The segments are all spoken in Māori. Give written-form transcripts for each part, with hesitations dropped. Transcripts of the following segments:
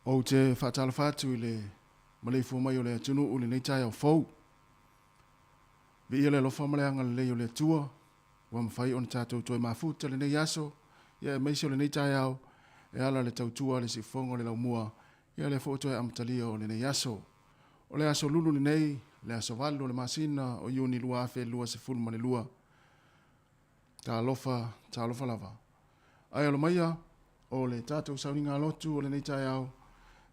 O te whaatala whātu i le malei mai o le atunu o le nei tai au fau. Vi ia le lofa maleanga le lei o le atua. Wa mawhai o na tātou toi mafuta le nei aso. Ia meisi o le nei tai au. E ala le tautua le si fonga le laumua. Ia le fo toi amatalia o le nei aso. O le aso lulu le nei. Le aso valu o le masina o iuni lua afe lua se fulma le lua. Tā lofa lava. Ai alo maia o le tātou sauninga lotu o le nei tai au.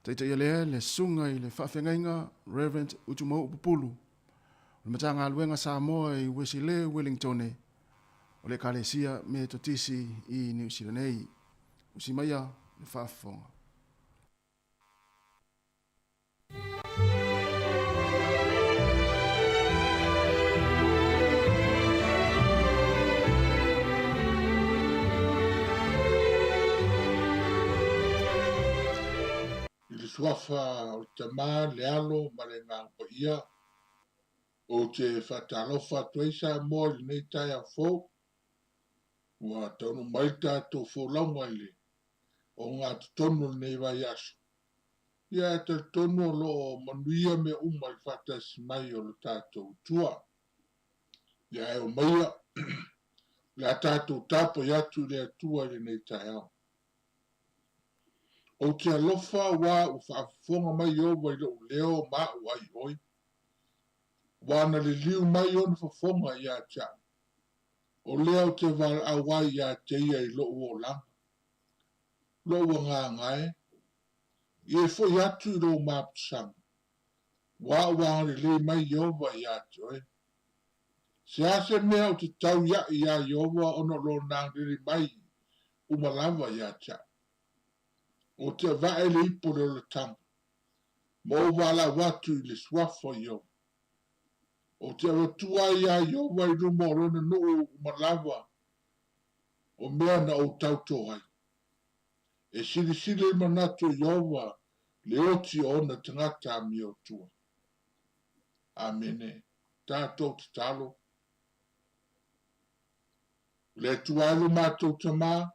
Teite ia le sunga i le whawhengainga Reverend Utumau Pupulu. O le matanga aluenga Samoa i Wesile Wellingtone. O le kalesia me totisi i New Zealand. Usi maia le whawhonga. I le suafa o te mā le alo ma le ngā pa ia o te whatalofa tuaisa mo le nei tai a fō wa taunu mai tātou fō launga i le o ngā tonu nei vai aso. Ia te tonu lo manuia me umai whatasi mai o le tātou tua. Ia e o maia le tātou tāpo i atu le atua le nei tai au. O te alofa wa u whaafonga mai o wai leo ma u ai oi. Wana le liu mai o na whaafonga i a tia. O leo te wal a wai i a te ia i lo o lang. Lo o ngā ngai. I e fo i atu i lo mapusang. Wa le le mai i o wai i a te oi. Se ase mea o te tau ia i a i o wa ono lo nang liri mai umalawa i a tia. O te vae le ipo le tanga. Mo wala watu i le swafo i o. O te awatua ia i o wai rumo rona nuu umalawa. O mea na o tauto hai. E sili manatu i o wa le oti o na tangata mi o tua. Amene. Tātou te talo. Le tualu mātou te maa.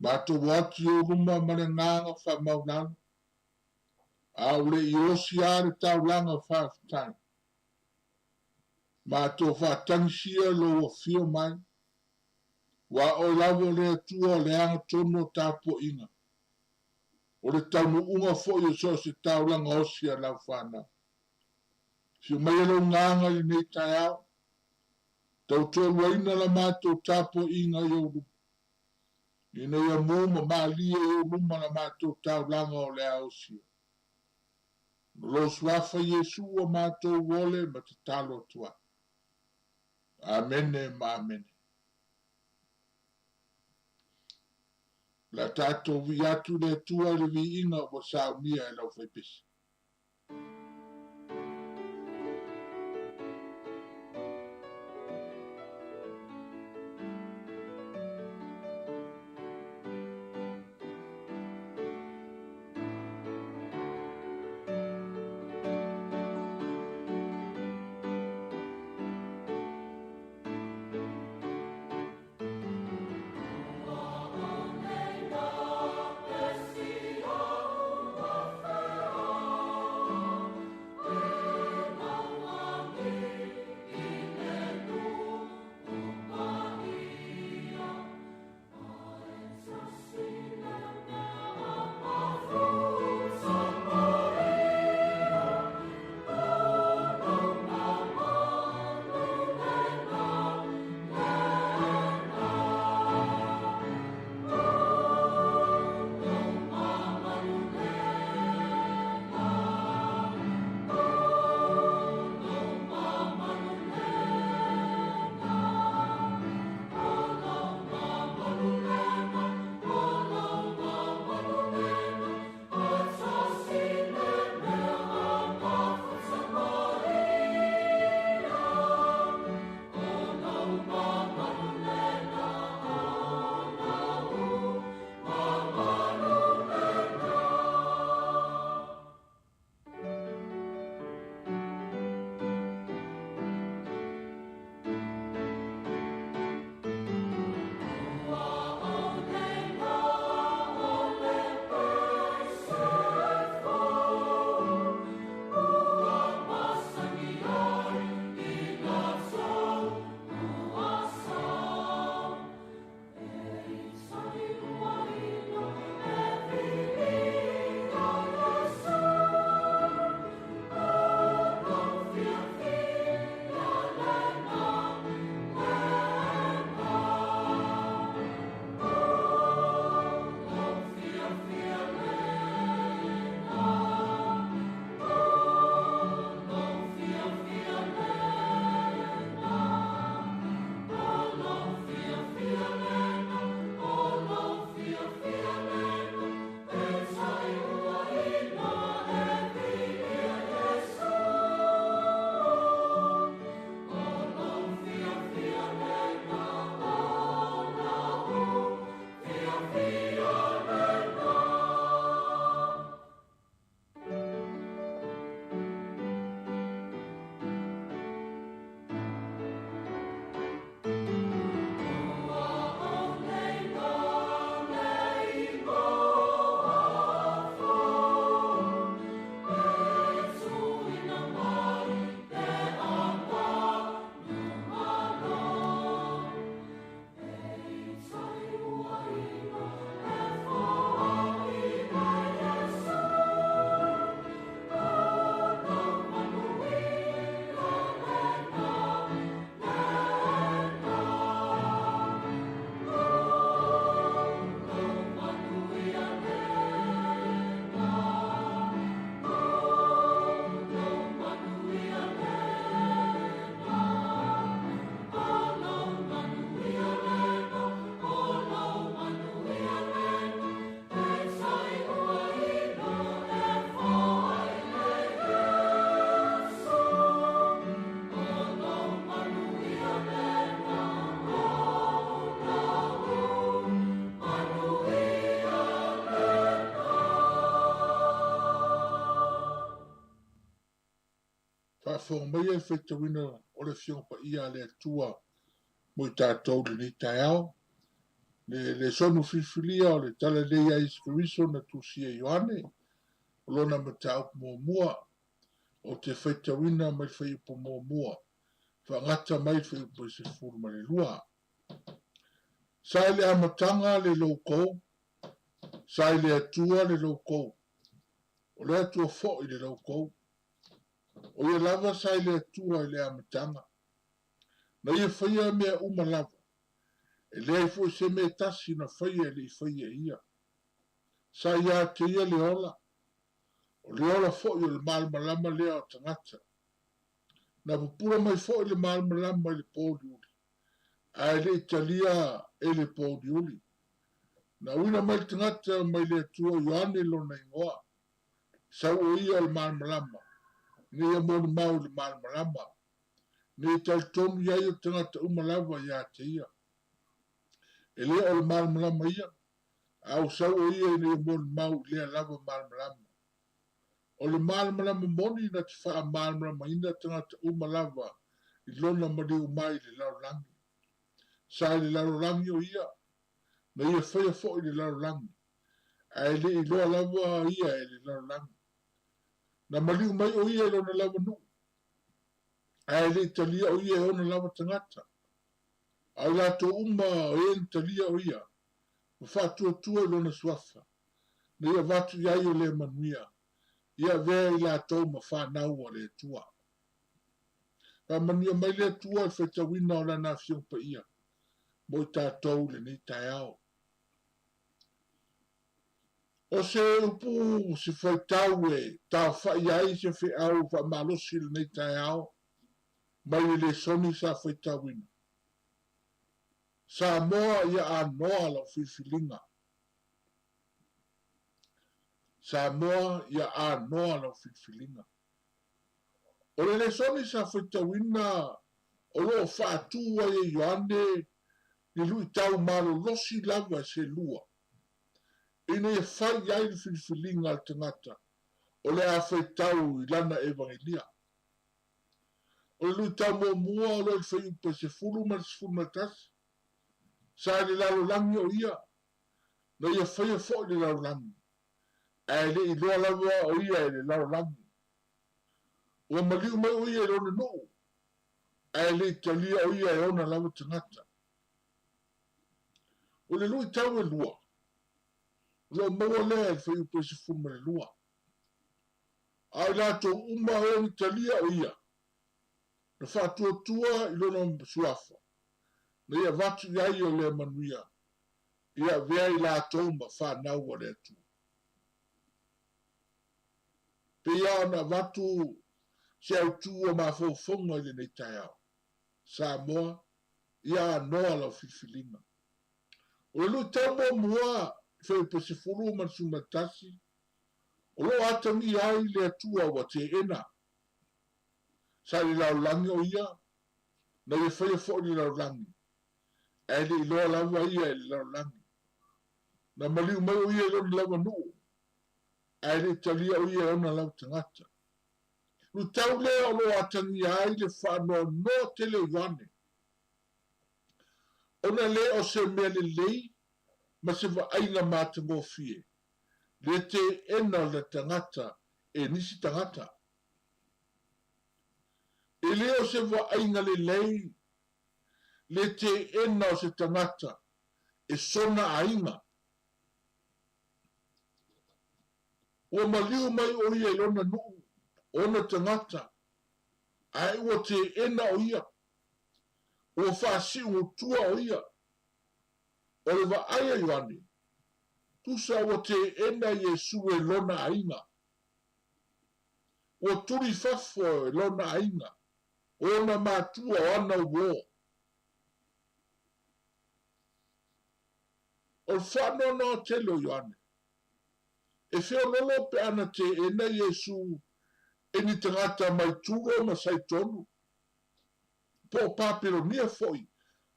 Mātou wati o ruma mare nganga wha maunana. Au le i osi are tau langa whaafitai. Mātou whaatangisia lo o fio mai. Wa o lawo le atua le anga tono tāpo inga. O le taunu unga fo i so se tau langa osi a lau whana. Fio mai alo nganga i nei tai au. Tau tōlua ina la mātou tāpo inga i o rupa. Ina ia mōma mālia e o luma na mātou tau langa o le aosia. Lo suafa Yesu o mātou wole ma te talo tua. Amene ma amene. La tātou vi atu le tua le vi inga o saunia e lau whaipisi. fonga mai e whetawina o le fionga pa ia le atua mo i tātou le ni tai au. Le sonu whiwhilia o le tala le Ice Kariso na tusia Ioane, o lona matau mua o te whetawina mai whaiupo mua. Whangata mai whaiupo se furu ma le lua. Sai le amatanga le loko, sai le atua le loko, o le atua fo i le loko, o ia lava sai le atua i le amatanga. Na ia whaia mea uma lava, e lea fo se me tasi na whaia le i whaia ia. Sai ia te ia le ola, o le ola fo i le malmalama lea o tangata. Na pupura mai fo i le malmalama i le pōli uli. Ai le italia e le pōli uli. Na wina mai tangata mai le atua Ioane lona ingoa. Sau o ia le malmalama. Ni ia mōni mau le malmalama. Ni tal tonu iai o tangata umalava ia te ia. E lea o le malmalama ia. Au sau o ia ni ia mōni mau lea lava malmalama. O le malmalama moni na te wha malmalama ina tangata umalava i lona mariu mai le laulangi. Sa le laulangi o ia. Na ia whaia fo i le laulangi. Ai le i loa lava ia e le laulangi. Na mariu mai o ia e lona lava nu. Ai le talia o ia e ona lava tangata. Ai lato uma o e talia o ia. Whatua tua lona suafa. Na ia vatu iai o le manuia. Ia vea i lato ma whanau o le tua. Ka manuia mai le tua e whetawina o la na fiong pa ia. Mo i tātou le ni tai au. O se upu se whaitau e tau whai ai se whi au wha malosi le ni tai au. Mai le soni sa whaitawina. Sa moa ia a noa lau whiwhilinga. Sa moa ia a noa lau whiwhilinga. O le soni sa whaitawina o lo whaatua e Ioane ni lui tau malo losi lava se lua. Ina ia whai ai le whiwhilinga al tangata o le a whaitau i lana evangelia. O le lui tau mua o le whaiupa se fulu ma se fulu matasi. Sa le lalo langi o ia. Na ia whaia fo le lalo langi. Ai le i loa lava o ia e le lalo langi. Ua maliu mai o ia e lona nuu. Ai le talia o ia e ona lava tangata. O le lui tau e lua. Lo maua lea e whaiupa se fulu ma le lua. Ai lato uma o talia o ia. Na whātua tua i lona suafa. Na ia vatu iai o le manuia. Ia vea i lātou ma whanau o le atu. Pe ia na vatu se au tua ma whauwhonga i le nei tai au. Samoa, ia noa lau whiwhilinga. O le lui tau mua whaiupa se furu man sumatasi. O lo atangi ai le atua wa te ena. Sa li lau langi o ia, na ia whaia fo li lau langi. E li loa lava ia e li lau langi. Na maliu mai o ia lona lava nuu. E li talia o ia ona lau tangata. Lu tau lea o lo atangi ai le whanau no te le Ioane. Ona le o se mea le lei, ma se wa aina mātango fie. Le te ena le tangata e nisi tangata. E leo se wa ainga le lei, le te ena o se tangata, e sona ainga. O maliu mai o ia ilona nuu, ona tangata, ai o te ena o ia, o whaasi o tua o ia, o le wa aia Ioane, tusa o te ena Yesu e lona ainga, o turi fafo e lona ainga, ona mātua o ana uo. O whanau no telo Ioane. E whio lolo pe ana te ena Yesu e ni tangata mai turo ma sai tonu. Po papiro nia foi.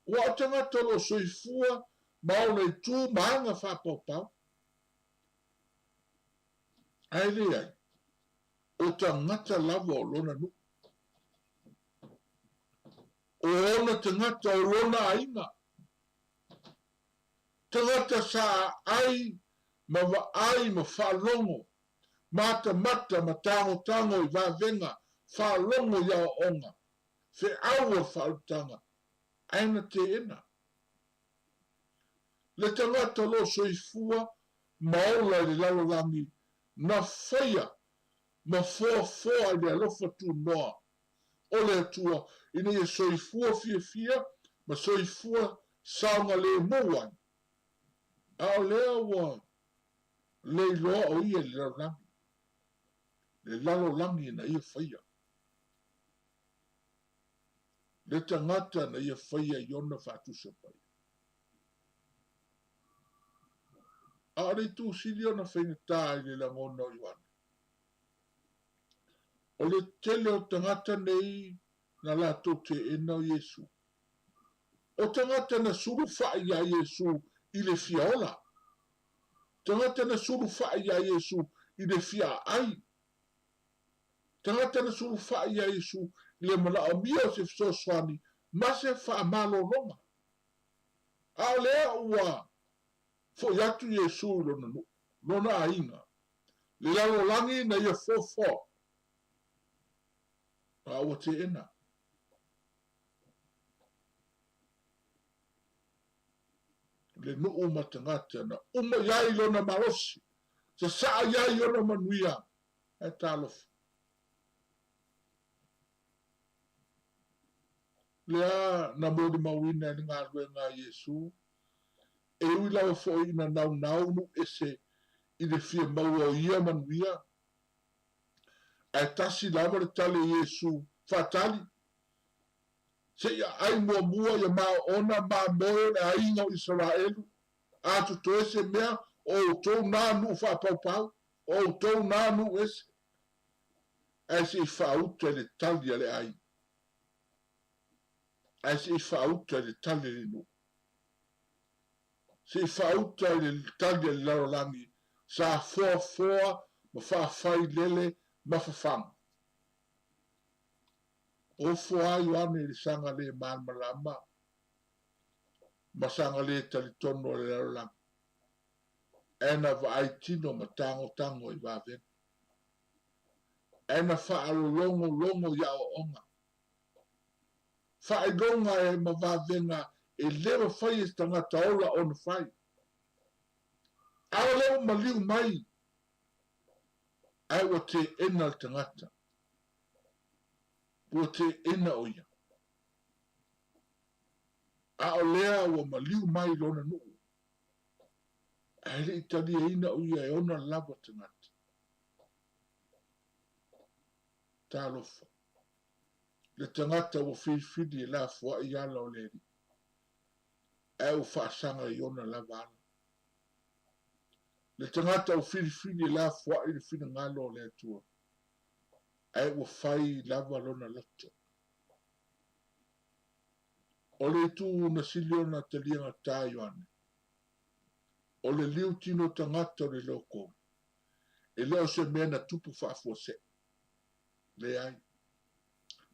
Ua tangata lo soifua maona i tū maanga whapopau. Ai le ai. O tangata lava o lona nu. o ona tangata o lona ainga. Tangata sa ai, ma wa ai ma whalongo, mata mata ma tango tango I wavenga, whalongo ia o onga, fe aua whalutanga, aina te ena. Le tangata lo soifua, maola I le lalolangi, na whaia, ma fua I le alofa tu noa, o le atua, ina ia soifua fia, ma soifua saunga le moai. A lea wa, le loa o ia le lalolangi. Le lalolangi na ia whaia. Le tangata na ia whaia I ona whatusa pai. A re tu sili ona whainata I le langona o Ioane. O le tele o tangata nei na lato te ena o Yesu. O tangata na suru whai a Yesu I le fiaola. Tangata na suru whai a Yesu I le fia ai. Tangata na suru whai a Yesu I le mana o mia o se fisoswani ma se wha malo ronga. A lea ua fo yatu Yesu lona ainga. Le lalo langi na ia fofo. A ua te ena. Le nuu matangata na uma yai lona marosi. Sa saa yai lona manuia. E talof. Lea na modi mawina ni ngā rue ngā Yesu. E ui lau fo ina nau nu ese I le fia maua o ia manuia. E tasi lama le tale Yesu fatali. Se ia ai mua ia maa ona maa moe le ainga o Israelu. A tu ese mea o tou nā nu wha pau. O tou nā nu ese. E se I whauta le tali ale ai. E se I whauta le tali le nu. Se I whauta le tali le larolangi. Sa foa ma whawhai lele ma whawhanga. O foa Ioane le sanga le malmalama. Ma sanga le talitono le larolangi. Ena vai tino ma tango I waven. Ena longo ia o onga. Whaidonga e ma wavenga e lewa whai e tangata ola on whai. Ao leo maliu mai. Ai wa te ena tangata. Wa te ena oia. Ao lea wa maliu mai lona nuu. Ai le itali e ina oia e ona lava tangata. Talofa. Le tangata wa whiwhidi e la fua I ala o leri. E u whaasanga I ona lava ala. Le tangata o whiwhidi e la fua I le whina ngalo o le atua. E u whai lava lona lato. O le tu na siliona te lianga tā Ioane. O le liu tino tangata o le loko. E leo se mena tupu whaafua se. Le ai.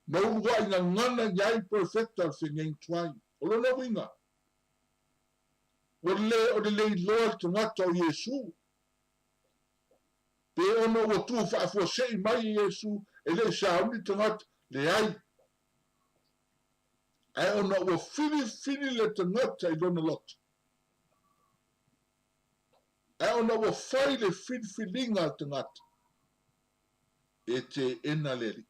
Na urua I ngana yai perfecta se ngeng tuai. O lona winga. O le loa tangata o Yesu. Pe ono o tu whaafua se I mai Yesu. E le sauni tangata le ai. Ai ona o fini le tangata I lona loto. Ai ona o fai le filinga tangata. E te ena leri.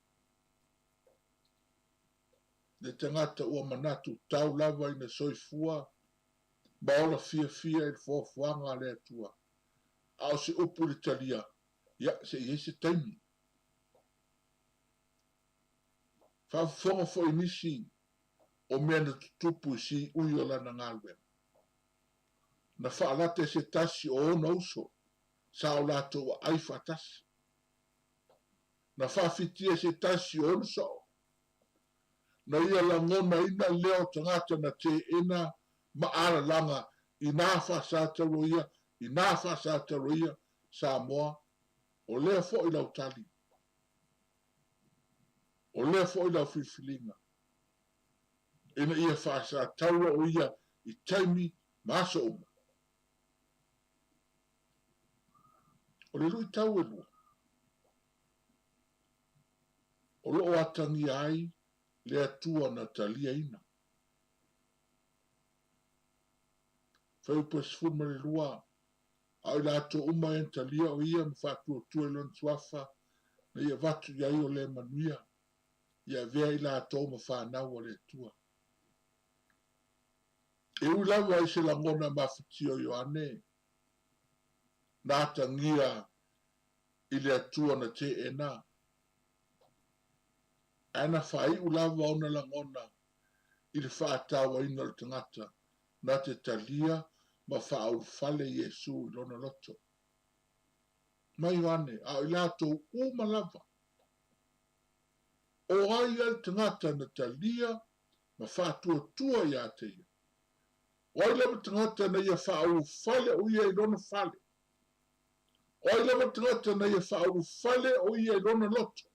Le tangata ua manatu tau lava ina soifua. Baola fia I fuafuanga le atua. Ao se upu le talia. Ia se iese taimi. Whaafonga fo inisi. O mea na tutupu si ui o lana ngalwe. Na whaalate se tasi o ona uso. Sa o lato wa aifa tasi. Na whaafitia se tasi o ona so. Na ia langona ina leo tangata na te ena maara langa ina whaasata roia sa moa o lea fo I lau tali. O lea fo I lau whiwhilinga. ina ia whaasa taua o ia i taimi maso uma. O le rui tau e lua. O loo atangi ai le atua na talia ina. Whau pasifun ma le lua. Au la ato uma en talia o ia mwhātua tue lon tuafa na ia vatu iai o le manuia. Ia vea i la ato ma whanau o le atua. E ui lawa i se langona mawhitio Ioane. Nā tangia i le atua na te ena. Ana whai u lawa o na langona i le whaatawa ina le tangata na te talia ma whaau fale Yesu i lona loto. Mai wane, a i lato uma lava. O ai al tangata na talia ma whaatua tua ia te ia. O ai lava tangata na ia whaau fale o ia i lona fale. O ai lava tangata na ia whaau fale o ia i lona loto.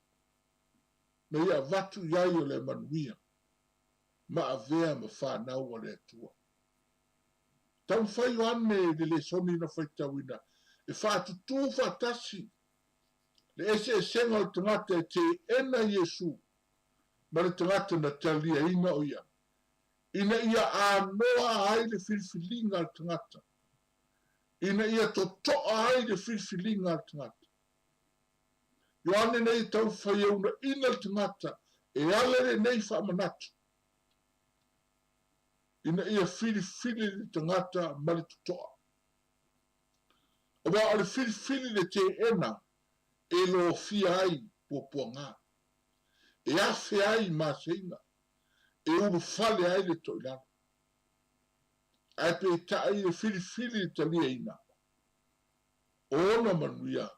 Na ia vatu iai o le manuia. Ma a vea ma whanau o le atua. Tau whai ane le soni na whaitawina. E whaatutu whaatasi. Le ese senga o tangata e te ena Yesu. Ma le tangata na talia ina o ia. Ina ia a noa ai le filfilinga al tangata. Ina ia totoa ai le filfilinga al tangata. Ioane nei tau whai auna ina al tangata. E alere nei whaamanatu. Ina ia filifili le tangata ma le totoa. O wa ale filifili le te ena. E lo fia ai pua ngā. E afe ai maseina. E uru fale ai le toilana. Ai pe ta ai le filifili le talia ina. O ona manuia.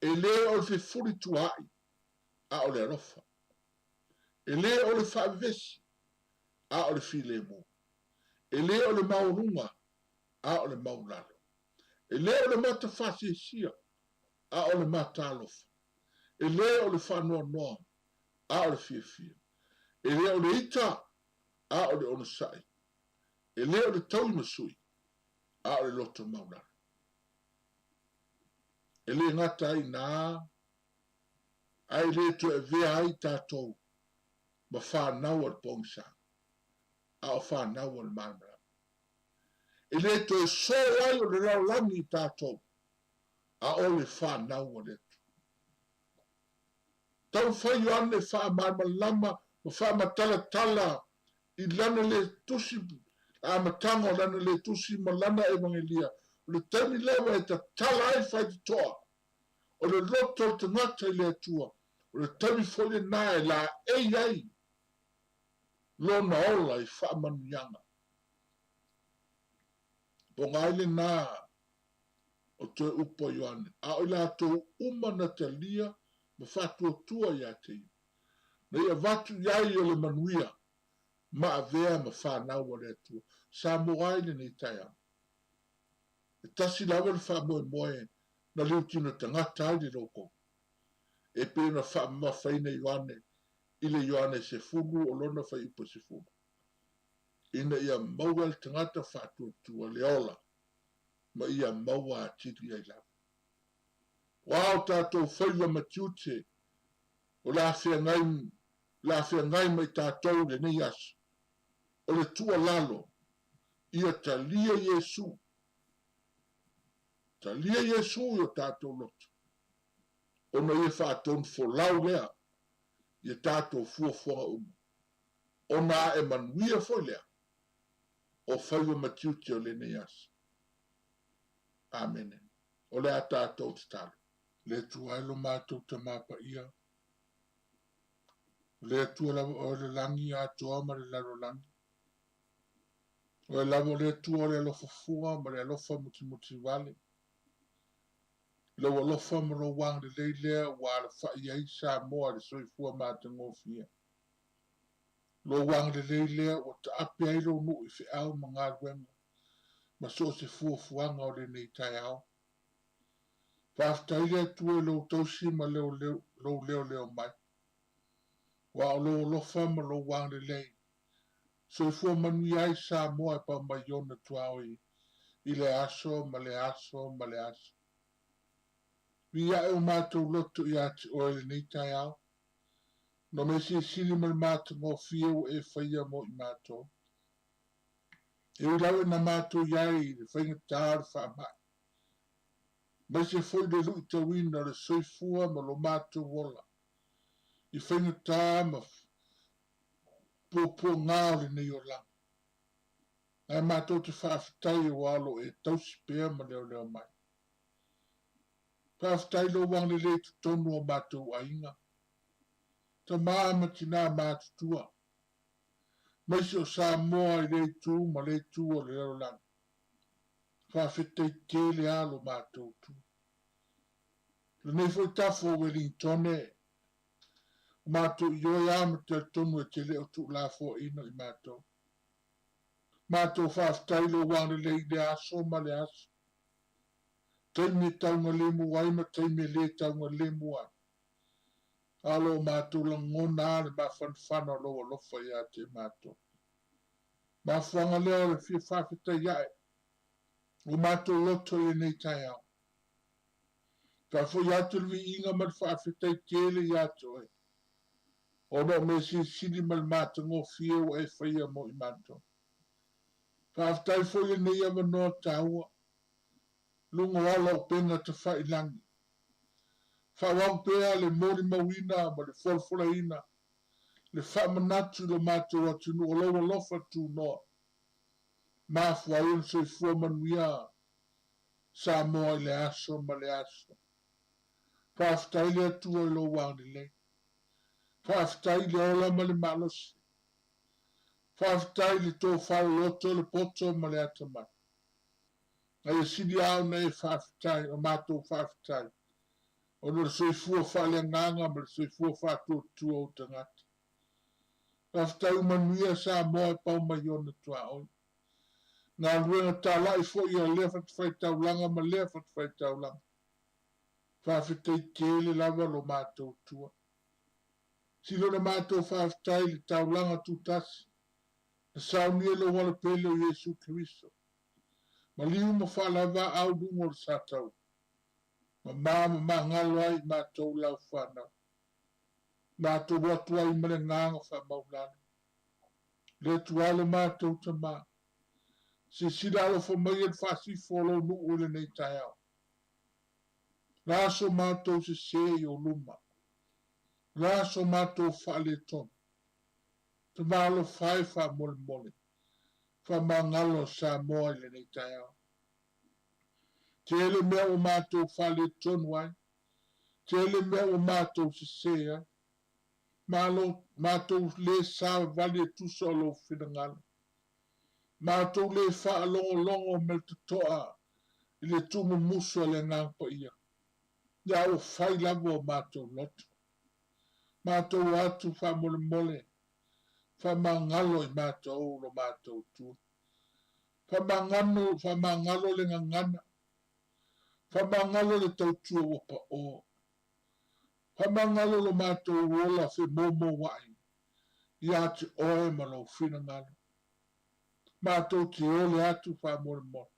E le o le fifuri tuai. A o le alofa. E le o le whaavesi. A o le file mo. E le o le maurunga. A o le maulalo. E le o le mata whasisia. A o le mata alofa. E le o le whanua noa. A o le fia. E le o le ita. A o le ono sai. E le o le tau masui. A o le loto maulalo. E le ngata ai nā. Ai le tu e vea ai tātou. Ma whanau al pongsa. A o whanau al marmara. E le tu e so ai o le laulangi tātou. A o le whanau al etu. Tau whai o ane wha marmalama. Ma wha matala I lana le tusi. A matanga o lana le tusi ma lana evangelia. O le temi lewa e ta tala ai whai te toa. O le loto te ngata I le atua. O le temi fole nā e la ai. Lona ola I wha manuianga. Po ngaile nā o te upo Ioane. A o la tō uma na talia ma whatua tua ia te ia. Na ia vatu iai o le manuia. Ma a vea ma whanau o le atua. Sa moaile ni taia. E tasi lawa le wha moe na liu tino tangata ai le loko. E pe na wha mawhaina Ioane. Ile Ioane se fulu o lona whai upa se fulu. Ina ia maua le tangata whatua tua le ola. Ma ia maua atiri ai lawa. Wao tātou whaiwa matiute. O la whea ngai mai tātou le nei asu. O le tua lalo. Ia talia Yesu. Talia Yesu yo tātou loto. Ona ia whātou folau lea. Ia tātou fuafuanga umu. Ona e manuia foi lea. O whaiwa matiute o le nei asu. Amen. O le a tātou te talo. Le tuailo mātou te mapa ia. Le tua o le langi a toa ma le laro langi. O le lavo le tua o le alofa fua ma le alofa muti wale. Le alofa ma lo wang le leilea wa le whai ai sa moa le soi fua mātango fia. Lo wang le leilea o ta ape ai lo nu I fi au ma ngā ruenga. Ma so se fuanga o le nei tai au. Whaftaile tua lo tausi ma leo mai. Wa o lo lofa ma lo wang le lei. soifua manui ai Samoa e paumaiona tuao i le aso ma le aso ma le aso. Via e o mātou loto i ati o e nei tai au. No me si sili ma le mātou ngō fiu e whaia mo i mātou. E ulawe na mātou iai le whainga tāru whaamai. Mai se foi le lui te wina le soifua ma lo mātou wola. I whainga tā ma pōpō ngāo le nei o lang. Ai mātou te whaafitai o alo e tausi pēr ma leo leo mai. Whaafitai lo wang le tu tonu o mātou a inga. Ta māma tina mātou tua. Mai se o Samoa i le tū ma le tū o le leo lang. Whaafitai te le alo mātou tu. Le nei foi tafo Wellingtone. Mātou i oi ama te tonu e te leo tu la fo ino i mātou. Mātou whaafitai lo wang le i aso ma le aso. Taimi taunga lemu waima taimi le taunga lemu wa. Alo mātou la ngona le mawhanwhana lo o lofa ia te mātou. Mawhanga leo le fi whaafitai iae. O mātou loto i nei tai au. Whafo iatu lui inga man whaafitai tele iatu e. O no me si sini mal mātou ngō fiu e whaia mo i mātou. Whaafitai fo i nei ama no taua. Lunga wala o penga te whailangi. Whawang pēa le mori mawina ma le wholwhora ina. Le whamanatu le mātou atunu o lawa lofa tū noa. Mafua iun soi fua manuia. Samoa i le aso ma le aso. Whaafitai le atua i lo wāni le. Whaafitai le ola ma le malosi. Whaafitai le tō whao loto le poto ma le atamai. Ai sidi au nei whaafitai, o mātou whaafitai. O le soifua whaale nganga ma le soifua whaatua tua o tangata. Whaafitai umanuia Samoa e pau mai ona tua oi. Ngā ruenga tā lai fo i a lefat whaitaulanga ma lefat whaitaulanga. Whaafitai tele lava lo mātou tua. Silo na mātou whaafitai le taulanga tūtasi. Na saunia lo wala pele o Yesu Kiriso. Ma liu ma whalava au dungo le sātau. Ma māma ma ngalo ai mātou lau whanau. Mātou watu ai mele nganga whamaulana. Le tuale mātou ta mā. Se sidalo whamaian whasifolo nu ule nei tai au. Raso mātou se se o luma. Raso mātou whale ton. Te mālo whai wha mole mole. Whamangalo Samoa le nei tai au. Tele mea o mātou whale ton wai. Tele mea o mātou se sea. Mātou le sā vale tusa o lo whingala. Mātou le wha longo longo me te toa. I le tumu muso le ngāmpa ia. Ia o whai lavo o mātou loto. Mātou atu wha mole mole. Whamangalo i mātou lo mātou tua. Whamangalo le ngangana. Whamangalo le tautua wapa o. Whamangalo lo mātou wola whi momo wai. Ia te oe ma lo whinangalo. Mātou te ole atu wha mole mole.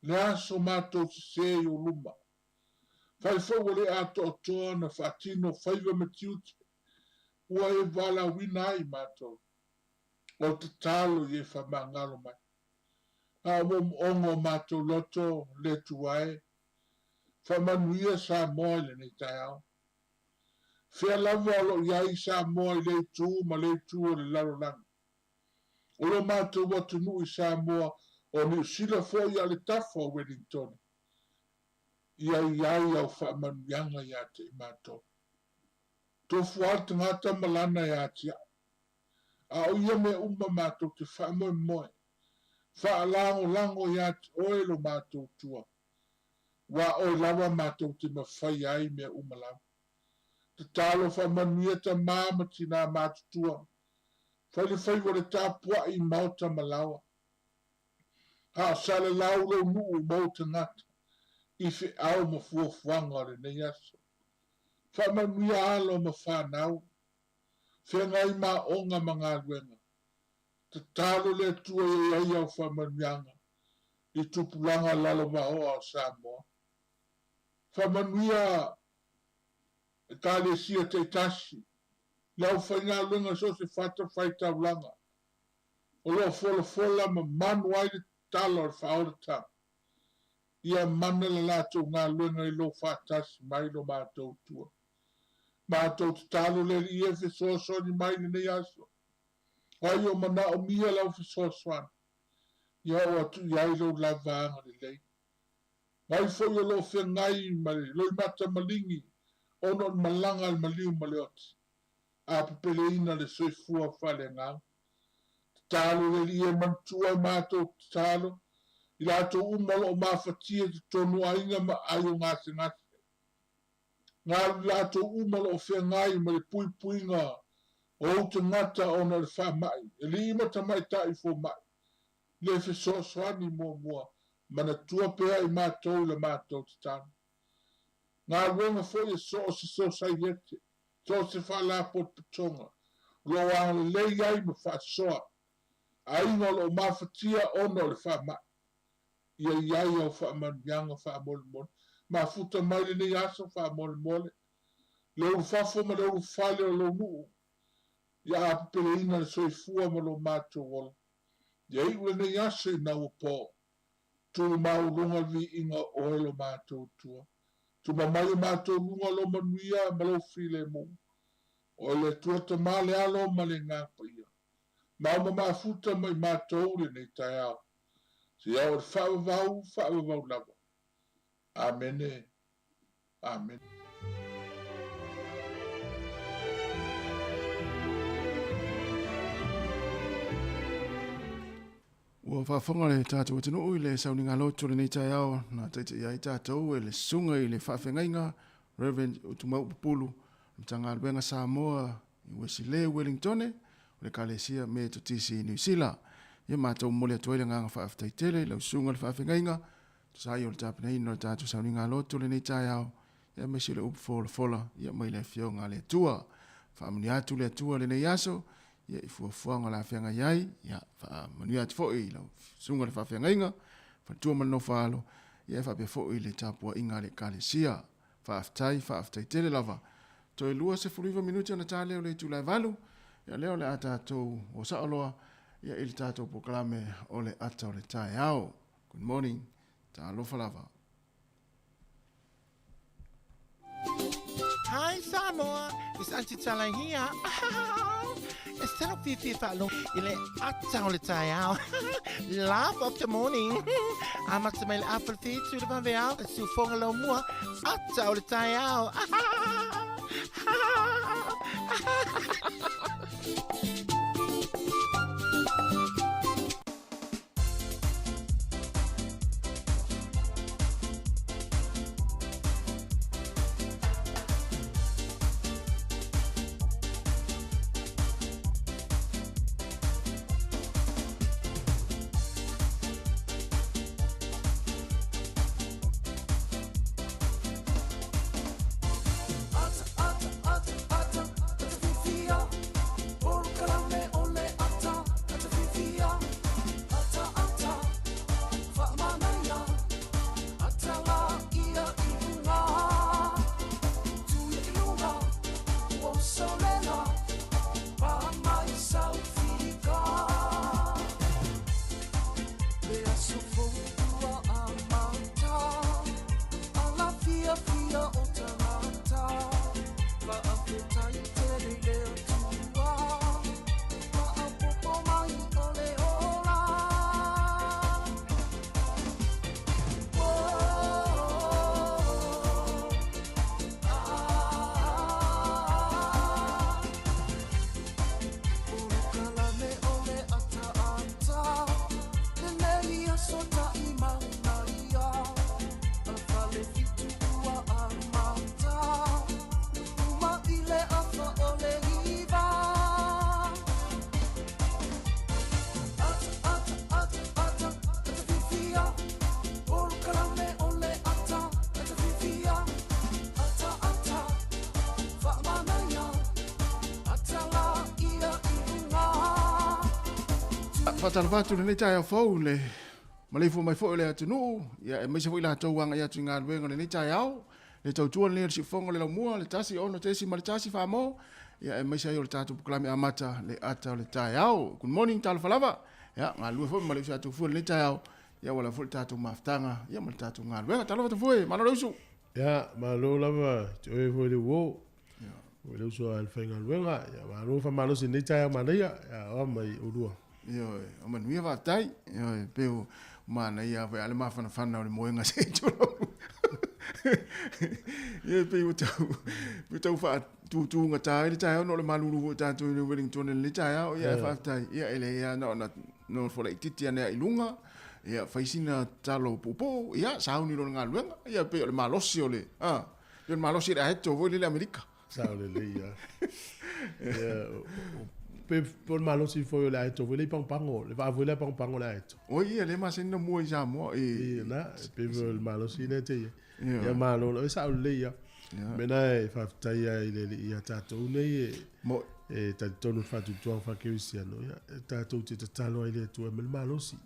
Le aso mātou te se o luma. Whai whawale ato o toa na whaatino whaiva matiuti. Ua e wala wina ai mātou. O te talo i e whamangalo mai. A ongo mātou loto le tuae. Whamanuia Samoa le nei tai au. Whea lava alo iai Samoa le tū ma le tū o le larolangi. O lo mātou watu nui Samoa o ni sila fo i ale tafa o Wellington. Iai au whamanuianga ia te mātou. Tofu atu ngata malana ia tia. A o ia me umma mātou te whamoe moe. Whaalango lango ia te oelo mātou tua. Wa o lawa mātou te mawhai ai mea umalawa. Te talo whamanuia ta māma tina mātou tua. Whai whai wale tāpua i mauta malawa. Ha sale lau lau nuu mauta ngata. I whi au ma fuafuanga re nei aso. Whamanuia alo ma whanau. Whengai mā onga mga ruenga. te talo le tua ia o whamanianga i tupulanga lalo mahoa o Samoa. Whamanuia e tāle sia te tasi, lau whainga lunga so se whata whaita ulanga. O lo fola ma manu ai le talo ar whaorata. Ia mana la lato ngā lunga I lo whatasi mai lo mātou tua. Mātou te talo le ia fe so ni mai ni nei aso. Ai o mana o mia lau fe soan. Ia o atu iai lo lavaanga le lei. Ai fo yo lo fe ngai mali, lo mata malingi, ono malanga al maliu maleoti. A pepeleina le soifua fale ngā. Talo le lia mantua mātou talo, I lato umalo o mawhatia te tonu ainga ma ayo ngase ngase. Ngā lato umalo o fe ngai ma le pui ngā, o te ngata ona le wha mai, e li ima tamai tai fo mai. Le fe soani mua. Mana tua pea I mātou le mātou te tāna. Ngā runga fo se sai hete, so se whala pot pitonga, lo ang lei ai ma wha soa, a inga lo mawhatia ono le wha mai. Ia iai au wha manianga wha mole, ma futa mai le nei asa wha mole, le uru whafo ma le uru whale o lo nuu, ia apapele ina le soifua ma lo mātou wala. Ia iu le nei asa I nau po. Tu maurunga vi inga oelo mātou tua. Tu mamai mātou runga lo manuia malo file mo. O le tua te male alo male ngāpa ia. Mauma mafuta mai mātou le nei tai au. Si au whaavavau lava. Amene. Amen. Ua whaafonga le tātou atinu ui le sauninga loto le nei tai ao na taita iai tātou e le sunga I le whaafengainga Reverend Utumau Pupulu mtanga albenga Samoa I Wesley Wellingtone o le kalesia me totisi New Zealand ia mātou mole atoe le nganga whaafetaitele lau sunga le whaafengainga tasai o le tāpina ino le tātou sauninga loto le nei tai ao ia mesi le upu fola ia mai le fionga le tua whaamuni atu le tua le nei aso ia I fuafuanga la whianga iai, ia manuia ati fōi lau sunga le whawhianga inga, whatua mano whaalo, ia whapia fōi le tāpua inga le kalesia, whaaftai tele lava. Toi lua se 45 minuti ana tā leo le tūlai valu, ia leo le atatou o saoloa, ia ili tātou proklame o le ata o le tae ao. Good morning, tā lofa lava. Hi Samoa, it's Auntie Tala here. Instead of Fifi Falo, ile ata o le tai ao. Laugh of the morning. Ama te mai le apple feed to the van veal, su fonga lo mua, ata o le tai ao. Ata, ata, ata, ata, ata, fifia, por calam. Fatala fatu le tai au fau le malifo mai fo le atunu ya me se foi la tau wanga ya tinga wenga le tai au le tau tua le si fonga le mua le tasi ono tesi mal tasi fa mo ya me se yo le tatu klame amata le ata le tai au good morning tal falava ya ngalu fo malifo atu fu le tai au ya wala fu tatu maftanga ya mal tatu ngal wenga tala fatu foi malo usu ya malo lava e foi le wo le uso al fenga wenga ya malo fa malo si le tai ma ya o mai udua yo o man mi va tai yo peu mana ia vai ale mafana fana o le moenga se tolo ye pe utau fa tu nga tai le tai no le malulu ta tu le Wellington le tai o ia fa tai ia ele ia no for like titia na ilunga ia faisina talo popo ia sauni lo nga luenga ia pe le malosi ole le malosi da heto vo le America saule le ia pe por malo si foi la eto vole pang le va voler pang la eto o ia le masina mo ja mo e na pe vol malo si ne te ya malo lo sa le ya mena e fa tai ile ia tato ne mo e ta tonu fa tu tu fa ke usiano ya tato te talo ile tu me malo si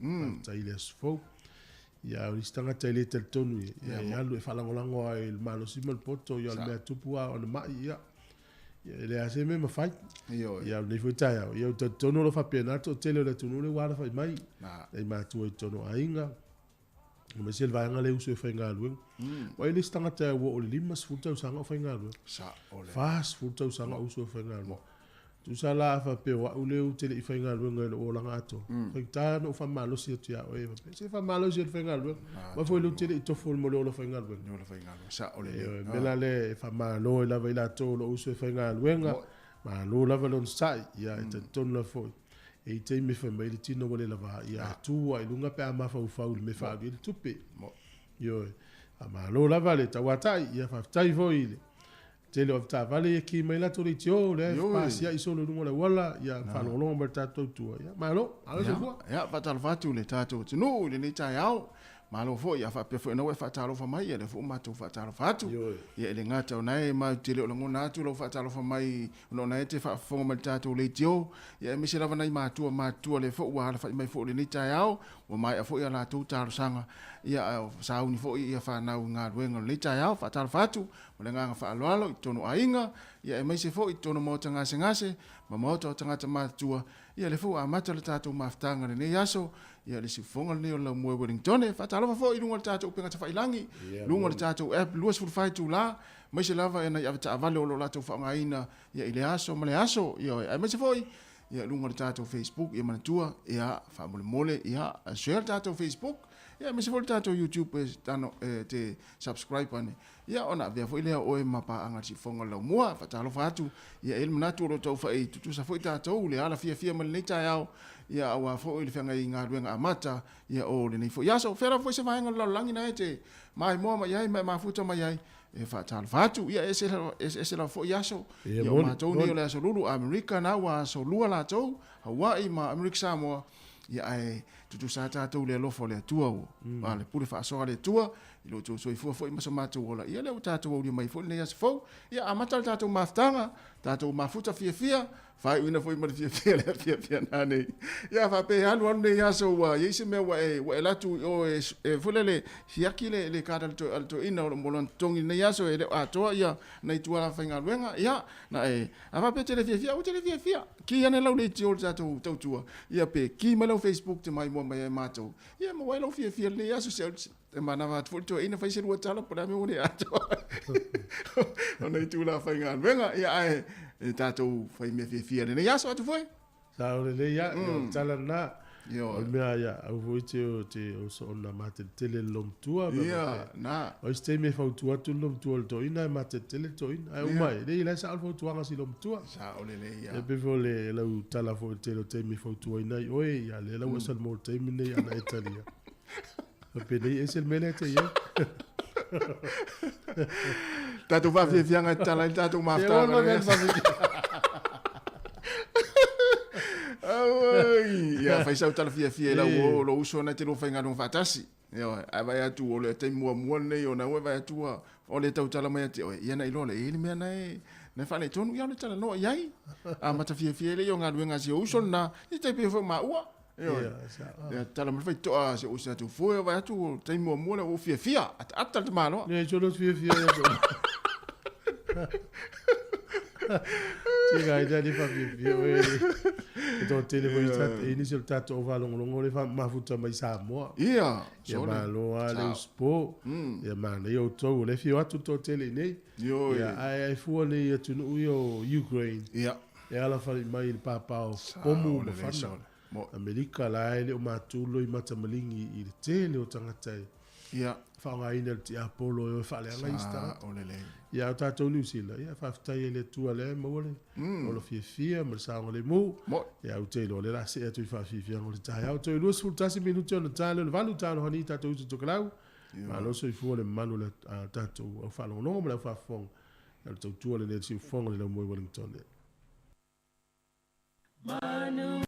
tai le sfo ya o stanga tele tel tonu ya lo fa lango il malo si mal poto ya le tu pua on ma ya le ase me ma fai ya le futa ya to tono lo fa pena to tele le tono le wala fa mai e ma tu e tono ainga me se va ngale uso fa ngalu o ele stanga te wo le limas futa usanga fa ngalu sa ole fast futa usanga uso fa ngalu tu sala fa pe wa ule u tele fa ngalu ngel o la ngato fa ta no fa malo si tu ya o e se fa malo si fa ngalu ma fo le tele to fo mo lo fa ngalu no lo fa ngalu sa ole bela le fa malo la va la to lo uso fa ngalu ma lo la va lon sai ya te ton la fo e te me fa mai le tino le la va ya tu ai lunga pe ma fa fa me fa il tupe yo ma lo la va le ta watai ya fa tai vo ile te lo ta vale ki mai la to le tio le pa sia i solo lunga la wala ya fa lo lo ma ta to tu ya ma lo ala se fu ya fa tal fatu le tato no le tai au malo fo ya fa pe fo no fa talo fa mai le fo ma to fa talo fatu ya le ngata ona e ma te le ngona tu lo fa talo fa mai no na te fa fo ma tato le tio ya mi se lava nai ma tu le fo wa fa mai fo le ni tai au o mai fo ya la tu talo sanga ya sa uni fo ya fa na nga wenga le tai au fa talo fatu o le nga fa alo tono ainga ya mai se fo tono mo tanga ngase ma mo to tanga ma tu ya le fo a mata le tato maftanga le yaso ya le sifonga le o la mo Wellington fa talo fo i lunga tato penga ta failangi lunga tato app luas fu fai tu la mai se lava ena ya ta vale o la to fa ngaina ya ile aso male aso ya mai se foi ya lunga tato Facebook ya manatua ya fa mole ya share tato Facebook ya mai se foi tato YouTube tano te subscribe ane ya ona vea foi le o e mapa anga sifonga la mo fa talo fa tu ya el manatu ro to fa e tu sa foi tato le ala fia male ta ya ya awa fo ile fanga inga ruenga amata ya o le nei fo ya so fera fo se vai nga langi na ete mai mo mai ai mai futa mai ai e fa tal fatu ya ese la fo ya so ya ma to ni le so lulu America na wa so lua la to Hawaii ma America Samoa ya ai tu sa ta to le lo fo le tua o vale pure fa so le tua lo to so fo ma so ma to ola ya le ta to o mai fo le ya fo ya amata ta to maftanga ta to mafuta fia fai una foi mal fia nane ya fa pe anu ne ya so wa yese me wa la tu o fulele siaki le kada to ina o molon tongi ne ya so e a to ya na tu ala fenga wenga ya na ava pe tele fia ki ya ne lo le ti o ta to tu ya pe ki me lo Facebook te mai mo mai ma to ya mo wa lo fia le ya so se e mana va to ina fa se lo tala para me o ne a to ona tu la fenga wenga ya e tatou fai me fia ne ya so atu foi sa le ya tala na yo me ya au voi te o so na mate tele lom tua ya na o ste me fa tua tu lom tua to ina mate tele to ina ai mai le la sa alfo tua ngasi lom tua sa ole le ya e be vole la tala fo tele te me fa tua ina oi ya le la wasal mo te me ne ana italia pe dei es el mele te ya tatou va fia nga tala tatou mafta ai ya fai sa tala fia la lo uso na te lo fai nga no fatasi yo ava ya tu ole te mua ne yo na va tu o le tau tala mai te ya na ilo le ile me na fa le tonu ya le tala no yai a mata fia le yo nga luenga si uso na i te pe fo ma ua Ya tala mo fai toa se o se tu foi vai tu tai mo mo o fia ata te malo. Ne jo fia Tiga ida di fa fia we. To telefone sat initial tat over long le fa mafuta mai sa mo. Ia. Ya malo ale spo. Ya mana yo to le fia tu to tele ne. Yo ya ai fu le ya tu yo Ukraine. Ia. Ya la fa mai il papa como mo fa. Amerika la ele o matulo i matamalingi i le tele o tangata. Ia. Whanga ina ti Apollo o whale anga ista. Olele. Ia o tātou New Zealand. Ia whaftai e le tua le maole. O lo fia ma le saonga le mu. Ia o te lo le rase e tu i whawhia o le tae. Au toi luas fultasi minuti o na tāle le valu tālo hani tātou utu tokalau. Ma lo so i fua le manu le tātou o whalongo nongo ma le whawhong. Ia le tau tua le ne si ufonga le lau moi Wellington. Manu.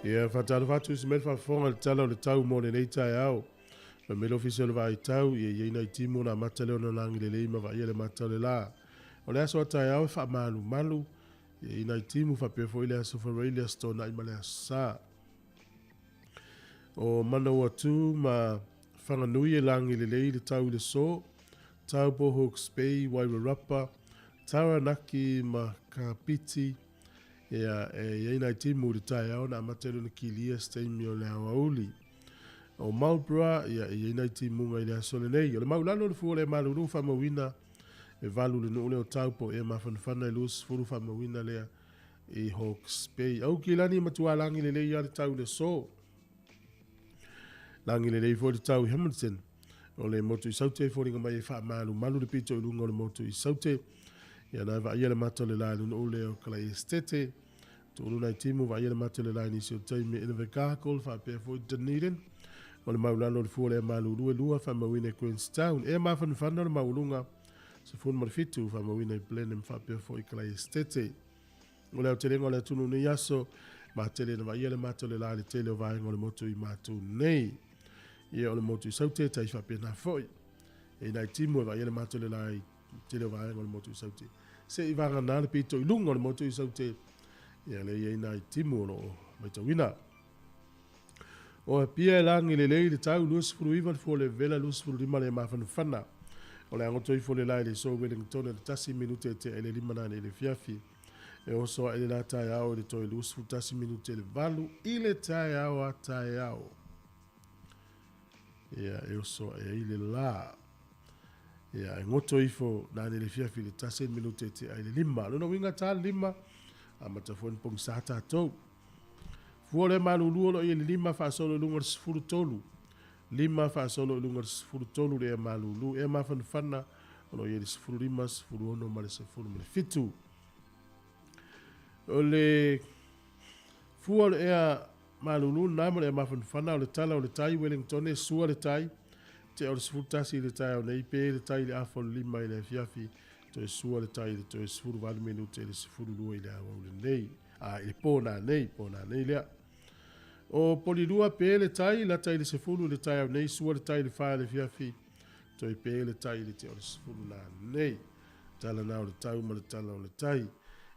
Ia whataru whatu si melfa whonga le tala o le tau mo le nei tai au. Ma mele ofisi o le vai tau, ia iei nai timo na mata leo na langi le leima wa ia le mata le la. O le aso a tai au e wha malu malu, ia iei nai timo wha pefo ile aso whareili asto na ima le asa. O mana ua tu ma whanganui e langi le lei le tau le so, tau po Hawke's Bay, Wairarapa, Taranaki ma Kapiti, ia e nai timu le tai au na amatelo na kilia steimi o le awauli. O Marlborough, ia e nai timu ngai le aso le nei. O le maulano le fuo le maluru whamawina, e valu le no le tau po e mawhanwhana e lus furu whamawina lea i Hawke's Bay. Au ki lani matua langi le lei ari tau le so. Langi le lei fori tau i Hamilton. O le motu i saute fori mai e wha malu le pito i lunga o le motu i saute. Ia na va ia le mato le lai luna o le o kala i estete. To luna i timu va ia le mato le lai nisi o taimi ina vekakol wha pia fo i Dunedin. O le maulano le fua le malu lua wha mawina i Queenstown. E mawhanwhana le maulunga se fun marfitu wha mawina i Blenheim wha pia fo i kala i estete. O le au te rengo le tunu ni yaso ma tele na va ia le mato le lai le tele o vaenga o le motu i matu nei. Ia o le motu i saute tai wha pia na foi. E nai timu e va ia le mato le lai tele o vaenga o le motu i saute. Se i vanga nā le pito i lunga o le motu i saute. Ia le ia nai timu o mai tawina. O pia e langi le lei le tau luas furu iwa fo le vela luas furu lima le mawhanwhana. O le angoto i fo le lai le so Wellington le tasi minute te ele lima nane le fiafi. E oso ele la tai au le toi luas furu tasi minute le valu i le tai au a tai au. Ia e oso e ile la. Ia e ngoto i fo nane le fiafi le tasi minute te ele lima. Luna winga ta lima a matafon pong sata tau. Fuole malulu lo i lima fa solo lungar sfuru tolu. Lima fa solo lungar sfuru tolu le malulu e mawhanwhana lo i sfuru lima sfuru ono male sfuru male fitu. O le fuole ea malulu namo le mawhanwhana o le tala o le tai Wellington e sua le tai. Te o le sfuru tasi le tai o le ipe le tai le afo lima i le fiafi. To e sua le tai le to e sfuru vali minute le sfuru lua i le awa le nei. A i pōna nei lea. O polilua pe le tai la tai le sefulu le tai au nei sua le tai le whae le fiafi. To i pe le tai le te o le sefulu na nei. Tala nao le tau ma le tala o le tai.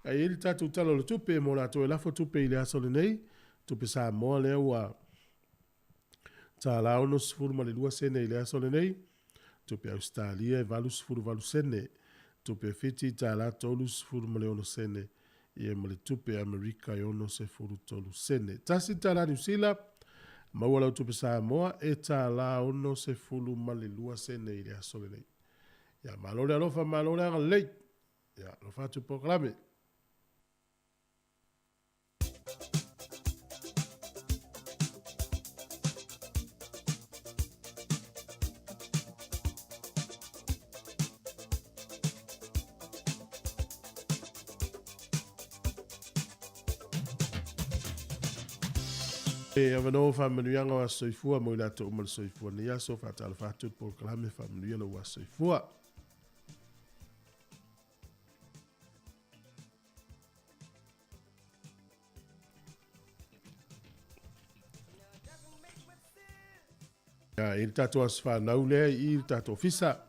A i le tatu tala o le tupe mo la to e lafo tupe i le aso le nei. Tupe sa moa le ua. Ta la ono sefulu ma le lua sene i le aso le nei. Tupe Australia e valu sefulu valu sene. Tupe fiti ta la tolu sefulu ma le ono sene. Ia male tupe Amerika i ono se furu tolu sene. Tasi ta la New Zealand, mawala tupe Samoa, e ta la ono se fulu male lua sene i le asole nei. Ia malore alofa malore anga lei. Ia lofa tu proklame. E avano fa manuanga wa soifua mo ila to mal soifua ni aso fa tal fa tut por klame fa manuanga wa soifua. Ya il tato asfa naule il tato fisa.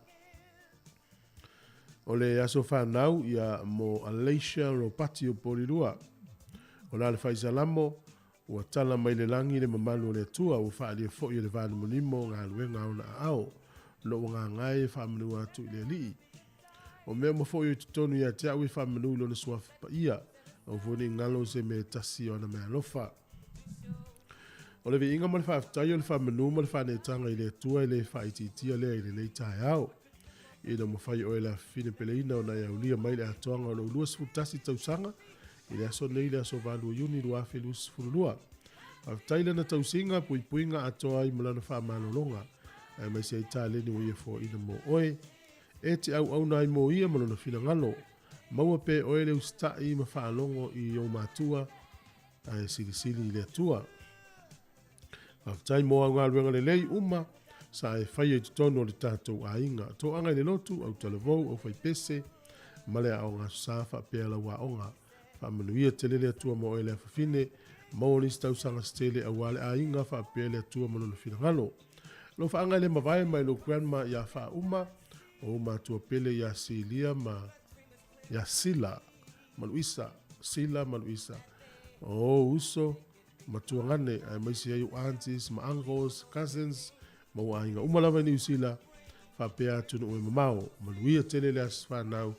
Ole aso fa nau ya mo Alicia Ropatio polilua. Ola le faisalamo ua tala mai le langi le mamalu le tua ua wha alia fo i le vāna monimo ngā luenga au na ao lo ngā ngai whamanu atu i le lii. O mea mo fo i tutonu ia te au i whamanu lo na suafa pa ia o fwoni ngalo se me tasi o na mea lofa. O le vi inga mo le whaftai o le whamanu mo le whanetanga i le tua i le whaititia lea i le nei tae au. I na mo whai o e la fine peleina o na iau lia mai le atoanga o lo lua sfutasi tausanga i le aso nei le aso valua iuni lua afe lus furulua. Aftaila na tausinga pui puinga atoa i mulana wha malolonga. Ai mai se ita leni o ia fo ina mo oe. E te au na i mo ia malona fina ngalo. Maua pe oe le usta i ma wha alongo i o matua. Ai silisili i le atua. Aftai mo a ngā ruenga le lei uma. Sa e whai e tutono le tātou a inga. Tō anga i le lotu au talavou au whai pese. Male a o ngā safa pe ala wa onga. Whamanuia te lele atua mo oe le awhawhine, maori stau sanga stele a wale a inga whapea le atua mo lona whina ngalo. Lo whaanga le mawai mai lo grandma ia wha uma, o ma tua pele ia silia ma, ia sila, maluisa, sila maluisa. O uso, ma tua ngane, ai maisi ai aunties, ma uncles, cousins, ma ua inga umalawa ni usila, whapea tunu ue mamao, maluia te lele as whanau,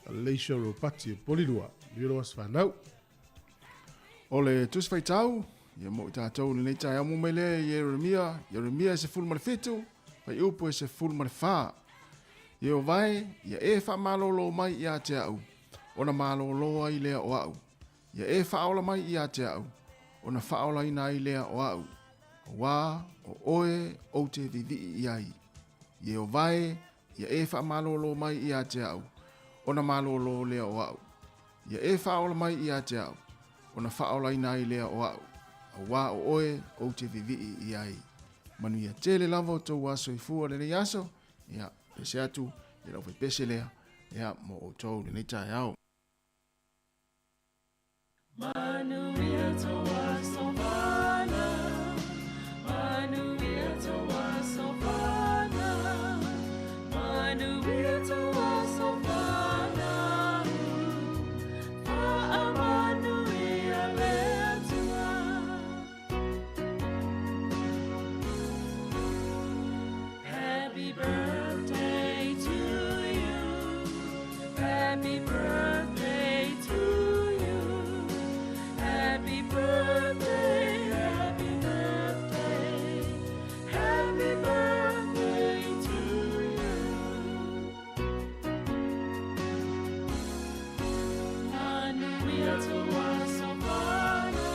Alicia Ropati, polilua. Yolo was whanau. O le tus fai tau, ia mo i tātou le nei tai amu mele Yeremia se fulu mare fitu, pai upo se fulu mare whā. Ia o vai, ia e whamalolo mai ia te au. Ona malolo ai lea o au. Ia e whaola mai ia te au. Ona whaola ina ai lea o au. O wā, o oe, o te vivi iai. Ia o vai, ia e whamalolo mai ia te au. Ona malolo lea o au. Ia e whaola mai ia te au. Ona whaola ina ai lea o au. O wā, o oe, o te vivi iai. Manu ia tele lava o tau aso i fua le nei aso. Ia, pese atu, ia lau fai pese lea. Ia, mo o tau le nei tae au. Manuia toa sovana, manuia toa sovana, manuia toa sovana, manuia lea toa. Happy birthday to you, happy birthday to you. Happy birthday, happy birthday, happy birthday to you. Manuia toa sovana,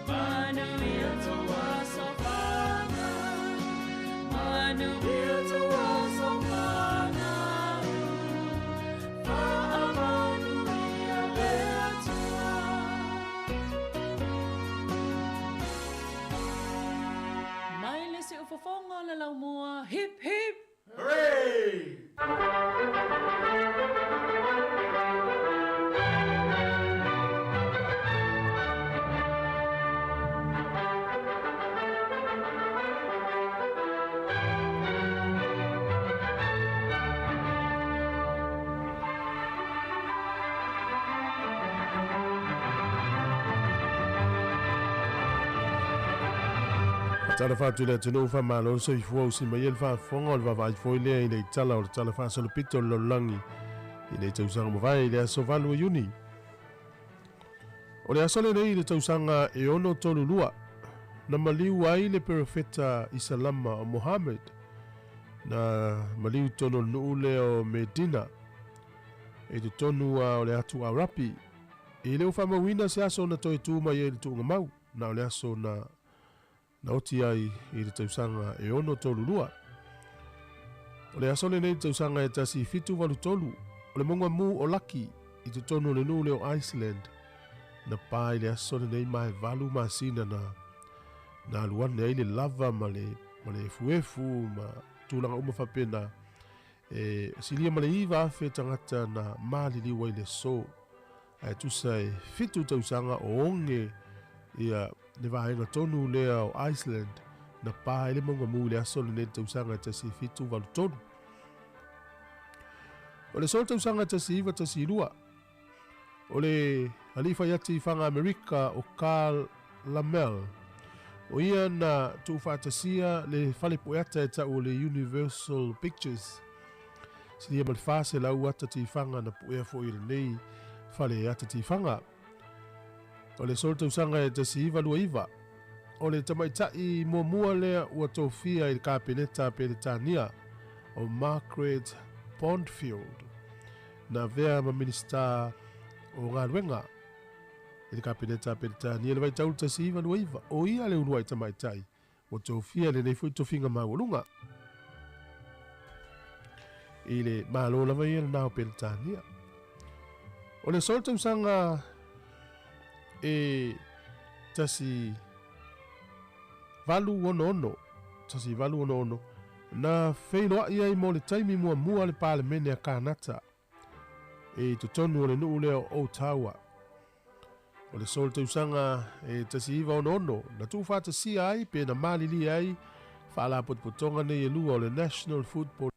manuia toa sovana, manuia toa sovana, manuia lea toa. Mai le se ufafonga le lau mua, hip hip! Tala whātu lea tino wha mālo so i fuau si mai el whaafonga o le wawai foi lea i nei tala o le tala whaasolo pito lo langi i nei tausanga mawai i lea so valu e uni. O le asole nei le tausanga e ono tonu lua na maliu ai le perofeta Isalama o Mohammed na maliu tono nuu leo Medina e te tonu o le atu a rapi i leo whamawina se aso na toi tū mai e le tūnga mau na o le aso na oti ai i le tausanga e ono tolu lua. O le asole nei tausanga e tasi fitu walu tolu o le monga mu o laki i te tonu le nuu leo Iceland na pai le asole nei mai valu masina na aluane ai le lava ma le fuefu ma tūlanga uma whapena e silia ma le iwa afe tangata na malili wai le so ai tusa e fitu tausanga o onge ia le vaenga tonu lea o Iceland na pā ele monga mu le asole nei tausanga tasi fitu walu tonu. O le sol tausanga tasi iwa tasi lua. O le halifa yati whanga Amerika o Carl Lamel. O ia na tuwhatasia le whale poeata e tau le Universal Pictures. Sinia mal fase lau ata ti whanga na poea fo i le nei whale ata ti whanga. O le sol tausanga e tasi iwa lua iwa. O le tamaitai mua lea ua tofia i le kāpeneta Peretania o Margaret Pondfield na vea ma minista o ngā ruenga i le kāpeneta Peretania le vai taulu tasi iwa lua iwa. O ia le unua i tamaitai ua tofia le nei fui tofinga maualunga i le malo lava ia le nao Peretania. O le sol tausanga e tasi valu ono tasi valu ono na whailoa ia i mo le taimi mua le palemene a kānata e tutonu o le nuu leo Ottawa. O le sol tausanga e tasi iwa ono na tu whātasia ai pe na malili ai whaala potpotonga nei e lua o le National Football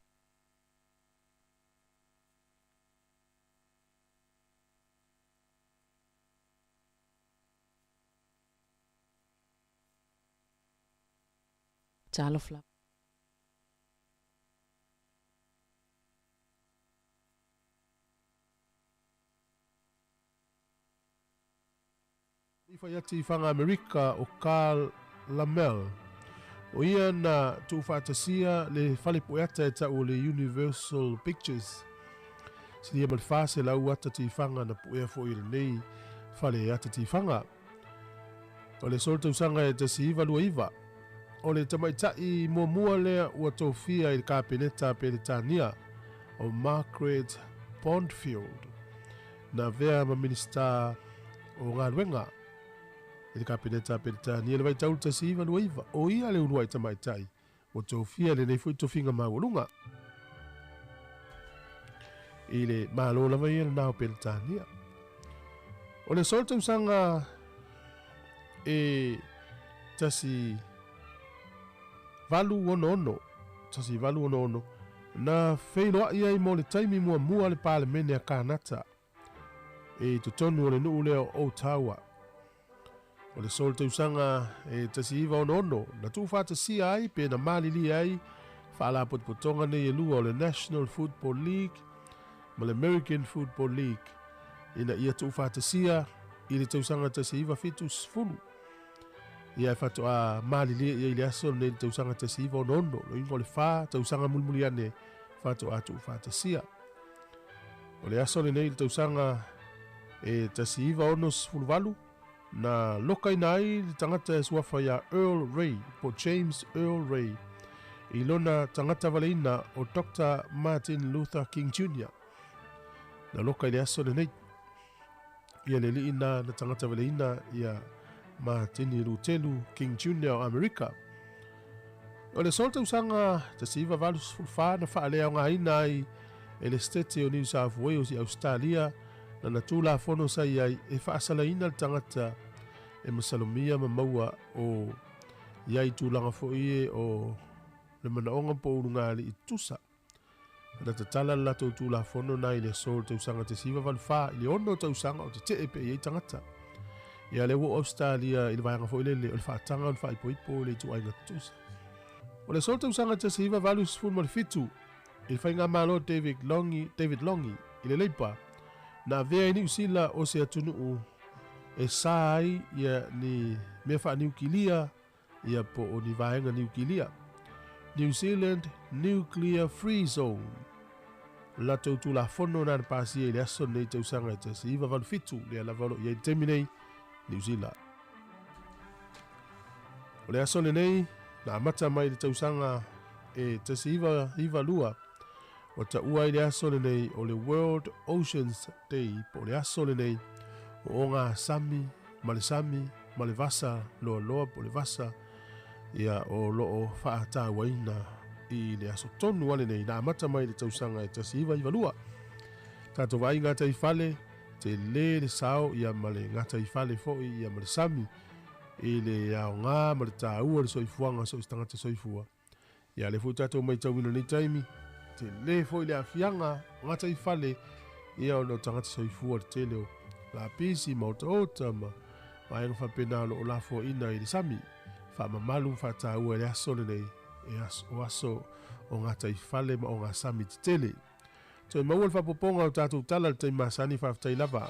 Talo flap. Ifa yati whanga Amerika o Carl Lamel. O ia na tu whaatasia le whale poeata e tau le Universal Pictures. Sinia ma le whase lau ata ti whanga na poea fo i le nei whale ata ti whanga. O le solta usanga e te si iwa lua iwa. O le tamaitai mua lea ua tofia i le kāpeneta pe le tānia o Margaret Bondfield na vea ma minista o ngā ruenga. I le kāpeneta pe le tānia le vai taulu te si iwa lua iwa. O ia le unua i tamaitai o tofia le nei fui tofinga maualunga. I le malo lava ia le nao pe le tānia. O le solta usanga e tasi valu ono na whailoa ia i mo le taimi mua le palemene a kānata e tutonu o le nuu leo o Taua. O le sol te usanga e tasi iwa ono na tu whātasia ai pe na malili ai whaala potpotonga nei e lua o le National Football League ma le American Football League ina ia tu whātasia i le tausanga tasi iwa fitus funu. Ia fato a malili ia ile aso nei tausanga te siva ono lo ingo le fa tausanga mulmuli ane fato a tu fatasia. O le aso nei tausanga e te siva ono fulvalu na lokai nai tangata e suafa ya Earl Ray po James Earl Ray. I lona tangata valeina o Dr. Martin Luther King Jr. Na lokai le aso nei ia le liina na tangata valeina ia Martin Luther King Jr. o Amerika. O le solta usanga te siva valus fulfa na whaalea o ngā ina i e le stete o New South Wales i Australia na natula fono sai ai e whaasala ina le tangata e masalomia ma maua o iai tūlanga fo ie o le manaonga po urunga li i tusa. Na te tala lato tūla fono na i le solta usanga te siva valfa i le ono ta usanga o te te epe i tangata. Ia le wo Australia i le vaianga fo ile le o le whaatanga o le whaipoipo le tu ainga tusa. O le solta usanga te siva valus fun mo le fitu i le whainga malo David Longi i le leipa na vea i ni usila o se atunu e sai ia ni mea wha niukilia ia po o ni vaenga niukilia. New Zealand Nuclear Free Zone. La tautu la fono na pasi e le aso nei te usanga te siva valu fitu le ala valo ia terminei New Zealand. O le aso nei na amata mai le tausanga e te iwa lua o ta ua i le aso nei o le World Oceans Day po le aso nei o ngā sami, ma le vasa, loa po le vasa ia o loo whaata waina i le aso tonu ale nei na amata mai le tausanga e te iwa lua. Tato vai ngata i fale te le sao ia ma le ngata i fale foi ia ma le sami i le ao ngā ma le tāua le soifuanga so istangata soifua. Ia le futato mai tauina nei taimi te le foi le afianga ngata i fale ia o no tangata soifua le teleo la pisi ma ota ma enga whapena o lafo ina i le sami wha mamalu wha tāua le aso nei e aso o ngata i fale ma o ngā sami te tele. Toi maua le whapoponga o tātou tala le teima sani whaftai lava.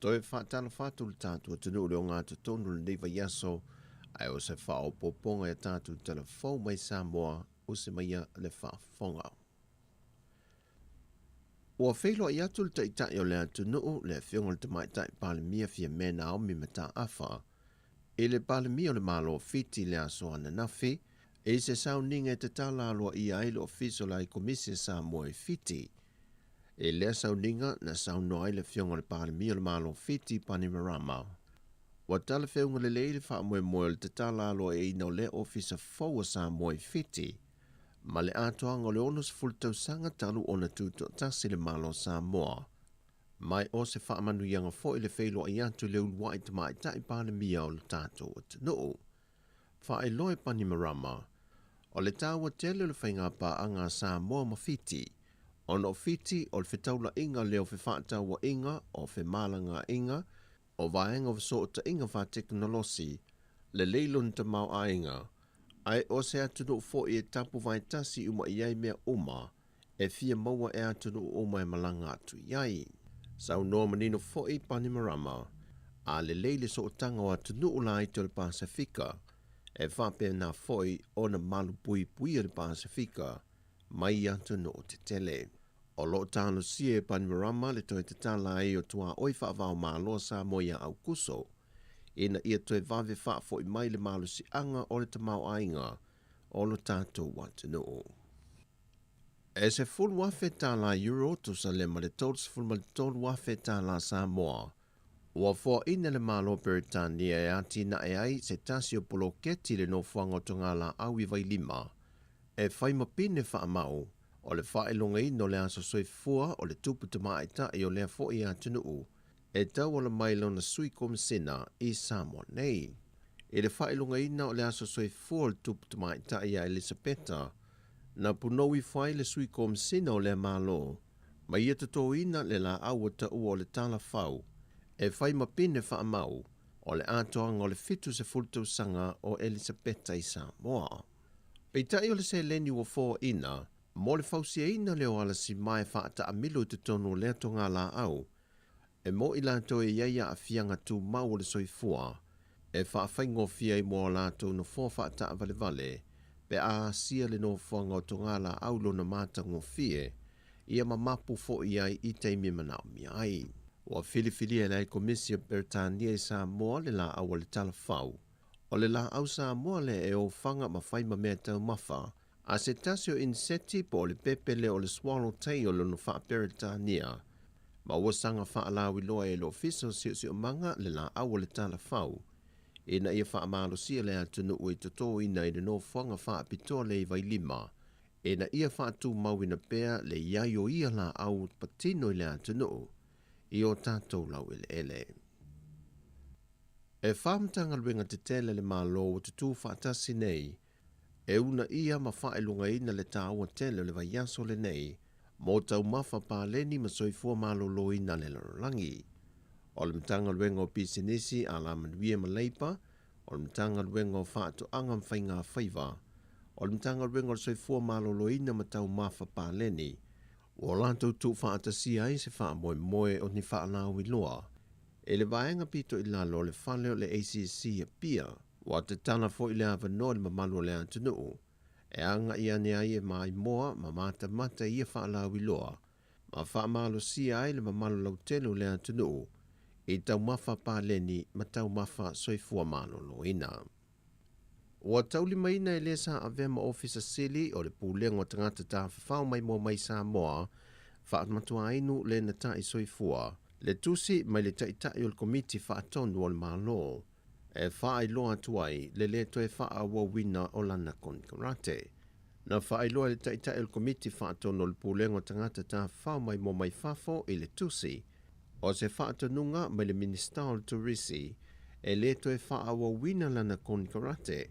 toi whaatala whātu le tātua tunu leo ngā tutonu le neiva yaso, ai o se whao poponga e tātu tala whau mai Samoa o se maia le whaafonga. Ua whailo i atu le taitai o le atunuu le whionga le tamaitai palemia fia mena o mi mata awha, e le palemia o le malo fiti le aso ana nafi, e se sauninga e te tala aloa i aile ofiso la i komisi Samoa e fiti. E lea sauninga na saunoa i le whionga le palemia o le malo fiti Panimarama. Wa tala whionga le leile wha moe moe le te tala aloa e ina o le ofisa faua Samoa e fiti, ma le atoanga o le ono se fultau sanga talu o na tuto tasi le malo Samoa. Mai o se whaamanu ianga fo i le whailo i atu le ulua i tamai tai palemia o le tato o te noo. Wha e loe Panimarama, o le tāua tele le whainga pa anga Samoa ma fiti, ono fiti o le whetaula inga leo whewhaataua inga o whemalanga inga, o vaenga o soota inga wha teknolosi, le leilon ta mau a inga, ai o se atunu fo i e tapu vai tasi uma iai mea uma, e fia maua e atunu uma e malanga atu iai. Sau noa manino fo i Panimarama, a le leile sootanga o atunu ula i te le Pasifika, e whape na fo i o na malu pui pui le Pasifika, mai atunu o te tele. O lo talo sie Panimarama le toi te tala e o tua oi whaavao malo sa moia au kuso, ina ia toi vave wha fo i mai le malo si anga o le tamau ainga o lo tātou watanu. E se full wafe tala euro to sa le ma le tols full ma le tol wafe tala Samoa. Ua fo ina le malo Peritania e ati na e ai se tasi o poloketi le no fuanga o tonga la au i vai lima. E whai mapine wha amau, o le whaelonga i no le aso soifua o le tupu tamaita i o lea fo i atunu e tau o le mailo na sui komisina i Samoa nei. E le whaelonga i na o le aso soifua o le tupu tamaita i a Elisabeta, na punowi whai le sui komisina o le malo, ma ia tato ina le la aua ta ua o le tala whau, e whai mapine wha amau, o le atoanga o le fitu se fultau sanga o Elisabeta i Samoa. Peitai o le se leni ua fo ina, mo le fausia ina leo ala si mai whaata amilo te tono lea tonga la au, e mo i lato e iaia a fianga tu mau o le soifua, e whaafengo fia i mo lato no fo whaata vale vale, pe a sia le no fuanga o tonga la au lo na mata ngo fie, ia mamapu fo i ai i teimi manao mi ai. Wa filifili e lai komisia Bertania i Samoa le la au le tala fau, o le la au Samoa le e o fanga ma whaima mea tau mafa, a se tasio inseti po le pepele o le swallowtail o no wha Peritania, ma ua sanga wha alawi loa e lo fiso si o manga le la au le tala fau, ina ia wha amalo sia le atunu ui toto ina i le no whanga wha apitoa le i vai lima, ina ia wha atu mau ina pea le iai o ia la au patino i le atunu, i o tātou lau ele ele. E whamtanga luenga te tele le malo o te tū whaatasi nei, e una ia ma whaelunga ina le tāua tele le vai yaso le nei, mō tau mawha pāleni ma soifua malo lo ina le larangi. O le mtanga luenga o pisinisi a la manuia ma leipa, o le mtanga luenga o whaatu angam whainga whaiva, o le mtanga luenga o soifua malo lo ina ma tau mawha pāleni, o lantou tu whaatasi ai se wha moe moe o ni whaanau i loa, e le vaenga pito i lalo le whaleo le ACC a pia, wa te tana fo i le awa no le mamalu le antunu, e anga i ane ai e mai moa ma mata mata i e whaalau i loa, ma whaamalo si ai le mamalu lau telu le antunu, i tau mawha pāleni ma tau mawha soifua malo lo ina. Wa tauli maina e lesa a vema ofisa sili o le pūlengo tangata tā whawhau mai mo mai Samoa, whaatmatua inu le na tai soifua, le tusi mai le taitai o le komiti whaatonu o le malo, e whaai loa tuai le toe wha wina o lana konkarate. Na whaai loa le taitai o le komiti whaatonu o le pūlengo tangata tā whawhau mai mo mai whafo i le tusi, o se whaatonunga mai le Minister o le Turisi, e le toe wha wina lana konkarate,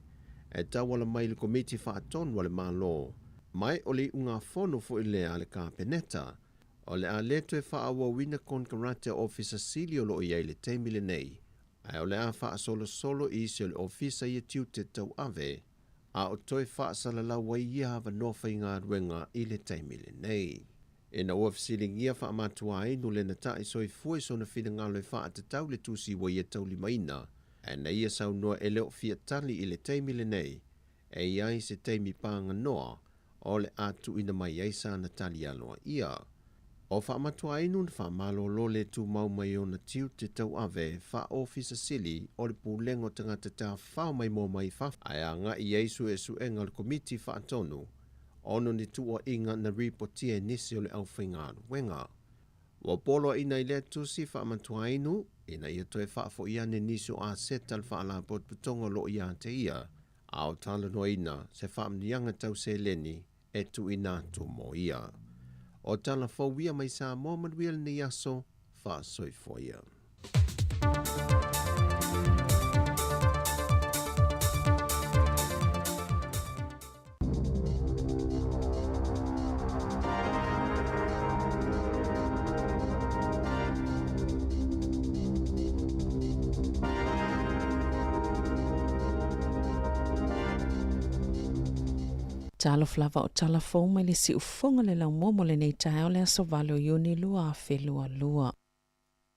e tawala mai le komiti whaatonu o le malo, mai o le unga whono fo i lea le kāpeneta, o le a le toe wha wina konkarate ofisa sili o lo i le teimile nei, ai o le a wha solo i si o le ofisa i tiu te tau ave, a o toi wha salalau wai ia hawa nofa i ngā ruenga i le teimile nei. E na ua fisilingia wha amatua inu le na tae soi fue so na whina ngalo e wha te tau le tusi wa ia tau limaina. E na ia sau noa e leo fia tali i le teimi le nei. E iai se teimi pānga noa o le atu ina mai aisa na tali aloa ia. O wha amatua inu na wha malolo le tu mau mai o na tiu te tau ave wha ofisa sili o le pūlengo tangata tā whao mai mō mai wha. Ai a ngā i eisu e su enga le komiti wha atonu. Ono ni tua inga na ripotia nisi o le au whaingaru wenga. Wa polo ina i le tusi wha amatua inu, ina ia toe wha fo ia ne nisi o a setal wha ala pot putongo lo ia te ia. Ao tala no ina se wha amnianga tau se leni e tu ina tu mo ia. O tala fo wia mai sa mo manuel ni aso wha soi fo ia. Talo flava o talafou mai le si ufonga le lau momo le nei tae o le aso vale o iuni lua a whelua lua.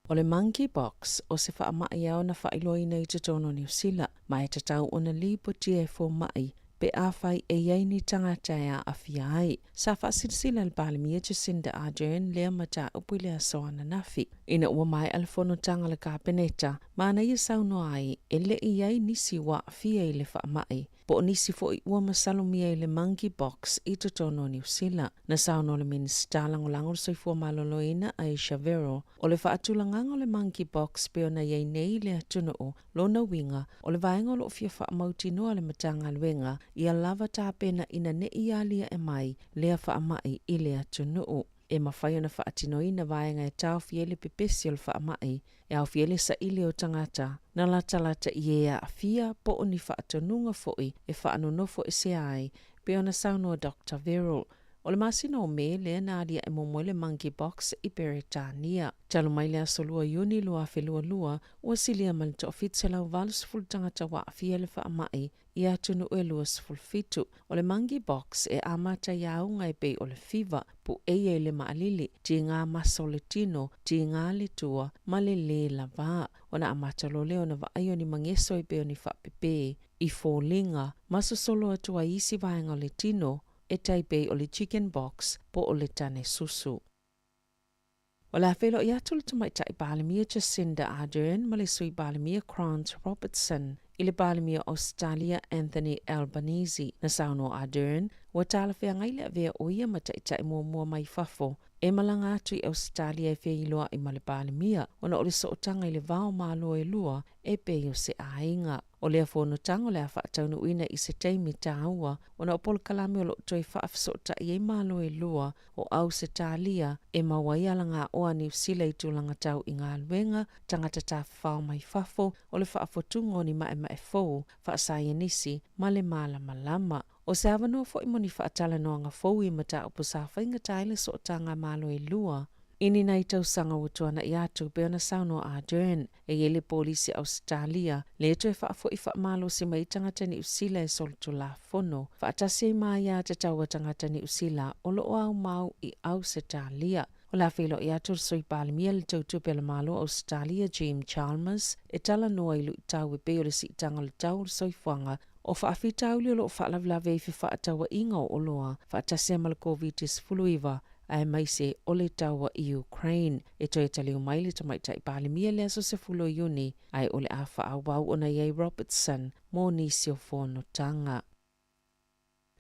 O le Monkey Box o se wha mai au na wha iloi nei te tono New Zealand, mai te tau o na lipo TF4 mai, pe a whai e iei ni tangata ea a fia ai. Sa wha sirsila le pale mia Jacinda Ardern lea mata upu le aso ana nafi. Ina ua mai alfono tanga le kapeneta, maana ia sauno ai e le iei nisi wa fia i le wha mai. Po nisi fo i ua masalumia i le Monkey Box i te tono New Zealand. Na sauno le minista langolango le soifua maloloina Aisha Vero. O le wha atulangango le Monkey Box pe ona iei nei le atuna o lona winga o le vaenga lo fia wha mauti noa le matanga luenga ia lava tāpena ina ne ia lia e mai lea wha mai i le atuna o. E mawhai ona wha atinoina vaenga e tau fiele pepesi o le wha mai e au fiele sa ile o tangata na la talata i ea a fia po o ni wha atununga foi e wha anonofo e se ai pe ona saunoa Dr. Verrill. O le masina o me lea nādia e momo le Monkey Box i Peretania. Talo mai lea solua iuni lua whelua lua ua silia mali to ofitse lau valus ful tangata wa a fia le wha mai i atunu e luas ful fitu. O le Monkey Box e amata iaunga e pei o le fiva pu e le maalili ti ngā maso le tino ti ngā le tua ma le la vā. Ona amata lo leo na vaai o ni mangeso e pei o ni wha pepe i fōlinga maso solo atua isi vaenga le tino e taipei o le Chicken Box po o le tane susu. O la whelo i atu le tamaitai Balimia Jacinda Ardern ma le sui Balimia Grant Robertson i le Balimia Australia Anthony Albanese na sauno Ardern wa tala whea ngaile a vea o ia mataitai mua mai fafo e malanga atu i Australia e whea iloa i ma le Balimia ona o le sootanga i le vao malo e lua e peo se ainga. O lea whono tango lea whaataunu uina i se teimi tāua, ona o polo kalame o lo toi whaafsota i e malo e lua o au se tālia e mawaiala ngā oa New Zealand i tūlanga tau i ngā luenga, tangata tā whao mai fafo, o le whaafotungo ni mae fōu, whaasai nisi, ma le mala malama. O se awanoa fo i moni whaatala noa ngā fōu i mata upo sa whainga taile so o tanga malo e lua. Ini nei tau sanga utuana i atu pe ona sauno Ardern e ele polisi Australia le to e whaafo i whaamalo si mai tangata ni usila e soltu la fono. Whaatasi mai a te tau tangata ni usila o lo au mau i Australia. O la whilo i atu soi Balimia le tau tupe la malo Australia Jim Chalmers e tala noa i lu i tau e peo le si tanga le tau soi fuanga o whaafi tau li o lo whaalavlave i whaatawa inga o loa whaatasi ama le COVID-19 ai mai se o le taua i Ukraine. E toi tali o mai le tamaitai Balimia le aso se fulo iuni ai o le awha awau o na iei Robertson mō nisi o whono tanga.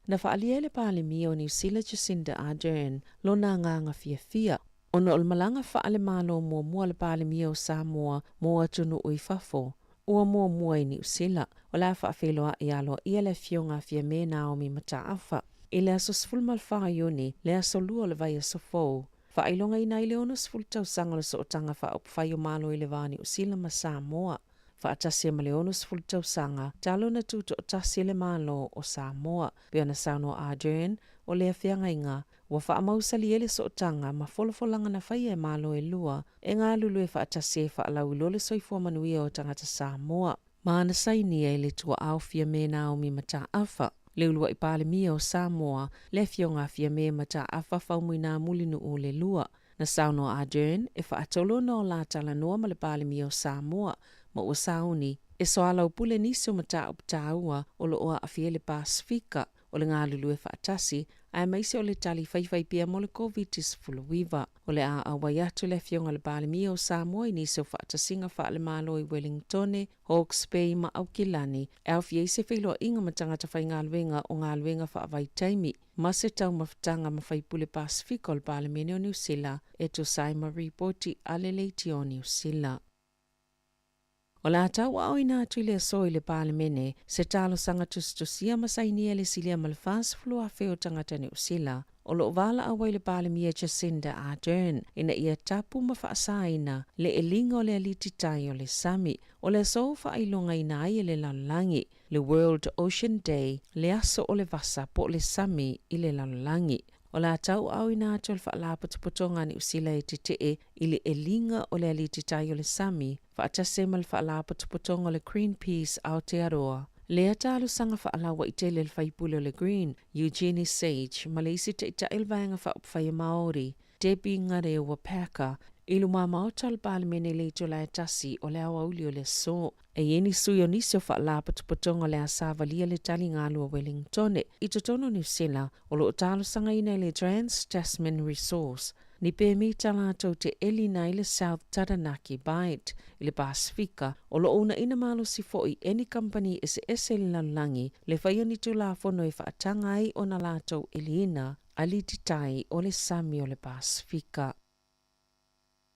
Na whaalia le Balimia o New Zealand Jacinda Ardern lo na nganga fia. Ona o le malanga whaale malo mua le Balimia o Samoa mō atunu ui fafo. Ua mua i New Zealand. O la whaafeloa i aloa ia le fionga fia me Naomi Mataafa. I le aso sful malwha iuni, le aso lua le vai aso fōu. Whailonga i nai leono sful tau sanga le sootanga wha op whai o malo i le vani o sila ma Samoa. Whaatasi ma leono sful tau sanga, talo na tuto o tasi le malo o Samoa. Pea na sauno Ardern o lea whianga inga, wa wha amausali ele sootanga ma folofolanga na whai e malo e lua, e ngā lulu e whaatasi e whaalau lole soifua manuia o tangata Samoa. Maana saini e le tua au fia me Naomi Mataafa. le ulua I palemia o Samoa le fionga fia me mata afa faumuina mulinu o le lua. Na sauno Ardern e whaatolo no la tala noa ma le palemia o Samoa ma ua sauni e soala o pule nisi o mata uptaua o lo oa afia le Pasifika o le ngā lulu e whaatasi ai maise o le tali whaiwhai pia mo le COVID-19. O le a awai atu le fionga le palemia o Samoa I nisi o whaatasinga wha le malo I Wellington, Hawke's Bay ma Aukilani e au fia se whiloa inga matangata whai ngā luenga o ngā luenga wha avai taimi ma se tau mawhatanga ma whaipule Pasifika o le palemia o New Zealand e to sai ma reporti ale leiti o New Zealand. O la tau au ina atu le soi le palemene, se talo sanga tustusia masainia le silia malfas flua feo tangata New Zealand. O lo vala awai le palemia Jacinda Ardern, ina ia tapu mawhaasaina le elinga o le alititai o le sami, o le so whailonga ina ai le lalangi, le World Ocean Day, le aso o le vasa po le sami I le lalangi. O la tau au ina atu le whaalapatopotonga ni usila e te ili elinga o le alititai o le sami, whaatase mal whaalapatopotonga o le Greenpeace Aotearoa. Lea talo sanga whaalawa I tele le whaipule o le Green, Eugenie Sage, ma le isi te ita ilvaenga whaupwhai Maori, Debbie Ngare wa Peka, ilu mamao tal palemene le jola e tasi o le awa uli o le so. E yeni sui o nisi o whaalapapotonga le asavalia le tali ngalu o Wellington, I totono New Zealand, o lo talo sanga ina le Trans-Tasman Resource, ni pe mi talato te elina I le South Taranaki Bight, I le Pasifika, o lo una ina malo si foi any company ese langi, le whaia ni tu la fono e whaatanga ai o na lato elina, alititai o le sami o le Pasifika.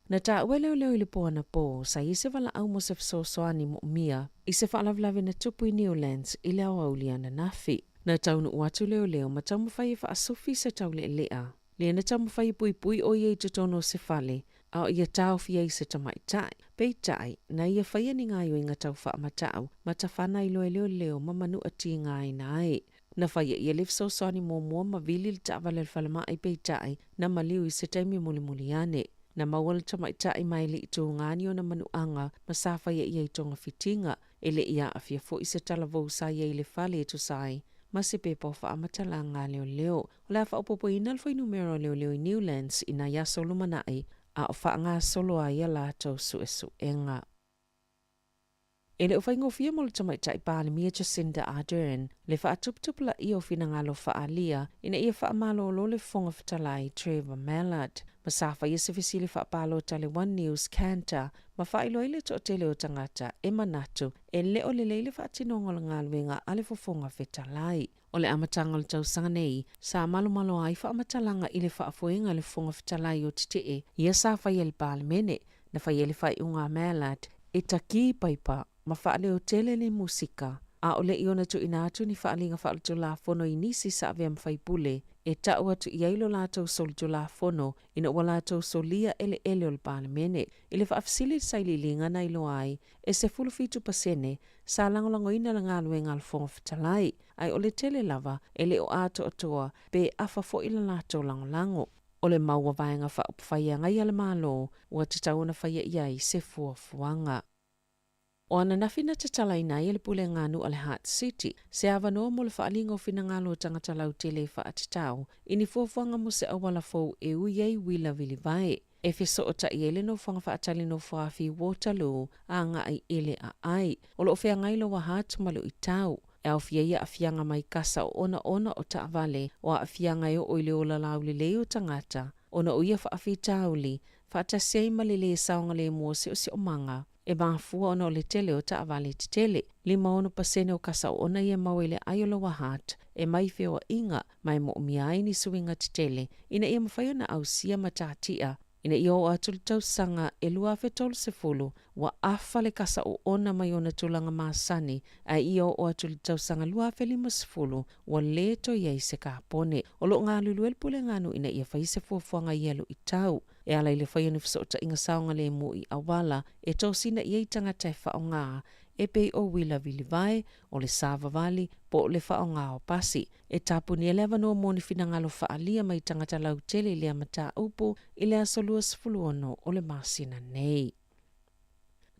Na ta wele leo le poa na po, sa I se wala au mo se fsosoani mo mia, I se whaalavlave na tupu I Newlands I le awaulia na nafi. Na taunu uatu leo ma tau mawhai wha asufi se tau le lea. Le na tau mawhai pui o iei tutono se fale, au ia tau fia I se tamaitai. Pei tai, na ia whaia ni ngai o inga tau wha amatau, ma ta whana I leo ma manu ati ngai nai. Na whaia ia le fsosoani mo mua ma vili le ta'wale le whalama I pei tai, na maliu I se taimi muli ane. Na mawala tamaitai mai le ito ngani o na manuanga ma sa whaia ia I tonga fitinga, ele ia a fia fo I se talavou sa ia I le whale e to sai. Ma se pepa o whaamatala ngā leo. O la whaapopo ina alfa I numero leo I Newlands ina ia solo manai, a o wha ngā solo a ia lātou su enga. Ele o whaingofia mo le tamaitai palemia Jacinda Ardern, le whaatuptupula I o fina ngalo whaalia, ina ia whaamalo lo le whonga whatalai Trevor Mallard. Ma safa ia se visile whaapalo tale One News Canter, ma whailo ile to tele o tangata e manatu, e leo le leile whaatinonga ngā luenga ale whonga whatalai. O le amatanga le tausanga nei, sa malo ai whamatalanga ile whaafoenga le whonga whatalai o titee, ia safa ia le palemene, na whai ele whai unga Mallard, e taki paipa, ma whaale o tele le musika. A o le iona tu ina atu ni whaalinga whaalto la fono I nisi sa avea mwhai pule, e tau atu I ailo lātou solito la fono, ina ua lātou solia ele o le palemene, ile whaafsili saili linga na ilo ai, e se fulufitu pasene, sa langolango ina la ngālue ngalfonga whatalai, ai o le tele lava, ele o ato atoa, pe afa fo ila lātou langolango. O le maua vaenga whaupwhaia ngai ale malo, ua te tauna whaia iai se fuafuanga. O ana nafina te tala ina i le pule ngānu ale Heart City, se awanoa mo le whaalingo fina ngalo tangata lau tele whaatitau, ini fuafuanga mo se awala fau e uiei wila vili vai. E fiso o ta i ele no whanga whaatali no whaafi Waterloo, a ngā i ele a ai, o lo whea ngailo wa Heart malu I tau. E au fiaia a fianga mai kasa o ona o ta avale, o a fianga o oile o la lauli leo tangata, ona uia whaafi tauli, whaatasiai malile saonga le mua se o se o manga. E mafua ona o le tele o ta avale te tele. 5% o kasa o ona ia mawele aiolo wa Heart, e mai feo inga, mai mo miai ni suinga te tele, ina ia mawhaia na au sia matatia, ina ia o atul tau sanga e lua fetol se fulu, wa afale kasa o ona mai ona tulanga maasani, a ia o atul tau sanga lua felima se fulu, wa leto iei se kapone, o lo ngā luluel pule ngānu ina ia whaise fuafuanga ielu I tau, e ala ile whaia ni fsota inga saonga le mu I awala, e tosina iei tangata e whao ngā, e pei o wila vili vai, o le sava vali, po le whao ngā o pasi, e tapu ni 11 o moni finangalo whaalia mai tangata lau tele le amata upu, i le asolua sfuluono o le masina nei.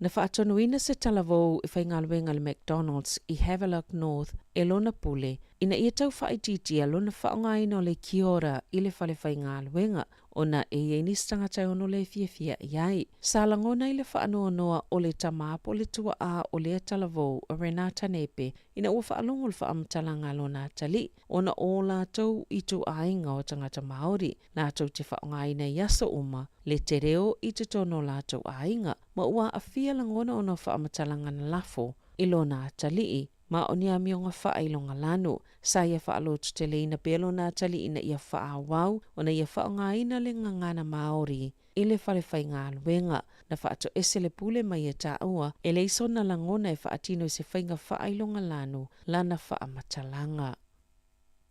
Na whaatonuina se talavou I whaingaluenga le McDonald's I Havelock North e lona pule, ina ia tau whaititia lona whaongaina o le kiora I le whale whaingaluenga, ona e ienis tangata ono le fia iai. Salangona I le whaanoa o le tamapo le tua a o le talavou o Renata Nepe, ina ua whaalongo le whaamtalanga lona tali, ona o la tau I tu ainga o tangata Māori, na tau te whaongaina I aso uma, le te reo I te tono la tau ainga, ma ua a fia langona ona whaamatalanga na lafo, I lona tali ma o ni a mionga whailonga lanu. Sa ia whaalotu te leina pelo nā tali ina ia whaawau, ona ia whaongaina le ngangana Māori, I le whale whainga luenga, na whaato ese le pule mai e tā ua, e le isona langona e whaatino se whainga whailonga lanu, lana whaamatalanga.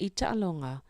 I tālonga,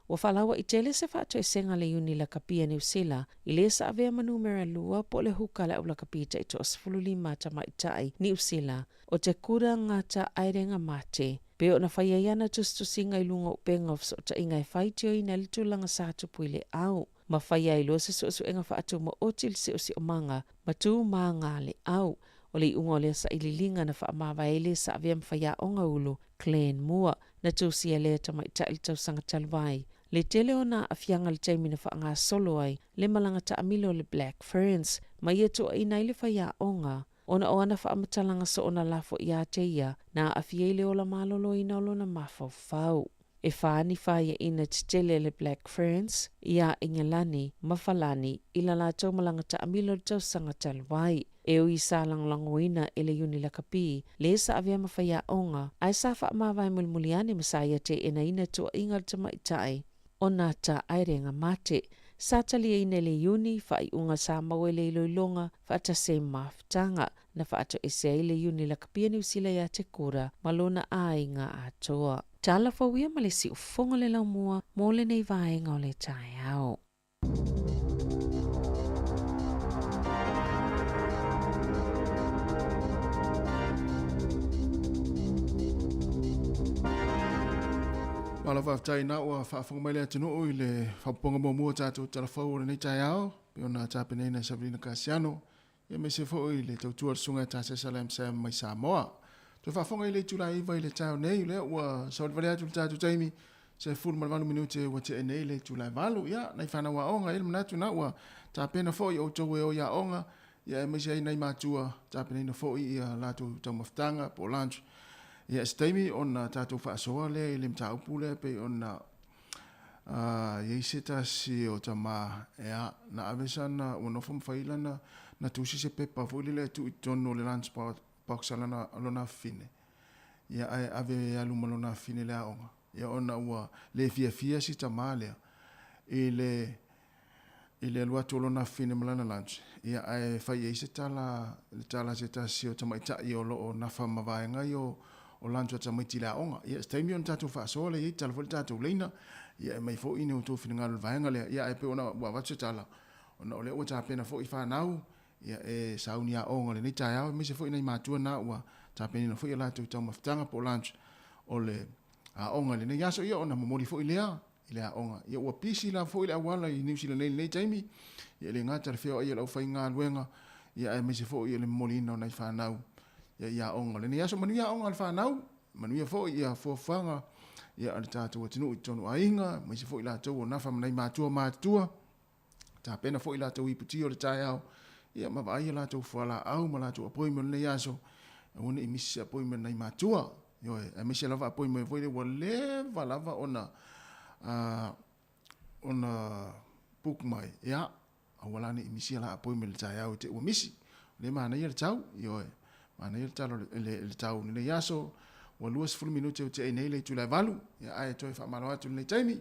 wa whalawa I tele se whaato e senga le uni la kapia New Zealand, I le sa avea manumera lua po le huka le au la kapita I to asfululi mata maitai New Zealand, o te kura ngata airenga mate, pe o na whaiaiana tustusinga I lunga upenga of so ta inga e whaitio I na litu langa sātu puile au, ma whaiai loa se so enga whaatu ma otil se o si omanga, ma tū maa ngā le au, o le unga o le sa ililinga na whaamawa ele sa avea mwhaia onga ulu, Clan Moore, na tū sia lea ta maita I tau sanga talwai. Le tele o na afianga le taimi na whaanga solo ai, le malanga ta amilo le Black Ferns, ma ia toa I nai le whaia onga, ona o ana whaamatalanga so ona lafo I a te ia, na afiei le ola malolo I na olona mafau fau. E whaani whaia ina te tele le Black Ferns, ia Ingalani, Mawhalani, ila la tau malanga ta amilo le tau sanga talwai. E o I sa langlangoina e le uni la kapi, le sa avea mawhaia onga, ai sa wha mawai mulmuliane masaya te ena ina toa ingal ta maitai. O nata airenga mate, sa tali ine le uni whai unga sa mawe le iloilonga whaata se maftanga na whaato ese ai le uni la kapia New Zealand ya te kura malona ainga atoa. Tala whawia ma le si ufonga le laumua mo le nei vaenga o le tai au. Wala whaftai na ua whaafonga mai lea tino I le whaponga mua tātou talafau o le nei tai au, pe ona tāpenei na Sabrina Kasiano, ia me se fo I le tautua sunga tā Sasalem Sam mai Samoa. Tu whaafonga I le tulai iwa I le tau nei, lea ua sauri vale atu le tātou taimi, se fulu malvalu minute ua te nei le tulai valu, ia, nei whana wa onga, ilma natu na ua tāpena fo I o tau e o ia onga, ia e maise ai nei mātua, tāpenei na fo I ia lātou tau maftanga, po lunch. Ia staimi ona tātou whaasoa le I le mtaupu le pe ona yeiseta si o tama ea na avesana ona fom failana na tusi se pepa fuli le tu tono le lunch box alana alona fine. Ia ave alu malona fine le aonga. Ia ona ua le fia si tama lea I le lua tolona fine malana lunch. Ia ai fai yeiseta le tala seta si o tama ita I o loo nafa mavaenga I o lantua ta maiti la onga. Ia staimi on tātou whaasoa le, tala foli tātou leina, ia mai fo ine o tō whininga le vaenga le, ia e pe ona ua watu tala, ona o le ua tāpena fo I whanau, ia e sauni a onga le, nei tai au, me se fo ina I mātua na ua tāpena fo I la tau mawhitanga po lunch o le a onga le, nei aso ia ona momori fo I lea, I le a onga, ia ua pisi la fo I le awala I New Zealand nei taimi, ia le ngata le feo ia lau whai ngā luenga, ia e me se fo I le momori ina o nei whanau, ia onga le ni aso manuia onga le whanau manuia fo ia fuafanga ia ale tātou atinu I tonu ainga mai se fo I lātou o nafa manai mātua tā pena fo I lātou I puti o le tai au ia mawa ai lātou fuala au ma lātou appointment le aso ona I misi appointment nei mātua ioe e misi lava appointment fo I le leva lava ona book mai ia awalani I misi la appointment le tai au te ua misi le mana ia le tau ioe mana ia talo le tau ni le yaso wa luas fulu minute o te nei le tula valu ia ai toi fa malo atu le taimi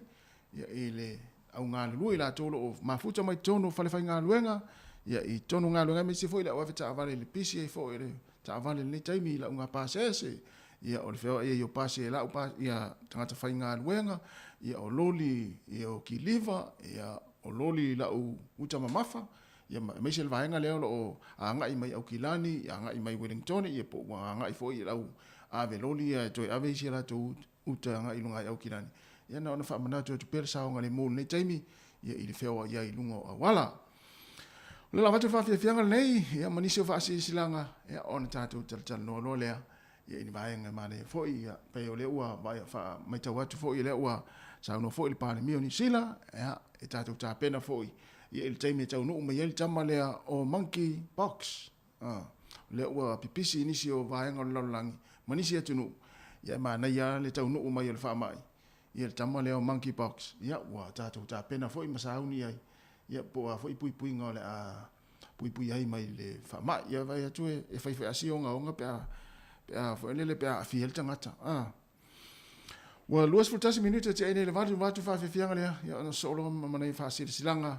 ia ile au ngā lulu I la tolo o mafuta mai tono fale fai ngā luenga ia I tono ngā luenga me se fo I la wafe ta avale le pisi e fo ile ta avale le taimi la unga pasese ia o le feo ia o pase la upa ia tangata fai ngā luenga ia o loli ia o ki liva ia o loli la u utama mafa ia mai se vaenga leo o anga I mai au kilani anga I mai Wellington ia po anga I fo I lau ave loli ia toi ave se la to uta anga I lunga au kilani ia na ona fa mana to per sa nga le mo nei taimi ia I le feo ia I lunga wala Le la watu whawhiawhianga nei, ia manisi o whaasi silanga, ia ona tātou tal no lo lea, ia ini vaenga mane foi, ia pei o le ua, vai wha maitau atu foi le ua, sa no foi le pāne mio ni sila, ia e tātou tā pena foi, ia ili teime tau nuu mai ili tama lea o Monkey Box, le ua pipisi inisi o vaenga o lalolangi, manisi atu nuu, ia mana ia le tau nuu mai ili wha mai, ia le tama lea o Monkey Box, ia ua tātou tā pena foi masauni ai, ia po a foi pui ngole a pui ai mai le fa ma ia vai atu e fai asi onga pe foi le pe a fiel tangata wa luas fultasi minuta te ene le vatu fa fianga le ia no solo manai fa silanga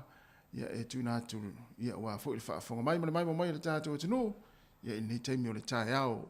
ia e tuna tu ia wa foi fa fonga mai le tatu te no ia ni time le tai ao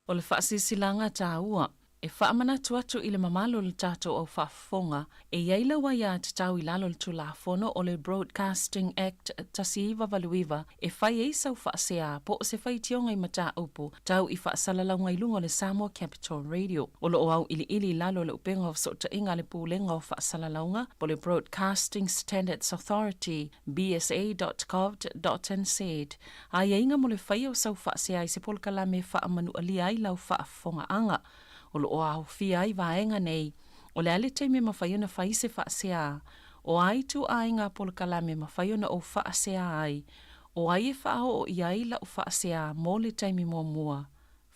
O le whaasisilanga tāua, e whaamanatu atu i le mamalo le tātou au whaafonga, e iaila wa ia te tau i lalo le tulafono o le Broadcasting Act tasi iwa valuiva, e whai e sau whaasea po o se whai tionga i mata upu, tau i whaasalalau i lunga le Samoa Capital Radio. O lo o au ili lalo le upenga o sota inga le pūlenga o whaasalaunga, po le Broadcasting Standards Authority, bsa.gov.nz. A ia inga mo le whai o sau whaasea i se polkala me whaamanu alia i lau whaafonga anga. O lo o au fia i vaenga nei, o le ale teime mawhaiuna whai se whaasea, O ai tu ai ngā polo kalame mawhai ona o whaasea ai, o ai e whao o iai la o whaasea mō le taimi mua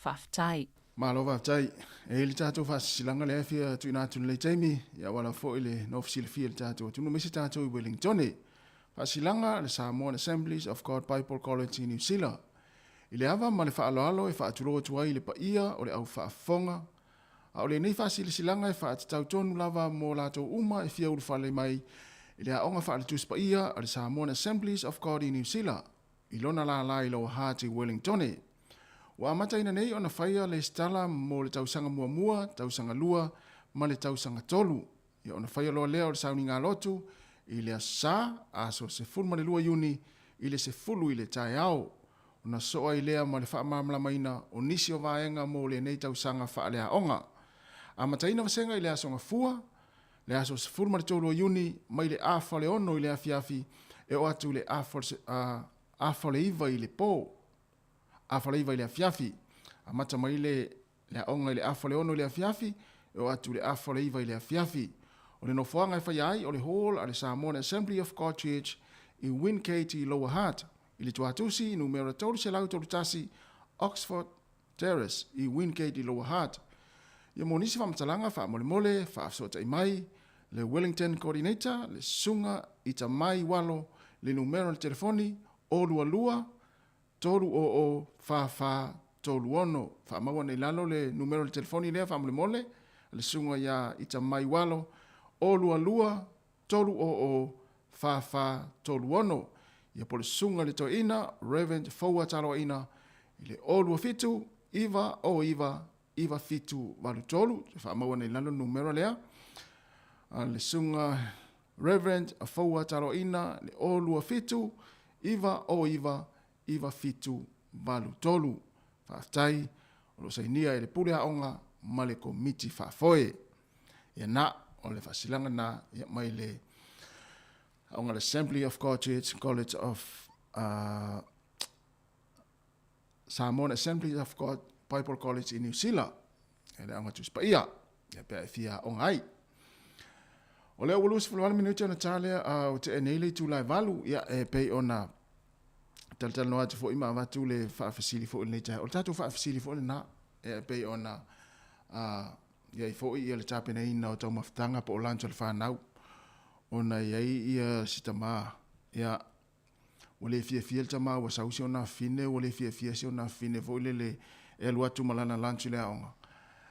whaftai. Malo va tai e le tato fa silanga le fia tu na tu le taimi ya wala fo ile no official field tato tu no mesi tato i Wellington fa silanga le Samoan Assemblies of God Bible College in New Zealand ile ava ma le fa alo e fa tu lo tu ai le pa ia o le au fa fonga a o le nei fa silanga e fa tau tonu lava mo lato uma e fia ul fa le mai ile a onga fa le tu pa ia o le Samoan Assemblies of God in New Zealand ilona la ilo hati Wellington. Wa mataina nei ona faia le stala mo le tausanga mua, tausanga lua, ma le tausanga tolu. Ia ona faia loa lea o le sauni ngā lotu, i le sa, aso se fulu ma le lua iuni, i le se fulu i le tai au. Ona soa i lea ma le wha mamla maina, o nisi o vaenga mo le nei tausanga wha lea onga. A mataina vasenga i le asonga fua, le aso se fulu ma le tolu iuni, ma i le afa le ono i le afiafi, e o atu le afa le iwa i le po. Afa le iwa i le afiafi. A mata mai le aonga i le afa le ono i le afiafi, e o atu le afa le iwa i le afiafi. O le nofoanga e whaiai o le hall a le Samoan Assembly of God Church i Winkate i Lower Hutt. I le tuatusi i numero tolu se lau tolu tasi Oxford Terrace i Winkate i Lower Hutt. Ia mo nisi whamatalanga wha mole wha afsota i mai, le Wellington Coordinator, le sunga i ta mai walo, le numero le telefoni, o lua, tolu o fa tolu ono. Fa maua nei lalo le numero le telefoni lea fa mole, le sunga ia i ta mai walo, o lua, tolu o fa tolu ono. Ia po le sunga le toina, Reverend Foua talo ina, i le o lua fitu, iva fitu walu tolu. Fa maua nei lalo numero lea. Le sunga Reverend Foua talo ina, le o lua fitu, iva fitu walu tolu. Whaftai, o lo sainia e le pule aonga, ma le komiti whafoe. Ia na, o le whasilanga na, ia mai le aonga le Assembly of God Church, College of Samoan Assembly of God Bible College in New Zealand. E le aonga tuspa ia, ia pia e fia aonga ai. O leo walus fulwala minuti ona tale o te enele tu lai valu, ia e pei ona tal noa te fo ima avatu le whaafasili fo le tai. O tatu whaafasili fo le na, e pei ona ia i fo i le tapena ina o tau maftanga po o lancho le whanau. Ona iai ia sitama, ia wale fia le tama wa sausi ona fine, wale fia si ona fine fo le e luatu malana lancho le aonga.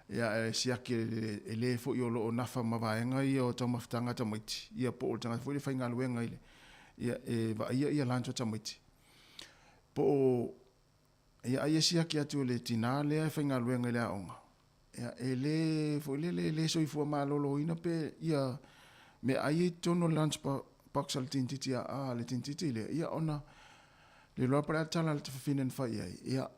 Ia siaki e le fo i o lo o nafa mawaenga ia o tau maftanga tamaiti. Ia po o tanga fo le whainga luenga ile. Ia lancho tamaiti. Po ia ia siaki atu le tina le whainga luenga ile aonga. Ia e le fo le soifua malolo ina pe ia me ai tono lunch box al tintiti le tintiti le ia ona le loa para tala le tafinen fa ia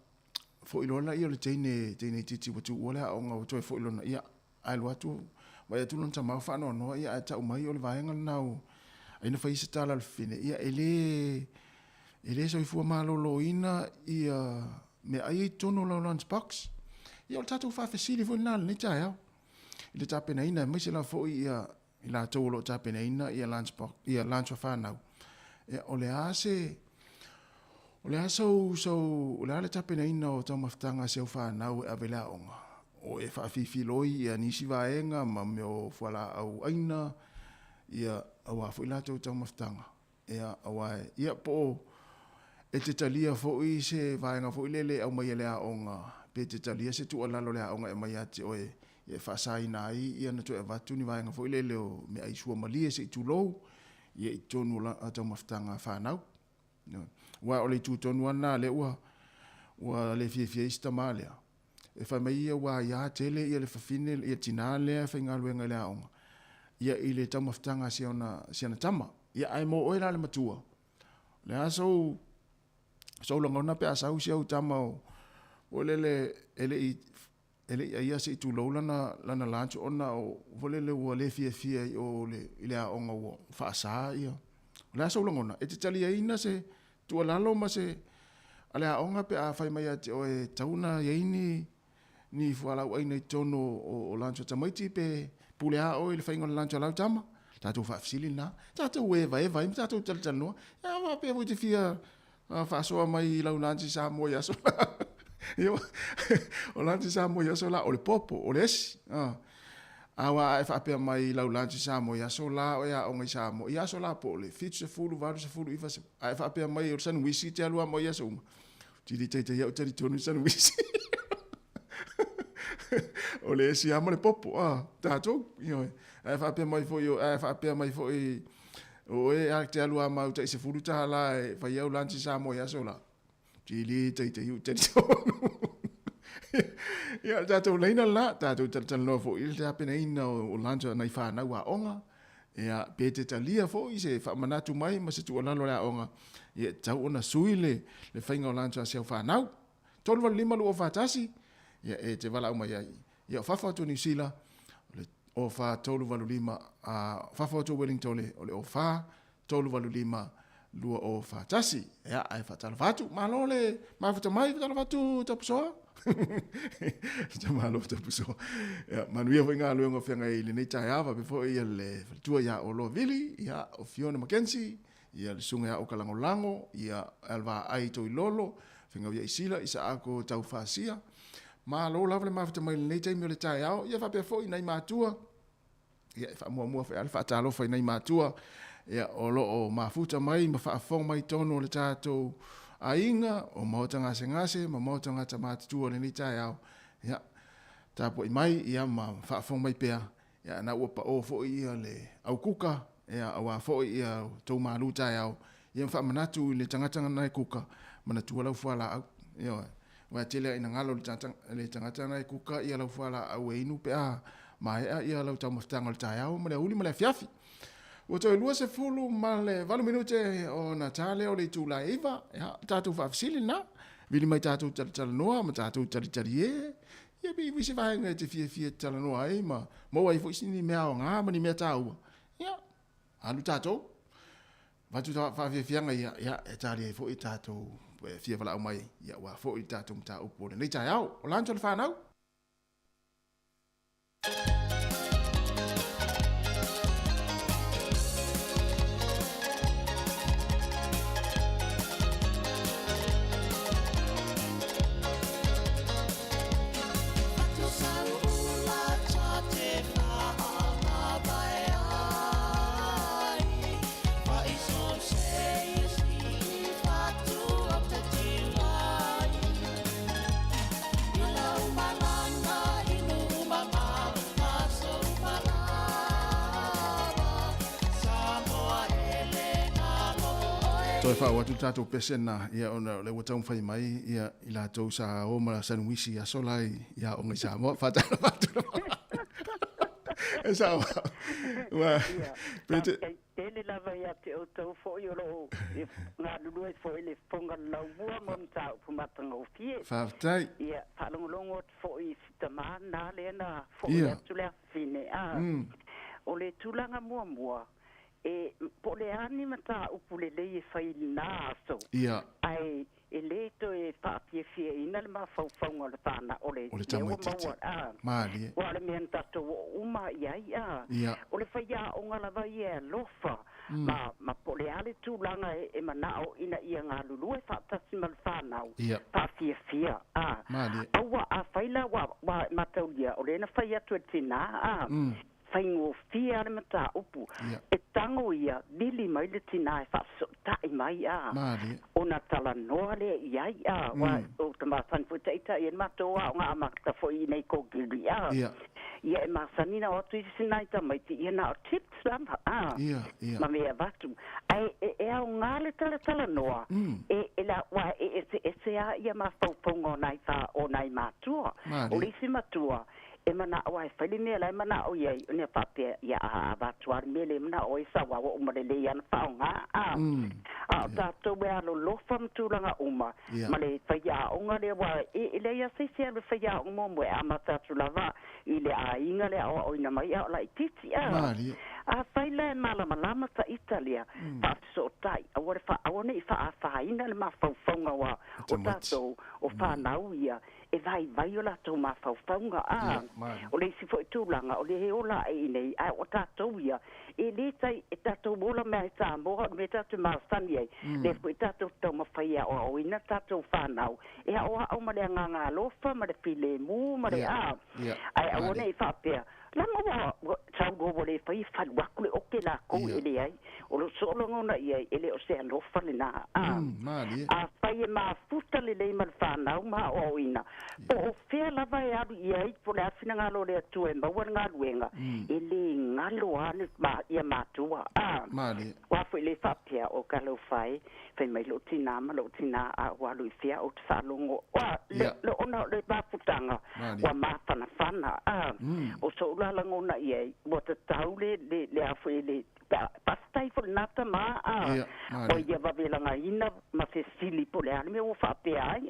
fo ilona ia le teine titi watu wala onga watu fo ilona ia ai watu vai tu non tama fa no ia ta umai o le vaenga nau ina fa isa tala le fine ia ele so fu malolo ina ia me ai tono la lunch box ia o tatu fa fasili fo na le taia le tapena ina me se la fo ia ila tolo tapena ina ia lunch box ia lunch fa nau ia o le ase o le aso o le ale tapena ina o tau maftanga se o whanau e avela onga. O e whawhiwhiloi ia nisi vaenga ma me o whala au aina ia awa fo ila tau maftanga. Ia po e te talia fo i se vaenga fo ilele au mai lea onga. Pe te talia se tu alalo lea onga e mai ati o e whasai na ia na tu e vatu ni vaenga fo ilele o me aisua malie se i tu lou ia i tonu la tau maftanga whanau. Wa ole tu tonu ana le wa le fie ista malia e fa mai ia wa ya tele ia le fafine ia tinale fa ngaluenga le aonga ia ile tama ftanga si ona tama ia ai mo oira le matua le aso so longa pe asa usia u tama o le ia se tu lana lancho ona o volele wa le fie o le ile aonga o fa sa ia le aso longa e te tali ina se tu lalo ma se ale aonga pe a fai mai ati o e tauna yeini ni fuala ai nei tono o lancho tamaiti pe pulea o ile fainga lancho lau tama tātou whaafisili nā, tātou eva, tātou talanoa, ia wa pia mo te fia, whaasoa mai lau Nansi Samoa aso. O Nansi Samoa aso la, o le popo, o le esi. Awa e whaapea mai lau Nansi Samoa aso la, o ia o ngai Samoa aso la, po le fitu se fulu, varu se fulu, ifa se, e whaapea mai o sanu wisi te alua mo aso uma. Tiri teite iau tari tonu sanu wisi. O le esi ama le popo, tātou, ioi. E whaapea mai fo i, e whaapea mai fo i, o e a te alua mau te se fulu taha la, e whai au Nansi Samoa aso la. Tiri teite iau tari tonu. Ia tātou leina la, tātou talanoa fo i te apena ina o lancha nei whanau a onga. Ia pete talia fo i se whamanatu mai, ma se tuolalo le a onga. Ia tau ona suile le whainga o lancha se au whanau. Tolu wala lima lu o whatasi. Ia e te wala au mai ai. Ia o whawhatu New Zealand, o wha tolu walu lima, whawhatu Wellington o le o wha, tolu walu lima, lua o whatasi. Ia ai whatala whatu, malo le, mawhata mai whatala whatu tapusoa. Te malo tapusoa. Ia manuia fo inga luenga whianga i le nei tai awa, befo ia le tua ia o Loa-Vili, ia o Fiona Mackenzie, ia le sunga ia o Kalangolango, ia alwa ai to i lolo, whianga ia i sila, isa ako tau whasia. Ma lo lava le mawhata mai le nei tai mio le tai ao, ia whapea fo i nei mātua, ia wha mua wha ale wha talo wha i nei mātua, ia o lo o mafuta mai, ma wha afong mai tono le tātou a inga, o maota ngase, ma maota ngata mātua le nei tai ao, ia, tāpo i mai, ia ma wha afong mai pea, ia na ua pa o fo i ia le au kuka, ia awa fo i ia tau malu tai ao, ia wha manatu le tangatanga nai kuka, mana tua lau whala au, ia, wa tele ina ngalo le tangata nai kuka ia lau whala au e inu pea mai ia lau tau maftanga le tai au, ma le uli ma le fiafi. O toi lua se fulu ma le valu minute o Natale o le tūla eva, tātou whaafisili na, vili mai tātou talanoa, ma tātou talitari e, ia bi visi vahenga te fia talanoa e, ma maua i fo isi ni mea o ngā, ma ni mea tāua. Ia, alu tātou, vatu whaafianga ia, e tāli e fo i tātou, fia wala au mai, ia wa fo i tātou mta upo le nei tai au, o lancho le whanau. Toi wha watu tātou pesena ia ona le watau whai mai ia i la tau sa oma sanuisi a solai ia o ngai Samoa whatala watu e sa wa pete ele lava ia te o tau fo i oro ngā lulu e fo i le fonga laua mon tau pumatanga o fie whaftai ia whalongolongo fo i sitama nā lena fo i atu lea fine o le tūlanga mua e po le ani mata upule le e fai na so ai e le to e papie fie ina le mafaufaunga le tāna o le tamaititi maali o le menta to uma ia o le fai a o ngalava ia lofa ma po le ale tūlanga e manao ina ia ngā lulu e whaatasi malwhanau papie fia maali awa a faila wa mataulia o le na fai atu e tina whaingo fia le mata upu e tango ia lili mai le tina e whaasotai mai o na tala noa le iai wa o ta mawhan fuitaita i e matoa o ngā amakta fo i nei kōgiri ia e masanina o atu i sinaita mai ti i na o tips lama ma mea vatu ai e au ngā le tala noa e la wa e se a ia mawhaupongo nai wha o nai matua o lisi matua e mana o ai fali me la mana o ye ne pape ya va tuar me le mana o isa wa o mo le yan fa nga ta to be alo lo fam tu langa uma ma le fa ya o nga le wa e le ya se se le fa ya o mo mo a mata tu lava i le a inga le o ina mai o la titi a faila mala malama ta Italia fa so tai a wa fa o ne fa ina le ma fa nga wa o ta so o fa na uia e vai o latou mafaufaunga o le isi foi tūlanga o le he ola e nei a o tātou ia e le tai e tātou mola mea e tā moa me tātou maastani ai le foi tātou tau mawhaia o ina tātou whanau e a oa au mare nganga lofa mare file mu mare ai a wane i whapea langa wa tau go le fai whaluaku le oke la kou ele ai o lo solongo na ia ele o se alofa le na a fai e mafuta le lei mal whanau ma o ina po o fea lava e aru ia i po le afina ngalo le atu e maua ngā luenga ele ngalo ane ia matua wa fai le whapea o kalau fai mai lo tina a walu i fea o te whalongo wa le ona le mafutanga wa mafana fana o so la ngona ia mo te taule le afu le pastai fo nata ma o ia va vela nga ina ma se sili po le anime o fa pe ai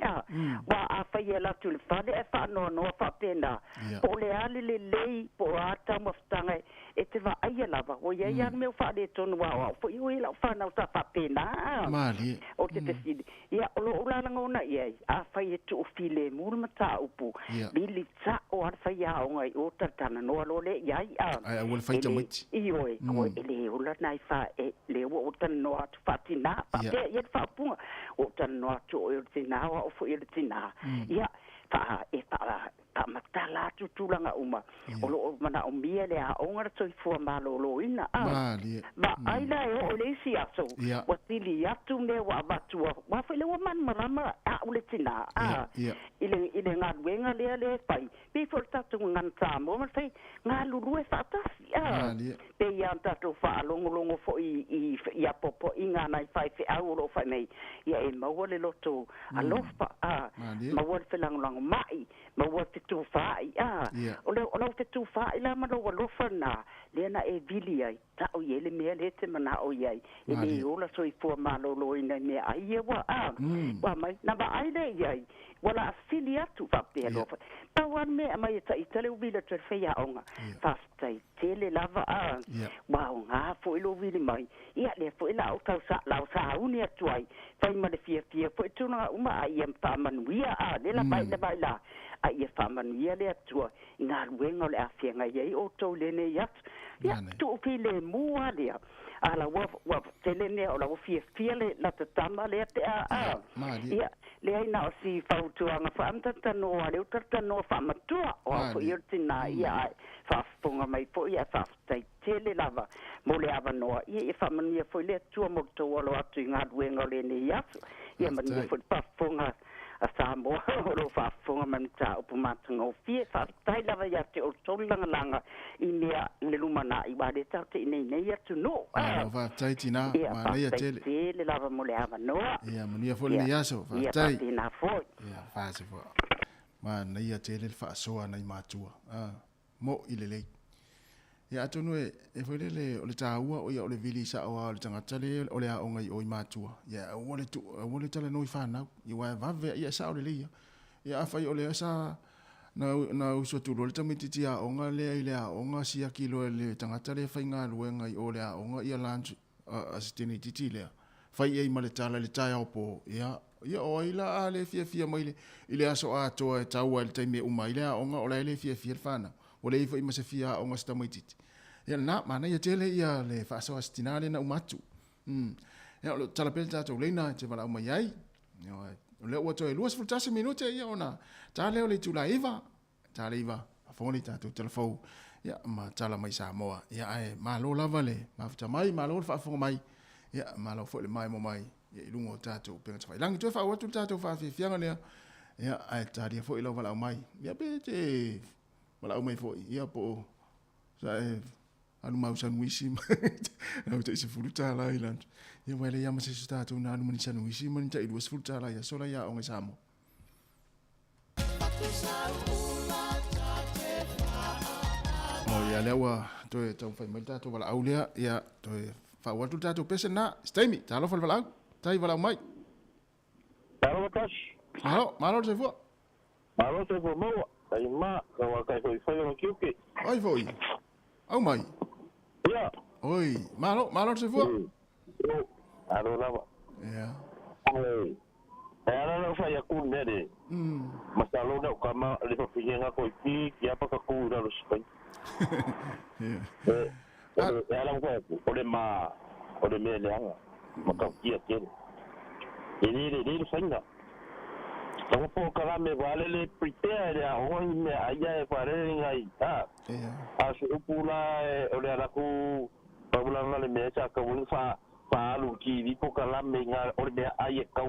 wa a fa ia la tu le fa le fa no fa pe na o le ale le lei po ata mo stanga e te va ai la va o ia me fa de tonu wa fo i la fa na ta fa pe na mali o te sili ia o lo la ngona ia a fa ia tu file mul mata upu bili tsa o ar fa ia o ngai o tana no lo le ia ai o fa jamit i o ele ula nai fa e le o tano atu fatina pa ia fa punga o tano atu o tina o fo ia tina ia fa e fa matala tu tulanga uma o lo mana o mia le a onga to i fo malo lo ina ma ai la o le si aso o tili atu me wa batu wa fa le wa man marama a o le tina ile nga wenga le pai pe for tatu ngan ta mo ma sai nga lulu e fa ta pe ia tatu fa longo fo i ia popo inga nai fa fe au lo fa nei ia e ma wo le loto a lofa ma wo fe lang mai ma wo tu fai o lo te tu fai la ma lo fa na le na e vili ai ta o ye le me le te mana o ye e le o la so i fo ma lo ina me ai wa wa mai na ba ai le ye wala filia tu fa pe lo fa ta wan me mai ta i tele vila te fe ya onga fa stai tele lava wa nga fo lo vili mai ia le fo la o ta sa uni atuai fai ma le fia fo tu na uma ai em pa manuia le la bai la ai fa manuia le atua nga luenga le afia nga ye o to le ne ya tu file mua le ala wa tele ne o la fia le la tama le te ia le ai na si fa tu anga fa anta no ale uta no fa matua o fo irtina ia fa funga mai fo ia fa tai tele lava mo le ava no ia fa manuia fo le tu mo to lo atu nga luenga le ne ya ia manuia fo fa funga a Samoa o lo fa fonga man ta o pumatanga o fie fa tai lava ya te o tolanga langa I mea le lumana I wade ta te nei nei atu no fa tai tina ma nei tele le lava mo le ava no ia mania fo le yaso fa tai tina fo ia fa se fo ma nei tele fa soa nei matua mo I le lei ia tonu e foi le o le taua o ia o le vili sa o le tangata le o le a onga I o I matua ia o le tale no I whanau I wa vave ia sa o le lia ia a fai o le sa na uso tu le tamititi a onga le I le a onga sia kilo le tangata le fai ngā luenga I o le a onga ia lanch a stini titi le fai e ma le tala le tai au po ia o ila a le fia mai le I le aso a toa e taua le taime uma I le a onga o le fia le whanau o le ifo I ma se fia o ngasta maititi ia na mana ia tele ia le fa so astinale na umatu ia lo tala pel tato leina te vala mai ai o le o to e luas fultase minute ia ona tale o le tula iva tale iva a foni tato telefon ia ma tala mai sa moa ia ai ma lo lava le ma fta mai ma lo fa fo mai ia ma lo fo le mai mo mai ia lungo tato pe ta lang to fa o tu tato fa fianga le ia ai tari fo I lo vala mai ia pe te vala mai fo ia po sa anu mau sanuisi na te se furuta la iland ia wale ia ma se stato na anu mani sanuisi mani ta I furuta la ia sola ia o ngai samo ia lewa to e tau fai mai tato wala aulia ia to e fa watu tato pese na stemi talo fal wala tai wala mai talo kash malo se fu mo ai ma ka wa kai foi foi no kiuke ai foi au mai ia oi malo se fu alo lava ia Era no fai a kun nere. Masalo na kama le fa finga ko pi ki apa ka ku da lo spai. Era ko ore ma ore me le anga. Maka kia ke. Ini fanga. Tamo po kala me vale le prepare a hoi me aia e pare ngai. Asu upula ore ala ku paulanga le me sa ka wul fa palu ki di po kala me nga ore me aia ka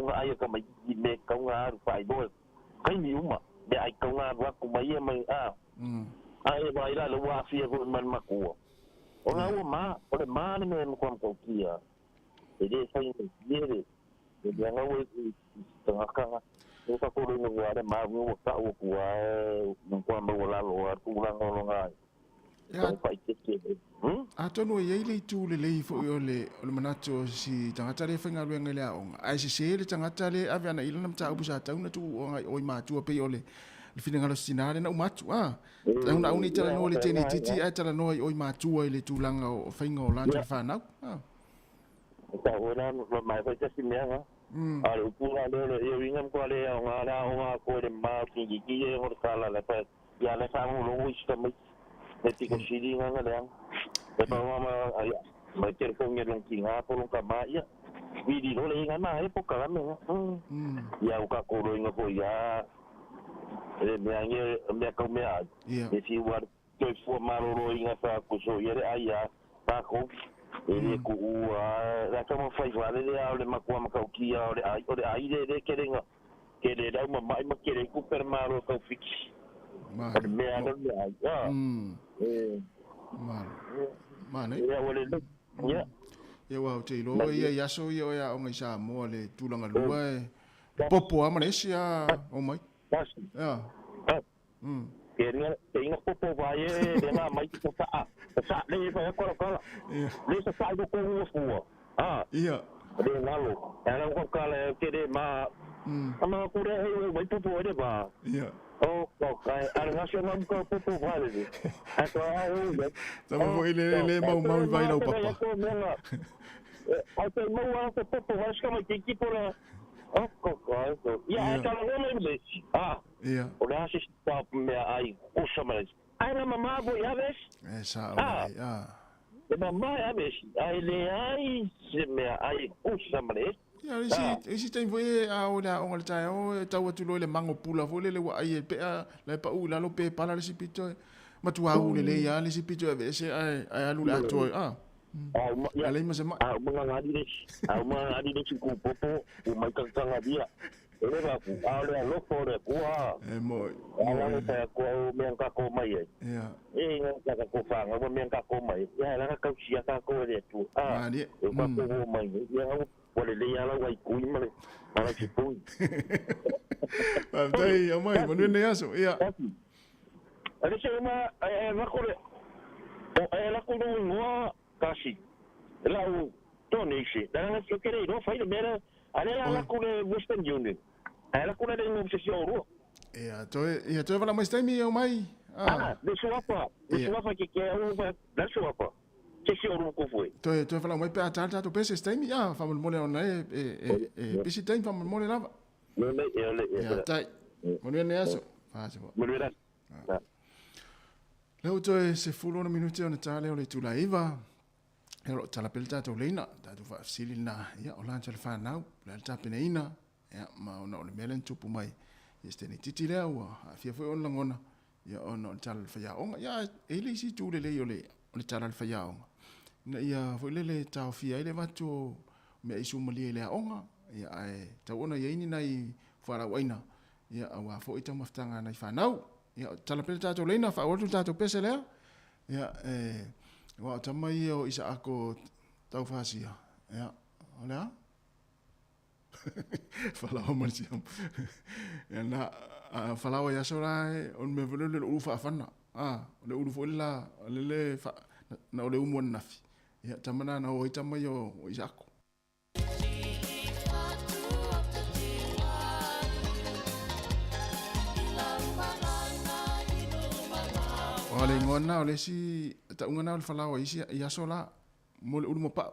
mai me ka nga pai bo kai ni uma de ai ka nga wa ku mai mai ai vai la lo wa fi ko man maku o nga ma ore ma ne me ko kia e de sai ni de nga wo tanga ka o ka ko no wa de ma wo ka wo ku wa no ko ma la lo wa tu la no nga a tonu e le tu le fo yo le manato si tangata le fenga lu ngele aonga ai se le tangata le avana ilana mta ubusa tauna tu o ma tu pe yo le fina ngalo sinare na umatu tauna uni tala no le teni titi ai tala no o ma tu le tu langa o fenga o landa fa na ta ora no mai fa tasi menga ale upula le yo ingam ko le nga ko le ma ki e hor kala le pa ya le fa mo lo wisha mai Neti ko sili nga lang. Ito may telefon niya lang kinga po lang kama. Ya, hindi no lang nga na po kami. Ya uka ko nga po ya. May kamya. Isi war to for maroro nga sa kuso yere aya. Tako. Ele ko la kama fai vale le ale makwa makaukia ole ai de kerenga. Kere da mai makere ku per maro ka fix. Mana ya wale ya ya wa te lo ya so ya o ngai sa mo le tulanga lua popo a Malaysia o mai ya Keringa popo vai na mai sa le vai ko le sa do ko iya de ngalo era ko kala kede ma ama ko re vai popo de ba iya Oh, okay. Ang nasyonal ko po vale. Ato Tama mo ile mau vai na papa. Ato mo wa ko po vas ka mai tiki pora. Oh, okay. Ya, ka no me ves. Iya. Ora se stop me ai usamales. Ai na mama bo ya ves? Esa ya. Mama ya ves. Ai le ai se me ai usamales. Ya, isi tem foi a ora o ta o tau tu lo le mango pula fo le wa ai pe le pa u la lo pe para le sipito ma tu au le ya le sipito e se ai alu la to ya le ma se ma mga ngadi de ku popo u mai ka dia ele va ku ale lo fore ku mo ala ta ko me ka ko mai ya nga ka ko fa nga me ka ko mai ya la ka sia ka ko de tu ko ko mai ya Wale le ala wai kui male ala ki pui. Dai amai manu ne aso ia. Ale se ma na kore. La ko no kasi. La u toni si. Dana se kere no fai de mera. Ale la ko Western Union. Ala ko de no se oro. Ia to vala mais tem eu mai. De suapa. De suapa que o da suapa. Se oro ko foi. To fala mai pe ata to pese tem ia fa mo le ona pese tem fa mo le lava. No le ia tai. Mo ne aso. Fa se. Mo le Leo to se fulo no minuti ona tale o le tula iva. Ero tala pelta to leina, ta tu fa silina ia o lancha le fa nau, le ta pena ina. Ia ma ona o le melen tupu mai. Este ni titi lea ua, fia foi ona ngona. Ia ona o tala le fa ia onga. Ia ele si tu le o le tala le fa ia onga. Na ia foi le tau fia ile watu me isu mali le onga. Ia ai ta ona ia ini nai fara waina. Ia awa foi ta maftanga nai fa nau. Ia tala pelta to leina fa o ta to pese lea. Ia wa tamai o isa ako tau fasia. Ja, olha. Fala o marciam. Ja na fala o ya sora on me vole le ufa fana. Le ufa la le fa na le umo nafi. Ja tamana na o tamai o isa ako. Ole ngona ole si ta ngona ole fala o isi ya sola mo le umo pa.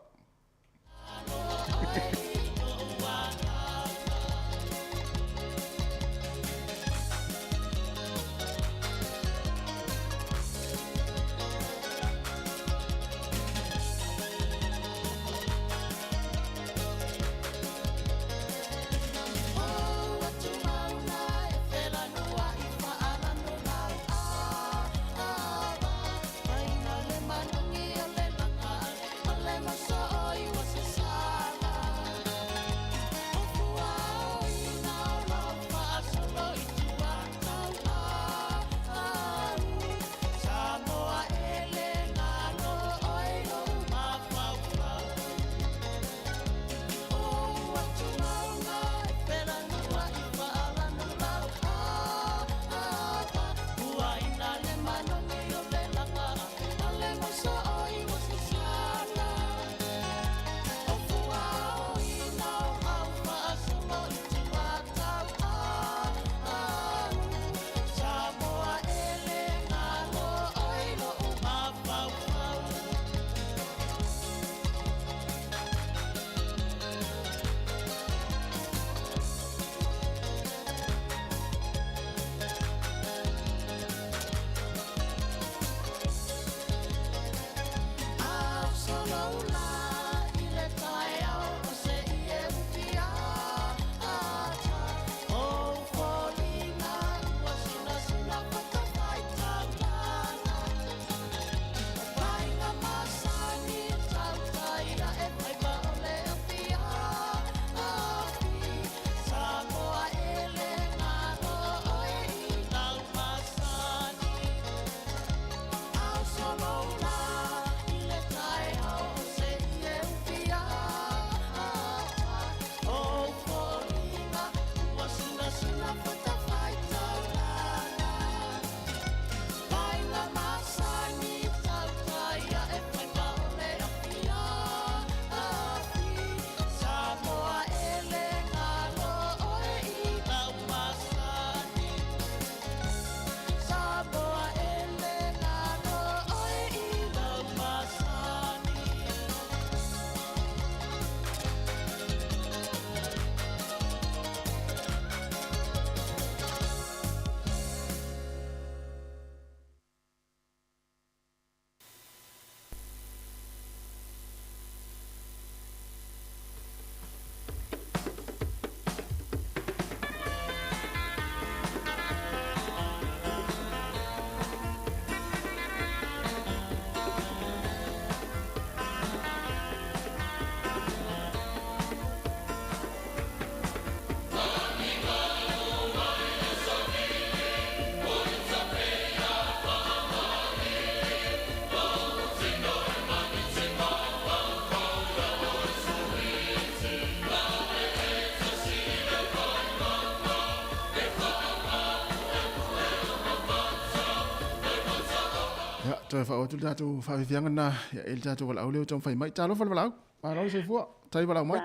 Toi fa o tu tatu fa fianga na ya el tatu wala au leo tong fai mai talo fa wala au. Ma lo se fu. Tai wala mai.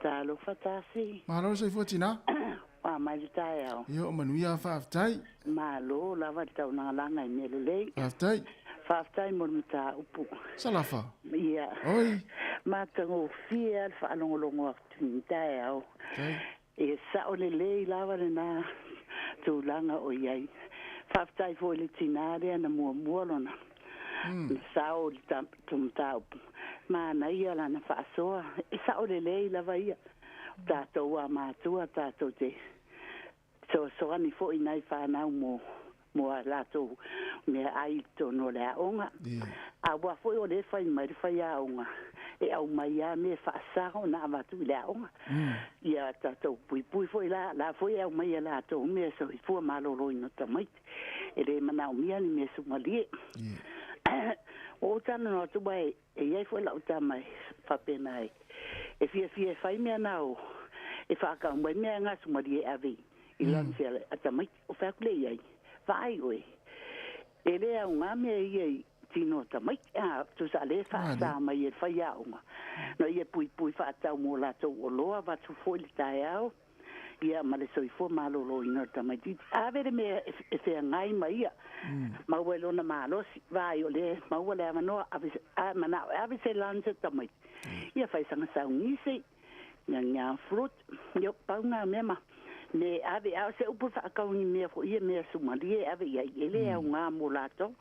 Talo fa tasi. Ma lo se fu tina. Wa mai tai au. Yo manuia fa tai. Ma lo la va tau na la ngai me le. Fa tai. Fa tai mo mta upu. Salafa. Ia. Oi. Ma tango fia fa longo tu tai au. Tai. E sa o le lava na tu langa o iai. Fa tai fo le tinare na mo lona. Sao tum tau ma na ia la na fa so e sao le la va ia tato wa ma tua tato te so ani fo inai fa na mo la to me ai to no le onga a wa fo o le fa mai fa ia onga e au mai a me fa sa na va tu le onga ia tato pui fo la fo ia mai la to me so fo ma lo no tamai e le mana o mia ni me su mali o tana no tu bai e ia foi la uta mai fa pena e fia fai me nao e fa ka mai me nga su mari ave i lan se ata mai o fa kle ia vai oi e le a nga me ia tino ta mai a tu sa le fa sa mai e fa ia uma no ia pui fa ta mo la to o lo va tu foi ta ia ia ma le soi fo malo lo ina tamai a vere me e se ngai mai ma welo na malo vai o le ma wala ma no a mana a se lance tamai ia fai sanga sa ngisi nya fruit yo pa nga mema ne ave a se upu fa ka ni me fo ia me sumali ave ia ele a nga molato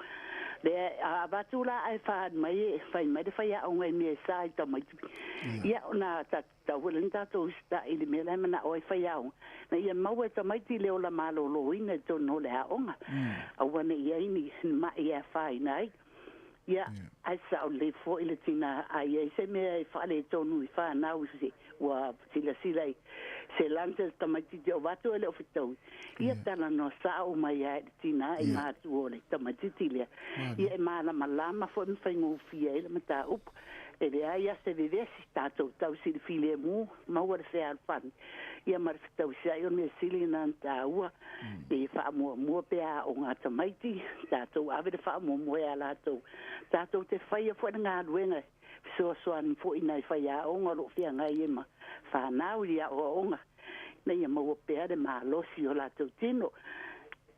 le a batula ai fa mai fai mai fa ia o ngai me sai tamai ia na ta wilenta to sta ile me la mana o fa ia na ia mau e tamai ti le o la malo lo ina to no le a onga a wana ia ni ma ia fai nai ia ai sa le fo ile tina ai se me fa le to nu fa na usi wa sila se lance tamai ti o vato ele ofito ia tana no sa o mai tina e ma tu o le tamai ti le ia ma la malama fo me fai ngo fia ele mata up e le aia se vive si stato tau si file mu ma wa se al fan ia mar tau si ai me sili nan ta ua e fa mo pe a o ngata maiti tato ave fa mo ya la to tato te fai fo nga luenga so an fo ina fai a o ngalo fia ngai ma fa na ia o nga na ia mo pe de ma lo si o la to tino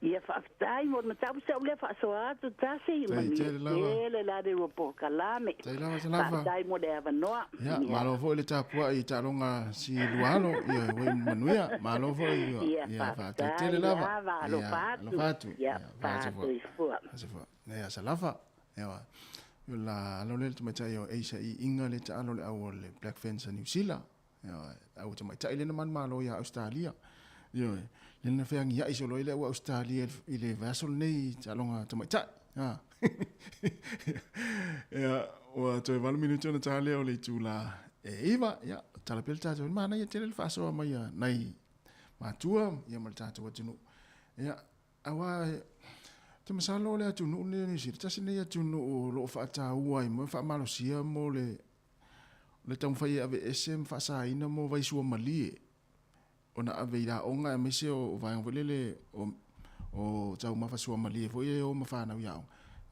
ia fa tai mo na tau se le fa so a tu tasi ma ele la de ropo kalame fa tai mo de ava no ya malo fo le tapua i talonga si lualo ia we manuia malo fo ia fa tele lava lo fatu ia fatu fo ya salafa ya la lo le tuma tai o Asia i inga le ta lo le au le Black Fence New Zealand ya au tuma tai le man malo ya Australia yo le fa ngi ya iso lo ile Australia ile vasol nei talonga tuma tai ya ya o to val minuto na tale o le tula e iva ya tala pelta to mana ya tele fa so ma ya nai matua ya malta to tunu ya awa te masalo le tunu ni si ta sine ya tunu lo fa ta uai mo fa malo sia mo le tong fa ya ave SM fa sa ina mo vai su mali ona ave ira onga me se o vai volele o tau ma fa su mali fo ye o ma fa na ya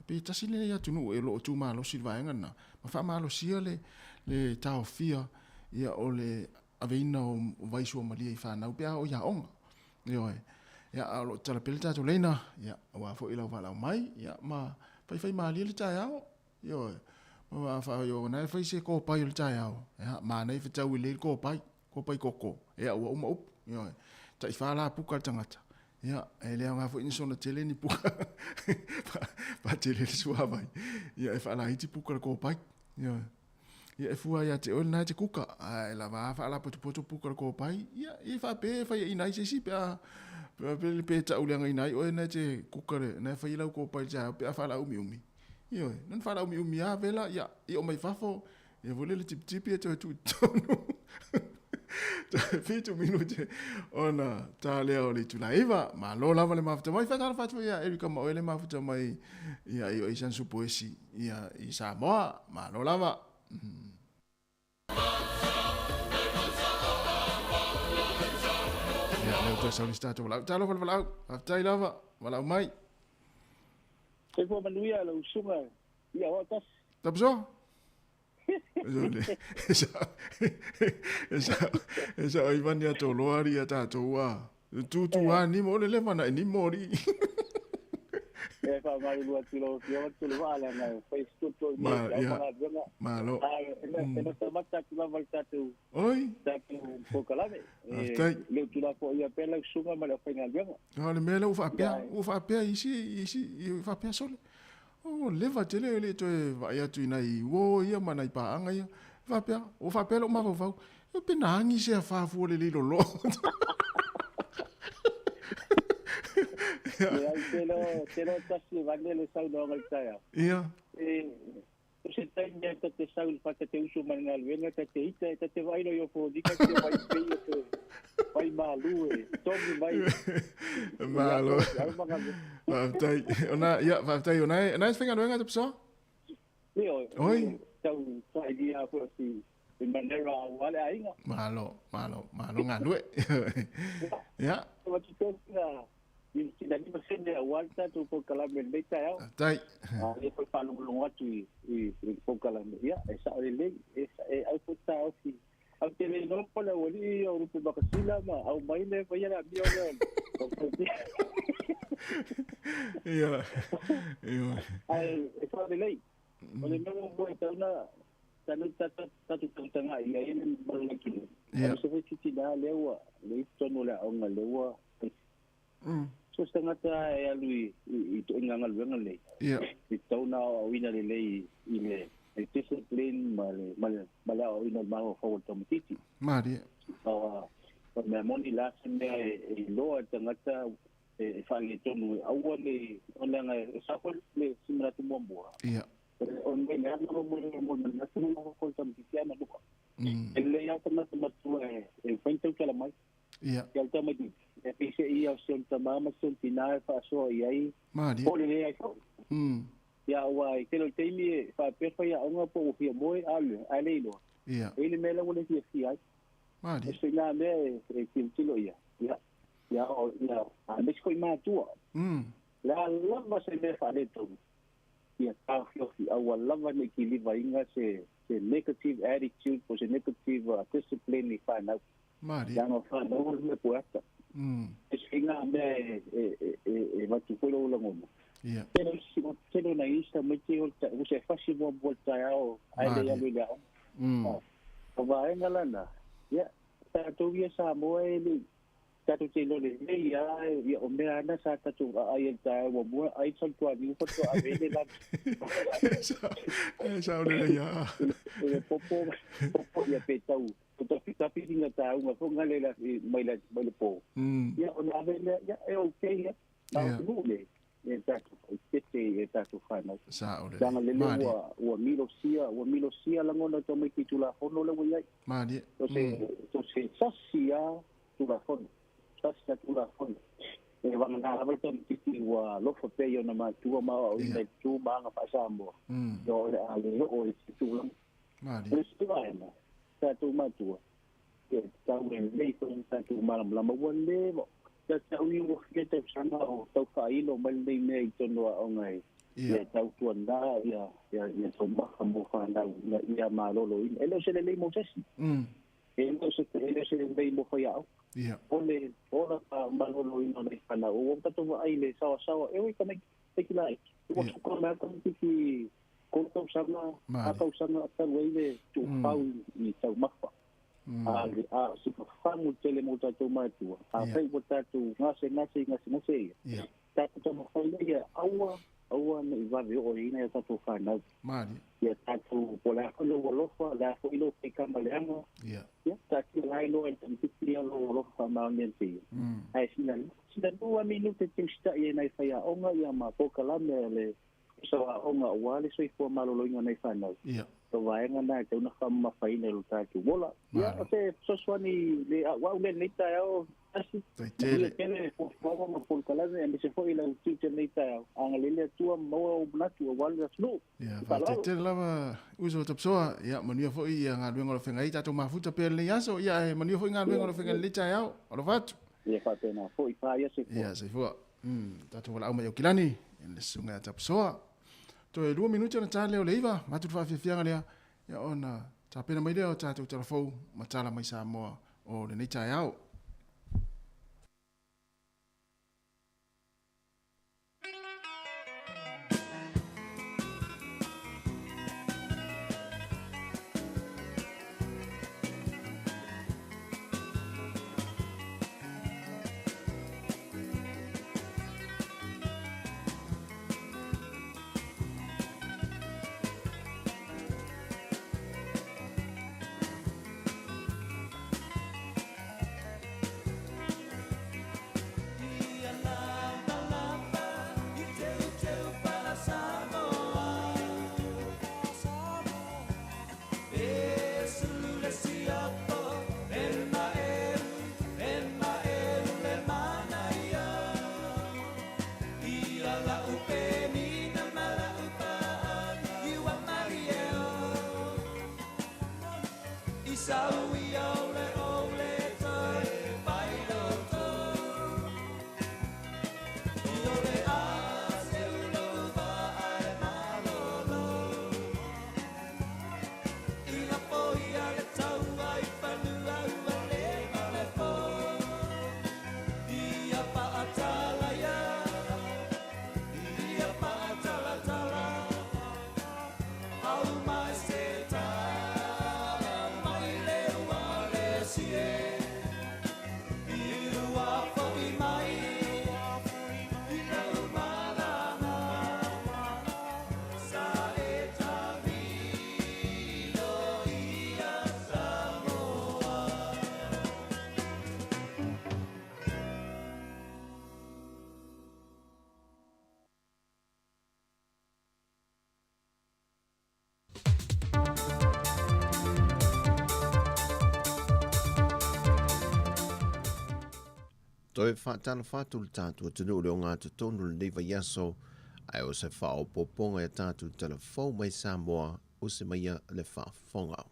pe ta sine ya tunu e lo tu ma lo si vai ngana ma fa malo sia le tau fia ya o le ave ina o vai su mali fa na pe o ya onga yo ya lo tala pelta to lena ya wa fo ila va la mai ya ma fai mali le ta ya yo wa fa yo na fai se ko pai le ta ya ya ma nei fa tau le ko pai koko ya wa uma up yo ta fa la puka tangata ya ele nga fo inso na tele ni puka pa tele suwa vai ya fa la iti puka ko pai yo ya fu ya te ol na te kuka ai la va fa la poto puka ko pai ya i fa pe fa i nai se si pa pe ta ulianga inai o na te kukare na fa ila ko pa ja pe fa la umi yo non fa la umi a vela ya i o mai fafo e vole le tip e tu tonu 5 minuti ona tale o le tulaiva ma lo lava le mafuta mai fa tala fatu ya Erika ma le mafuta mai ya i san supoesi ya i Samoa ma lo lava ya le to sa stato la talo fa la tai lava wala mai Se fo manuia lo sunga. Ia o tas. Tapso? Esa ai vani ato loari ata toa. Tu ani mo le mana ni mori. E fa mai lu atilo, yo atilo ala na Facebook to ni. Malo. E no mata ki la volta tu. Oi. Tapi po kalave. Le tu la po ia pela sunga ma la fenga venga. Ale mele ufa pia isi ufa pia sole. Oh, leva tele le to vai atu ina I wo ia mana I pa anga ia. Ufa pia lo ma va. E penangi se fa fu le lo. Ya pero casi vale le sau no ngal saya. Ia. Se tende te sau il fatte te uso mangal venga te te vai no yo po dica que vai pe vai malu togi vai. Malo. Vai tai ona finga venga te pso? Oi. Tau sai dia po si de manera wale ainga. Malo ngalue. Ya. Tidak ni mesin dia walta tu pokalam beta ya. Tai. Dia pun palu belum waktu pokalam ya. Esa oleh au puta au si. Au tele no pola wali au rupu bakasila ma au maile pa ya bio ya. Iya. Ai esa oleh. Oleh no mo tauna tanu tatu tanga ya ini berlaki. Ya. So kita dah lewa. Leito no la au ngalewa. So setengah ya lui itu engangal bengal le. Iya. Itu na wina le ile discipline mala wina mau forward tomtiti. Mari. Memoni la sende lo tengah fali tonu awale onanga sakol le simra tumombo. Iya. On bena no mo na tumo ko tomtiti na buka. Ele ya tengah tu fento kala mai. Iya. Yang tamati. Pise ia sen tamama sen tina fa so ai Mari. Ole le ai so. Ya wa kelo temi fa pefa ya nga po fi boy ale lo. Iya. Ele mela wole fi ai. Mari. Se na me tilo ya. Ya a mes ko ma tu. La lava se me fa le to. Ya ta fi awal lava ne ki li va inga se negative attitude or se negative discipline ni fa na. Mari. Ya no fa no me puesta. Singa me matukulo la ngomo. Iya. Pero na isa me tio se fasi mo volta ao ai ya luga. Ba engalana. Ya, ta tu via sa mo ele. Ta tu tilo le ya o me ana sa ta tu ai ta mo mo ai son tu abi foto avele la. Esa ole ya. Popo ya petau. Tapi tinggal tahu apa ngale la mai po. Ya ona vele ya okay ya. Tahu le. Ya tu fana. Sa ole. Jangan lele wa milosia la ngona to mai titula hono le wa. Mari. To se sasia tu la hono. Sasia tu la hono. Wang na ba to titi wa lo fo pe yo na ma tu ma o le tu ba nga pa sambo. Yo le ale o tu la. Mari. Itu ana. Satu matua. Tahu le ko satu malam lama wonde bo. Tahu yo kita sana o tau failo mal le ne ito no ngai. Ya tahu tuan da ya somba kambo fanda ya malolo. Elo se le mo sesi. Elo se le mo fa ya. Ya. Ole ora pa malolo ino nei fana. O ka to ai le sawa e oi ka me tekilai. O ko ma ka tiki ko sama atau sama akan wele tu pau ni tau mafa. Se famu tele mo tatu matu. Fai botatu ngase. Ya. Tatu tamo fai ya awa me va ve o ina tatu fana. Mari. Ya tatu pola ko lo fa la ko ilo ke kamaleano. Ya. Ya tatu lai lo en tiki lo fa ma nenti. Ai sinan 2 minutos te sta ye nai fai a onga ya ma ko kala le so onga wale so ifo malolo inga nei fana. Iya. So vai ngana te una fama faina lu tatu bola. Ya te so swani le wa le nei ta o asi. Tele. Tele po mo por kala ne se foi la tute nei ta anga le tua mo blatu wale slu. Ya, tele lava uso tapsoa ya mania foi ya ngaluenga lo fengai tatu mafuta pele yaso ya mania foi ngaluenga lo fengai le chao. Ora fatu. Ya fa pena foi pa ya se. Ya se foi. Tatu wala au mai o kilani. Le sunga tapsoa. To e 2 minuti na tale o leiva. Matu fa fianga lea. Ya ona tapena mai leo tatu telefou. Matala mai Samoa o le nei tai au. Toi whaatana whātul tātua tunu reo ngā tutonu le neiva yaso, ai o se whao poponga e tātu tala whau mai Samoa o se maia le whaafonga.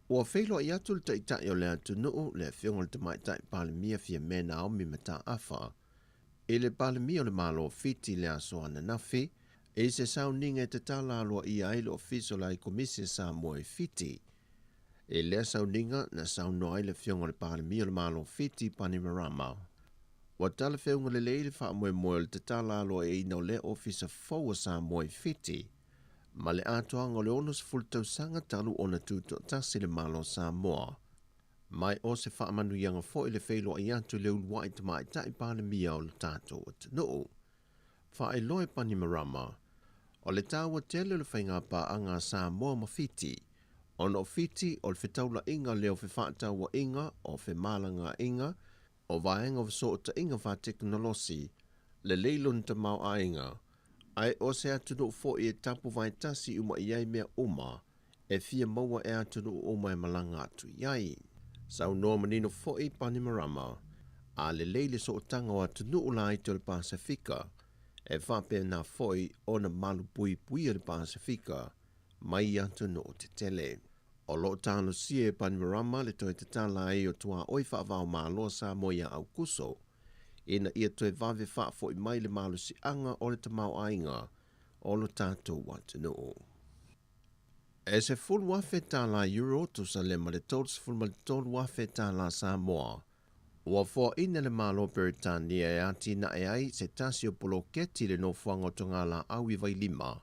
Ua whailo i atu le taitai o le atunu le whionga le tamaitai pāle mia fia mena o mi mata awha, e le pāle mia o le malo fiti le aso ana nafi, e se sau ninga te tala aloa i aile ofiso lai komisia Samoa e fiti, e lea sauninga na saunoa i le whionga le pāle mia le malo fiti Panimarama. Wa tala whionga le leile wha moe moe le te tala aloa e ina o le ofisa faua Samoa fiti, ma le atoanga o le onos fultausanga talu ona tuto tasi le malo Samoa. Mai o se wha amanu ianga fo i le whailo i atu le ulua i tamai tai pāle mia o le tātou at no. Wha e loe Panimarama, o le tāua tele le whainga pa anga Samoa ma fiti, ono fiti o le whetaula inga leo whewhata wa inga o whemalanga inga o vaenga o so inga wha teknolosi le leilon ta mau a inga. Ai o se atunu fo i e tapu vai tasi uma iai mea uma e fia maua e atunu uma e malanga atu iai. Sau noa manino fo i Panimarama a le leile so tanga o atunu ula i te le Pasifika e whape na fo i o na malu pui pui le Pasifika mai atunu o te tele. O lo tāno sie e Panimarama le toi te tala e o tua oi whaavao māloa sa moia au kuso. Ina ia toi vave whaafo i mai le malu si anga o le tamau ainga o lo tātou watanu. E se full wafe tala euro to sa le male tols full male tol wafe tala Samoa. Ua fo ina le malo Peritania e ati na e ai se tasi o polo keti le no fuanga o tonga la au i vai lima.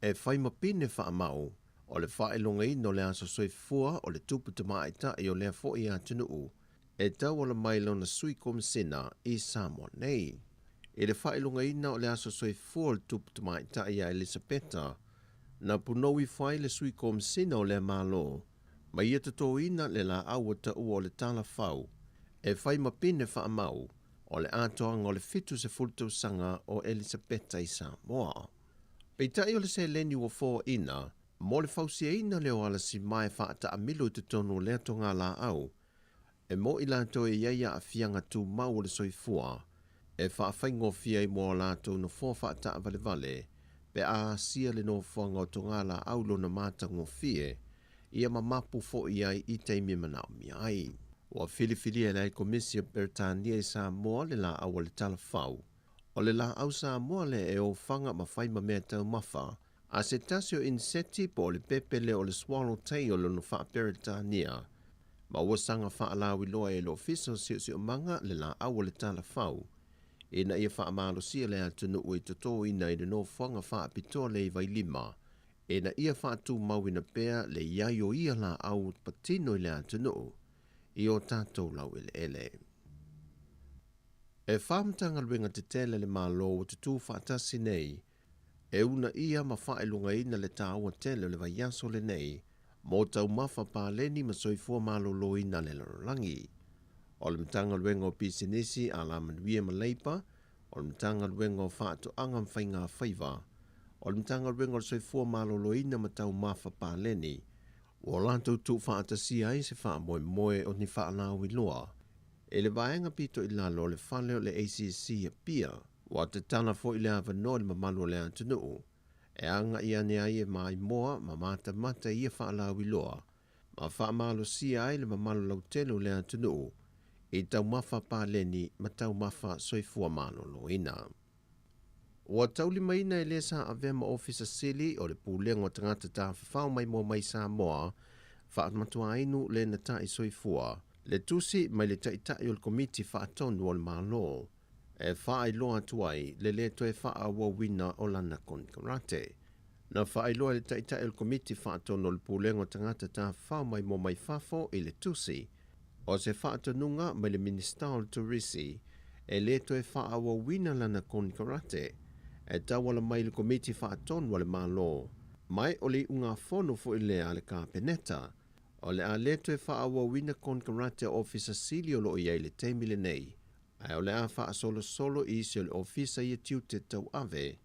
E whai mapine wha amau. O le whaelonga i no le aso soi fua o le tupu te maita i o lea fo i atunu e tau o le mailo na sui komisina i Samoa nei. E le whaelonga i na o le aso soi fua o le tupu te maita i a Elisabeta na punou i whai le sui komisina o le malo ma ia te tō ina le la aua ta ua o le tala whau e whai mapine wha amau o le atoanga o le fitu se fultu sanga o Elisabeta i Samoa. Peitai o le se leni ua fo ina mo le fausia ina leo ala si mai whaata a milo te tono lea tonga la au, e mo i lato e iaia a fianga tu mau le soifua, e whaafengo fia i mo lato no fo whaata a vale vale, pe a sia le no fuanga o tonga la au lo na matango fie, ia mamapu fo i ai i teimi manao mi ai. Wa filifili e lai Komisi o Peretania i Samoa le la awa le talafau. O le la au Samoa le e o fanga mawhai ma mea tau mafa, a se tasio inseti po le pepe le o le swallowtail o no wha Peretania. Ma ua sanga wha alawi loa e lo fiso si o manga le la awa le talafau. E na ia wha amalo sia le atunu ui toto ina i le no whanga wha apitoa le i vai lima. E na ia wha atu mau ina pea le iai o ia la au patino i le atunu. I o tātou lau ele. E whamtanga luenga te tele le malo o te tū whaatasi nei, e una ia ma whaelunga ina le tāua tele le vai aso le nei, mō tau mawha pāleni ma soifua malo lo ina le larangi. O le mtanga luenga o pisinisi a la manuia ma leipa, o le mtanga luenga o whaatu angam whainga whaiva, o le mtanga luenga o soifua malo lo ina ma tau mawha pāleni, o lantou tu whaatasi ai se wha moe o ni wha alawi loa. E le vaenga pito i lalo le whale o le ACC a pia, wa te tana fo i le avano le mamalo le antunuu. E anga ia ne ai e mai moa ma mata ia wha alawi loa. Ma wha amalo si ai le mamalo lautelo le antunuu. I tau mawha pāleni ma tau mawha soifua malo lo ina. Wa tauli maina e le sa avema officer sili o le pūlengo tangata ta whawhau mai mo mai sa moa, whaatmatua ainu le na ta i soifua, le tusi mai le taitai o le komiti whaatonu o le malo, e whaai loa tuai le toe wha wina o lana konkarate. Na whaai loa le taitai o le komiti whaatonu o le pūlengo tangata ta whawhau mai mo mai whafo i le tusi, o se whaatonunga mai le minister o le turisi, e le toe wha wina lana konkarate, e tawala mai le komiti whaatonu o le malo, mai o le unga whono fo i lea le kāpeneta, o le a le toe wha wina konkarate officer sili o lo i le teimile nei, ai o le a wha solo i isi o le officer i tiu te tau ave,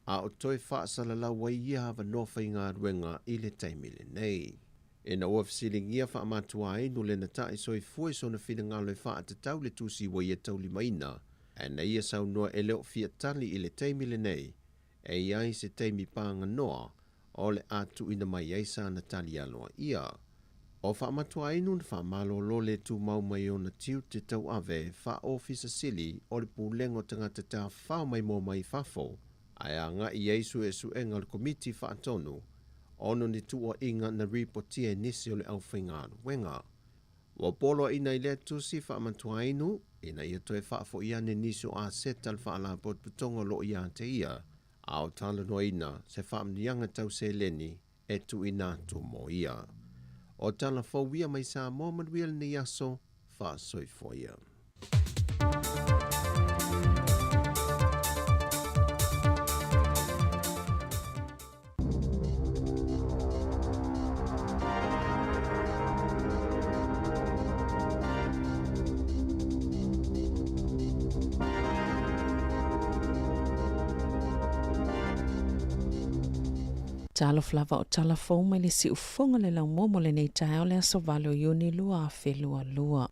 a o toe wha salala wai ia hawa nofa i ngā ruenga i le teimile nei. E na ua fisilingia wha amatua inu le na tai soi fue so na whina ngalo e wha ata tau le tusi wa ia tau limaina, e na ia sau noa e leo fia tali i le teimile nei, e iai se teimi pānga noa, o le atu ina mai aisa na tali aloa ia. O wha amatua inu na wha malo lo le tu mau mai o na tiu te tau ave wha ofisa sili o le pūlengo tangata tā whao mai mo mai whafo, ai a ngā i eisu e su enga le komiti wha atonu, ono ni tua inga na ripotia e nisi o le au whaingāru wenga. Wa polo ina i lea tusi wha amatua inu, ina ia toe whaafo ia ne nisi o a setal wha ala pot putonga lo ia te ia, a o tala no ina se wha amnianga tau se leni e tu ina tu mo ia. O tala fawia mai sa momanuia ni aso wha soi foia. Talo flava o talafou mai le si ufonga le lau momo le nei tae o le aso vale o iuni lua a whelua lua.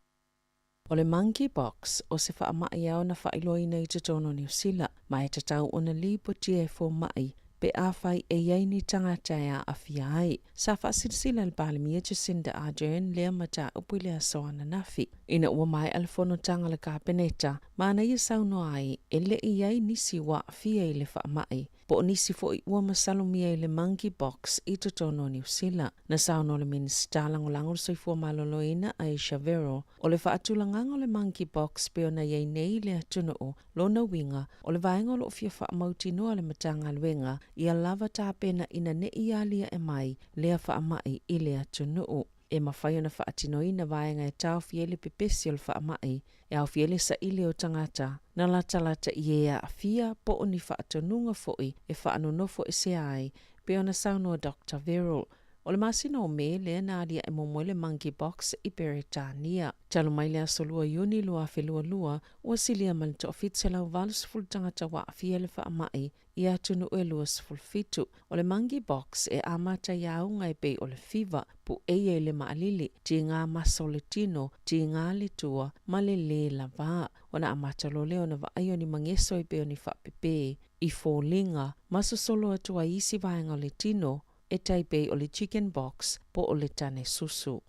O le Monkey Box o se wha amai au na wha iloi nei te tono New Zealand, mai te tau o na lipo TF4 mai, pe a whai e iei ni tangata a awhia ai. Sa wha sirsila le pāle mia Jacinda Ardern lea mata upu le aso ana nafi. Ina ua mai alfono tanga le kāpeneta, mana ia sauno ai e le iei nisi wa awhia i le wha amai. Po nisi fo i ua masalo mia i le Monkey Box i te tono New Zealand. Na sauno le minista langolango soifua maloloina Aisha Vero, o le wha atulangang o le Monkey Box pe ona iei nei le atunu o lona winga, o le vaenga o lo fia wha amauti noa le matanga luenga, ia lava tāpena ina ne ia lia e mai lea wha amai i le atunu o. E mawhai ona wha atinoina vaenga e tau fiele pepesi o le wha amai, e au fiele sa ile o tangata, na lata i ea a fia po o ni wha atonunga foi e wha anonofo e se ai, pe ona saunoa Dr. Verrill. O le masino o me lea na alia e momoe le Monkey Box i Peretania. Talo mai lea solua iuni lua whelua lua, ua silia mali to ofitse lau valus ful tangata wa a fia le wha amai, i atunu e luas fulfitu. O le Monkey Box e amata iau ngai pei o le fiva, pu e le maalili, ti ngā masa o le tino, ti ngā le tua, ma le la vā. O na amata lo leo na vaai o ni mangeso i pe o ni wha pepe, i fōlinga, maso solo atua isi vaenga o le tino, e taipei o le Chicken Box po o le tane susu.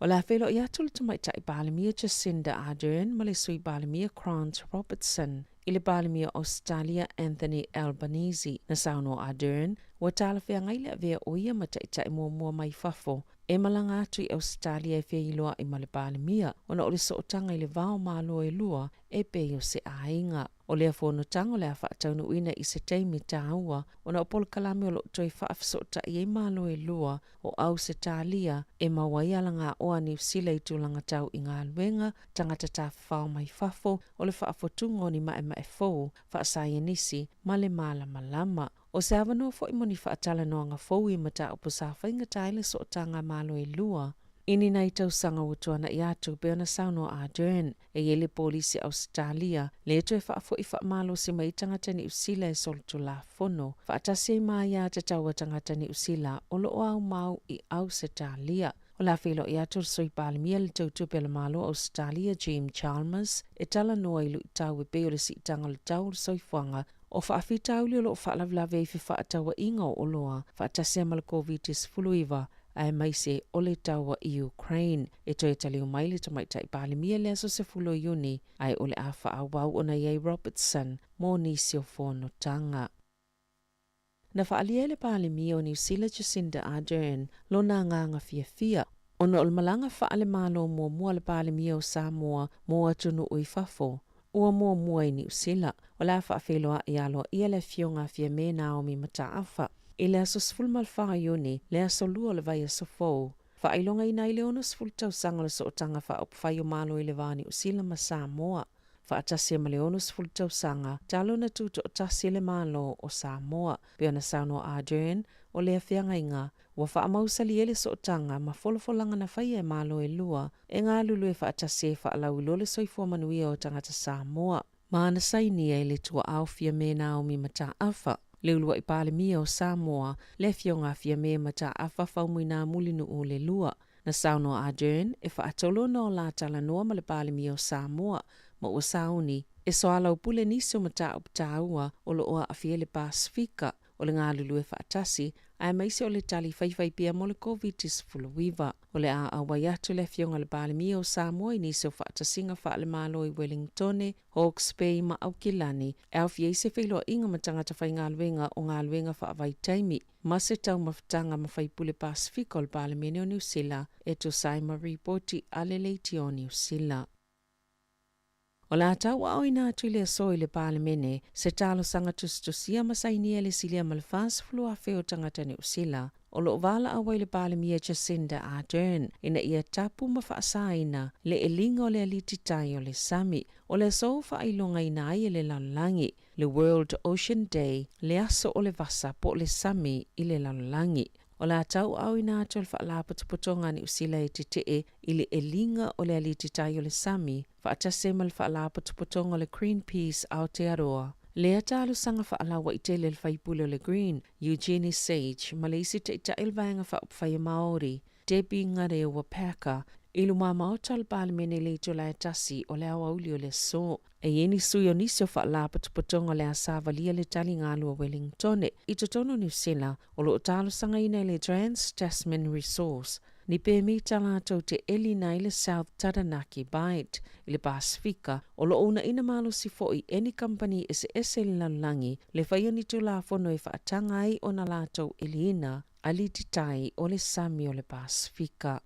O la whelo i atu le tamaitai Balimia Jacinda Ardern ma le sui Balimia Grant Robertson i le Balimia Australia Anthony Albanese na sauno Ardern wa tala whea ngaile a vea oia ma taitai mua mai fafo e malanga atu i Australia e whea iloa i ma le Balimia ona o le sootanga i le vao malo e lua e peo se ainga. O lea whono tango lea whaataunu uina i se teimi tāua, ona o pol kalame o lo toi whaafsota i e malo e lua o au se tālia e mawaia nga oa ni usila i tūlanga tau i ngā luenga, tangata tā whao mai fafo, o le whaafotungo ni mae mae fōu, whaasayanisi, male mala malama. O se awano fo i moni whaatala noa ngā fōu i mata upo sa whainga taile so o tanga malo e lua. Ini nei tau sanga utuana i atu pe ona sauno Ardern e yele polisi Australia le to e whaafo i whaamalo si mai tangata ni usila e soltu la fono. Whaatasi e mai a te tau tangata ni usila o lo au mau i Australia. O la whilo i atu soi Balimia le tau tupe le malo Australia Jim Chalmers e tala noa i lu i tau e peo le si tanga le tau soi fuanga o whaafi tau li o lo whaalavlave i whaatawa inga o loa whaatasi e malakovitis fuluiva ai mai se ole taua i Ukraine e toi tali o maile to mai tai Balimia le aso se fulo iuni ai ole a whaawau ona iei Robertson mō nisi o whono tanga. Na whaaliele Balimia o New Zealand Jacinda Ardern lo na nganga fia ona ol malanga whaale malo mua le Balimia o Samoa mō atunu ui fafo ua mua i New Zealand o la whaafeloa i aloa ia le fionga fia me Naomi Mataafa. I le aso sfulmal whaaioni, le aso lua le vai aso fōu. Whaailonga i nai leono sful tau sanga le so o tanga wha op whai o malo i le vani o sila ma Samoa. Whaatasia ma leono sful tau sanga, talo na tuto o tasi le malo o Samoa. Pea na sauno Ardern o le awhianga inga, wa whaamausali ele so o tanga ma folofolanga na whai e malo e lua, e ngā lulu e whaatasia e whaalau lole soifua manuia o tangata Samoa. Maana saini e le tua au fia me Naomi Mataafa. Leulua i Balimia o Samoa, le fionga fia me mata a whawhaumui nā mulinu o le lua. Na sauno Ardern, e whaatolo no la tala noa ma le Balimia o Samoa, ma ua sauni, e soala upule nisi o mata o ptaua o lo oa a fia le Pasifika, o le ngā lulu e whaatasi, ai maise o le tali whaiwhai pia mo le COVID-19 fuluiva. O le a awai atu le fionga le Balimia o Samoa i nisi o whaatasinga wha le malo i Wellingtone, Hawke's Bay ma Aukilani, e au fia ise whiloa inga matangata whai ngā luenga o ngā luenga wha awai taimi. Ma se tau mawhtanga ma whai pule Pasifika o le Balimia o New Zealand, e to Saima Ripoti ale leiti o New Zealand. O la tau au ina atu le so i le Balimene, se talo sanga tustusia masainia le silia malfas flua feo tangata New Zealand, o lo vala awai le Balimia Jacinda Ardern, ina ia tapu mawhaasaina, le elinga o le alititai o le sami, o le so whaailonga ina ai le lalangi, le World Ocean Day, le aso o le vasa po le sami i le lalangi. O la tau au ina atu le whaalapaputonga ni usila e titee i le elinga o le alititai o le sami, whaatase mal whaalapaputonga o le Greenpeace Aotearoa. Lea talu sanga whaalawa i tele le whaipule o le Green, Eugenie Sage, ma le isi te ita ilvaenga whaupwhai Maori, Debbie Ngare o Wapaka, ilu mama o tal Balimene le to la tasi o le awauli o le so. E yeni sui o nisi o whaalapaputonga le asavalia le tali ngalu o Wellingtone, i totono New Zealand, o lo talu sanga ina le Trans-Tasman Resource, ni pe mi tala tau te eli nai le South Taranaki Bight, i le Pasifika, o lo una ina malo si foi any company ese le lalangi, le whaia ni tu la fono e whaatanga ai o na la tau eli ina, ali titai o le sami o le Pasifika.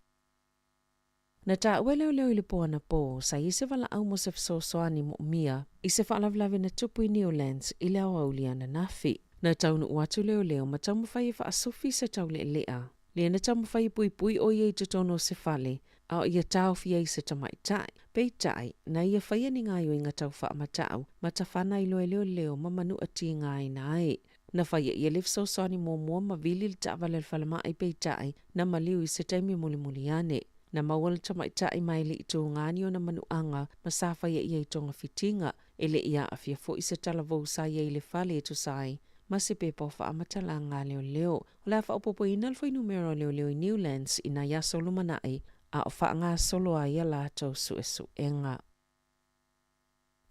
Na ta wele leo i le poana po, sa i se wala au mo se fsosoani mo mia, i se whaalavlave na tupu i Newlands i leo auli ana nafi. Na taunu uatu leo ma tau mawhai e whaasofi se tau le lea. Lea na tau mawhai pui o iei tutono se whale, au ia tau fia i se tamai tai. Pei tai, na ia whaia ni ngaio inga tau wha amatau, ma ta whana i leo ma manu ati ngai nai. Na whaia ia lef sosoani mua ma vili le ta'wale le whalama ai pei tai, na maliu i se taimi muli ane. Na mawala tamai tai mai le i tō ngāni o na manuanga, ma sāwha ia i tonga fitinga, ele ia a fia fo i se talavou sa ia i le whale e to sai, ma se pepo wha amatala ngā leo. O la wha opopo i nalfo i numero leo i Newlands i na ia solo manai, a o wha ngā solo a ia lātou su enga.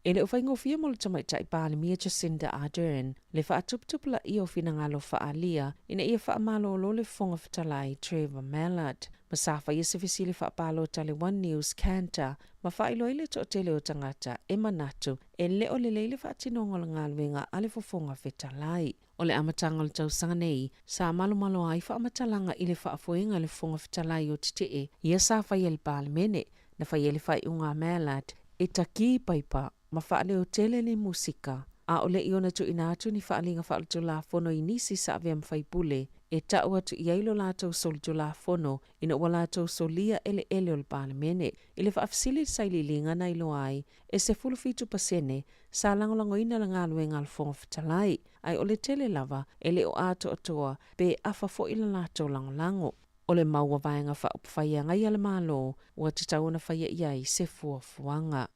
E le uwhaingofia mo le tamaitai Palemia Jacinda Ardern, le whaatuptupula i o finangalo whaalia, ina ia whaamalo lo le whonga whatalai Trevor Mallard. Masafa ia sefisi le whaapalo tale One News Canter, ma whailo ile to tele o tangata e manatu, e leo le leile whaatinongo le ngaluenga ale fofonga whatalai. O le amatanga le tausanga nei, sa malo ai whaamatalanga i le whaafoenga le whonga whatalai o titee, ia sa whai le Palemene, na whai le whai unga Mallard, e taki paipa, ma whaale o tele le musika. A ole iona tu inatu ni whaalinga whaale tu la fono i nisi sa aveam whaipule, e tau atu i ailo lātou sol tu la fono, ina ua lātou solia ele o le Palemene. I le whaafsili saili linga na ilo ai, e se fulufitu pasene, sa langolango ina la ngaluenga al whonga whatalai. Ai ole tele lava, ele o ato atoa, pe afa fo ila lātou langolango. Ole maua vaenga whaupwhaia ngai ale malo, ua te tauna whaia iai se fuafuanga.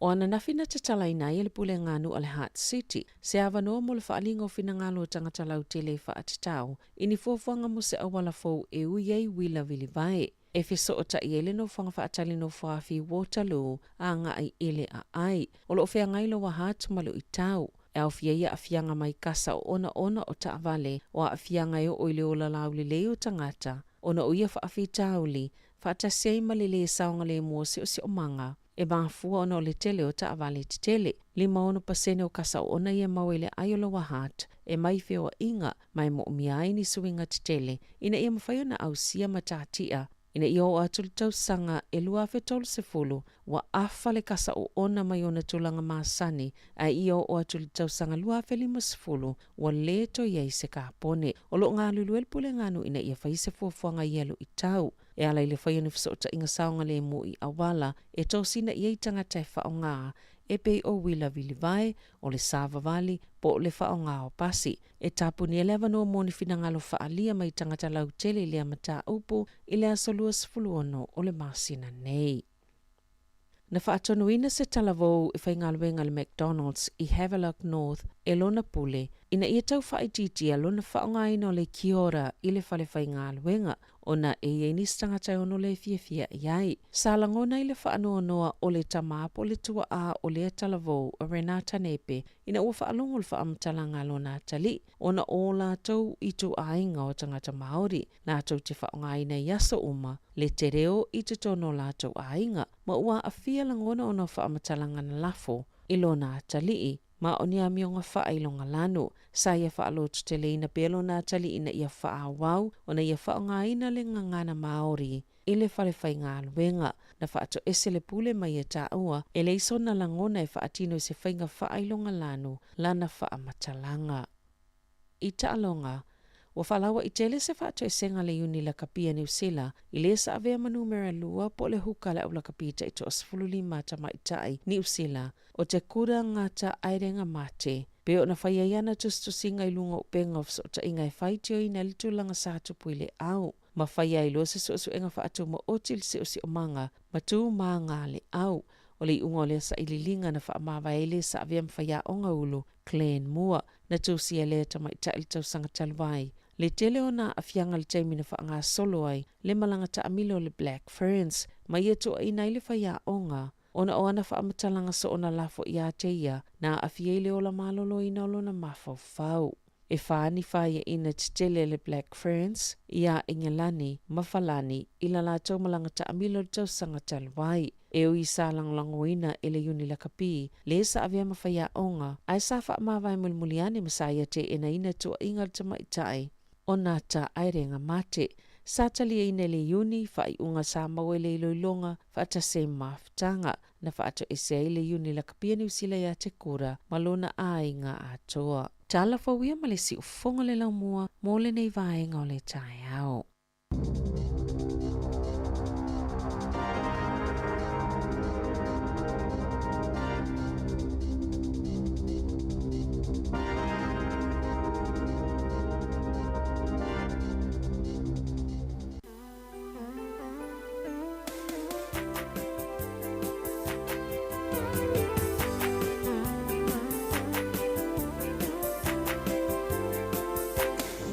O ana nafina te tala ina i le pule nganu ale Heart City, se awanoa mo le whaalinga o fina ngalo o tangata lau tele whaatatau, ini fuafuanga mo se awala fau e uiei wila vili vai. E fiso o ta i ele no whanga whaatali no whaafi Waterloo, a nga ai ele a ai, o lo fea ngailo wa Heart malo i tau. E au fiaia a fianga mai kasa o ona o ta avale, o a fianga o oile o la lauli leo tangata, ona uia whaafi tauli, whaatasei malele saonga le mua se o se o manga. E bāfua ona o le tele o ta avale te tele. 5% o kasa o ona ia mawele ayola wa Heart, e mai feo inga, mai mo umiai ni suinga te tele, ina ia mawhaio na au sia matatia, ina ia o atul tausanga e lua fetol se fulu, wa afale kasa o ona mai ona tulanga maasani, a ia o atul tausanga lua feli masfulu, wa leto iei se kapone, o lo ngā luluel pule nganu ina ia whaise fuafuanga ielo i tau. E ala i le whaia ni fisota inga saonga le mu i awala, e tausina iei tangata e whao ngā, e pei o wila vili vai, o le Sava Valley, po o le whao ngā o pasi. E tapu ni elewa no moni finangalo whaalia mai tangata lau tele i le amata upu, i le asolua sifuluono o le masina nei. Na whaatonuina se talavou i whaingaluenga le McDonald's i Havelock North e lona pule, ina ia tau whaititi a lona whaongaina o le Kiora i le whale whaingaluenga, ona e iei stangata ono le fia iai. Salangona i le whaanoa o le tamapo le tua a o le talavou o Renata Nepe, ina ua whaalongo le whaamtalanga lona tali, ona o lātou i tu ainga o tangata Māori, lātou te whaongaina i aso uma, le te reo i te tono lātou ainga, ma ua a fia langona ona whaamtalanga na lafo, i lona talii, ma o ni amionga whaailonga lanu, sa ia whaalotu te leina pelo nā tali ina ia whaawau, ona ia whaongaina le ngangana Māori, i le whale whainga aluenga, na whaato ese le pule mai e tā ua, e le isona langona e whaatino se whainga whaailonga lanu, lana whaamatalanga. I taalonga, wa whalawa i tele se whaato e senga le uni la kapia New Zealand, i le sa avea manumera lua po le huka le au la kapita i to asfululi mata maitai New Zealand, o te kura ngata airenga mate, pe o na whaia iana tustusinga i lunga upenga of sota inga e whaitio i na litulanga sa tupuile au. Ma whaia i loa se so enga whaatu mo otil se o si o manga, ma tu maa ngā le au. O le unga o le sa ililinga na whaamawa ele sa avea mwhaia o ngaulu, Clan Moore, na tusi e lea tamaita ili tausanga talwai. Le tele ona a fianga le taimina whaanga solo ai, le malanga ta amilo le Black Ferns, ma ia toa ina ili whaia onga. Ona o ana whaamatalanga so ona lafo i a teia, na a fiele o la malolo ina o lona mafau fau. E whaani whaia ina te tele le Black Ferns, ia Ingelani, Mafalani, ila la tau malanga ta amilo le tausanga talwai. E ui sa langlango ina ele uni la kapi, le sa avea mawhaia onga, ai sa wha mawai mulmuliani masaya te ina toa inga te maitai. O nata airenga mate, sa talia ina le uni, whai unga sa mawele i loilonga, whaata se maftanga, na whaato ese ile uni la kapia New Zealand ya te kura, malona ainga atoa. Tala whawia malesi ufonga le lau mua, mole nei vaenga o le tai au.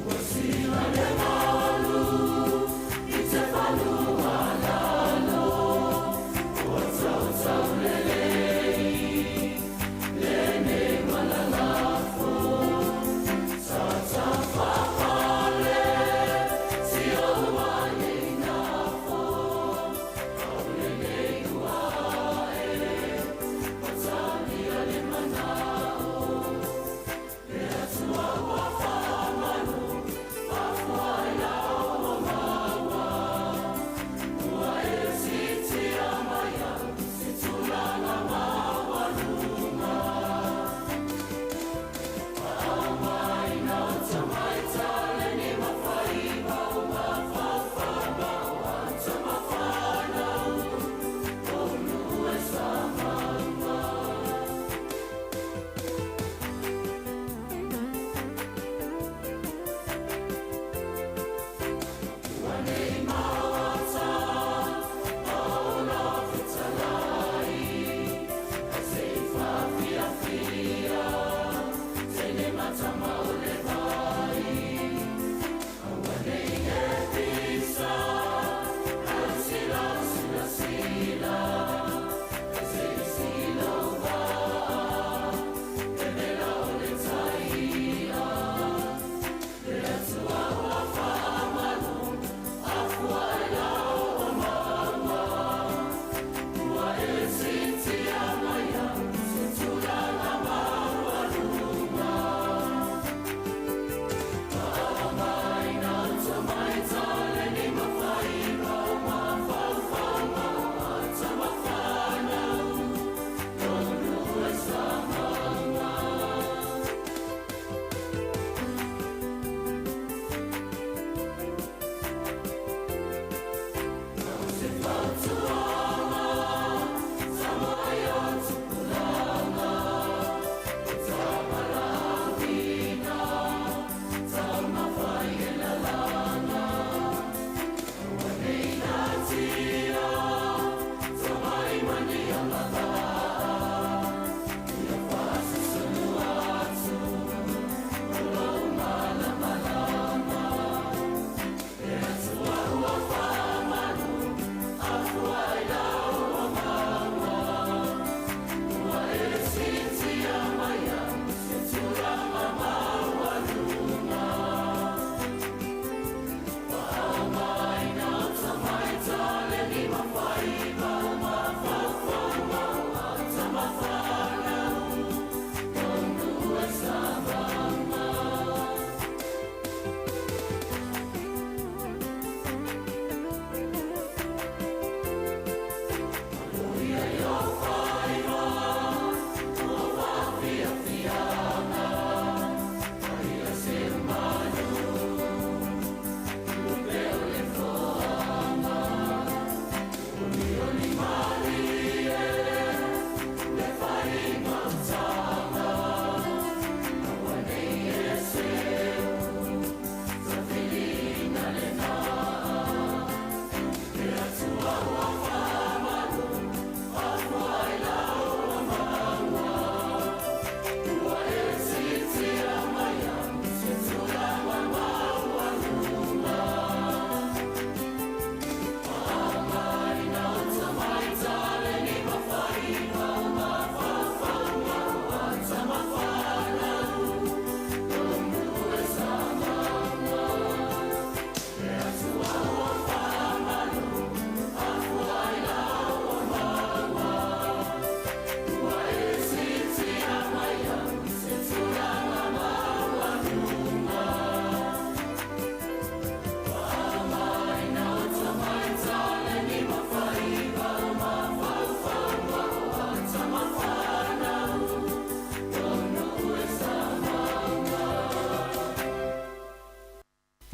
Wasila de malu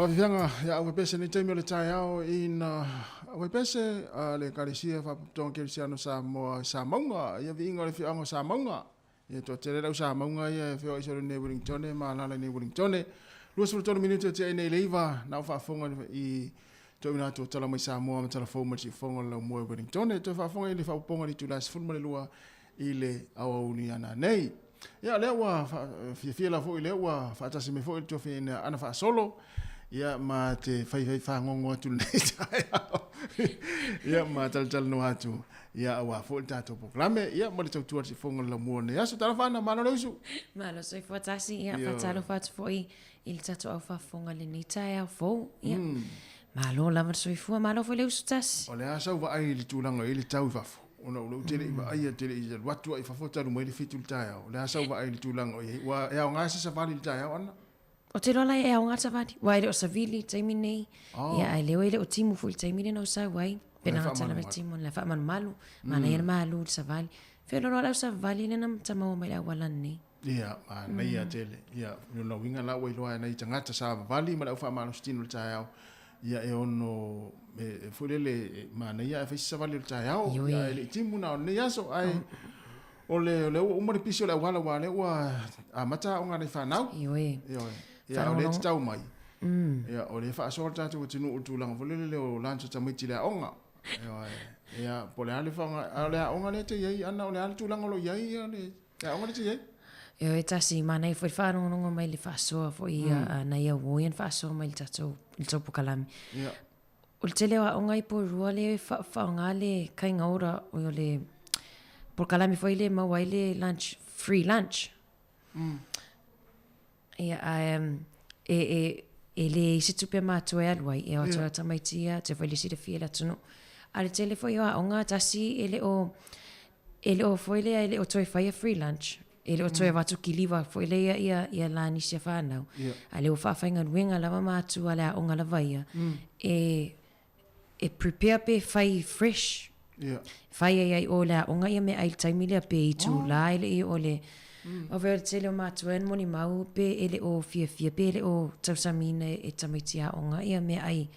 Whawhianga, ia awe pese ni teimi o le tai au ina awe pese le karisia whaputonga kerisiano sa moa sa maunga, ia vi inga le whianga sa maunga. Ia toa tere rau sa maunga ia whio isore ne Wellingtone, maanala ne Wellingtone. Lua sura minuto te nei leiva, na whafonga i toi na to tala mai sa moa, matala fōma si fonga lau moa Wellingtone, toi whafonga i le whaponga ni tula si funma le lua i le awauni ana nei. Ia lea ua fia la fo i lea ua whaatasi me fo i toa whina ana wha solo. Ia ma te whai whangongo atu nei tai au. Ia ma tal no atu. Ia awa fo i tātou poklame. Ia ma le tautua si fonga la mua nei. Aso tala whana, malo reusu. Malo soi fuatasi. Ia whatalo whatu fo i le tātou au whafonga le nei tai au fo. Ia. Malo lama soi fua, malo fo leusu tasi. O le asau wa ai li tūlanga i le tau i whafo. Ona ulo tere i wa ai a tere i le watua i whafotaru mai le fitu le tai au. Le asau wa ai li tūlanga o i. Wa ea o ngāsi sa whali le tai au ana. O te rola e au ngata vadi. Wai le o savili taimi nei. Ia ai leo ele o timu fu i taimi nei no sa wai. Pena ngata la timu le fa man malu. Mana ia malu le savali. Fe lo rola o savali le nam tamau mai au walan nei. Ia, na ia tele. Ia, no winga la wai loa nei tangata sa vali ma le fa manu stino le tai au. Ia e ono fulele mana ia e fa savali le tai au. Ia ele timu na nei aso ai. Ole o mo le piso le wala wale wa amata o ngani fa nau. Ioi. Ia o le tau mai. Ia o le fa so tatu tinu utu lang volele o lancho tamiti le onga. Ia pole ale fa ale onga le te ye ana o le ale tu lang lo ye le. Ia onga le te ye. Ia e tasi mana i foi fa no mai le fa so fo ia na ia wo en fa so mai tatu il topo kalami. Ia. O le tele wa onga i po rua le fa ngale kai ngaura o le por kalami foi le mawai le lunch free lunch. Ia ele se tupe matua e aluai e o atoa tamaitia te whaile si de fia la tunu. Ale tele foi o aonga tasi ele o foi le ele o toi whaia free lunch. Ele o toi watu ki liwa foi le ia lani sia whanau. Ale o whawhainga nuenga lava matua le aonga lava ia. E prepare pe whai fresh. Whai ai o le aonga ia me ail taimi lea pe i tu la ele i o le o vero tele o matua en moni mau pe ele o fia pe ele o tausamina e tamaitia onga ia me ai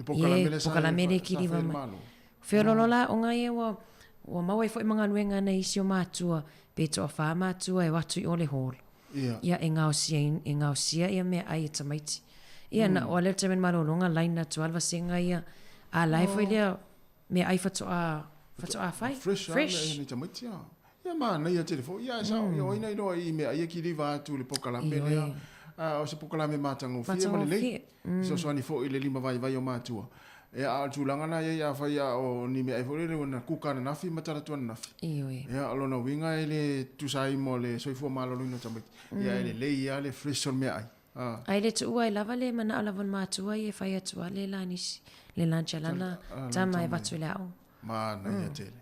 pokalamele ki liwa mai. Whero lola onga ia wa mawai fo i mga nuenga na isi o matua pe toa wha matua e watu i ole hall. Ia e ngao sia ia me ai e tamaiti. Ia na o aleo tamen malolonga laina tualwa senga ia a lai fo i lea me ai fatoa fai. Fresh. Ni tamaitia. Ia mana ia telefo. Ia sa o ina ino i me ai ki liva atu le pokalame lea. O se pokalame matango fia ma le lei. So ani fo i le lima vai o matua. E a tulanga na ia fa ia o ni me ai fo le na kuka na nafi matara tu na nafi. Ia alona winga ele tu sai mo le soifo malo no tamai. Ia ele le ia le fresh on me ai. Ai le tu ai lava le mana alavan matua e fa ia tu le lanis le lancha lana tama e batu le au. Mana ia tele.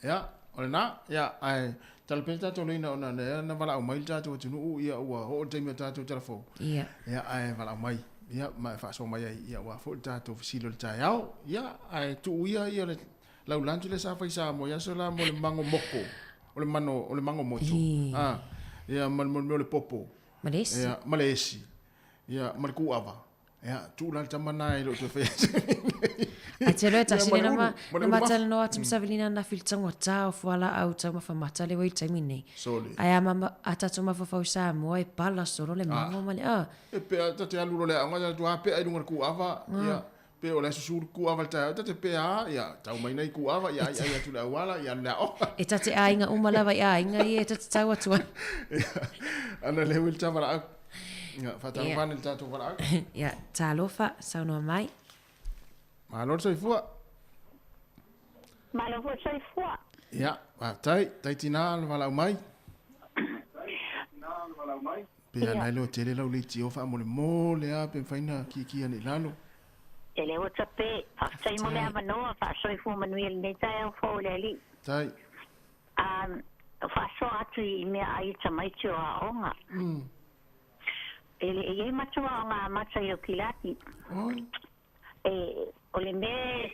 Ia. Ole na, ia ai talpeta to lina ona na vala o mai tatu tunu ia ua ho te me tatu telefo. Ia ai vala mai. Ia mai fa so mai ia ua fo tatu silo le tai au. Ia ai tu ia le lau lantu le sa fa sa mo ia so la mo le mango moko. Ole mango mocho. Ia mo le popo. Malesi. Ia malesi. Ia malku ava. Ia tu la tamana i lo to fe. A te loa tasi na matala no atu msavelina na filtango tau fuala au tau mawhamata le wai taimi nei. Ai ama atatu mawhawhau sa mua e pala soro le mango male. E pea tate aluro le anga tu hape ai lunga ku ava. Ia pe o le susuru ku ava tau tate pea ia tau mai nei ku ava ia ia tu le awala ia le o. E tate a inga umalawa ia inga i e tate tau atua. Ana le wil tawara au. Ia fatang vanil tatu wala au. Ia talofa saunua mai. Malo soifua. Malo soifua. Ia, tai tina wala mai. Pea nai lo tele lau leiti o wha mole a pe whaina ki ane lalo. Tele o tape, whaktai mole a manoa, whaksoifua manuel nei tai au fau le li. Tai. Whaso atu I mea ai tamaiti o a onga. E matua o ngā matai o kilati. o le me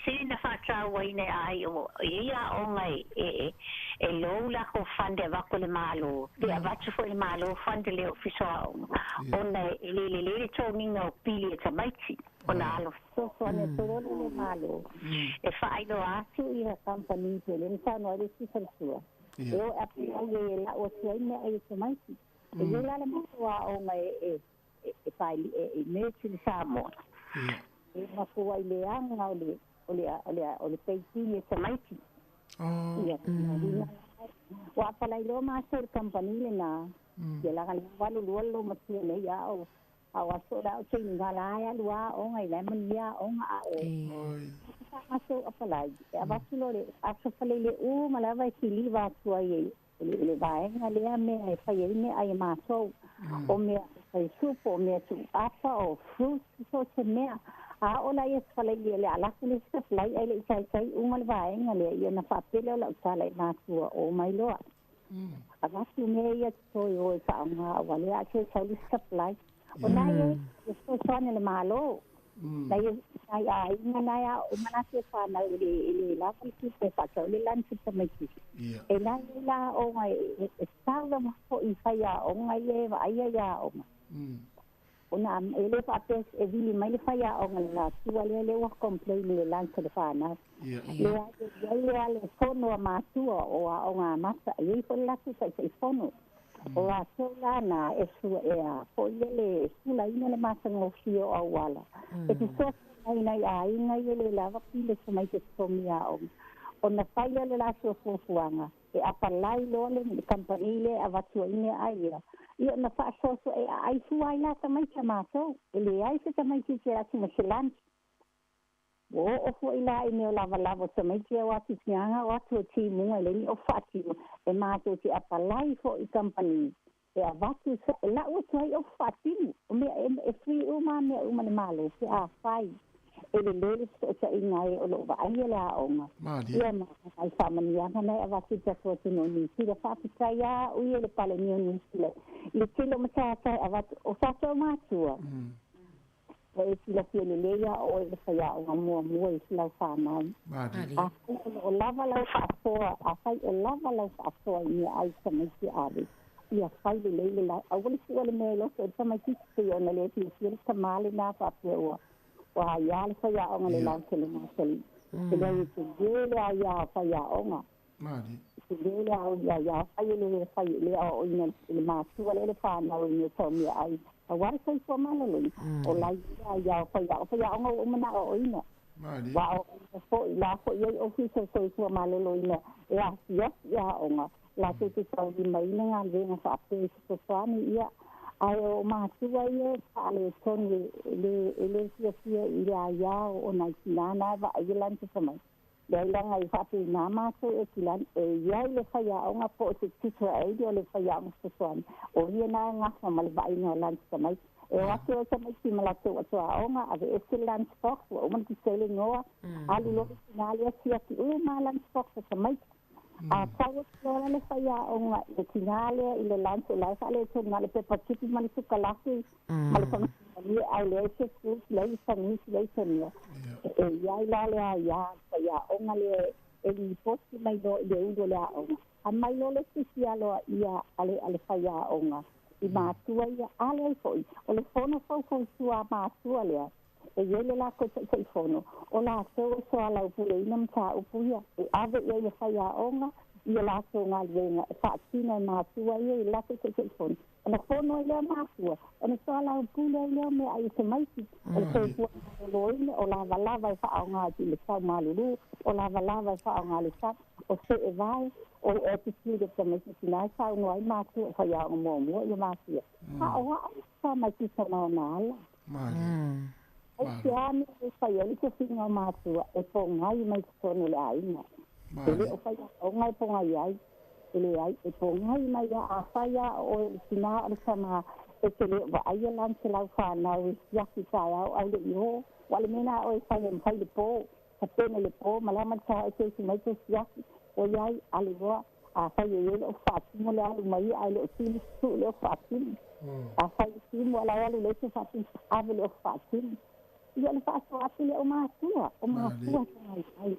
sina whātau waine ai o ia o ngai e lou la ko whande wako le malo. Te avatu fo le malo whande leo fisoa o na le tōninga o pili e tamaiti. O na alo so ane tōrone le malo. E whaino atu i ha company te le ntano ale sifalsua. E o api ai e la o tuaine ai e tamaiti. E ia la le matua o ngai e whaili e metu le Samoa. E mako ai le anga o le peitini e tamaiti. Wa palai lo master company le na. Ia la ngani walu lualo matua le ia o awa so da o tini ngala ya lua o ngai le mania o nga a o. Maso apalai. E abasulo le asofale le u malava e tili va tua ye. Le vaenga le me e whai ne ai maso. O me ai supo o me tu apa o fruit so te mea. A ola ia whalai le ala kule supply ai le tai unga le vaenga le ia na whapele o la utala i mātua o mai loa. A vatu me ia toi o e whaonga wale a te sauli supply. O nai e so soane le malo. Nai a inga nai a o manase whanau le lapa ki te whakau le lansi tamaiti. E nai la o ngai e tāwa mako i whai a o ngai e wa aia ia o ngai. Ona ele papes e vili mai le fai a onga la tua le wa complain le lança de fana le fono a matua o a onga masa e fo la tu sai fono o a sola na e su e a fo le sula ina le masa ngo fio a wala e tu so ai a ina le lava pile so mai te somia o ona fai le la so fuanga e apalai lo le company le avatua ina ai ia na whaasoso e ai fuai la tamai ka mātou. E le ai se tamai ki te ati masilanti. O fu ila i meo lava tamai ki au ati tianga o atu o ti munga le ni o whati e mātou ti apalai fo i company. E a watu se e la ua tuai o whati o mea e free uma mea uma le malo ke a whai. E le lele o ta ingai o lo wa ai le a onga. Ia ma ai whamanianga nei a watu te atua tino ni. Tira whapitai a ui e le pale ni o ni sile. Le tilo matata a watu o whatu mātua. E tila fia le leia o e le whaia o mua i silau whanau. A o lava lau whaasoa, a whai o lava lau whaasoa i mea ai samaiti awe. Ia whai le leile lau. A wale sua le mea loso e samaiti te o na le tila fia le tamale nā whapea o a ia le whaia o nga le lau te le mātali. Te lei te gele a ia whaia o nga. Te gele a ia whaia le o ina le mātua le whanau i me taumia ai. A wari kai fua malalui. O lai a ia whaia o nga o mana o ina. Wa o fo i la fo i o fisa kai fua malalui ina. E a sias ia o nga. La te tau di mai na ngā venga whaape i so whani ia. Ai o mātua ia whaale tonu le fia i le aia o nai tinana wa ai lante samai. Le langa i whape nā mātua e tilan e iai le whaia o ngā po te titra eidi o le whaia o ngā suani. O ia nā ngā mali wa ai ngā lante samai. E wate o samai ki malate o atua o ngā ave e te lante fox o man ki sele ngoa. Alu loki tinali a sia ki ue mā lante fox o samai. A tawa flora le whaia o ngā le tinale i le lance lai whale to ngā le pepa tipi mani tukalaki mali whamani ai le se fus lei whanisi lei tania e iai la le a ia whaia o ngā le e li posti mai do i le udo le a o ngā a mai lo le sisi aloa ia ale whaia o ngā i mātua ia ale ai foi o le whono whau sua mātua lea e iele la ko te fono o la so so ala upule ina mta upuia e ave ia whaia onga ia la so ngā lenga e whaatina mātua ia i la ko te fono ona fono ia mātua ona so ala upule ia me ai te maiti o le kua loine o la valava i whaonga i le sau malulu o la valava i whaonga le sa o se e vai o e te tira te maiti tinai sau noai mātua whaia o mua ia mātua ha o wa sa maiti sa maona ala e te ame e whaia i te whinga mātua e po ngai mai te tonu le aina. E le o whaia o ngai po ngai ai. E le ai e po ngai mai a whaia o e tina o le sama e te le wa aia lance lau whanau i siaki tai au au le iho. Wale mena o e whaia mwhai le po. Ka pene le po malama ta e te si mai te siaki. O iai ale roa a whaia e le o whaatimo le alu mai ai le o tini su le o whaatimo. A whaia timo ala alu le te whaatimo ave le o whaatimo. ia le fa so ati le o matua ai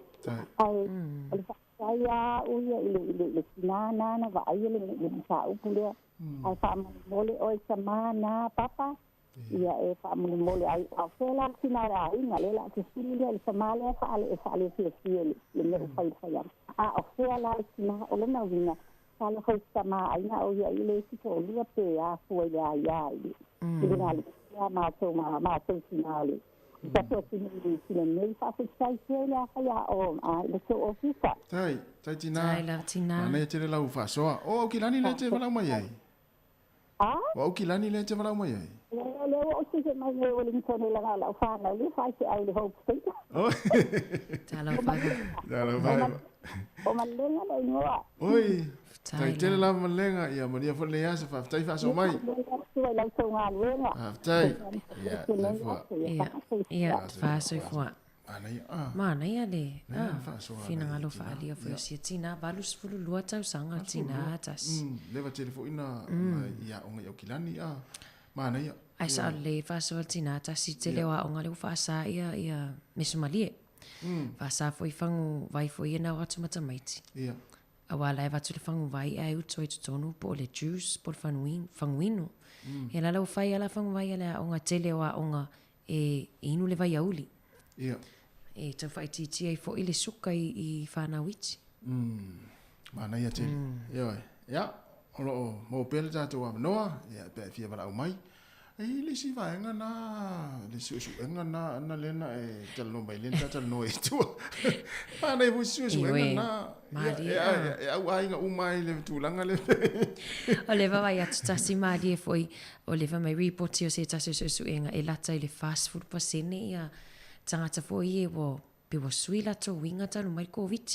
le fa ia o ia le sinana na va ai le sa u pule ai fa mole o semana papa ia e fa mole ai a fela sinara ai ngale la ke silia le semana fa ale fie le me fa ia a fela sina o le na vinga sala ho sama ai na o ia le si to lu pe a fo ia le na le ma to sinale ta to sinale nei fa sai fela fa ia o le so ofisa tai tina ma ne te la u fa so o ki lani le te fa mai ai o ki lani le te fa mai ai le o se mai le o le tone la fa na le fa se ai le hope state tala fa o malenga le ngoa oi tai te la malenga ia mo dia fo le asa fa tai fa so mai la so nga lenga tai ia fa so fo mana ia le fina ngalo fa ali fo si tina balus fulu lua tau sanga tina tas le va telefoina ia onga yo kilani mana ia ai sa le fa so tina tas si te le wa onga le fa sa ia mesumalie fa sa foi fangu vai foi na watu matamaiti ia awala e watu le fangu vai ai utoi tutonu po le juice po fanguino ia la fai ala fangu vai ala onga tele wa onga e inu le vai auli ia e tau fai titi ai fo ile suka i whana witi mana ia tele ia olo mo pele tatu wa noa ia pe fia wala o mai le si va nga na le su nga na lena e talo mai lenta talo e tu pa na bu su nga na e au ai nga umai le tu langa le o le va ia tasi mali e foi o le va mai report o se tasi su nga e lata le fast food pasene ia tangata foi e wo pe wo suila to winga talo mai covid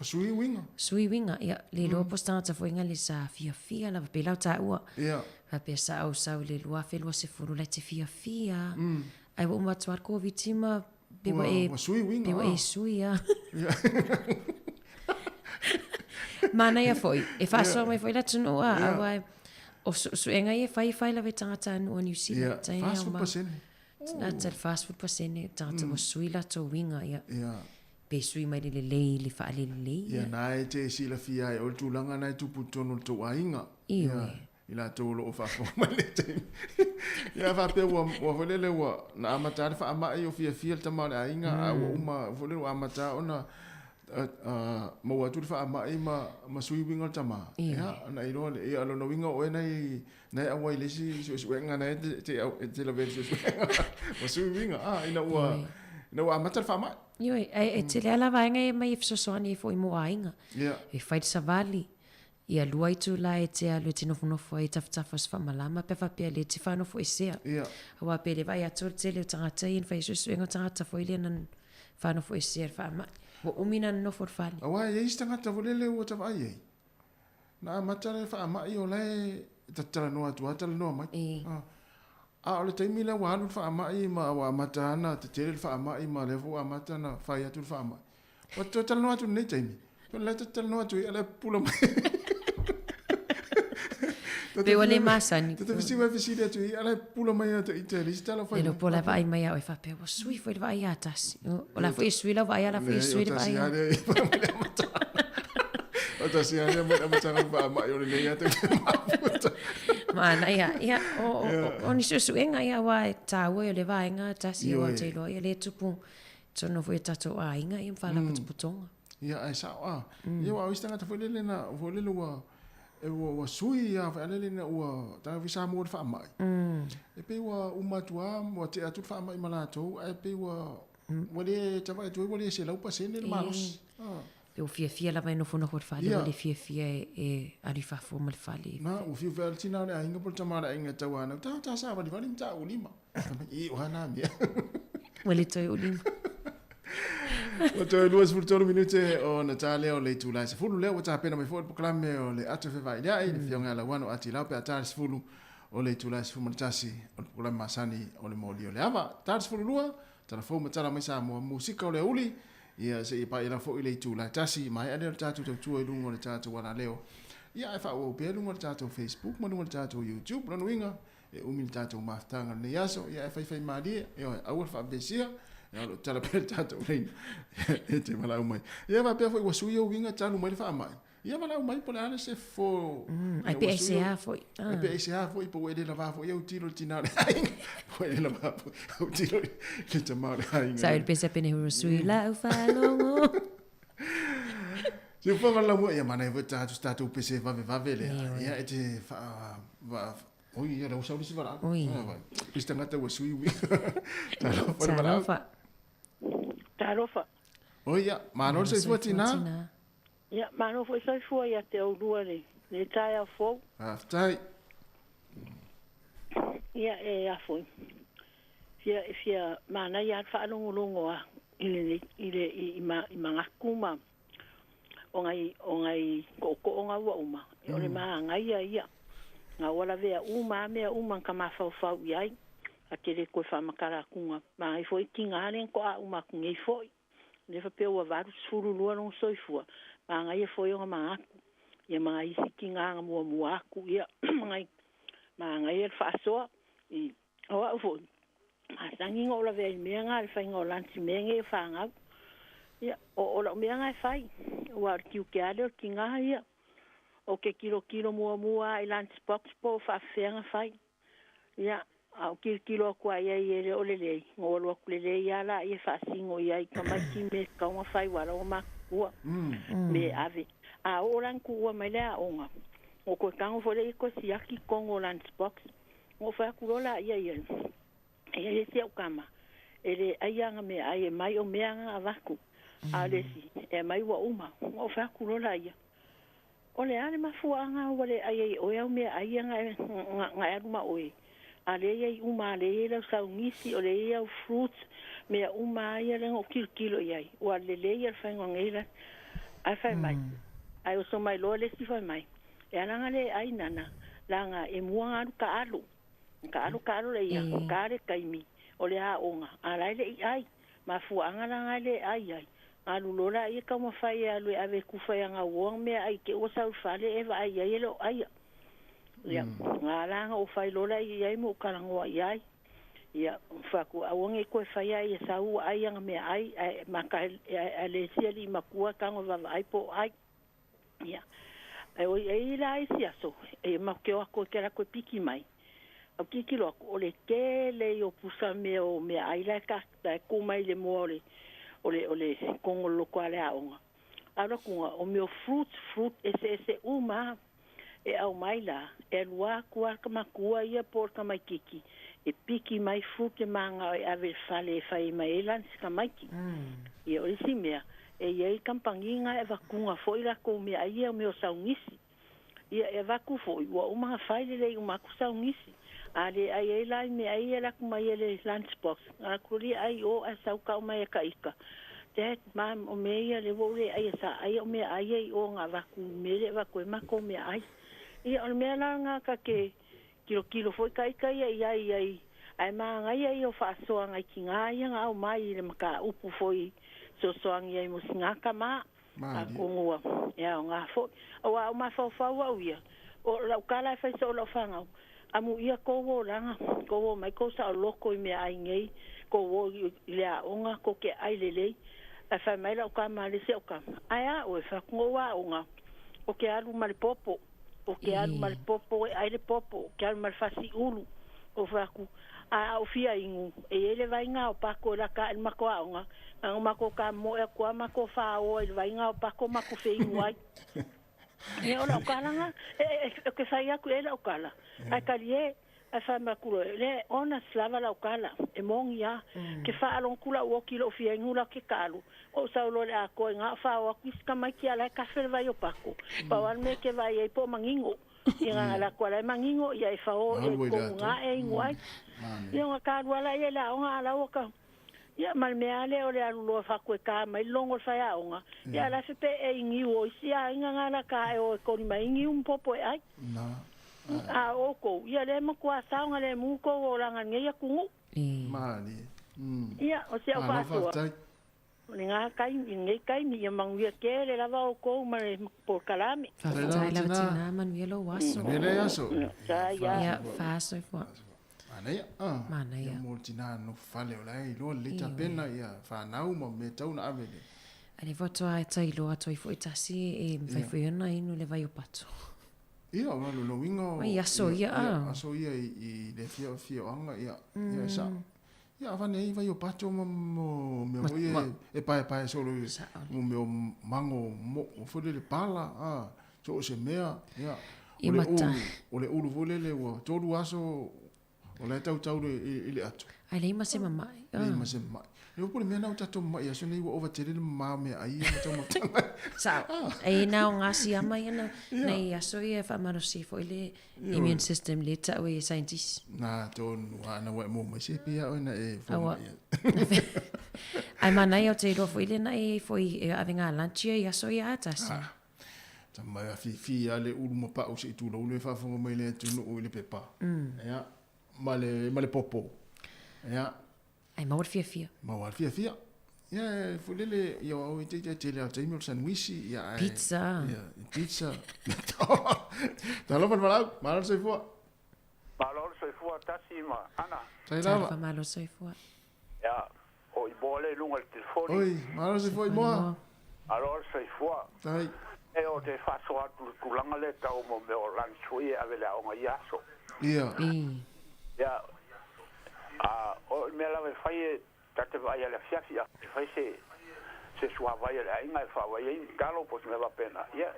sui winga ia le lo postata foi nga le sa fia la pe la ta ua ia a pe sa au sau le lua fe lo se furu le te fia ai wo ma tuar covid tima pe wo e sui ia mana ia foi e fa so mai foi la tunu ai o su enga ia fai la vetata no New Zealand tai fast food pasene na fast food pasene tata wo sui la to winga ia pe sui mai le fa le ia nai te sila fia e o tulanga nai tupu tonu to ainga ila to lo fa fo mai le te ia fa pe wo volele wo na amata fa ama i o fia tama ainga o uma volele amata ona mo wa tu fa ama i ma sui winga tama ia na i ro ia lo no winga o nai awai le si su nga nai te la ver su ma sui winga ina wa amata fa ama Io e te le ala vaenga e mai fsosoni foi mo ainga. E fai sa vali. Ia lua itu la e te alu te nofo e taftafa fa malama pe fa pe le te fa nofo e sea. Wa pe le vai atu te le tangata in fai susu engo tangata foi le nan fa nofo e sea fa ma. Wo umina nofo fali. Wa e istangata volele o ta vai. Na matare fa ma io le tatala no atu atala no mai. O le taimi le wānu wha amai ma wa matana te tere wha amai ma le fu amatana whai atu wha amai. Wa tō tala no atu nei taimi. Tō le tala no atu i ala pula mai. Pe wale masani. Tō te visi le atu i ala pula mai atu i te risi tala whai. Elo pola vai mai au e whape wa sui fwoi vai atasi. O la fwoi sui la vai ala fwoi sui la vai. O ta si ane mo amatanga wha amai o le nei atu ke mafuta. Mana ia o ni susu enga ia wa tawa le vaenga tasi o te lo ia le tupu tono foi tato a inga ia fala putonga ia ai sa ia wa istanga ta foi le na foi le wa e wa sui ia fa le na wa ta visa mo fa mai e pe wa umatua mo te atu fa mai malato e pe wa le ta vai tu le se la pa se le malos o fia la vai no fono por fale o le fia e ali fa fo mal fale na o fia vel tina le ainga por tamara ainga tawana ta sa va vale ta ulima e o hana mia wele to ulima o to duas por todo minuto o Natalia o le tu la se fulu le o ta pena me fo proclame o le atu fe vai ya e fionga la wano ati la pe atar se fulu o le tu la se fulu tasi o proclame masani o le moli o le ava tar se fulu lua ta fo matala mai sa mo musica o le uli ia se pa ila fo ile tu la tasi mai ale tatu tu lungo le tatu wala leo ia fa o pe lungo le tatu Facebook mo lungo le tatu YouTube no winga e umi le tātou maftanga le yaso, ia e whai maria, e oi, aua whabesia, e alo tala pere tātou reina, e te malau mai. Ia wa pia fwoi wasui au winga tānu mai le wha mai. Ia malau mai po le ana se fo... Ai pe ese a foi. Ai pe ese a foi, po wele la wa foi, au tiro tina le hainga. Wele la wa foi, au tiro le tamau le hainga. Sa il pesa pene huru sui la u whalongo. Se whanga la mua, ia mana e wata atu statu pese vave le. Ia e te wha... Oi, ia rau sauri si wara. Oi. Pista ngata wasui wi. Talofa. Talofa. Oi, ia, manor se fua tina. Ia, mano foi sai fua ia te au lua le tai a fou. Tai. Ia e a foi. Fia mana ia whaalongolongo a i mangakuma o ngai ko onga ua uma. E ole maa ngai ia. Ngā wala vea mea ka mawhau iai. A kere koe whamakara kunga. Maa i foi ki ngāren ko a kungei foi. Nefa pia ua varu sfuru lua nong soifua. Maa ngai e foi o ngā aku. Ia maa isi ki ngā mua aku. Ia maa ngai e whaasoa. I oa ufo. Maa sangi ngā ola vea i mea ngā le whai ngā o lansi mea nge e whaangau. Ia o ola mea ngā e whai. Ua kiu ke ale o ki ngā ia. O ke kilo mua i lunch box po whaafeanga whai. Ia, au kilo kua ia i ere o lelei. Ngō aku lelei ia la i e whaasingo ia i kamaiki me kaunga whai wala o makua. Me ave. A o ranku ua mai lea onga. O koe kango fole i ko siaki kongo lunch box. Ngō whai akurola ia ia. Ia le se au kama. Ere aianga me ai e mai o meanga a vaku. A lesi. E mai ua uma. Ngō whai akurola ia. O le ale mafuanga wale ai o ia me ai nga aruma oi. Ale ia uma le ia sa ngisi o le ia fruits me uma ia le o kilo ia. O le le ia fa ngeira. Ai fa mai. Ai o so mai lo le si fa mai. E ana le ai nana langa e muanga ka alu. Ka alu le ia ka re kaimi. O le a onga. Ala le ai mafuanga langa le ai. Alu lola ia ka mo fai alu ave ku fai nga wong me ai ke o sa fale e vai ia lo ai ia ngala o fai lola ia mo kala ngo ai ia fa ku a wong e ko fai ai sa u ai nga me ai maka ale sia li makua ka ngo va ai po ai ia ai o ai la ai sia so e ma ke o ko ke la ko piki mai o kiki lo o le ke le o pusa me o me ai la ka ko mai le more ole kongo loko ale aonga. Ara kunga o meo fruit ese uma e au maila e lua kua kamakua ia por kamaikiki e piki mai fruit e manga e ave fale e fai mai elan si kamaiki. E o isi mea e iei kampanginga e vakunga foi la ko mea ia o meo saungisi. Ia e vaku foi ua umanga fai lei umaku saungisi. Ale ai ai lai me ai ela kuma ele lunchbox. Ala kuri ai o a sau ka mai ka ika. Dad, mam o me ia le wole ai sa ai o me ai o nga vaku me le vaku ma ko me ai. Ia o me la nga ka ke kilo foi ka ika ai. Ai ma nga ai o fa so nga ki nga ia nga o mai le maka upu foi so ngi ai mo singa ka ma. Ma ko ngua. Ia nga fo. O ma fa wa ia. O la kala fa so lo fa nga. Amu ia ko wo langa ko wo mai ko sa loko me ai ngei ko wo le onga ko ke ai lele a fa mai la ka ma le se o ka aya o fa ko wa onga o ke alu mal popo ai le popo ke alu mal fasi ulu o fa ku a o fia ingu e ele vai nga o pa ko la ka ma ko onga ang ma ko ka mo e ko ma ko fa o ele vai nga o pa ko ma ko fe ingu ai e ola kala nga e ke sai aku ela o kala ai kalie a fa makulo le ona slava la o kala e mongia ke fa alon kula o kilo fia ngula ke kalu o sa lo le a ko nga fa o kiska mai ki ala ka fer vai o pako pa wan me ke vai e po mangingo ia la kwala mangingo ia e fa o e ko nga e ngwai ia nga kalu ala ia la o ala o ka ia mal me ale o le alu fa ko ka mai longo fa ya onga ia la se pe e ngi o sia inga ngala ka e o ko ni mai ngi un popo ai na a o ko ia le mo kwa sa nga le mu ko o langa ngi ya kungu mali ia o se fa so Nga kai ngai kai ni mang via ke le lava o ko ma por kalami. Fa tai la tina man velo waso. Vele yaso. Sa ya fa so fo. Mana ya. Mana ya. Mo tina no fale o lai lo le ta pena ya fa nau mo me tau na avele. Ale voto ai tai lo atoi fo itasi e fai fo yana inu le vai o pato. Ia wa lo wingo. Ai aso ia. Aso ia I le fia anga ia. Ia sa. Ia va nei vai o pato mo me e pai solo mo me mango mo fo le pala so se mea ia. O le ulu vole le o tolu aso o le tau le atu. Ai le mase mamai. Le mase mamai. E o pole mea nau tato mai aso nei o ova tere ma me ai tato ma. Sa ai na ngasi ama yana nei aso ia fa maro si fo ile immune system le ta we scientist. Na to ana wa mo mai se pia ona e fo. Ai mana ia te ro fo ile na e fo e avenga lanchia ia so ia atasi. Tama fi ale ulu mo pa o se tu lo le fa fo mai le tu no le pepa. Ya male popo. Ya ai mawar fia. Mawar fia. Ya fulele yo o te le te mil sandwich ya pizza. Ya pizza. Talo per malo se fo. Malo se fo tasi ma ana. Sai lava. Malo se fo. Ya o I bole lunga il telefono. Oi, malo se fo I mo. Alo se fo. Sai. E o te faso atu tulanga le tau mo me o lansui avele a onga iaso. Ia. Ya. O me la me fai tate vai ala fiafia. Fai se sua vai ala inga fa vai talo pos me va pena. Ya.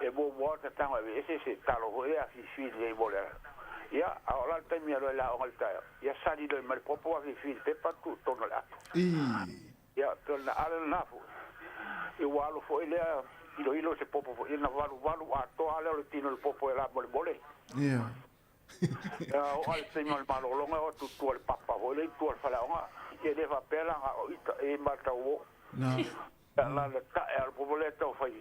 E bo water tanga se talo ho ya fi le bole. Ya, ahora te mi alo la onga ta. Ya sali do mal popo a fi pe pa tu tono la. Ya, to na ala na fu. E walo fo ile ilo se popo ina valu a to ale o tino il popo era bole. Ia. Ya o al se mal malo longa o tu el papa o le tu al fala nga. E le va pela o ita e mata o. Na. La ta el popo le to fai.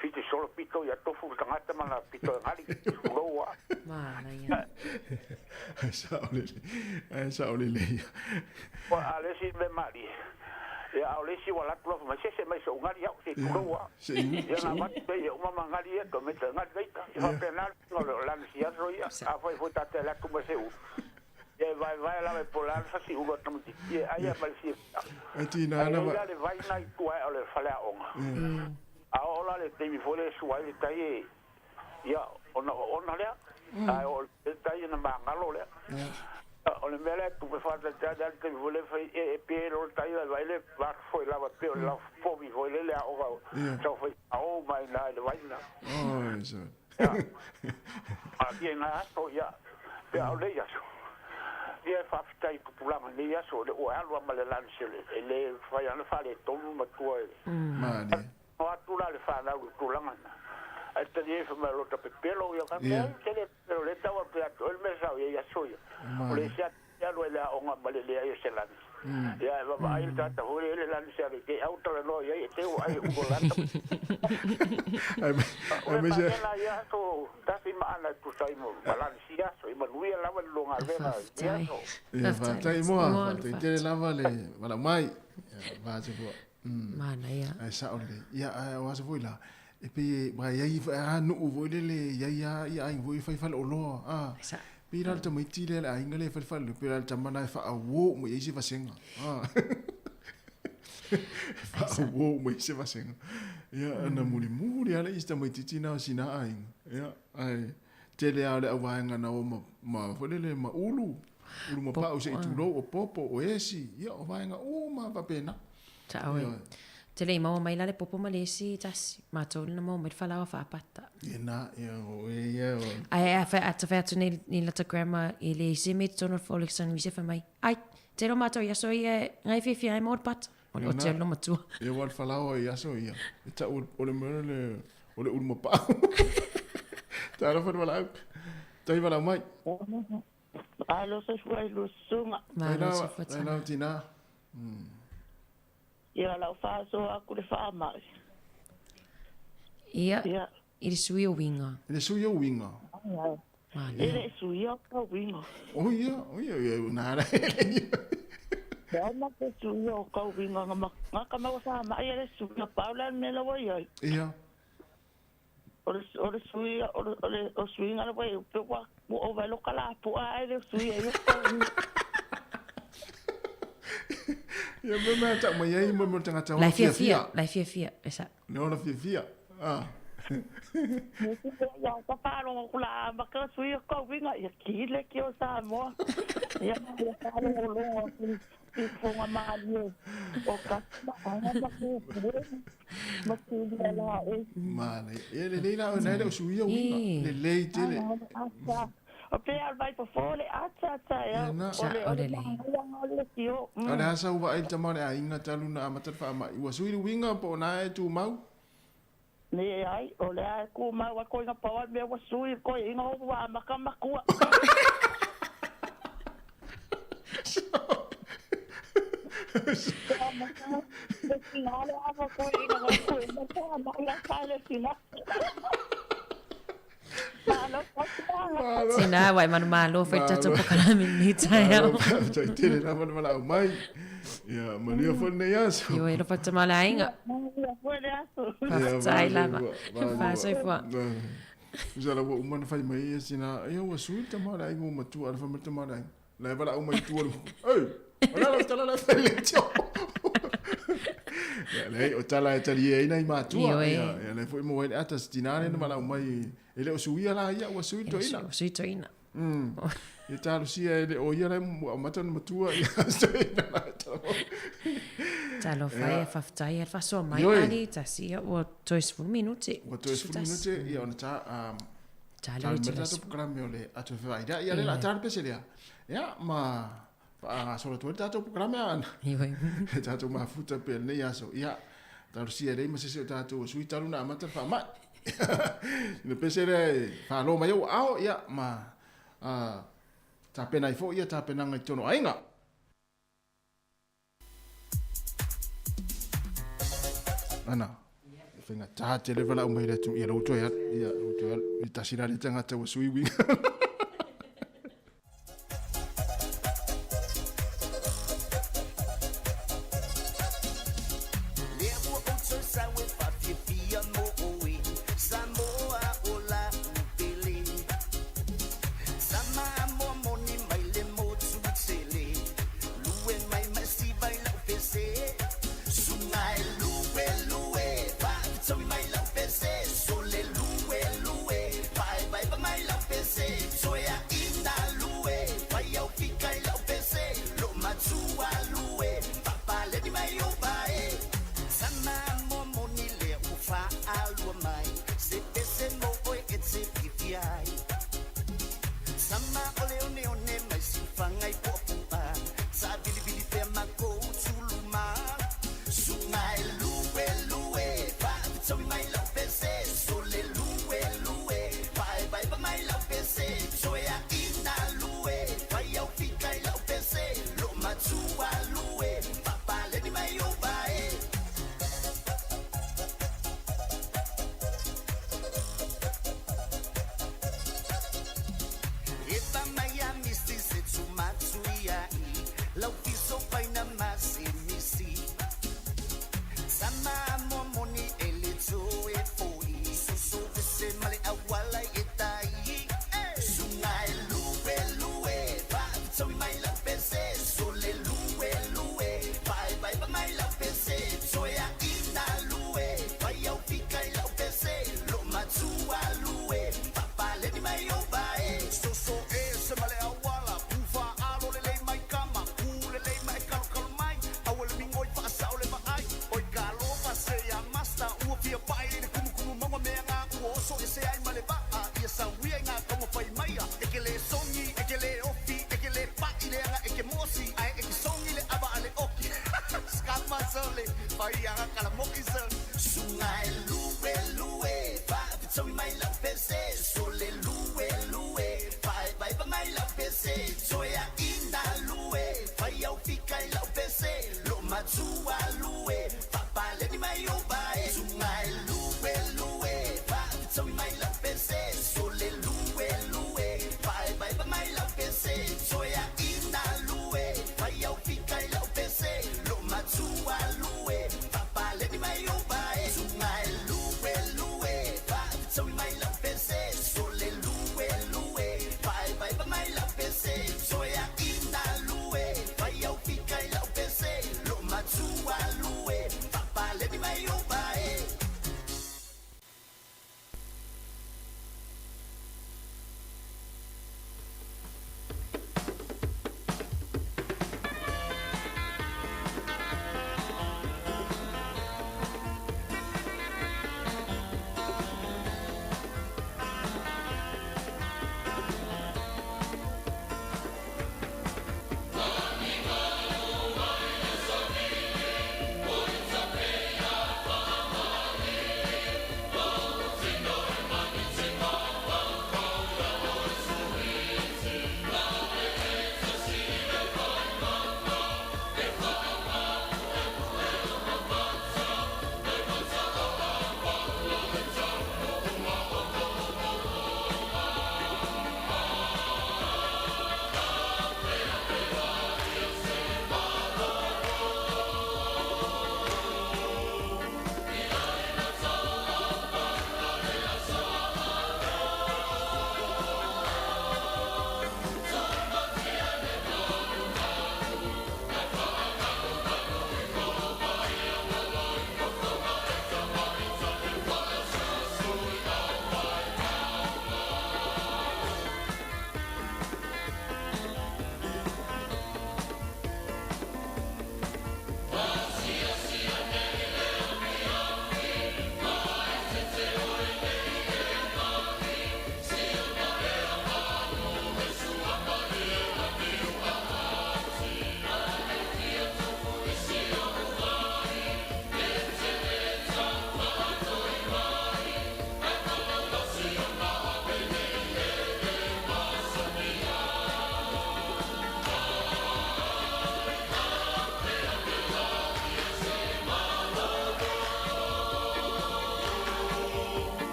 Fiti solo pito ya tofu tangata mana pito ngali. Loa. Mana ya. Sa ole le. O ale si me mari. Ya ole si wala tu ma se mai so ngali ya se loa. Ya na mat pe ya uma ngali ya to me ngali veita. Ya penal no la si ya roia. A foi tate la tu se u. Ya vai la me polar fa si ugo tam ti. Ya ai mal si. Ati na na. Ya le vai na tu ai ole fala onga. Ahora le te mi fole suai tai ya ona le ai o tai na mangalo le o le mele tu me fa ta da te fole fai e pero tai vai le va foi la va pero la fo mi foi le o so foi o mai na le vai na oh so aquí na so ya pero le ya so dia fa tai populama le ya so le o alwa male lansele le fai ana fa le tomu matua mane o atula le fana u tulanga a te die fa me lo tape pelo yo ka pero le tawa pe ato el mesa ya soya o le sia ya lo la o ngabale le ya se la ya va ai tata ho le la sia ke auto le no ya te o ai u golata ai me ya to ta si ma ana tu sai mo balansia so I manui la va lo ngavena ya so ya va tai mo te la vale vale mai va se po mana ya ai sa ole ya wa se voila e pe ba ya I no vo le ya ai vo fa fa lo pira te mai tile la ingale fa pira te mana fa wo mo isi fa senga fa wo mo isi fa senga ya na muri ala ista mai titina sina ai ya ai tele ale wa nga na o ma fo le ma ulu ma pa o se tu lo o popo o esi ya o va nga o ma va pena ta oi te le mau mai la le popo malesi tas ma to na mo me fala fa pata na ya ai fa at fa to ni la grandma ile se met to for Alexander vi se fa mai ai te lo mato ya so ye ngai fi ai mod pat o te lo matu e wal fala o ya so ya ta o le mele o le ulmo pa ta lo fa wala ta I wala mai alo se fue lo suma ma se fa ta tina ia la fa so aku le fa mai ia il sui o winga il sui o winga ele sui o winga o ia na Ya na ke suyo kau winga ngaka mau sa ma ia suyo Paula me lo voy ai. Ia. Ore suyo ore suyo ngala vai pe wa o vai lo kala pu ai de suyo yo. Ya me tak mai ai mo tengah tahu. Lai fia esa. No la fia. Ah. Ya ka paro kula ma ka suyo kau winga ya kile ki o sa mo. Ya ka paro lo Ifonga mario o ka ana ba ku ma ku la e male ele la na le suia winga le tele o pe al vai po fole ata ya ole tio ana sa uva el tamane a inga taluna amata fa ma wa sui winga po na e tu mau ne ai ole a ku ma wa ko nga pa me wa sui ko inga wa ma ka ma ku Sina wai malo fai tatu pokala mini taya. Tai tele na mana mai. Ya, malia fo ne yaso. Yo ero fatta mala inga. Tai lava. Fa sai fo. Usala wo umana fai mai sina, yo wa suita mala inga uma tu alfa mata mala. La bala uma tu. Ei. Olha lá, tio. Ya, lei o tala e tali e nei matua. Ya, lei foi mo atas dinare no mala mai. Ele o suia la ia o suito ina. Suito ina. E talo sia ele o ia le mata no matua ia stoina. Talo fai fa ftai fa so mai ali ta sia o 2 minuti. O 2 minuti ia ona ta talo meta to programa ole atu vai. Ia le la tarde peselia. Ya, ma solo tu tato programa an. Tato ma futa pe ne yaso. Ya. Talo sia le ma se tato sui talo na mata fa ma. Ne pesere fa lo mai o ao ya ma ta pena ifo ia ta pena ngai tono ainga. Ana. Finga ta tele vala o mai le tu ia lo to ya i tasira le tanga te sui wi. Soya ina lue, vai ao fica e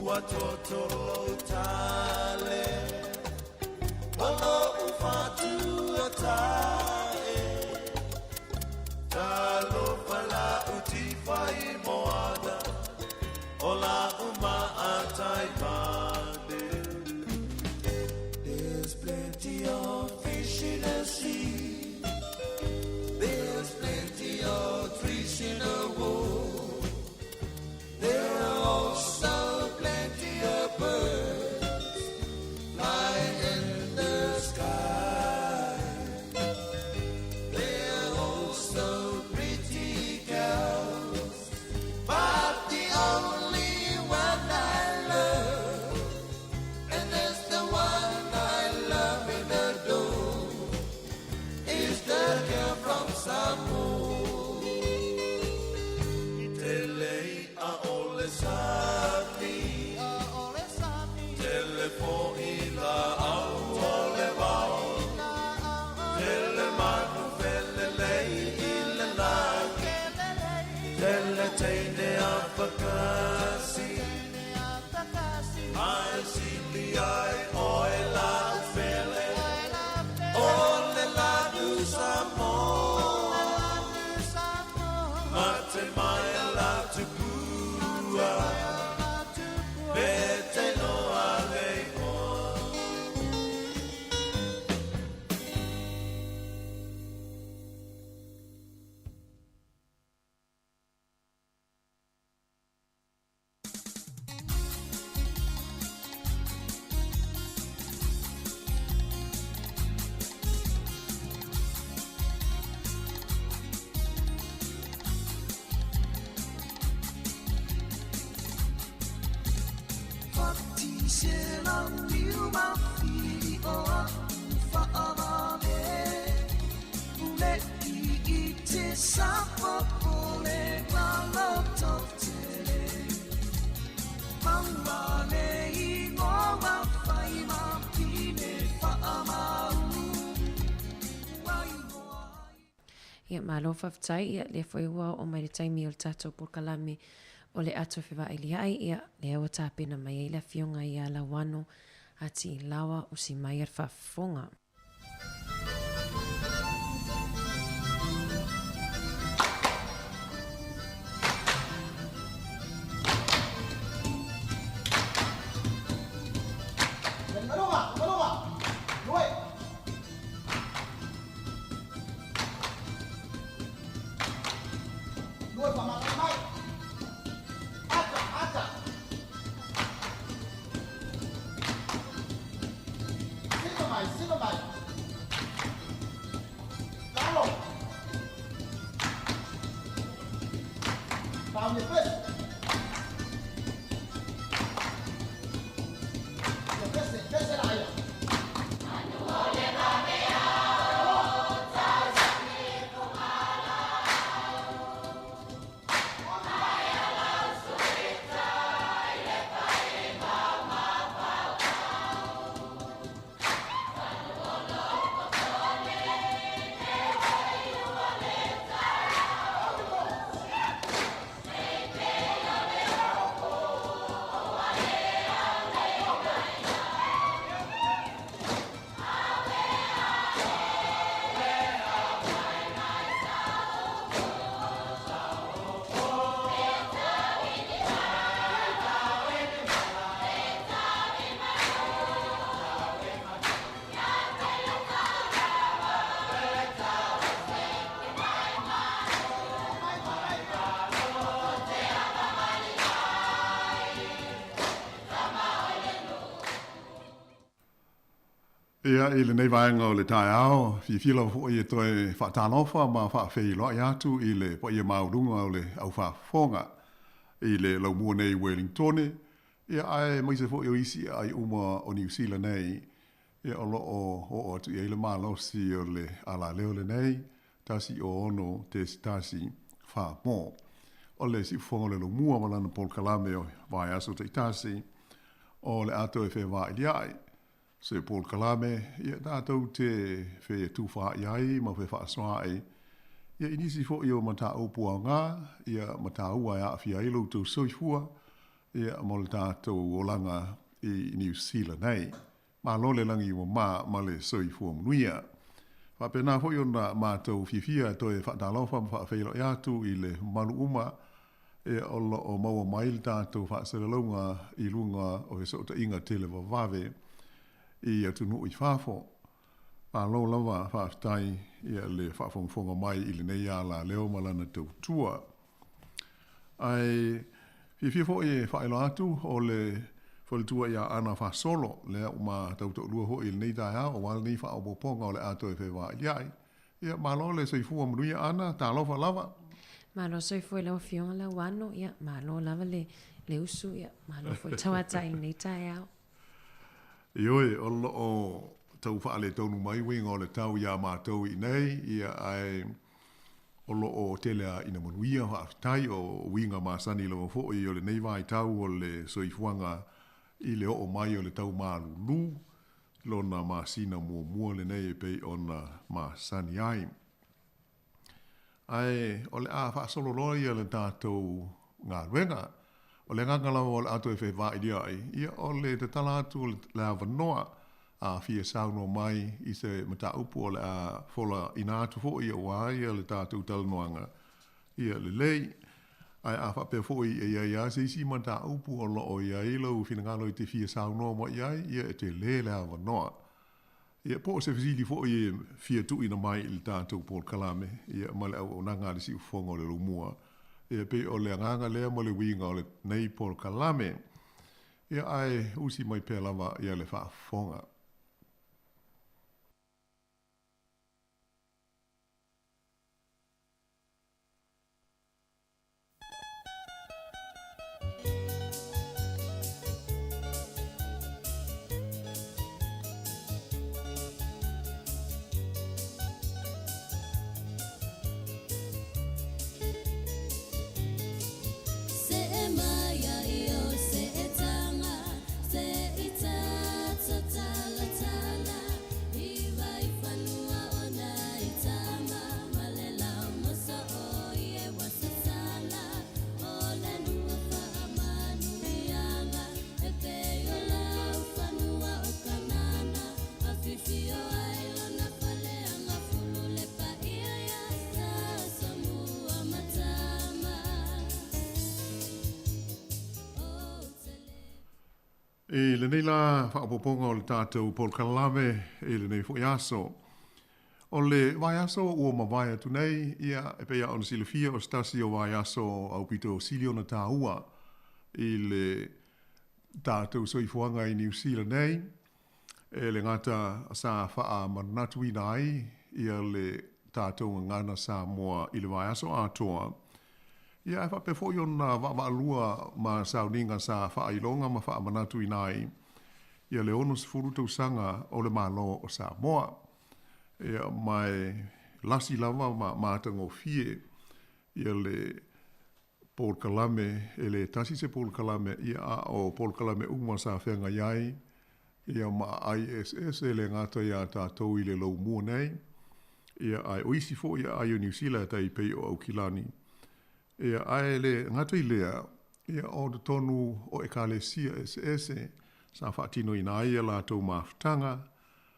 Watoto tale, ono ufatu atae, talo pala utifai moana, ola uma atai mande. There's plenty of fish in the sea, there's plenty of trees in the wood, there are also birds flying in the sky. They're also pretty girls, but the only one I love, and that's the one I love and adore, is the girl from Samoa. Tele a ole sami. Ia malo faftai ia le foi wa o mai taimi o tato por kalame o le ato fiva ili ai ia le o tapena mai la fionga ia la wano ati lawa o si mai fa fonga. Ia i le nei vaenga o le tae ao, filo fo i toe whaatanofa ma whaafei loa i atu i le po i maurunga o le au whaafonga i le laumua nei Wellington. Ia ai maise fo i o isi ai uma o New Zealand nei, ia o loo atu i le malosi o le ala leo le nei, tasi o ono te tasi whaamo. o le si fonga le lo mua malana Paul Kalame o vai aso te itasi o le ato e fe vai liai se Paul Kalame ia tātou te fe tu wha iai ma fe wha soai ia inisi fo i o mata upua ngā ia mata ua ia awhia i loutou soifua ia mo le tātou o langa i New Zealand nei ma lo le langi o ma le soifua mnuia fa pena fo i o na mātou fifia to e whaatalofa ma whaafeilo i atu i le malu uma e o maua mai le tātou whaasaralaunga i lunga o he sota inga tele vave i atu nuu i whafo. A lo lava whaafitai ia le whaafonga mai i le nei ala leo malana tau tua. Ai fifo e whaelo atu o le whalitua ia ana whaasolo lea uma tau tau lua ho i le nei taia o wala nei whaaopoponga o le ato e whewa iai. Ia malo le soifua manuia ana tā lofa lava. Malo soifua e lau fionga lau wano, ia malo lava le usu, ia malo fo tawata i nei taia. Ioi, o lo o tau whaale taunu mai winga o le tau ia mātou i nei, ia ai o lo o telea ina manuia whaafitai o winga māsani lawa fo i o le nei vai tau o le soifuanga i le o mai o le tau mālulu, lona māsina mua le nei e pei o na māsani ai. Ai, o le a whaasolo loi o le tātou ngā ruenga, o le nganga lawa o le ato e whewha i dia ai, ia o le te tala atu le a wanoa a fia sauno mai i se mata upu o le a fola ina atu fo i o wai o le tātou talanoanga ia le lei, ai a whape fo i e ia se isi mata upu o lo o ia i lau whinangalo i te fia sauno mo ia e te le a wanoa. Ia po se fisili fo i fia tu ina mai i tātou Paul Kalame, ia male au o nanga le si ufonga o le lumua. Ia pe o le nganga lea mo le winga o le nei Paul Kalame. Ia ai usi mai pe lava ia le whaafonga. E le nei la whaapoponga o le tātou Paul Kalame e le nei fuiaso. O le vaiaso ua mawai atu nei, ia e pea o na silafia o stasi o vaiaso au pito silio na tāua i le tātou soifuanga i New Zealand nei. E le ngata sa wha manatu i nai, ia le tātou ngana sa moa i le vaiaso atoa. Ia e whape fo ion na waalua ma sauninga sa whailonga ma wha manatu i nai. Ia le ono se furu tau sanga o le malo o Samoa. Ia mai lasi lava ma mātango fie. Ia le Paul Kalame, e le tasi se Paul Kalame, ia a o Paul Kalame uma sa whenga iai. Ia ma ISS e le ngata ia tātou i le lau mua nei. Ia ai oisi fo ia ai o New Zealand tai pei o Aukilani. Ia ai le ngata i lea, ia o te tonu o Ekalesia SS, sa whaatino i nai e la tau maftanga,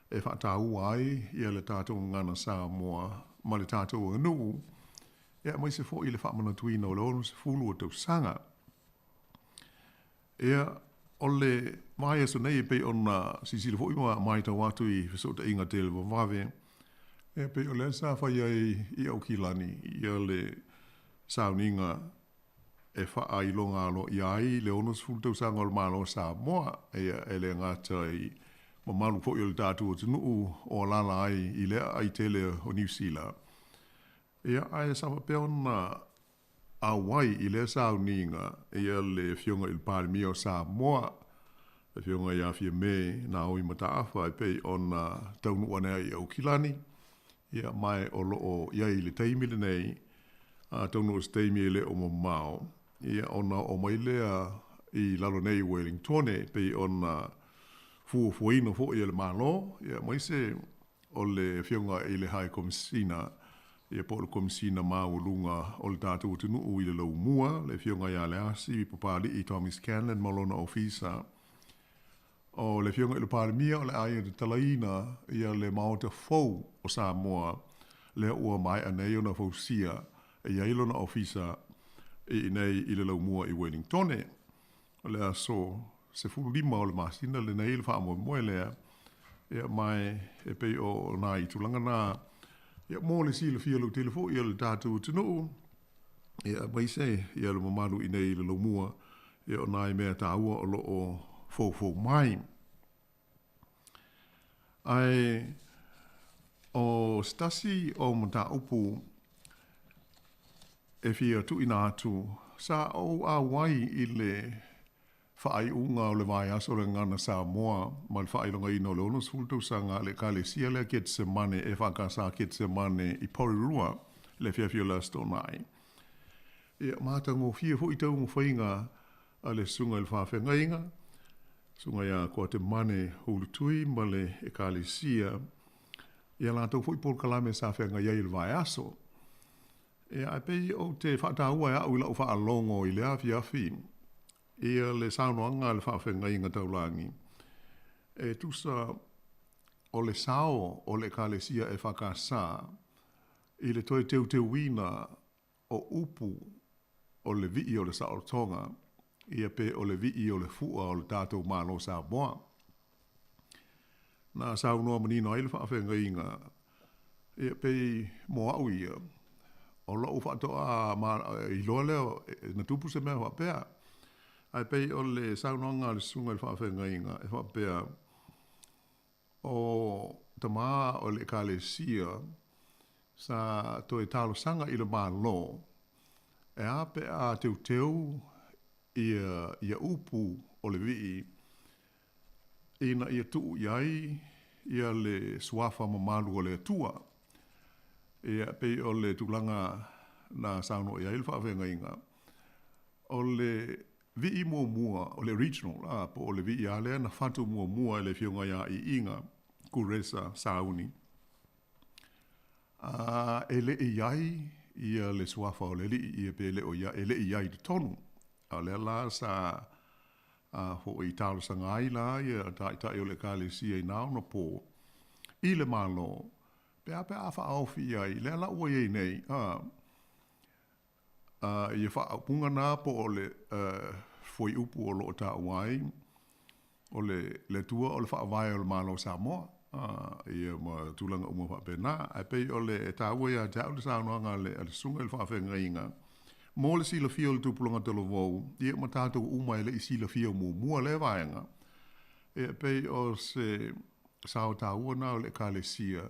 e whaatau ai, ia le tātou ngana sa moa, ma le tātou anu, ia mai se fo i le whaamana tuina o le ono se fulu o tau sanga. Ia o le mai aso nei e pei ona sisile fo ima mai tau atu i fesota inga tele vavave, e pei o le sa whai i Aukilani, ia le sauninga e whaailonga alo iai le ono sfulu tau sanga o le malo Samoa e le ngata i mamalu po i o le tātu o tunu o lala ai i lea ai tele o New Zealand. Ia ai sawa peona a wai i le sauninga ia le fionga il palmi o Samoa le fionga ia fia me na oi mataafa e pei ona taunu ane ai Aukilani ia mai o loo iai le taimile nei Tono stei le o mau. Ia ona o mai lea I lalo nei Wellington pe ona fuino fo I le malo. Ia mai se o le fionga I le hai komisina. Ia po le komisina maulunga o le tātou utunu I le lau mua. Le fionga ia le asi I papali I Thomas Cannon malona ofisa. O le fionga I le palemia o le aia de talaina ia le maota fau o Samoa. Le ua mai anei ona fausia. Ia ilona ofisa I nei I le lau mua I Wellington. O le aso se fulu lima o le masina le nei le wha mo moe lea. Ia mai e pei o nā I tulanga nā. Ia mō le si le fia lau telefo ia le tātou tino. Ia mai se ia le mamalu I nei le lau mua. Ia o nā I mea tāua o lo o fau mai. Ai o stasi o mta upu e fia tu ina atu sa o a wai I le whaai unga o le vai aso le ngana Samoa ma le whaai longa ino le ono sultu sanga le ka le sia le ket se mane e whaka sa ket se mane I Porirua le fia la stonai. Ia mātango fia fu I tau mo whainga a le sunga le whawhenga inga sunga ia kua te mane hulutui ma le e ka le sia ia lātou fu I pol kalame sa whenga iai le vai aso. Ia ai pei o te whaatahua e au I lau whaalongo I le afi. Ia le saunoanga le whawhenga inga taulangi. E tusa o le sao o le kalesia e whakasa I le toi teu wina o upu o le vii o le saotonga. Ia pe o le vii o le fua o le tātou mālo sa boa. Nā saunoa manino ai le whawhenga inga. Ia pei mo au ia. O lo whatoa I loa leo na tupu se mea whapea. Ai pei o le saunoanga le sunga le whawhenga inga e whapea o tamā o le kalesia sa toi talo sanga I le mālo e ape a teu ia upu o le vii ina ia tuu iai ia le suafa mamalu o le tua ia pei o le tulanga na sauno iai le whawhenga inga o le vii mua o le regional po o le vii alea na whatu mua le fionga ia I inga kuresa sauni ele iai ia le suafa o le li ia pe le o ia ele iai de tonu a le la sa ho I talo sanga ai la ia ta o le kale si ai nao no po I le malo pe a fa ofi ai le la o ye nei ia fa punga na po o le foi upu o lo ta wai o le tua o le fa vai o le malo Samoa ia ma tulanga uma fa pena ai pe o le ta o ia ta o sa no nga le sunga le fa fenga inga mo le sila fio le tupulanga te lo vo ia ma ta uma le sila fio mu le vaenga e pe o se sa ta o na le kalesia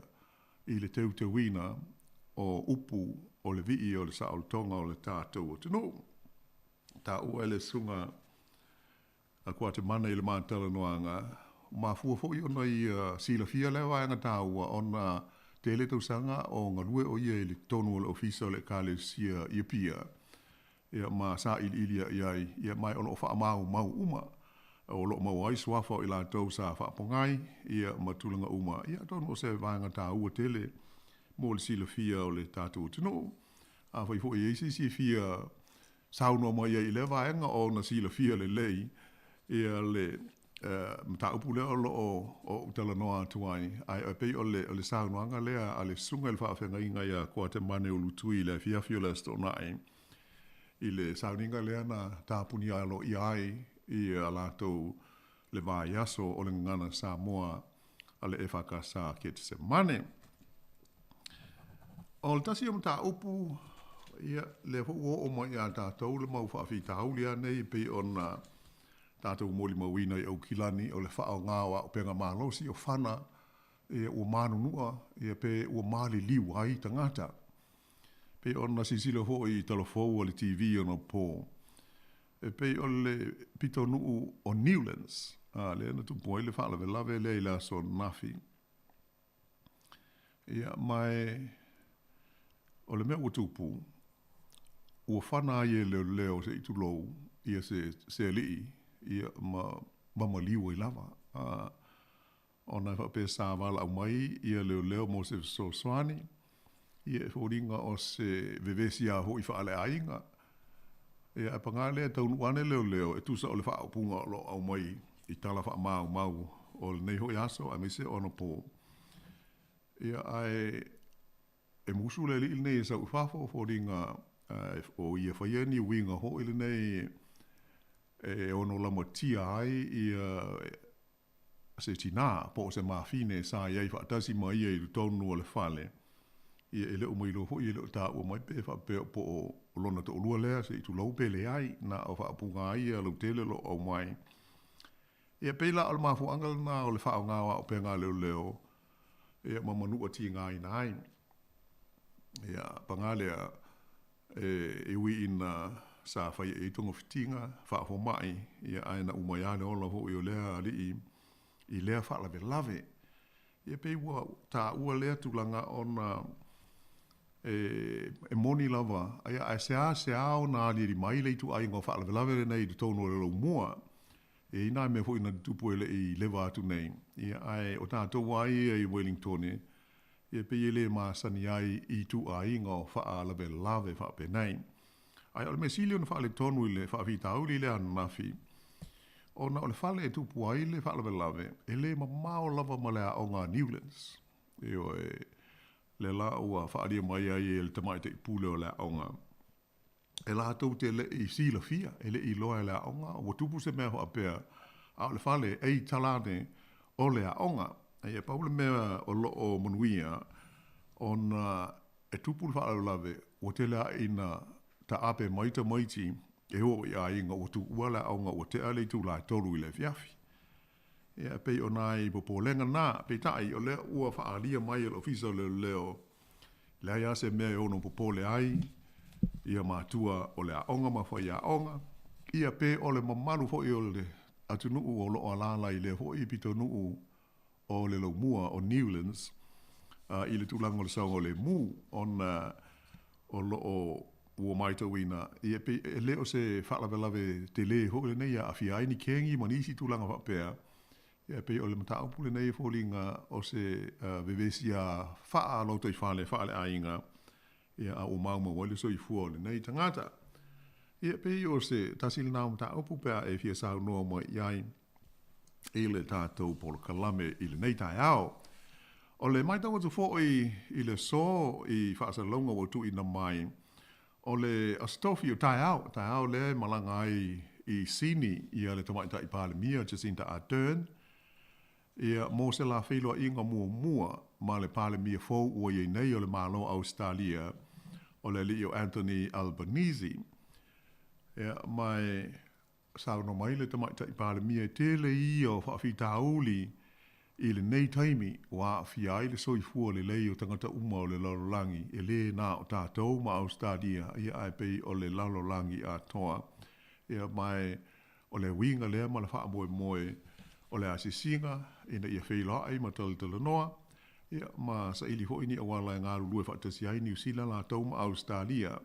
I le te wina o upu o le vii o le sa o tonga o le tātou te no ta o le sunga a kua te mana I le mātala noanga ma fua fo I ona I sila fia le vaenga ta ona te le tausanga o ngalue o ia I le tonu o le ofisa o le kalesia ia pia ia ma sa ilia iai ia mai o lo fa mau uma o lo mau ai swafa I la tau sa fa pongai ia matulanga uma ia tonu se vanga ta ua tele mo le sila fia o le tatu tino a foi fo I si fia sauno mai ia I le vaenga o na sila fia le lei ia le mta upule o tala noa tuai ai pe o le sauno anga le a le sunga le fa fenga inga ia ko te mane o lutui le fia la sto nai I le sauninga le na tapuni alo iai I alato le vai aso o le ngana Samoa ale e whakasa ke te se mane. O le tasi o mta upu ia le o mai a tātou le mau whawhi tāulia nei pe ona tātou moli mawina I au kilani o le whao ngāwa o penga mālosi o whana e ua mānunua ia pe ua māli liu ai tangata. Pe ona sisilo ho I talofou o le TV ona po. E pe o le pito nuu o Newlands. Le na tumpoi le whala ve lave le la so nafi. Ia mai o le mea utupu. ua whana ia leo se itu lou, ia se li, ia ma liu i lava. Ona whape sa wala au mai, ia leo mo se so swani, ia e whoringa o se vevesi a hoi whaale ainga. Ia e pangale taunu wane leo, e tusa o le wha punga o lo au mai, i tala wha mau, o le nei hoi aso, a mise ono po. Ia ai, e musu le li nei sa ufafo, whoringa, o ia whaieni winga ho ili nei, e ono lama tia ai, ia se tina, po se mawhine sa iai whaatasi mai ia i tonu o le whale. Ia ele o mailo ho, ia ele o tā ua mai pe whape po o lona to olua lea, se i tu lau pele ai, na o whaapunga ai, ia lau tele lo au mai. Ia peila al mafu angal na o le whao ngāwa o pe ngā leo, ia mamanu a ti ngā ina ai. Ia pangalea, e ui ina sa whai e tonga whitinga, whaafo mai, ia aina umaiane ola ho i o lea ali i lea whaalawe lave. Ia pei tā ua lea tūlanga ona e moni lava, ia ai se ao nā li mai le tu ai ngā whaalawe lave nei i tōnu o le mua. E ina me ho ina tupu ele i lewa atu nei. Ia ai o tātou wai i Wellington ia pei ele māsani ai i tu ai ngā whaalawe lave whaape nei. Ai ole me silio na whaale tonu i le whaafitauli le ananafi. O na ole whaale e tupu ai le whaalawe lave, e le mao lava ma lea o ngā Newlands. Eo le la ua whaalia mai ai e le tamaite i pule o lea o ngā. E la tau te le i sila fia, e le i loa lea o ngā, o tupu se mea whaapea, a ole whaale e talane o lea o ngā. E paule mea o lo o manuia, ona e tupu le whaalawe lave, o te lea ina ta ape maita maiti, e ho i a inga o tu uala au ngā o te ale tu lai tolu i le fiafi. Ia pei o nai popo lenga nā, pei tai o lea ua whaalia mai e lo fisa leo, lea ia se mea e ono popo le ai, ia mātua o le aonga mawhai a aonga, ia pe o le mamalu fo i o le atu nuu o lo o alala i le fo i pito nuu o le lo mua o Newlands, i le tūlanga o le saunga o le mū, o lo o ua maita wina. Ia pe e leo se whaalawe te le ho le nei a whiai ni kengi manisi tūlanga whapea. Ia pe o le mataupu le nei fōlinga o se vevesi a whaa lauta i whaale ainga. Ia a o mauma wale so i fua le nei tangata. Ia pe o se tasile nā mataupu pea e fia sau noa mo iai e le tātou polo kalame i le nei tai au. O le maita watu fō i le so i whaasa launga watu i na mai. O le astofi o tai au le malanga ai i sini i ale tamaita i pāle mia Jacinta Ardern. Ia mō se la wheloa inga mua ma le pāle mia fōu ua iei nei o le malo Australia o le li o Anthony Albanese. Ia mai sauno mai le tamaita i pāle mia tele i o whaafita auli i le nei taimi wa fiai le soifua le lei o tangata uma o le lalolangi e le nā o tātou ma Australia ia ai pei o le lalolangi a toa. Ia mai o le winga lea ma le wha moe o le asisinga ina ia wheila ai ma tala noa. Ia ma sa ili ho ini awala ngā rulue whaatasi ai New Zealand la tau ma Australia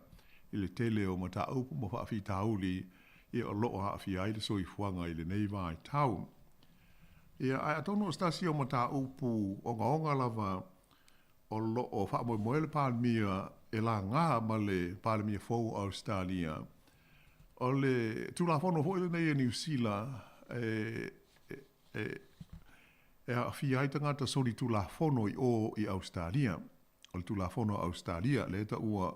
i le tele o ma ta upu ma whaafi tauli ia o loo haafi ai le soifuanga i le neiva ai tau. Ia ai atono stasi o mata upu o ngaonga lava o lo o wha moe le pālemia e la ngā ma le pālemia fōu Australia. O le tūla whono hoi le nei e New Zealand e a whiai tangata sori tūla whono i o i Australia. O le tūla whono Australia le ta ua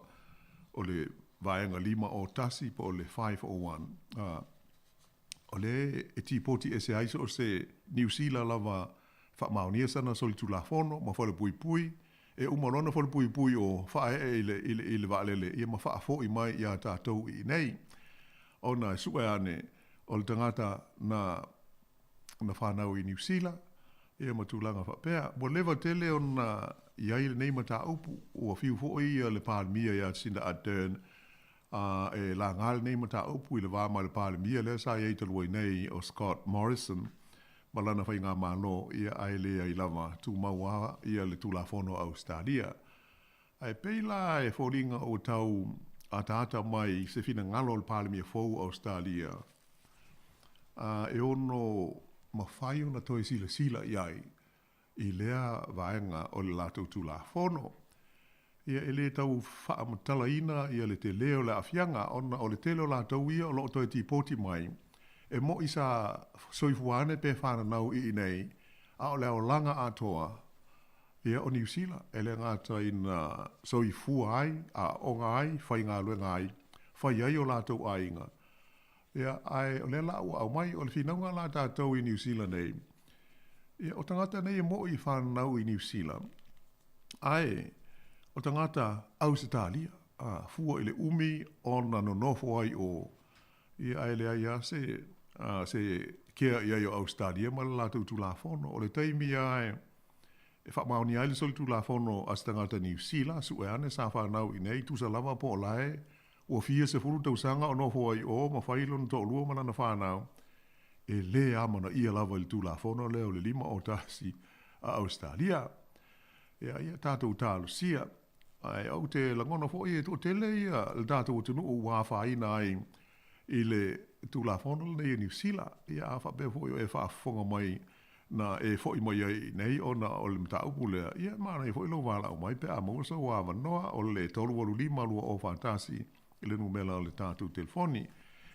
o le vaenga 5 o tasi po o le 501. O le e tipoti e se aiso o se New Zealand lava wha maonia sana soli tula whono, ma whale pui e umarona whale pui o whae e ile waalele, ia ma wha fo i mai i a tātou i nei. O na e sue ane o le tangata na whanau i New Zealand, ia ma tūlanga whapea. Mo lewa tele o na i aile nei ma tā upu, o whiu fo i le pālemia i a Jacinta Ardern, e la ngal nei mata upu i le wā mai le pāle mia le sa i eitalua nei o Scott Morrison ma lana whai ngā mālo ia ailea i lava tū maua ia le tūla whono Australia. Ai peila e whoringa o tau a tata mai se fina ngalo le palemia fou Australia. E ono mawhai ona toi sila iai i lea vaenga o le lātou tūla whono. Ia ele tau whaamatala ina ia le te leo le afianga ona o le telo lātou ia o lo toi ti poti mai. E mo isa soifuane pe whana nau i nei a o leo langa atoa. Ia o New Zealand, ele ngata ina soifua ai, a onga ai, whai ngā luenga ai, whai ai o lātou ainga. Ia ai o le lau au mai o le whinaunga la tātou i New Zealand nei. Ia o tangata nei mo i whanau i New Zealand. Ai, o tangata Ausitalia, fua i le umi ona no nofo ai o. Ia ai le ai se kea i ai o Australia, ma le lātou tu la whono. O le taimi ai, e whamaoni ai le soli tu la whono as tangata New Zealand, su e ane sa whanau i nei, tu sa lava po o lae, ua fia se furu tausanga o nofo ai o, ma whailon to lua mana na whanau. E le amana ia lava le tu la whono leo le 5 o tasi a Australia. Ia ia tātou tālu sia. Ai au te langono fo i e tō tele ia le tātou tunu o whawhaina ai i le tu la whono le nei New Zealand. Ia a whape fo i e whaafonga mai na e fo i mai ai nei o na o le mta upu lea. Ia mana e fo i lo wala o mai pe a mausa o awanoa o le tolu walu 5 lua o whantasi i le numela o le tātou telefoni.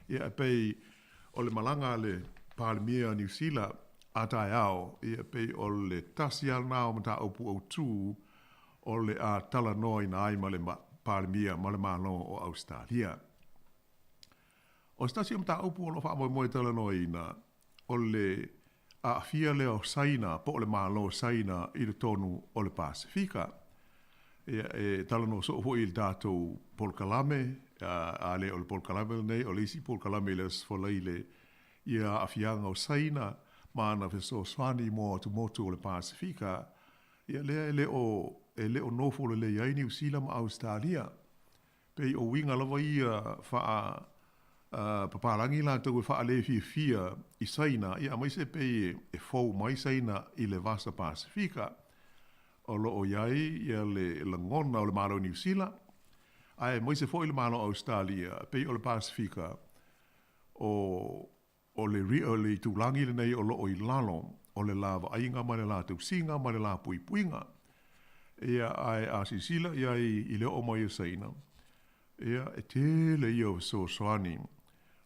Ia e pei o le malanga le Palemia New Zealand atai ao, ia pei o le tasi al nao mta upu au tū o le a tala noi na ai ma le Palemia ma le malo o Australia. O stasi mta upu o lo wha moe tala noi na o le a fia leo saina po le malo saina i le tonu o le Pasifika. Ia e tala no so ho il tātou Polkalame, a le o le Polkalame nei, o le isi Polkalame le sfoleile ia a fianga o saina mana feso swani mo tu motu o le Pasifika. Ia le o nofo le ai New Zealand ma Australia. Pei o winga lava ia faa papalangi la tau e faa le fia i saina. Ia mai se pei e fau mai saina i le vasa Pasifika. O lo o iai ia le langona o le malo New Zealand. Ai mai se fo i le malo Australia. Pei o le Pasifika. O le rio le tulangi le nei o lo o i lalo o le lava ainga ma le la tau singa ma le la pui puinga. Ia ai a Sisila ia i le o mai saina. Ia e te le ia so soani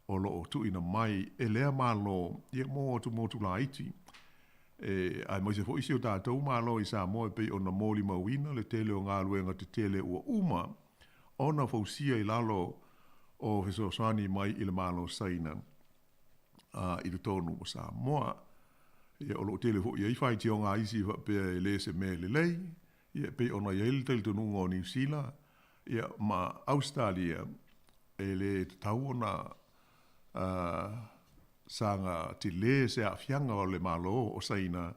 o lo o tu ina mai e lea malo ia mo tu la iti. Ai mai se fo isi o tātou malo i sa mo e pei o na moli mawina le tele o ngā luenga te tele ua uma o na fausia i lalo o so soani mai i le malo saina. I le tonu o sa moa. Ia o lo tele fo ia i whai ti o ngā isi pe le se me le lei. Ia pe ona ia il tel tonu o New Zealand. Ia ma Australia e le tau ona sanga ti le se a fianga o le malo o saina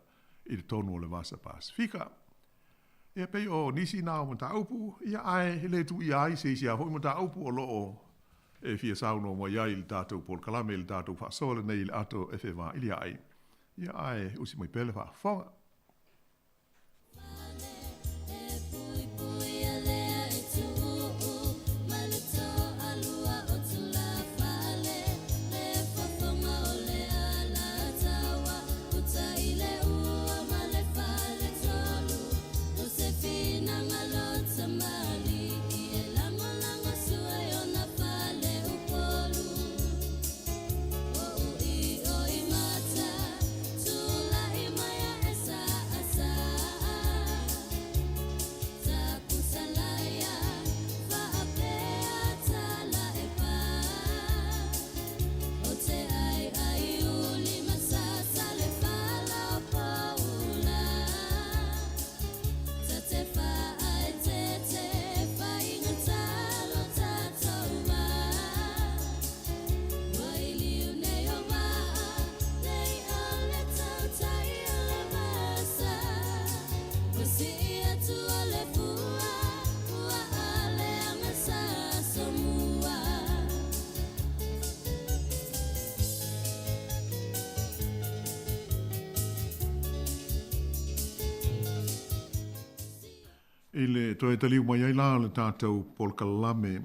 i le tonu o le vasa Pasifika. Ia pe o nisi nao mo ta upu. Ia ai le tu ia ai se isi a hoi mo ta upu o lo o e fia sauno mo ia il tātou Polkalame il tātou whaasole nei il ato e whewā ili ai. Ia ai usi mai pele whaafonga. I le toi taliu mai ai la le tātou Polkalame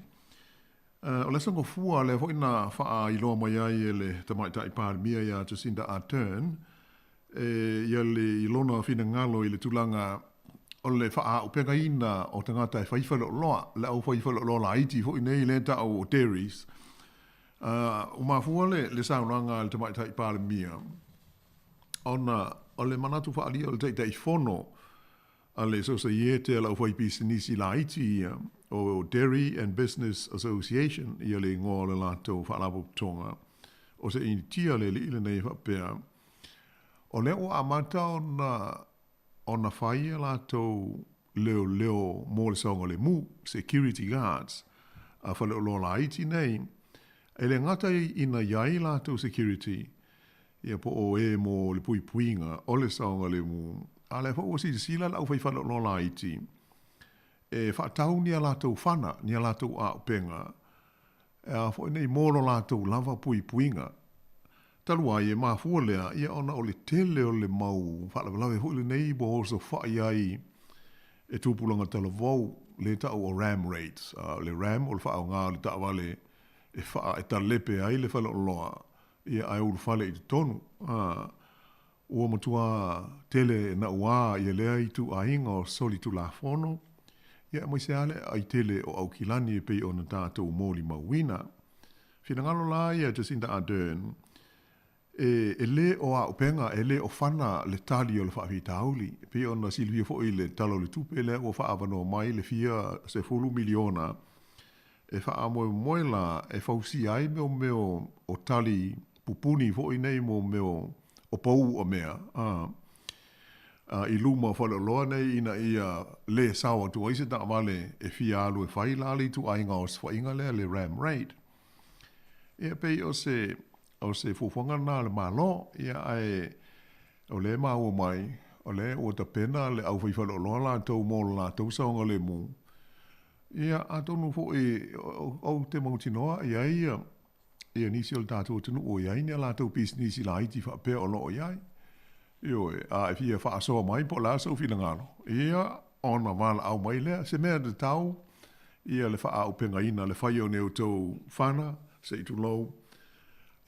O le sango fua le hoi na faa I loa mai ai e le tamaitai Palemia ia Jacinda Ardern, ia le ilona fina ngalo I le tulanga o le faa upenga ina o tangata e whaifalo loa, le au whaifalo loa la iti hoi nei le ta o dairies. O mafua le saunanga le tamaitai Palemia, o le manatu faa lia o le teitai fono, a le societe la ufai pisinisi la iti o Dairy and Business Association ia le ngō le lato whaalapo tonga o se initia le li nei whapea. O le o amata o na whaia lato leo mō le saunga le mu, security guards, a whale o lo la iti nei, e le ngata ina iai lato security, ia po o mō le pui puinga o le saunga le mu, a le fo o si sila la ufai whale o lo la iti, e whaatau ni a lātou whana, ni a lātou a upenga. E a fo nei mōro lātou lava pui puinga. Talua e mafua lea, ia ona o le tele o le mau, whaalawe hui le nei bo o so whai ai e tūpulanga talavou, le tau o ram rates. Le ram o le whaau ngā le tau wale e wha e talepe ai le whala o loa. Ia ai ulu whale I te tonu. Ua matua tele na ua ia lea I tu a inga o soli tu la fono. Ia mo se ale ai tele o au kilani e pei o na tātou mōli mauina. Whina ngalo la ia Jacinda Ardern, e le o a upenga, e le o whana le tali o le whaawi tauli. Pei o na silvia fo I le talo le tupe le o whaavano mai le fia se fulu miliona. E whaamoe moe la e fausi ai meo o tali pupuni fo I nei meo o pou o mea. I luma whale loa nei ina ia le sawa tu aise ta wale e fia alu e whai lali tu ainga o swainga le ram raid. Ia pei o se fufonga na le malo, ia ai o le mau mai, o le o ta pena le au whai whale loa la tau mōla la tau saunga le mu. Ia atonu fo o te mautinoa, ia nisi o le tātou tunu o iai ni a la tau pis nisi la iti whapea o lo o iai. Io e fia fa so mai po la so fina ngalo. Ia ona wala au mai lea se mea de tau ia le fa au penga ina le fai o ne to fana se tu low.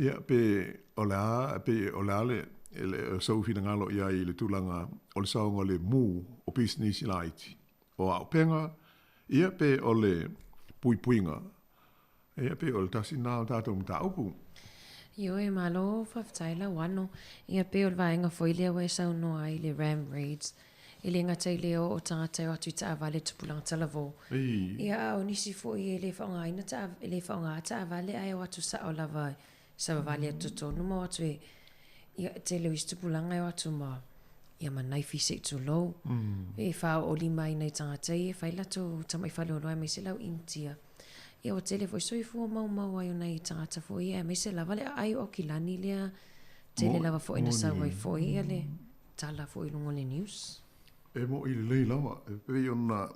Ia pe ola le so fina ngalo ia I le tulanga o le saunga le mu o business light. O au penga ia pe o le puinga. Ia pe o le tasina o tatou mtaupu. Io e malo whaftaila wano. Ia pe o le vaenga whoilea wei sau no ai le ram raids. I le ngata I leo o tangata o atu ta avale tupulanga talavo. Ia o nisi fo I le whaonga ta avale ai o atu sa o lava sa vale atu tonu mo atu e ia te leo istupulanga o atu ma ia manaifi se tu low. E whao o lima I nei tangata I e whaila to tamai whale o loa me se lau intia. Ia o tele foi soi fu mau ai ona I tangata foi e me se lava le ai o kilani lea tele lava foi na sa vai foi le tala foi lungo le news. E mo I le lava e pe ona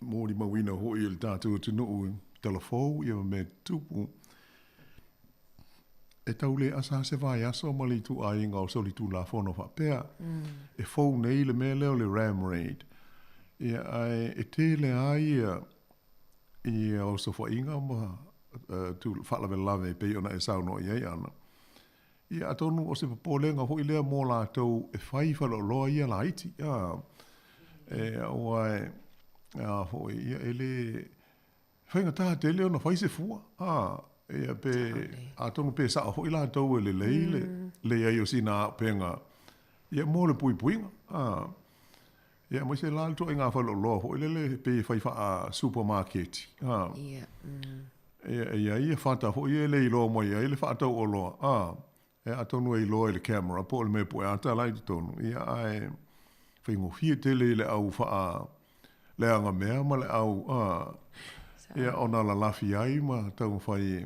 mo di mawina ho I le tatu tu no telefo ia me tupu e taule asa se vai aso mali tu ai nga so li tu la fono fa pea e fo nei le mele o le ram raid ia ai e tele ai ia o so fo inga ma tu fala lave pe ona e sau no ia ana ia atonu o se polenga ho ile mo la to e fai fa lo ia la iti e o ai ho ia ele fai ngata tele ona fai se fu ia pe atonu pe sa ho ila to le ia yo sina penga ia mo le puinga ia mo se la to inga fa lo ho ile pe fai fa supermarket ia fata ho ia le lo mo ia le fata o lo e atonu e lo le camera po le me po ata lai tonu ia ai fingo fie tele le au fa le anga mea ma le au ia ona la lafi ai ma tau fai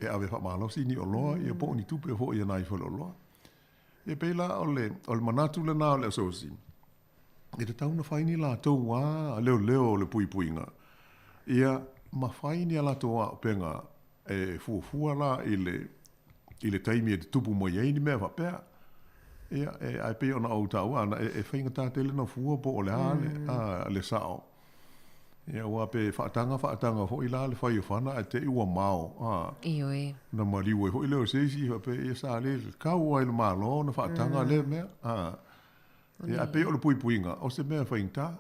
e ave fa malo sini o lo ia po ni tupe ho ia nai fa lo e pe la o le manatu le na le so si e te tau na fai ni la tau wa leo le puinga ia ma fai ni la tau penga e fu la ile taimi e tupu mo ye ni me va pea ia e ai pe ona o tau ana e fai ngata tele na fu po le ale le sao Ia ua pe whaatanga ho ila le whai whana te ua mao. Iyo e. Na mariu e ho ila o seisi pe e sa le kau ai le malo na whaatanga le mea. Ia pe o le pui puinga o se mea whaingta.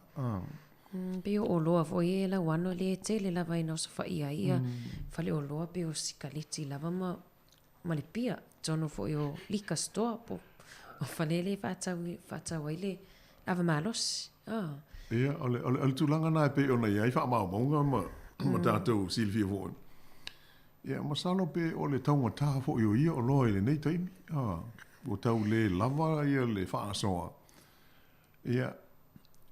Pe o loa fo e la wano le te le lava ina o sa whai ia. Whale o loa pe o sikaliti lava ma le pia. Tono fo o lika stoa po. O whale le whaatau ai le lava malos. Ia, ole tūlanga nai pe o nei ai wha maa maunga ma tātou Silvia fo. Ia, masalo pe o le taunga taha fo i o ia o loa le nei taimi. O tau le lava ia le wha asoa. Ia,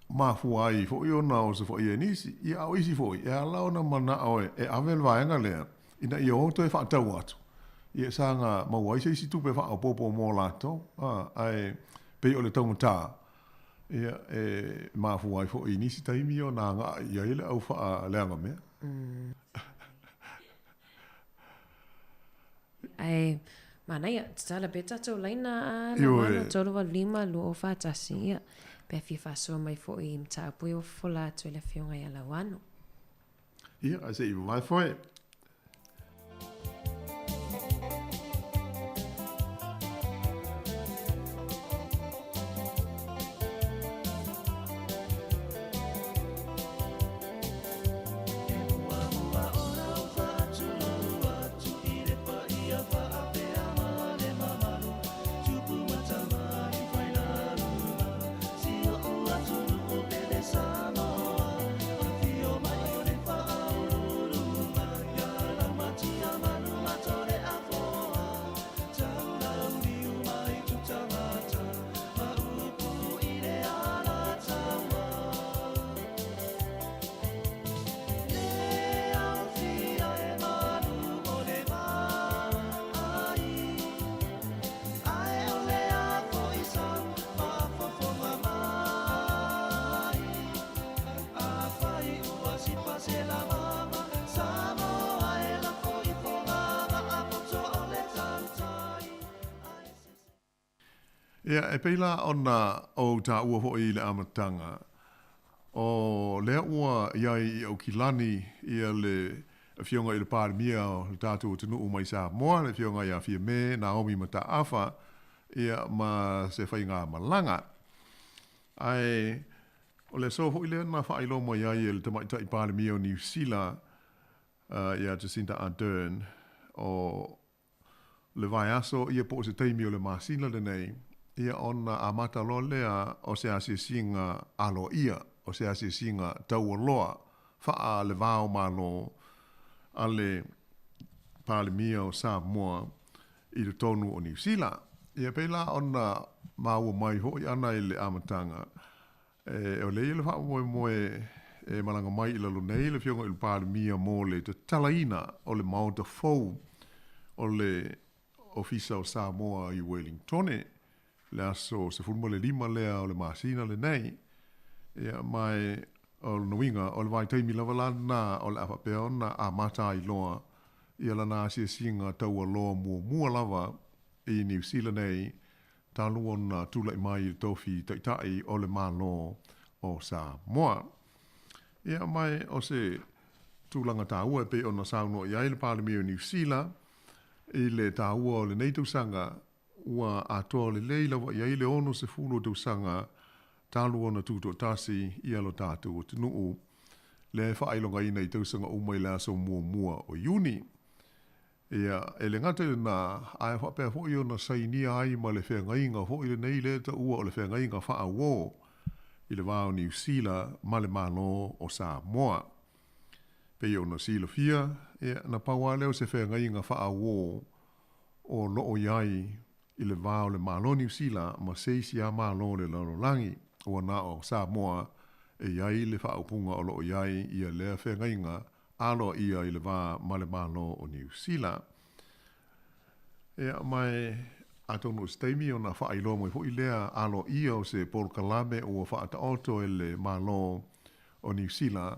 maa fua ai fo i o nao se fo i e nisi. Ia, au isi fo i. Ia, lau na mana oe, e avel vaenga lea. Ina i o to e wha tau atu. Ia, sanga mau ai se isi tupe wha o popo mō lato. Ai, pe o le taunga taha. Ia, mafu ai fo i nisi taimi o nā ngā ia ele au wha leanga mea. Ai, mana ia, tala beta tau laina la mana tolu wa lima lu o whātasi ia. Pea fi whāsua mai fo i mtaapui o fola atu ele whionga ia la wano. Ia, ai se i mai foe. Ia, e peila ona o tā ua ho i le amatanga. O lea ua iai i au kilani ia le whionga i le pārimia o le tātou tunu o mai sa moa, le whionga i a whia me, Naomi ma tā awha, ia ma se whai ngā malanga. Ai, o le so ho i le na whailo mo iai e le tamaita i pārimia o New Zealand, ia Jacinda Ardern, o le vai aso ia po se teimi o le masina le nei, ia ona amata lo lea o se asisinga alo ia, o se asisinga tau loa, faa le vao malo ale palemia o Samoa i le tonu o New Zealand. Ia peila ona maua mai hoi ana i le amatanga. O le ile faa moe e malanga mai i lalo nei le fionga i le palemia mo le te talaina o le Mount Fou o le ofisa o Samoa i Wellington. Le aso se fulmo le lima lea o le masina le nei. Ia mai o le nuinga o le vai teimi lava lana o le apapea ona a mata i loa. Ia lana asia singa taua loa mua lava i New Zealand nei. Talu ona tula i mai i tofi taitai o le malo o Samoa. Ia mai o se tūlanga tāua pe ona sauno i aile pālemi o New Zealand. I le tāua o le neitausanga ua atoa le leila wa ia ile ono se fulo te usanga talu ona tuto tasi i alo tātou o tinuu le whaeilonga ina i tausanga umai la so mua o Iuni. Ia ele ngate na ae whapea hoi ona sainia ai ma le whengainga hoi le nei le ta ua o le whengainga wha wo i le wao New Zealand ma le malo o Samoa. Pe ona sila fia na paua leo se whengainga wha wo o loo iai i le vao le malo New Zealand ma seisi a malo le lalolangi o na o Samoa e iai le whaupunga o loo iai ia lea whengainga alo ia i le vā ma le malo o New Zealand. Ea mai atono steimi o na whailo mo i hui lea alo ia o se Paul Kalame o whaata auto e le malo o New Zealand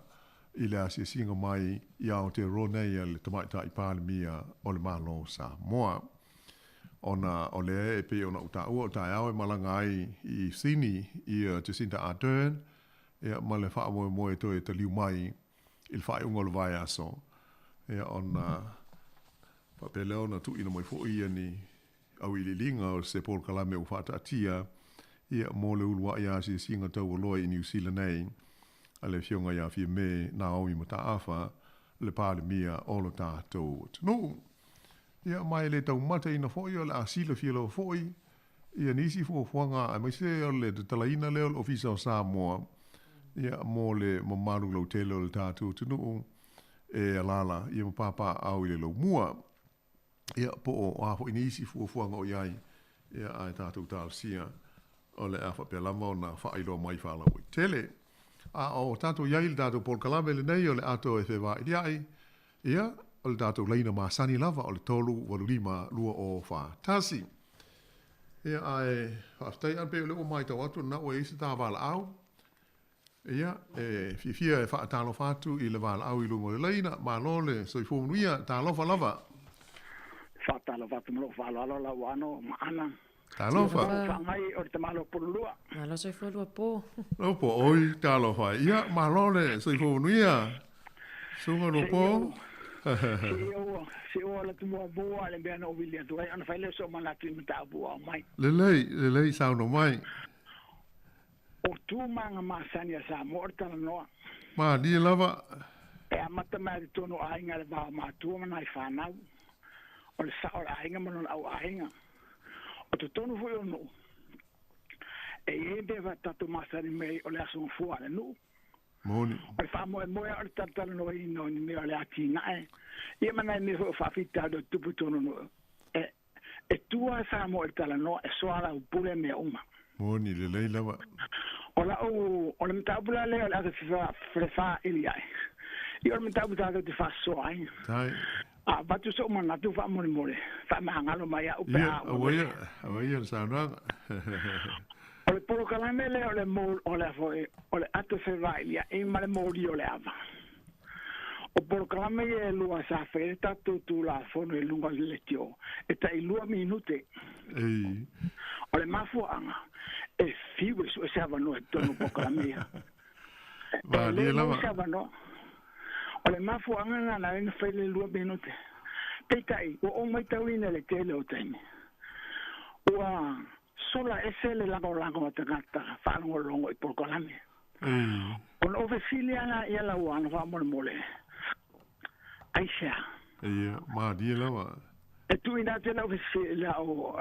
i le asia singa mai i Aotearoa ia le tamaita i Palemia o le malo Samoa. Ona o le e pe ona uta ua o tae au e malanga ai i Sini i Jacinda Ardern e ma le wha moe moe to e taliu mai il fai ungo le vai aso. Ia ona pa pele ona tu ina mai fo ia ni au ili linga o se Paul Kalame u fata atia ia mo le ulua ia si singa tau loi i New Zealand nei ale fionga ia fi me Naomi Mataafa le pale mia o lo tātou. No, ia mai le tau mata ina foi o le asila fi lo foi ia nisi fo fuanga a mai se o le talaina leo o ofisa o Samoa ia mo le mamaru lo tele o le tātou tunu e alala ia papa au ile lo mua ia po o a fo inisi fo fuanga o iai ia ai tātou tāl sia o le afa pe lama na fa ilo mai fa la tele a o tātou iai le tātou Paul Kalame le nei o le ato e fewa iai ia o le tātou leina masani lava o le tolu walulima lua o fa tasi ia ai haftai an pe o le o mai tau atu na o e isi tā wala au ia fia e fa talo fatu i le wala au i lungo le leina ma lole so i funuia talo fa lava fa talo fatu mo fa lalo la wano maana talo fa fa mai o te malo pulua malo so i fulua po no po oi talo fa ia ma lole so i funuia sunga no po si o la tu mo bo ale be no vilia tu ai ana fa le so mana tu mta bo mai le lei sa no mai o tu manga masani sa morta no ma di lava e amata mai tu no ainga le ba ma tu mana i fa na o le sa ora ainga mana au ainga o tu tonu foi no e deva tatu masani mai o le aso fu ale no moni o fa mo o tatu no i no ni me ole ati na e mana ni fa fita do tu putono no e tua sa mo tala no e so ala pule me uma moni le lei lava ola o le mtabula le ala se fa frefa ili ai io le mtabula te fa so ai tai a batu so mana tu fa mo mole fa mangalo mai o pe a oia sa no o le Paul Kalame le o le mo o le foi o le ato se vai ia e male mo dio le ava o Paul Kalame e lua sa fe tatu tu la fono e lunga le tio e tai lua minute ei o le mafu anga e fiu so se ava no e tono Paul Kalame va le lava o le mafu anga na le fe le lua minute pe tai o mai tau ina le tele o taimi ua sola ese le lago te gata fa no longo i Paul Kalame on oficilia na ia la wana fa mo mole Aisha ia ma di lava e tu ina te la oficilia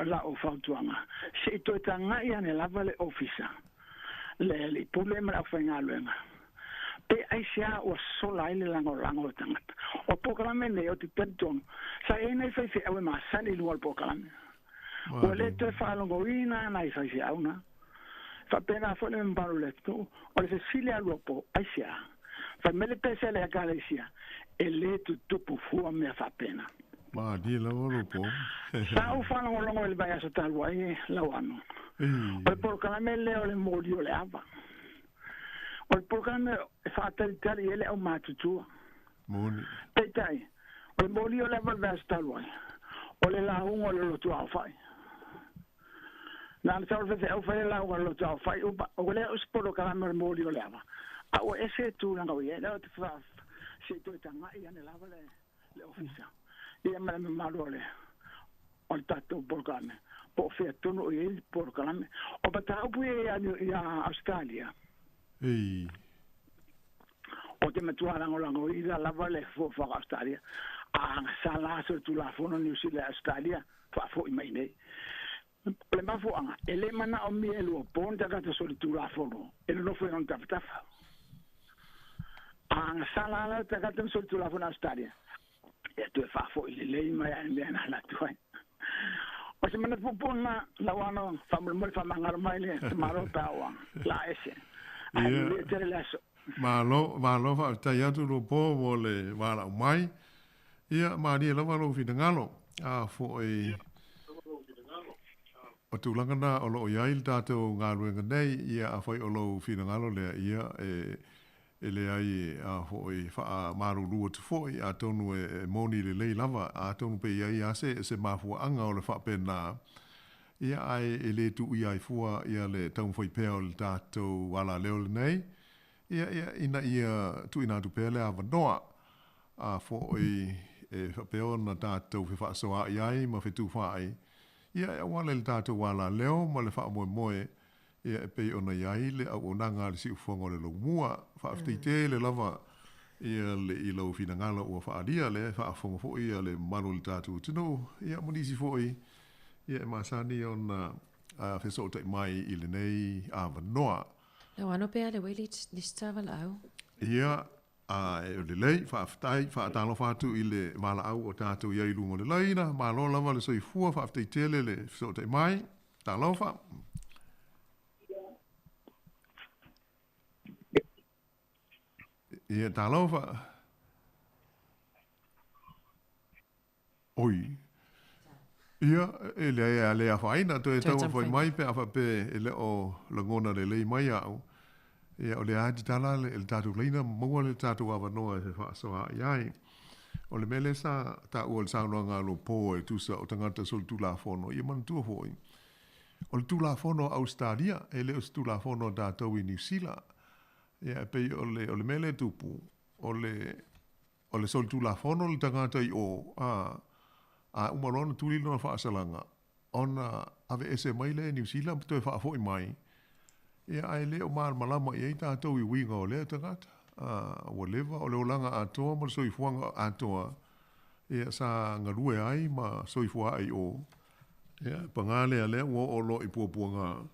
la o fautuanga se to tanga ia ne lava le ofisa le problema la fanga luenga pe Aisha o sola ile lango tangata o Paul Kalame ne o te penton sa ene fa se awe ma sani lu al Paul Kalame o le te fa longo ina na isa sia una fa pena fo le mbalo le tu o le Cecilia lopo Aisha fa mele pese le galesia e le tu pu fu me fa pena ma di la lopo sa u fa longo le baya so tal wai la wano o Paul Kalame le o le modio le ava o Paul Kalame fa tal ele o matutua moni tai o modio le va tal wai o le la un o le lo tu a fai na sa o fe la o lo tu a fai o le o Paul Kalame le modio le ava a o ese tu la ngoi le o te fa se tu tanga ia ne lava le ofisa ia me malole o tato Paul Kalame po fe tu no il Paul Kalame o bata o ia Australia ei o te metuara ngo ia lava le fo Australia a sala so tu la fono New Zealand Australia fa fo i mai nei le mafu anga ele mana o mielu ponta ka so tu la fono ele no foi on tafa a sala la ta ka so tu la fono Australia e tu fa fo i le mai ana la tu o se mana pupona la wano fa mo fa mangar mai le maro tawa la ese ai le tere la so malo fa ta ya tu lo po vole wala mai ia ma ni la walo fi ngalo a fo e o tu langa na o lo ia il tato ngalo ngai ia a foi o lo fi ngalo le ia e le ai a fo e fa maru lu tu fo a tonu e moni le lava a tonu pe ia se ma fu anga o le fa pena ia ai ele tu ia fo ia le tau foi pe o tato wala le nei ina tu ina tu pele a vanoa a fo fa peo na tātou fe fa soa iai ma fe tu fai ia wale le tātou wala leo ma le fa moe ia pe ona iai le au onanga le si ufongo le lomua fa afteite le lava ia le ilo fina ngala o fa adia le fa fongo fo ia le manu le tātou tino ia monisi fo ia masani ona fe so te mai i le nei a vanoa le wano pe le wei le staval au ia le lei fa aftai fa talo fa tu i le mala au o tātou ia i lungo le leina malo lava le soifua fa afteite le so te mai talo fa ia talo fa oi ia le a faina to e tau foi mai pe afa pe ele o langona le lei mai au ia o le adi tala le tatu leina mo le tatu ava noa se fa so ai o le mele sa ta o le saunga lo po e tu sa o tangata sol tu la fono ia man tu foi o le tu la fono Australia ele o tu la fono da to i New Zealand ia pe o le mele tupu o le sol tu la fono le tangata i o a umalona tuli no fa salanga ona ave ese mai le New Zealand to fa foi mai ia ai le o malama ia ta to i winga o le tangata o leva o le olanga a to mo so i fuanga a to ia sa ngalue ai ma so i fua ai o ia pangale ale o lo i puanga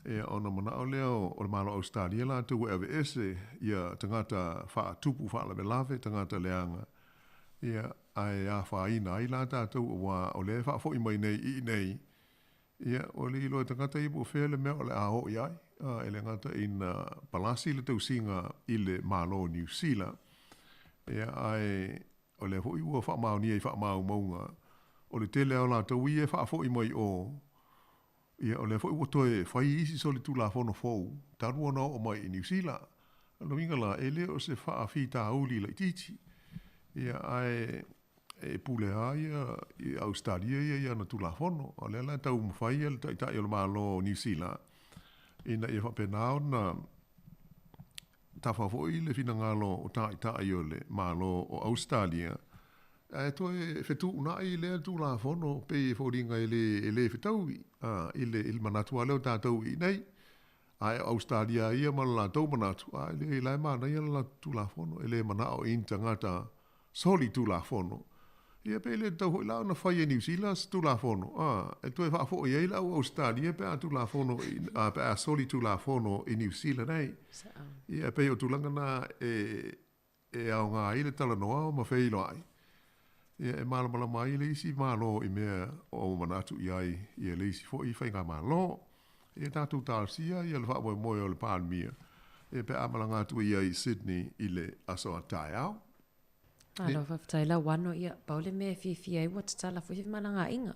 ia ona mana o le o malo Australia la to ave ese ia tangata fa tupu fa la belave tangata leanga ia ai a fa ina i la ta to wa o le fa fo i mai nei ia o le lo tangata i bu fele me o le a o ia ele ngata in palasi le tau singa i le malo New Zealand ia ai o le fo i wa fa mau ni fa mau maunga o le tele o la to i fa fo i mai o ia o le fo i wo to e fa i si so le tu la fo no fo ta ru no o mai New Zealand lo winga la ele o se fa fi ta uli le titi ia ai e pule ai i Australia ia na tu la fono o le la tau mfai el ta o malo New Zealand ina e fa penao na ta fa foi le fina ngalo o ta o le malo o Australia e to e fetu una i le tu la fono pe fo ringa ele fetau il manatu ale o ta tau i nei ai Australia ia ma la tau manatu ai le la ma na ia la tu la fono ele mana o intangata soli tu la fono ia pele tau la na fai New Zealand tu la fono e tu fa fo ia la Australia pe tu la fono pe soli tu la fono in New Zealand ai ia pe o tu langa na e au nga ile tala noa ma fei lo ai ia e mala mai le si malo i me o manatu ia le si fo i fai nga malo ia tatu tarsia ia le fa mo o le palmia e pe amalanga tu ia i Sydney ile aso atai au alo fa taila wano ia paule me fi ai wat tala fo fi malanga inga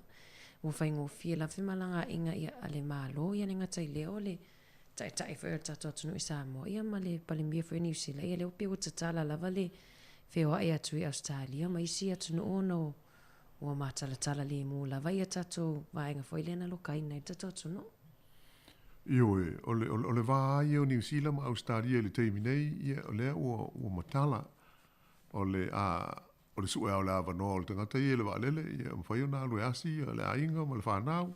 o fa ngo fi la fi malanga inga ia ale malo ia nga tai le ole tai fo ta to no isa mo ia male pale me fo ni sila ia le o pe wat tala la vale fe o ia tu Australia mai si atu no no o ma tala le mo la vai ta to vai nga fo ile na lo kai nei ta to no io o le va io New Zealand Australia le terminei ia ole o matala o le sue o le avano o le tangata i le valele ia mwhai o nā lue asi le ainga ma le whanau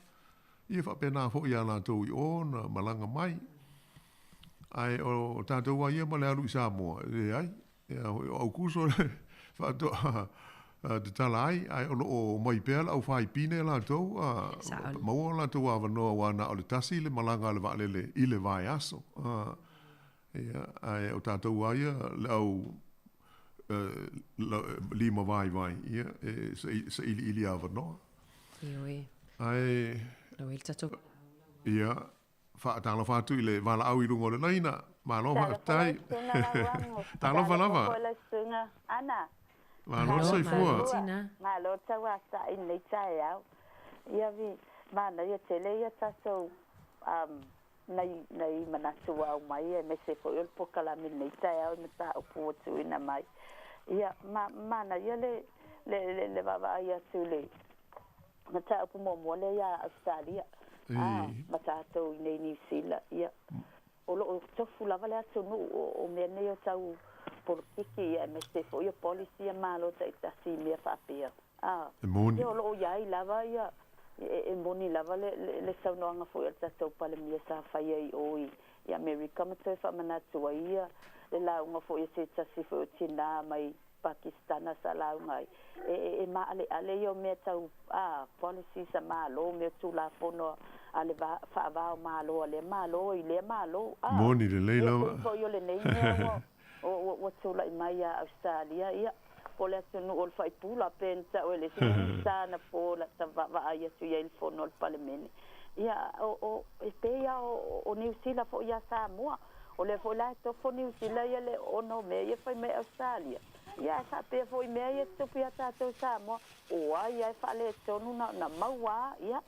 ia whapena fo ia nā tau i o na malanga mai ai o tātou a ia ma le alu i Samoa le ai o au kuso le whatoa te tala ai o mai pēr au whai pine la tau maua la tau avano wana o le tasi le malanga le valele i le vai aso ia ai o tātou a ia le au lima vai ia se ili avano ioi ai lo il tato ia fa talo fa tu ile vala au i lungo le naina ma lo fa tai talo fa lava ana ma lo sai fua ma lo tawa sa in le tai au ia vi ma na ia tele ia tato nei manatu au mai me se fo il pokala min nei tai au mata o po tu ina mai ia mana ia le baba ia tule mata po mo le ia Australia mata to nei New Zealand ia o lo tofu lava le atunu o me nei o tau politiki e me se fo ia policy a malo te tasi me fa pia moni yo lo ia lava ia e moni lava le saunoanga fo ia tau pale me sa fa ia o i America ma te fa manatu ia le la unga fo ia se tasi fo China mai Pakistan sa la ngai e ma ale yo me tau policy sa malo me tu la fono ale fa va malo le malo i le malo moni le leila ko yo le nei o tu la mai Australia ia ko le tunu ol fai pula pensa o le sana po la va ia tu ia il fono al parlamento ia o pe ia o New Zealand fo ia Samoa o le fo la to fo New Zealand ia le ono me ia fai me Australia ia sa pe fo me ia tu pia ta to Samoa o ia fa le tonu na maua ia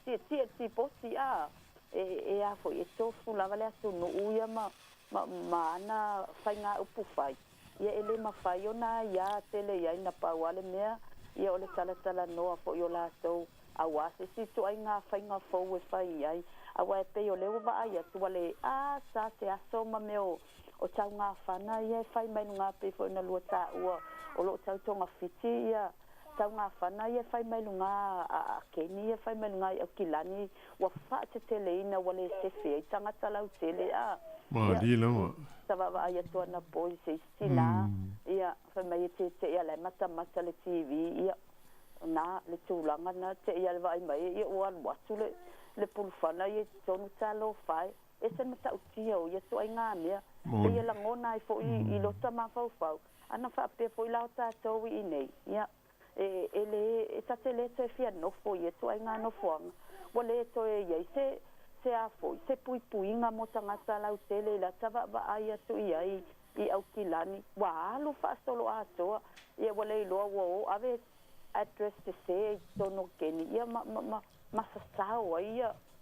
ti posti e a fo e to fu la vale tu no ia ma na fai nga upu fai ia ele ma fai ona ia tele ia na pa wale mea ia ole tala no fo yo la to a wase si tu ai nga fai nga fo we fai ai a wa pe yo le va ia tu wale sa te aso ma meo o tau nga fana ia fai mai nga pe fo na lua ta o lo tau tonga fiti ia tau nga fana ia fai mai lunga a keni ia fai mai lunga o kilani wa fa te tele ina wale se fe tanga tala u tele ma di lo tava va ia to na po se sina ia fai mai te ia le mata le TV ia na le tulanga na te ia le vai mai ia o al watu le pulfana ia tonu talo fai e se mata u tio ia to inga mea ia la ngona i fo i lo tama fau ana fa pe fo la ta to i nei ia ele ta tele te fia no fo ia to inga no fo wale to ia se a fo se pui nga mo tanga sala u tele la tava va ai tu ia i au kilani wa lu fa solo a to ia wale lo wo ave address te se tono keni ia ma sa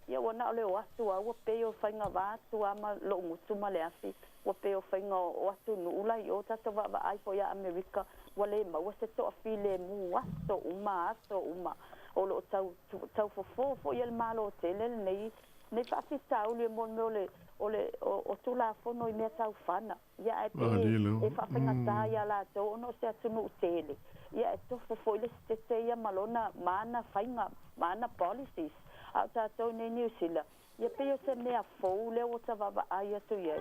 ia wana le watu a pe o fainga va tu ama lo mutu male afi o pe o fainga o atu no ula i o tata va ai fo ia America wale ma wa se to afile mu waso uma o lo tau fo ia malo tele nei fa fi tau le mon le o tu la fo no i me tau fana ia e fa fainga ta ia la to no se atu no tele ia to fo le te ia malona mana fainga mana policies ata to nei New Zealand ia pe se me fo le o tava ai to ia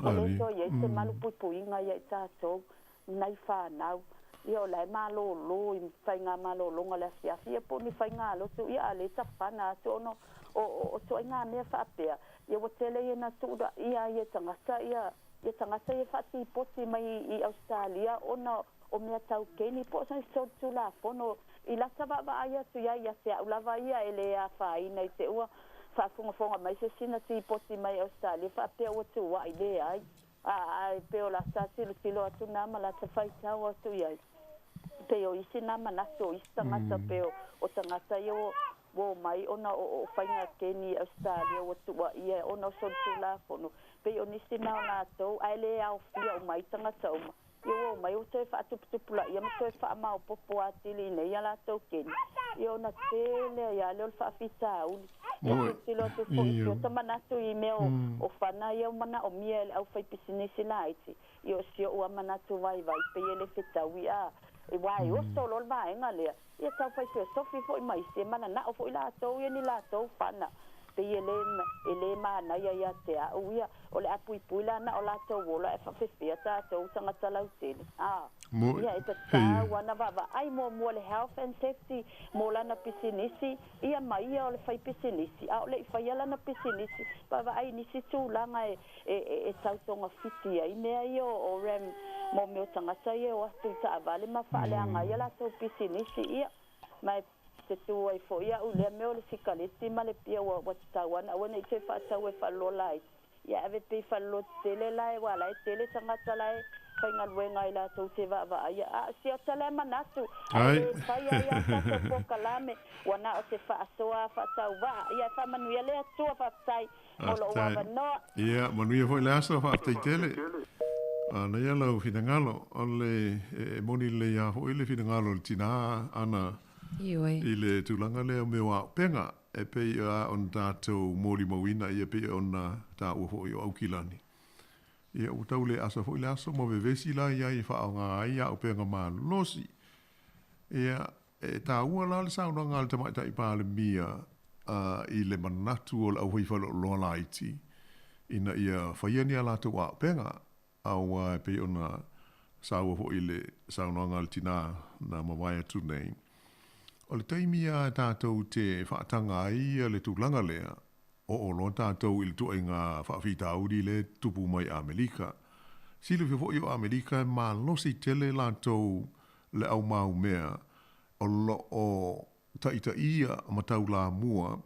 o le to ia se malu pui nga ia ta to nai fa nau ia le malo lo i fainga malo lo ngala sia po ni fainga lo to ia le ta fana to no o to nga me fa pe ia o tele ia to da ia tangata ia fa ti poti mai i Australia ona o me tau keni po sa so la fono i la tava va ia tu ia se ula va ia ele a fa ina te ua fa fonga mai se sina ti poti mai Australia fa pe o tu wa ile ai pe o la sa tilo atu na mala te fai tau tu ia pe o isina mana so istanga pe o tangata yo wo mai ona o fainga keni Australia o tu wa ia ona so tu la fono pe o nisina na to ele au fia o mai tangata o yo mai o te fa tu la ia mo te fa ma o popo atili nei ala to ken yo na tele ya le fa fita u te lo te fo to mana tu i me o fana ia mana o miel au fa pisinisi laiti yo si o mana tu vai pe ele fita wi e wai o solo vai ngale ia ta fa so fi fo mai se mana na o fo la to ia ni la to fana pe ele ma na ia te au ia o le apui puila na o la to wola e fa fe ta to sanga tala utele ia e ta wana va ai mo le health and safety mo la na pisinisi ia mai ia o le fai pisinisi o le fai la na pisinisi va ai ni si tu langa e tautonga fiti ai me ai o rem mo me tanga sai o atu ta vale ma fa le anga ia la to pisinisi ia mai te tu ai fo ia u le me o le sikaliti ma le pia wa tawan awana i te fa tawe fa lo lai ia ave te fa lo tele lai wa lai tele tanga lai fa ngal we ngai la to te va ia si o tele manatu ai fa ia ta ko kalame wana o te fa soa fa tau va ia fa manu ia le tu fa tai o lo wa no ia manu ia foi la so fa te tele ana ia lo finangalo ole moni le ia ho ile finangalo tina ana Iwe. I le tūlanga leo me wā penga e pe ia on tātou mōri mawina ia pe on tā ua fo i o aukilani. Ia o tau le asa fo i le aso mo vevesi la ia i wha o ngā ia o pe ngā mā losi. Ia tā ua la le sauna ngā le tamaita i pāle mia i le manatu o le au hiwhalo loa la iti. Ina ia whaiani a lātou a penga au pe ona saua fo i le sauna ngā le tina na mawai atu nei. O le taimia tātou te whaatanga ai le tūlanga lea, o lo tātou il tu ngā whaafita auri le tupu mai Amerika. Sile fo i o Amerika mā losi tele lātou le au mau mea, o lo o taita ia matau la mua,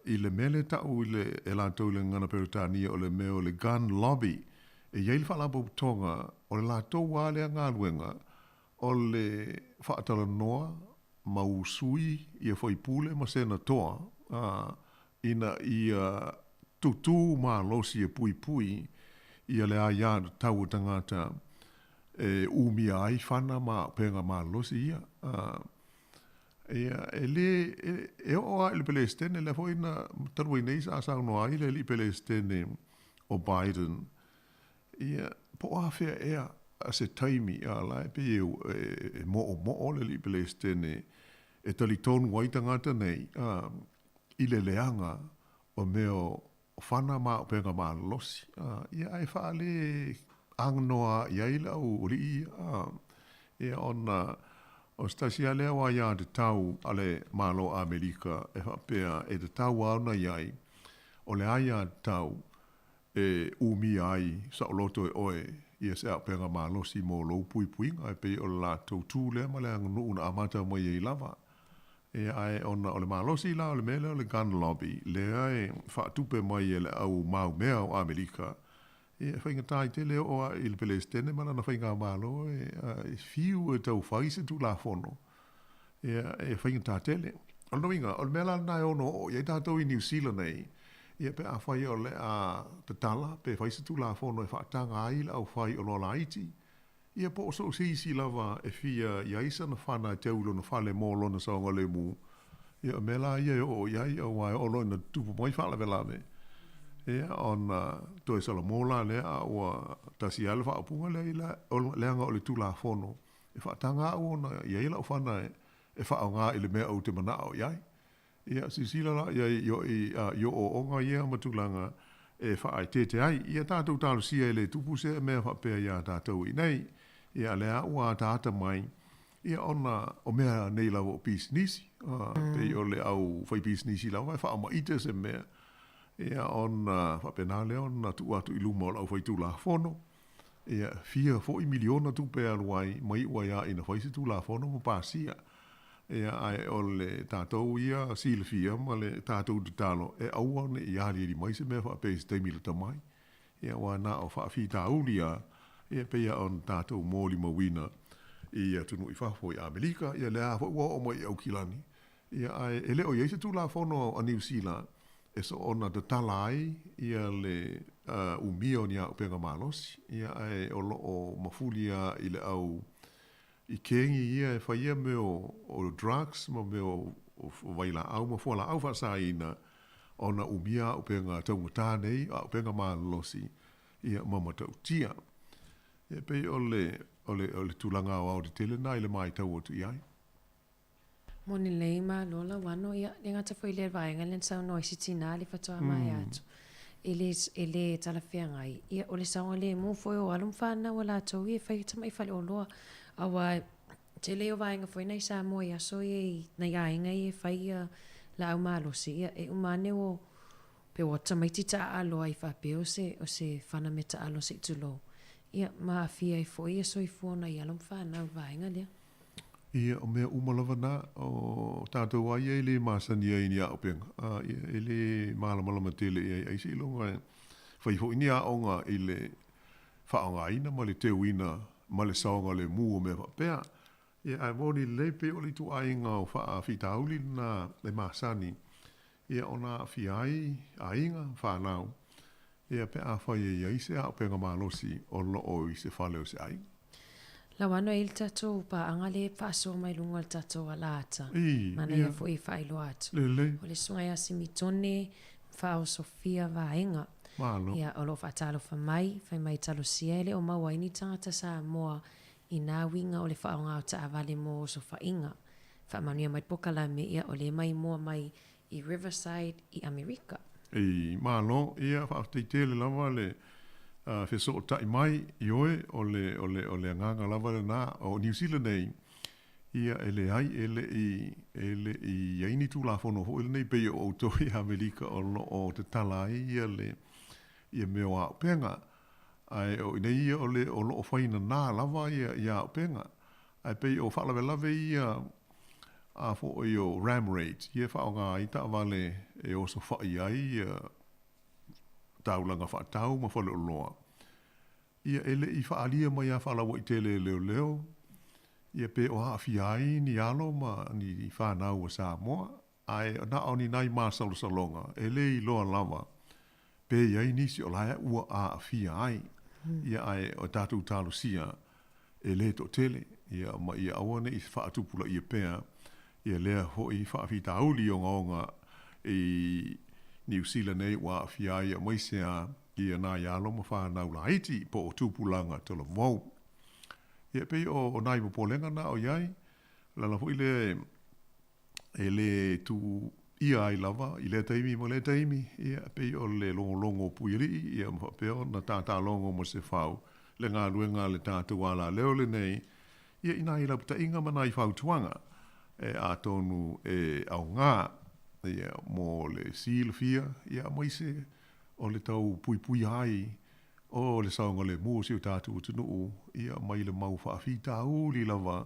i le mele tau i le e lātou le ngana perutania o le meo le gun lobby, e yeil whalabo tonga o le lātou wālea ngā luenga, o le whaatala noa, mau sui, ia whai pule, ma sena toa, ina ia tutu mā losi e pui pui, ia le aia tau tangata umi ai whana mā penga mā losi ia. Ia e oa ili Palestine, le fo ina tarwai nei sa asau noa ile ili Palestine o Biden. Ia po awhia ea, a se taimi a lai pe e mo le li Palestine e tali tonu waita ngata nei i le leanga o meo whana ma o penga ma losi. Ia ai whaale angnoa iaila o ri ia ona o stasia lea wa ia te tau ale malo Amerika e whapea e te tau auna iai o le aia tau e umi ai sa o loto e oe ia se a penga ma losi mo lo pui pui ai pe o la tau tū lea ma lea ngunu una amata mo iei lava. E ai ona o le ma losi la o le mele o le gun lobby lea e whaatupe mai e le au mau mea o Amerika. E whainga tai te leo oa il Palestine mana na whainga malo e fiu e tau whaise tu la fono. E whainga tā tele. O noinga, o le mea la nai ono o iei tātou i New Zealand nei. Ia pe a whai o le a te tala, pe whaise tu la fono e whaatanga ai la au whai o lola iti. Ia po o so si lava e fia ia isa na whana te ulo na whale mō lona saonga le mu. Ia me la ia o iai o wai o lona tupu mai whala vela me. Ia on toi sala mola le a o tasi alfa apunga le ila leanga o le tu la fono. E whaatanga o na ia ila o whana e whaonga ile mea au te mana o iai. Ia sisila la ia yo o onga ia matulanga e whaai tete ai. Ia tātou tālu sia ele tupu se mea whapea ia tātou i nei. Ia lea ua tāta mai. Ia ona o mea nei lau o pisnisi. Pei o le au whai pisnisi lau. Vai whaama ite se mea. Ia ona whapena le ona tu atu iluma o lau whai tu la fono. Ia 4 miliona tu pe aluai mai ua ia ina whaisi tu la fono mo pasia. Ia ai o le tātou ia sila fia ma le tātou tu talo e aua ne i ari eri mai se mea whapesi teimila tamai. Ia wa na o whaafi tāulia ia peia on tātou mōli mawina i tunu i whafo i Amerika. Ia lea ua o mai au kilani. Ia ai e leo iaise tu la fono a New Zealand e so ona te talai ia le umia o nia upenga malosi. Ia ai o lo o mafulia i le au i kengi ia e whaia me o drugs, ma me o waila au, ma fuala au whasa ina ona umia upenga taunga nei, a upenga maa losi, ia mamatau tia. Ia pei o le tulanga o au te tele na ile mai tau o tu iai. Moni leima lola wano ia, le ngata fo ile vaenga len sau noi sitina le fatoa mai atu. Ele talafia ngai. Ia o le saunga le mu fo o alum whana wala tau ia whai tamai whale o loa. Awa te leo vaenga foi nei sa mo ia so i na iainga i whai la au malosi ia e umane o pe o tamaiti ta alo ai whape o se whana me ta alo se tulo. Ia maa fia i foi ia so i fuona i alum whana vaenga lea. Ia o mea umalawa na o tātou ai e le māsani ai ni a openga. E le mālamalama tele e ai si longa whai ho ini a onga i le whaonga ina ma le teo ina ma le saonga le mu o mea whapea. Ia ai moni le pe o li tu ainga o wha whitauli na le māsani. Ia ona whi ai ainga whanau. Ia pe a whai e ia se a openga mālosi o lo o i se whale o se ainga. La wano il tatou pa angale pa so mai lunga tatou alata. Mana ia. ia fo i whailo atu. Lele. O le sunga ia simitone, whao Sofia vaenga. Malo. Ia olo whaatalo whai mai talo siele o mawaini tangata sa moa i nā winga o le whaonga o ta avale mo so whainga. Whaamanuia mai pokala me ia o le mai moa mai i Riverside i Amerika. Malo, ia whaafteitele lava le wheso o tai mai i oe o le nganga lava le nā o New Zealand nei. Ia ele ai ele i aini tu la fono ho ele nei pe o to i Amerika o te tala ia le ia meo a penga ai o nei ia o le o lo faina na lava ia o penga ai pe o fala lave ia a fo o ram rate ia fa nga i ta vale e o so fa ia taulanga fa tau ma fo loa ia ele i fa alia mai a fala wo i tele leo ia pe o hawhiai ni alo ma ni whanau a Samoa. Ai na o ni nai māsalo salonga. E le i loa lava. Pe iai nisi o laia ua a hawhiai. Ia ai o tātou tālu sia. E le to tele. Ia ma ia awane i whaatupula ia pēa. Ia lea ho i whaawhitauli o ngaonga i New Zealand nei ua hawhiai a maisea ia nā ialo ma whanau la iti po o tupulanga tola vau. Ia pei o nai mo polenga na o iai, lala hui le tu ia ai lava, i le taimi mo le taimi, ia pei o le longo puiri, ia mwa peo na tata longo mo se whau, le ngā luenga le tata wala leo le nei, ia ina i laputa inga mana i whau tuanga, a tonu au ngā, ia mo le silfia, ia moise o le tau pui hai, o le saunga le mūsi o tātu o tunu ia mai le mau whaafita uli lava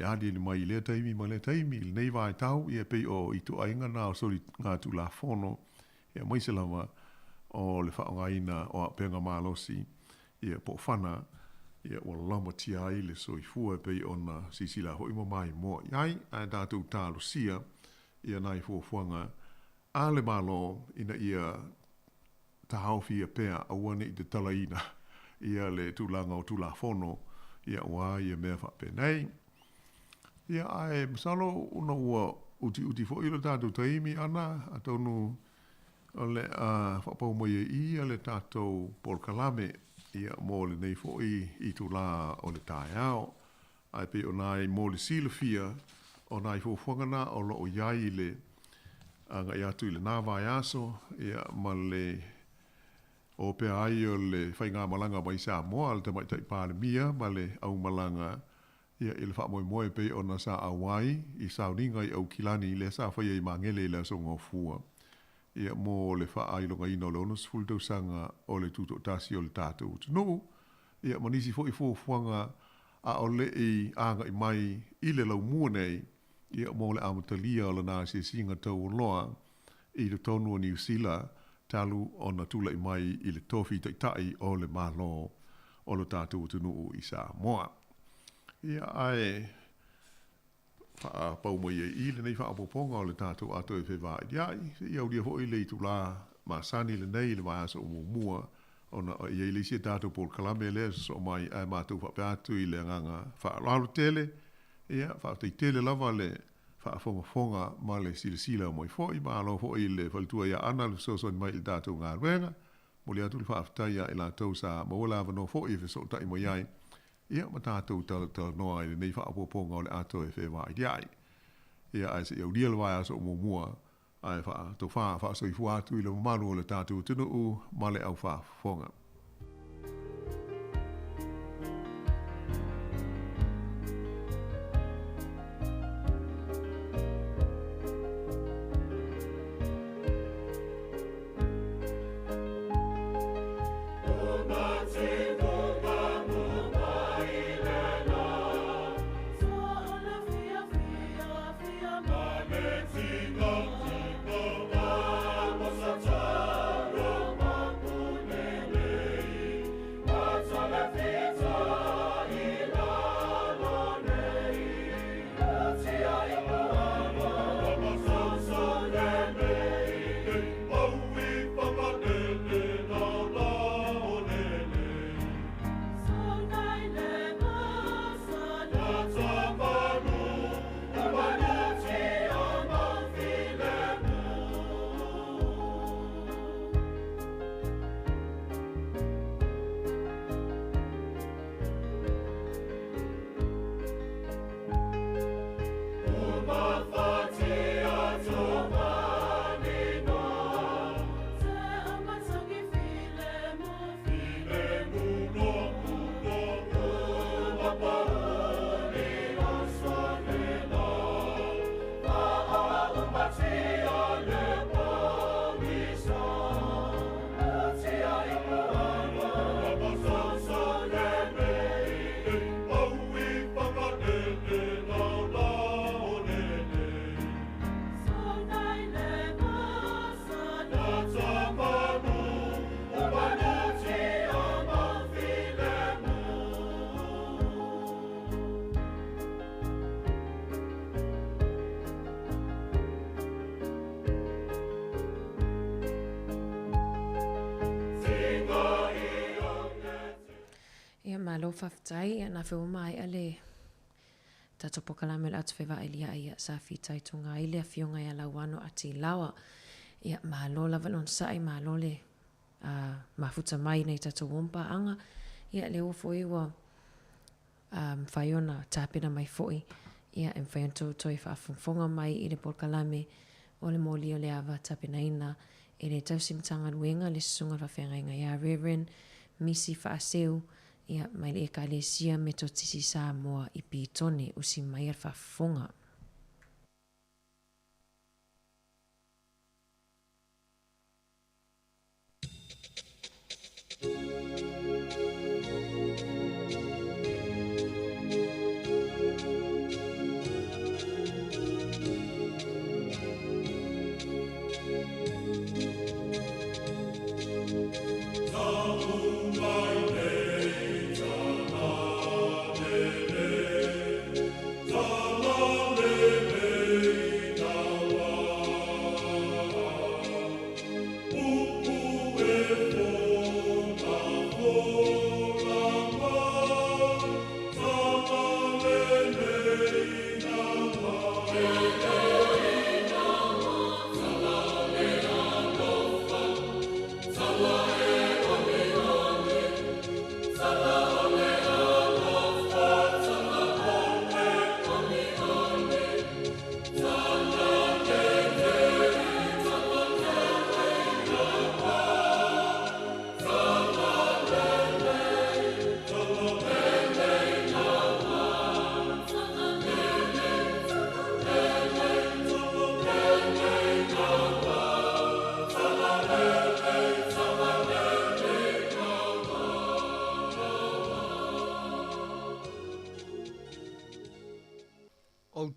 adi le mai le taimi ma le taimi le nei vai tau ia pei o i tu ainga na o sori ngā tu la fono ia mai se lava o le whaongaina o a penga malosi ia po whana ia o lama tia ai le soifua pei o na sisila hoi mo mai mo iai a tātu tālu sia ia nai fuafuanga a le malo ina ia ta hauwhia pēr awane i te talaina ia le tūlanga o tūla whono ia wā ia mea whape nei. Ia ai masalo una ua uti fo ilo tātou taimi ana a tonu o le whapau mai i a le tātou polkalame ia mō le nei fo i tūla o le tāi ao. Ai pe o nai mō le silafia o nai fo whangana o lo o iai le anga i atu i le nāwai aso ia ma le o pe ai o le whainga malanga mai Samoa, le tamai tai pāle mia, ma le au malanga ia i le wha moe pe o na sa awai, i sauninga i au kilani le sa whai i mangele le so ngofua. Ia mō le wha ai longa ino le onos fultau sanga o le tuto tasi o le tātou tunu, ia manisi fo i fuanga a o le i anga i mai i le lau mua nei, ia mō le amatalia o le nāsi singa tau loa, i le tonu o New Zealand, talu o na tula i mai i le tofi tai o le malo o le tātou tunu i Samoa. Ia ai pau mai i le nei whaapoponga o le tātou ato e whewā i diai. Ia ulia hoi le i tula maasani le nei le mai asa o mua o na i le isi tātou pol kalame le so mai ai mātou whapeatu i le nganga whaalalu tele. Ia whaatei tele lava le whaafonga ma le sila o moi foi, ma alo foi le whaltua ia ana le sosoni mai le tātou ngā ruenga. Mo le atu le whaaftaia i la tau sa maola wano foi e wheso tai mo iai. Ia ma tātou tala noa i le nei whaapoponga o le ato e whewā i diai. Ia ai se iau lia le vai aso o mua ai tau whaasoi fuatu i le mamalu o le tātou tunu ma le au whaafonga. Thank you. malo faftai na fe mai ale tato pokalame la tu feva elia ia sa fitai tunga ile fionga ya lawano ati lawa ia malo la valon sai malo le mafuta mai nei tato wompa anga ia le o foi wa faiona tapena mai foi ia en faionto toi fa fonga mai ile pokalame ole moli ole ava tapena ina ele tausimtanga luenga le sunga fa fenga ya Reverend Missy Faseu ia mai le kalesia metotisi sa moa i pitone usi mai al fafonga.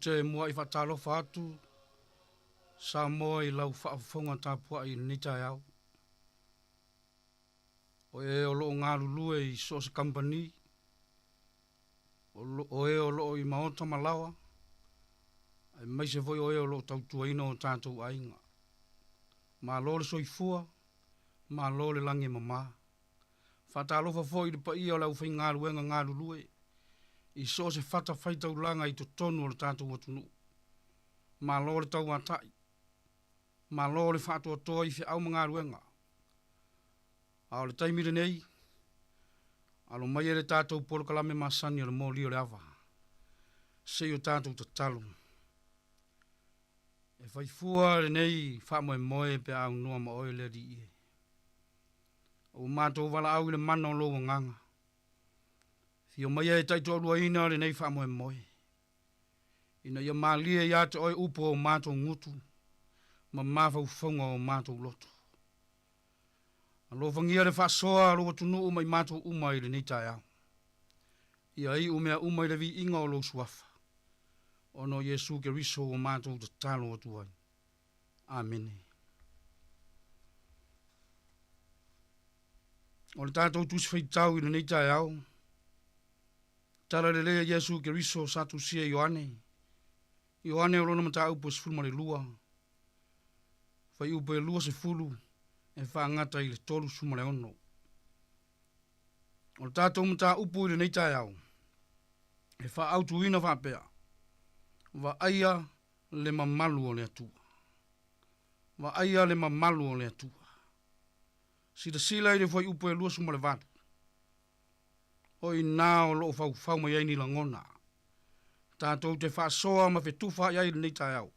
Te mua I whatalo whātu, sa moa I lau whaafonga tāpua I nita au. O e o loo ngā lulue I Source Company, o e o loo I Maota Malawa, ai mai se voi o e o loo tautua ina o tātou ainga. Mā lole soifua, mā lole langi mamā. Whatalo whafoi I pa ia o lau whai ngā luenga ngā lulue, I so se fata whaitau langa I to tonu o le tātou watunu. Mā lore tau atai. Mā lore whātua toa I whi au mga ruenga. A o le taimire nei, alo mai e le tātou polo kalame masani o le mō lio le awa. Se o tātou ta talu. E whaifua le nei whamoe moe pe au noa ma oe le di ie. O mātou wala au le mana o loa nganga. Fio mai e taito lua ina le nei whamoe moe. Ina ia mālia ia te oi upo o mātou ngutu, ma mawhau whaunga o mātou loto. Alo whangia le whasoa alo tunu o mai mātou umai le nei tai au. Ia I umea umai le vi inga o lo suafa. Ono Yesu ke riso o mātou te talo o tuai. Amen. O le tātou tusi whaitau I le nei tai au. Tara le lea Yesu ke riso satu sia Ioane. Ioane o lona mata upo se fulu ma le lua. Fai upo e lua se fulu e whaangata I le tolu suma le ono. O le tātou mata upo I le nei tai au. E wha autu ina whapea. Wa aia le mamalu o le atua. Wa aia le mamalu o le atua. Sida sila I le fai upo e lua suma le vatu. Oi nā o loo whau mai ai ni langona. Tātou te whaasoa ma whetuwha iai le nei tai au.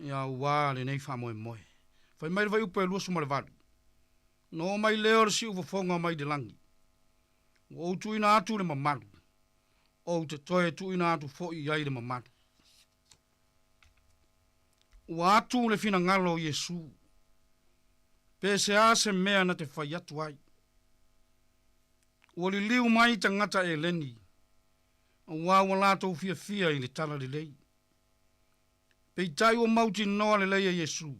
Ia wā le nei whamoe moe. Whai mai rewai upe lua sumare wadu. No mai leo le si uwhafonga mai de langi. O tu ina atu le mamalu. O te toe tu ina atu fo iai le mamalu. Wa atu le fina ngalo Yesu. Pese ase mea na te whai atu ai. Ua li liu mai ta ngata e leni. Wa latou fia fia I le tala le lei. Pei tai o mauti noa le leia Yesu.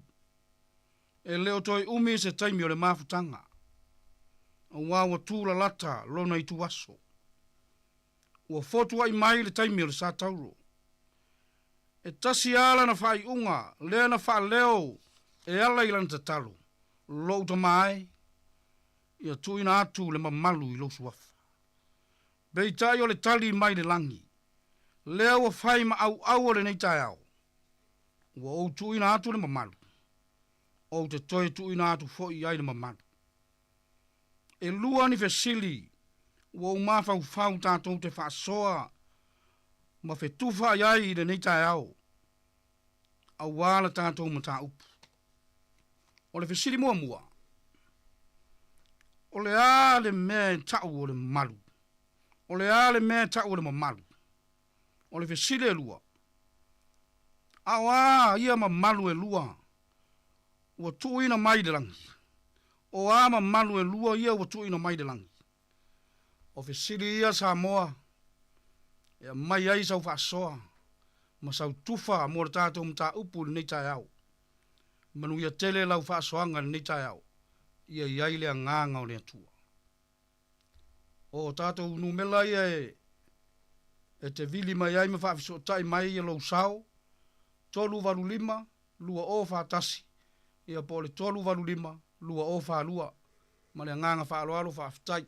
E leo toi umi se taimi o le mafutanga. Wa tūla lata lona I tu aso. Ua fotu ai mai le taimi o le sa tauro. E tasi ala na whai unga, lea na wha leo, e ala I lana tatalo. Lo uta mai. Ia tuina atu le mamalu I losu afa. Bei tai o le tali mai le langi. Lea ua whai ma au o le nei tai au. Ua o tu ina atu le mamalu. O te toi tu ina atu fo i ai le mamalu. E lua ni fesili. Ua o mawhau whau tātou te whaasoa. Ma fe tuwha i ai le nei tai au. A wala tātou ma tā upu. O le fesili mua mua. O le a le mea tau o le malu. O le a le mea tau o le mamalu. O le fesili e lua. A ia mamalu e lua. Ua tuina mai de langi. O a mamalu e lua ia ua tuina mai de langi. O fesili ia Samoa. Ia mai ai sau whaasoa. Ma sau tufa mo le tātou mta upu le nei tai au. Manu ia tele lau whaasoanga le nei tai au. Ia iai lea nganga o lea tua. O tātou numela ia e te vili mai ai ma whaafiso tai mai ia lau sao. Tolu valu lima, lua o whaatasi. Ia po le tolu valu lima, lua o whaalua. Ma lea nganga whaaloalo whaafitai.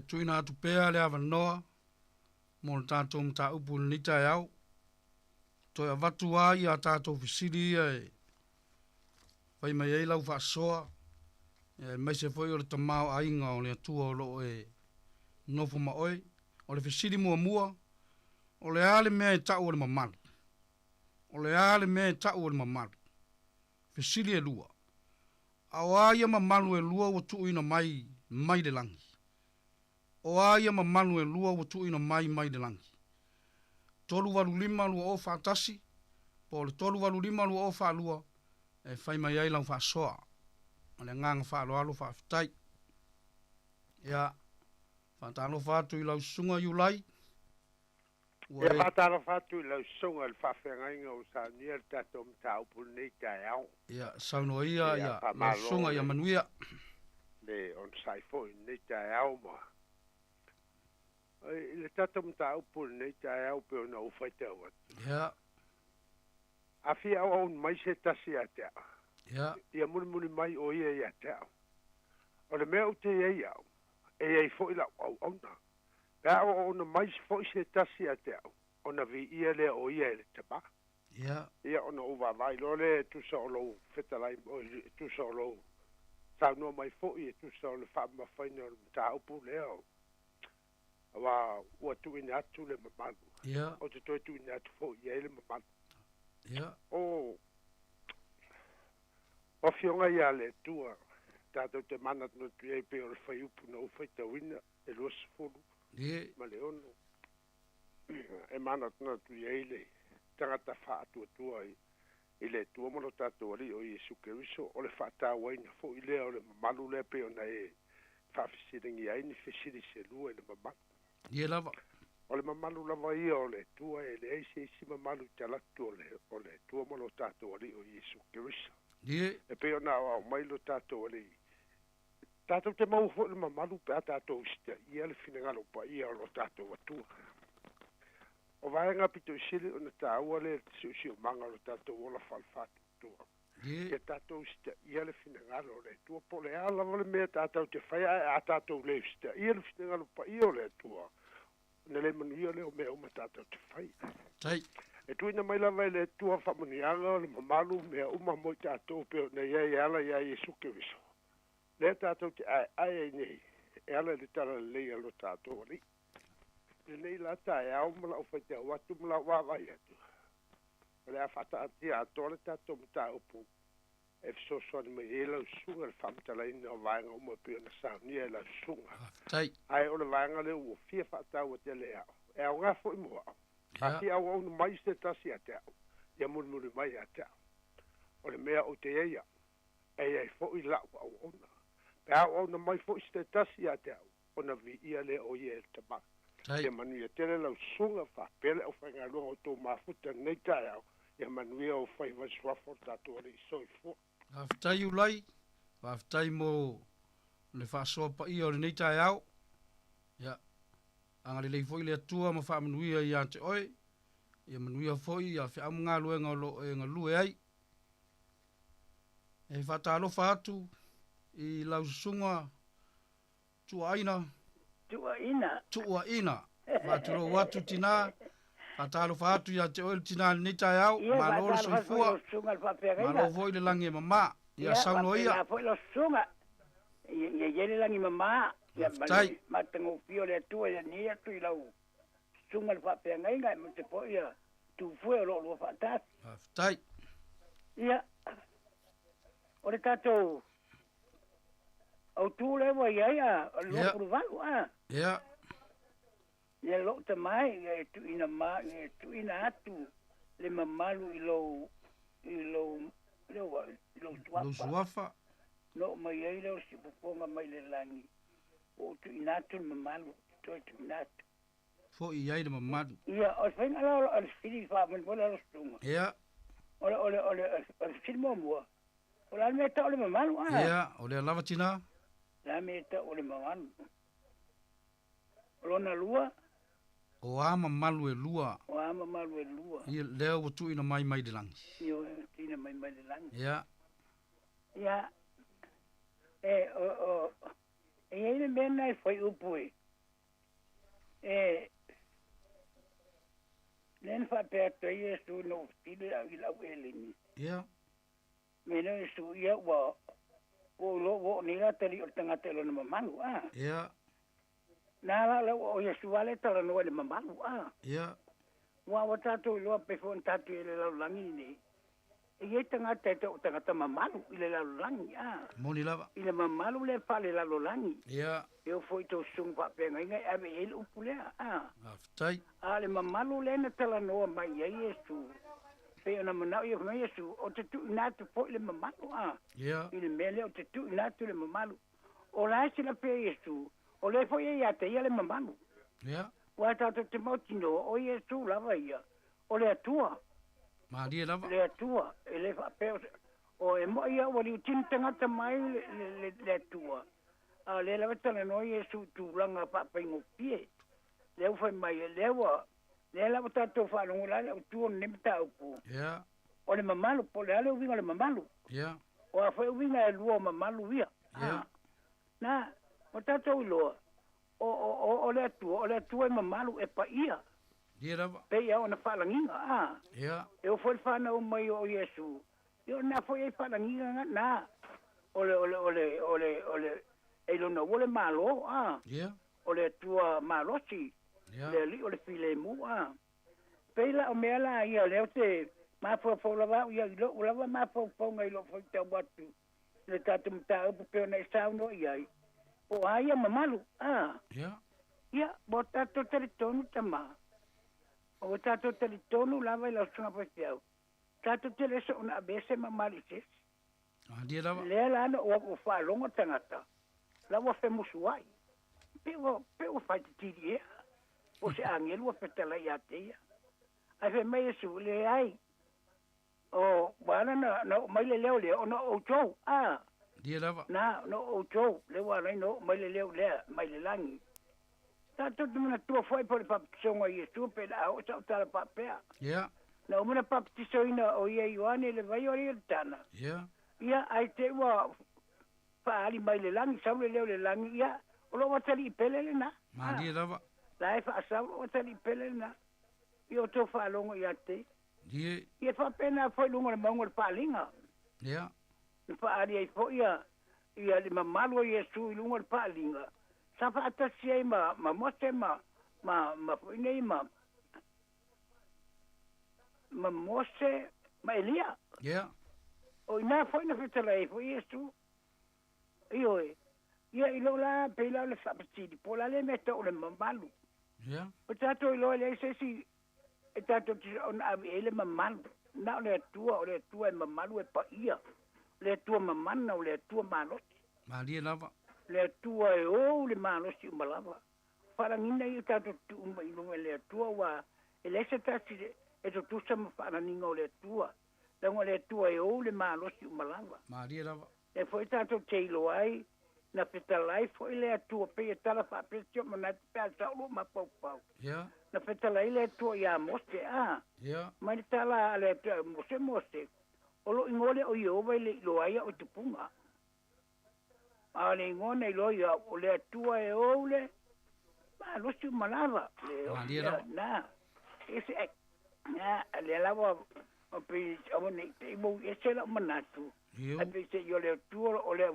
tuina atu pea le avanoa, mo le tātou mta upu le nita e au. Toi a watu a i a tātou fisiri e whai mai ei lau whaasoa. E mai se foi o le tamau a inga o le atua o lo e nofo ma oi. O le fisiri mua mua. O le ale mea e tau o le mamalu. O le ale mea e tau o le mamalu. Fisiri e lua. Ao aia mamalu e lua o tu ina mai le langi. O aia mamalu e lua o tu ina mai le langi. Tolu walu lima lua o whaatasi. Po le tolu walu lima lua o whaalua. E whai mai ai lau whaasoa. O le nganga whaalo alo whaafitai. Ia. Whaatalo whaatu i lau sunga iulai. Ia whaatalo whaatu i lau sunga le whawhengainga o sa nia le tato mta upu nei tai au. Ia, sauno ia, ia, lau sunga ia manuia. Le on saifo i nei tai au ma. Le tato mta upu nei tai au pe ona ufaita wat. Ia. Afi au au mai se tasi a te au. Ia. Ia muni mai o ia ia te au. O le mea ute ia au. E ei fo i lau au au na. Pea o ona mais fo i se tasi a te au. Ona vi ia le o ia le te ba. Ia. Ia ona uwa vai lo le tu sa o lou fetalai o tu sa o lou. Tau no mai fo i tu sa o le wha mawhaina o le mta upu leo. Awa ua tu ina atu le mamalu. Ia. O te toi tu ina atu fo i le mamalu. Ia. O fionga ia le tua. Tātou te mana no tu ei pe o le whai upu na ufai ta wina e lua sifuru. Ie. Ma le ono. E mana no tu ei le tangata wha atua i le tua mono tātou ali o Iesu Keriso o le wha tā waina fo i lea o le mamalu le pe o na e whawhisiringi aini whisiri se lua i le mamalu. Ie lava. O le mamalu lava ia o le tua e le eisi mamalu talatu o le tua mono tātou ali o Iesu Keriso. Ie. E pe o na o mailo tātou ali. Tātou te mau fo le mamalu pe a tātou ista ia le finangalo pa ia o lo tātou atua. O vaenga pito sili o na tāua le si o manga lo tātou ola falfatu tua. Ke tātou ista ia le finangalo le tua po le ala vale mea tātou te whaia a tātou le ista ia le finangalo pa ia o le tua. Na le manuia le o mea o ma tātou te whaia. Tai. E tuina mai lava le tua whamanianga le mamalu mea uma moi tātou peo na iai ala iai e suke viso. Le tātou te ai nei, e ala le tala le leia lo tātou ali. Le nei la tae au mala o whaitea watu mala wawai atu. Le a whata ati a tole tātou mta upu. E fisoswani mai e lau sunga le whamtala ina o vaenga uma peo na saunia e lau sunga. Tai. Ai o le vaenga le ua fia whatau a te le au. E au ngā fo i mua au. Aki au au na mai se tasi a te au. Ia muri mai a te au. O le mea o te eia. E ei fo i lau au ona. Pe au na mai fo i se tasi a te au. O na vi ia le o ia e te maka. Ia manuia tele lau sunga wha pele o whainga lunga o tō mafuta nei tai au. Ia manuia o whai vaswafo tātou ali soi fo. Whaftai ulai. Whaftai mo le whaasoa pa ia o le nei tai au. Ia. Angari lei foi le atua ma wha manuia i ante oi. Ia manuia foi a whi amu ngā luenga lo e ngā lue ai. E whatalo whaatu i lau sunga tua aina. Tua ina. Tua ina. Whaturo watu tina. Whatalo whaatu i ante oi tina ni tai au. Ma loro soifua. Ma lo voi le langi mama. Ia sauno ia. Ia foi lo sunga. Ia yele langi mama. Ia matango pio le tua ia nia tu i lau. Sunga le whapea ngai ngai mo te po ia. Tu fue lo lo whatat. Tai. Ia. O le tātou. Au tū le wa ia o lo puru valu a. Ia. Ia lo te mai ia tu ina ma ia tu ina atu le mamalu i lo tuafa. Lo suafa. No mai ia lo si puponga mai le langi. O tu ina atu le mamalu tu ina atu. Fo i ai le mamalu. Ia o whainga la o le fili wha man wala lo stunga. Ia. O le fili mua. O la mea ta o le mamalu a. Ia, o le lava tina. La mea ta o le mamalu. O lona lua. O a mamalu e lua. O a mamalu e lua. Ia leo watu ina mai de langi. Ia ina mai de langi. Ia. Ia. E ina mea nai foi upui. nen fa pe to Yesu no tile i la elini ia meno Yesu ia wa o lo wo ni la tele o tanga tele no manu ia na la o Yesu vale tele no le manu ia wa tato lo pe fon tato ile la langi ni e tanga tete o tanga mamalu ile la langi moni lava ile mamalu le pale la langi ia eu foi to sung pa pe ngai ave ele upule aftai ale mamalu le na tala no mai Yesu pe na mana yo mai Yesu o te tu na tu po le mamalu ia ile mele o te tu na tu le mamalu o la se la pe Yesu o le foi ia te ia le mamalu ia wa ta te motino o Yesu lava ia o le tua Maria lava. Le tua, ele fa pe o e mo ia o li tintanga ta mai le tua. A le la tala no Yesu tu langa pa pengo pie. Le u fa mai le wa. Le la ta to fa no la tu ne mta ku. Ja. O le mamalu po le ale u vinga le mamalu. Ja. O a fa u vinga le lu mamalu via. Ja. Na, o ta to lo. O le tu e mamalu e pa ia. Dia lava. Pe ia ona falanginga Ja. Eu foi fana o mai o Yesu. Eu na foi falanginga na. Ole. Ele no ole malo Ja. Ole tua malosi. Ja. Le li ole filemu Pe la o mela ia le te ma fo lava ia lo lava ma fo ngai lo foi te watu. Le tatu mta o pe na sauno ia. O aia mamalu Ja. Ia bota to teritonu tama. O tato tele tonu lava la sunga pasiau. Tato tele so na bese mamalises. Dia lava. Le la no o fa longo tangata. La wa fe musuai. Pe o fa tiri. O se angel o petela ya te. Ai fe mai su le ai. O bana no mai le le o no o chou. Dia lava. Na no o chou le wa no mai le mai le langi. Tato muna tua foi por papsonga Yesu pe la o sa tala papea. Ja. Na muna paptisoina o ia Ioane le vai ori tana. Ja. Ia ai te wa pa ali mai le langi sa le langi ia o lo watali pele le na. Ma dia lava. La fa sa o watali pele na. Io to fa longo ia te. Dia. Ia fa pena foi longo le mango pa linga. Ja. Fa ali ai foi ia le mamalo Yesu longo pa linga. Safa atasi ma mose ma nei ma mose ma Elia. Ja. O ina foi na fetela e foi Yesu. Io ia ilo la pe la le sapiti po la le meta o le mamalu. Ja. O tato ilo le se si e tato on ele mamalu. Na le tua e mamalu e pa ia. Le tua mamana o le tua maloti. Ma dia lava. Le tua e o le malo si umalava. Farangina i tato tu umailu le tua wa ele se tasi e to tu sama faranginga o le tua. Lango le tua e o le malo si umalava. Ma dia lava. E foi tato teilo ai na petalai foi le tua pe e tala fa presio mana pe sa lo ma pau pau. Ja. Na petalai le tua ya moste Ja. Mai tala le moste. O lo ingole o yo vai le lo ai o tupunga. Ale ngone lo ya o le tua e ole ma lo si malava na ese na le lava o pe o ne te mo ese la manatu a pe se yo le tua o le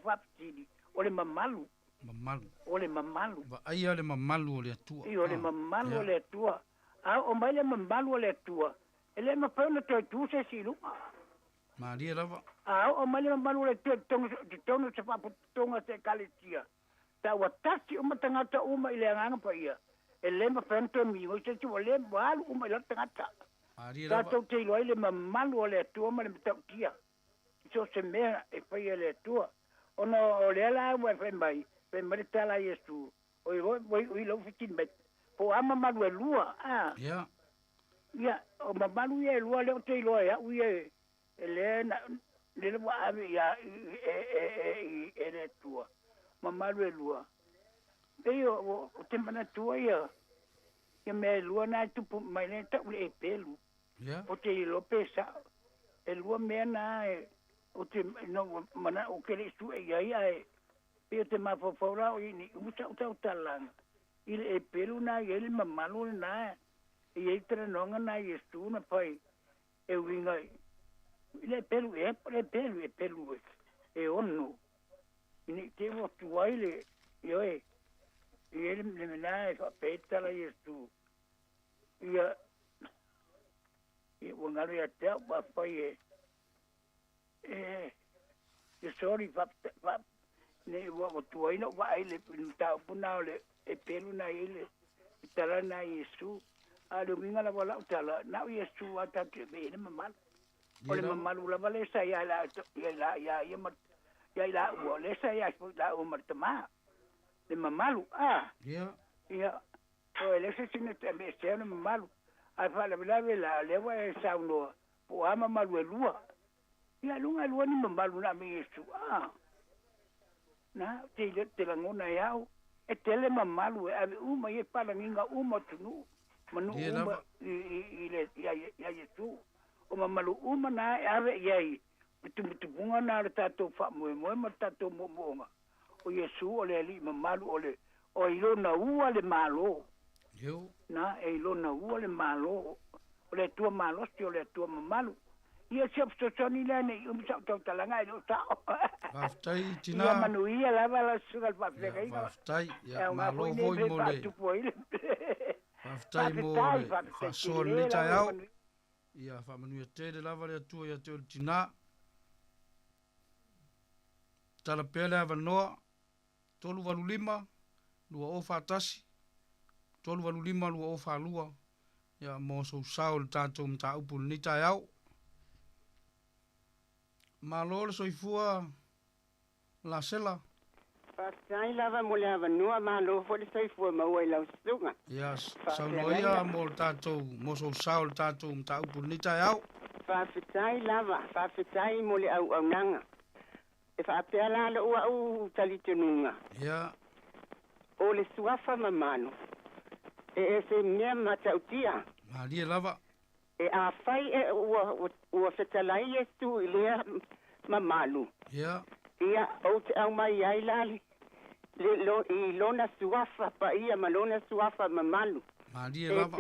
fapti o le mamalu va ai le mamalu o le tua o le mamalu o le tua o mai le mamalu o le tua ele ma pa na tu se si lu Maria lava. O mali manu le tono se fa tonga se kalitia. Ta watasi o matangata uma ile nganga pa ia. Ele ma fento mi o se tu le balu uma ile tangata. Maria lava. Ta to te lo ile manu le tu ma le takia. So se me e pa ile tu. Ono le la wa fe mai. Fe mai tala Yesu. O lo fitin bet. Po ama manu lua. Ja. Ja, o manu ye lua le te lo ya uye. Elena le wa ya ele tua mamma lua io o temana tua ya me lua na tu mai le ta le pelu o te lo pesa el lua me na o te no mana o que le su ya io te ma fora o ni uta talang il pelu na el mamma lua na I eitra nonga na Yesu na pai. E winga. Le pelu e onu. Ini te mo tuaile. Yoe. Ele me menai fa peta la Yesu. Ia. Wangaru ya te pa pai sorry fa ne wa tuaina wa ile ta puna le e pelu na ile tala na Yesu a do minga la wala tala na Yesu ata te be ne mamal ole mamal la vale sa ya la wa le sa ya la o martama le mamalu ya o le se sine te be se ne mamalu a fa la le wa sa no po ama malu lua ya lunga lua ni mamalu na me Yesu na te la ngona yao e tele mamalu e ave uma ye pala nginga uma tunu manu uma ile ya Yesu o mamalu uma na ave ye tu bunga na tato fa mo tato mo o Yesu o le li mamalu ole o ilo na ua le malo yo na e ilo na ua le malo o le tua malo o le tua mamalu ia siap sosoni lene sa tau talanga i ta Waftai tina. Ia manuia lava la sugal pa fleka i. Waftai ia malo voi mole. Waftai mole. Fasol ni tai au. Ia fa manuia te lava le tua ia te tina. Tala pele ava noa. Tolu walu lima. Lua ofa tasi. Tolu walu lima lua ofa lua. Ia mo so saul tatou mta upu ni tai au. Malo le soifua la sela. Pasai lava mo le avanua malo fo le soifua maua i lau sunga. Yes, saunoia mo le tatou, mo so saul tatou mta upu ni tai au. Whawhitai mo le au nanga. E whaapea la le ua u talitununga. Yeah. O le suafa mamano. E se mea matautia. Maria lava. E a fai e ua whetalai e tu i lea mamalu. Yeah. Ia o te au mai ai lali. I lona suafa pa ia ma lona suafa mamalu. Maria lava.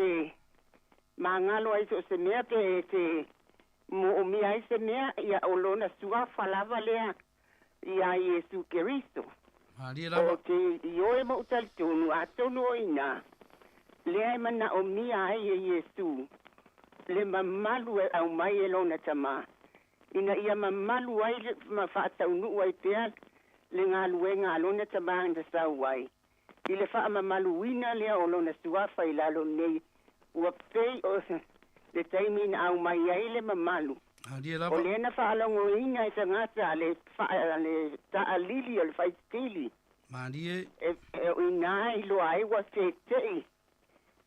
Mangalo ai so se mea te mo mi ai se mea ia o lona suafa lava lea ia Yesu Keristo. Maria lava. O te ioe mo utalitonu a tonu o ina. Lea mana o mi ai e Yesu. Le mamalu e au mai e lona tama. Ina ia mamalu ai le mawhaataunu ai pea le ngā luenga lona tama nda sau ai. I le wha mamalu wina lea o lona suafa i lalo nei. Ua pei o le taimina au mai ai le mamalu. O le na whaalongo ina i tangata le taalili o le whaitili. Marie. O ina i lo ai wa tei.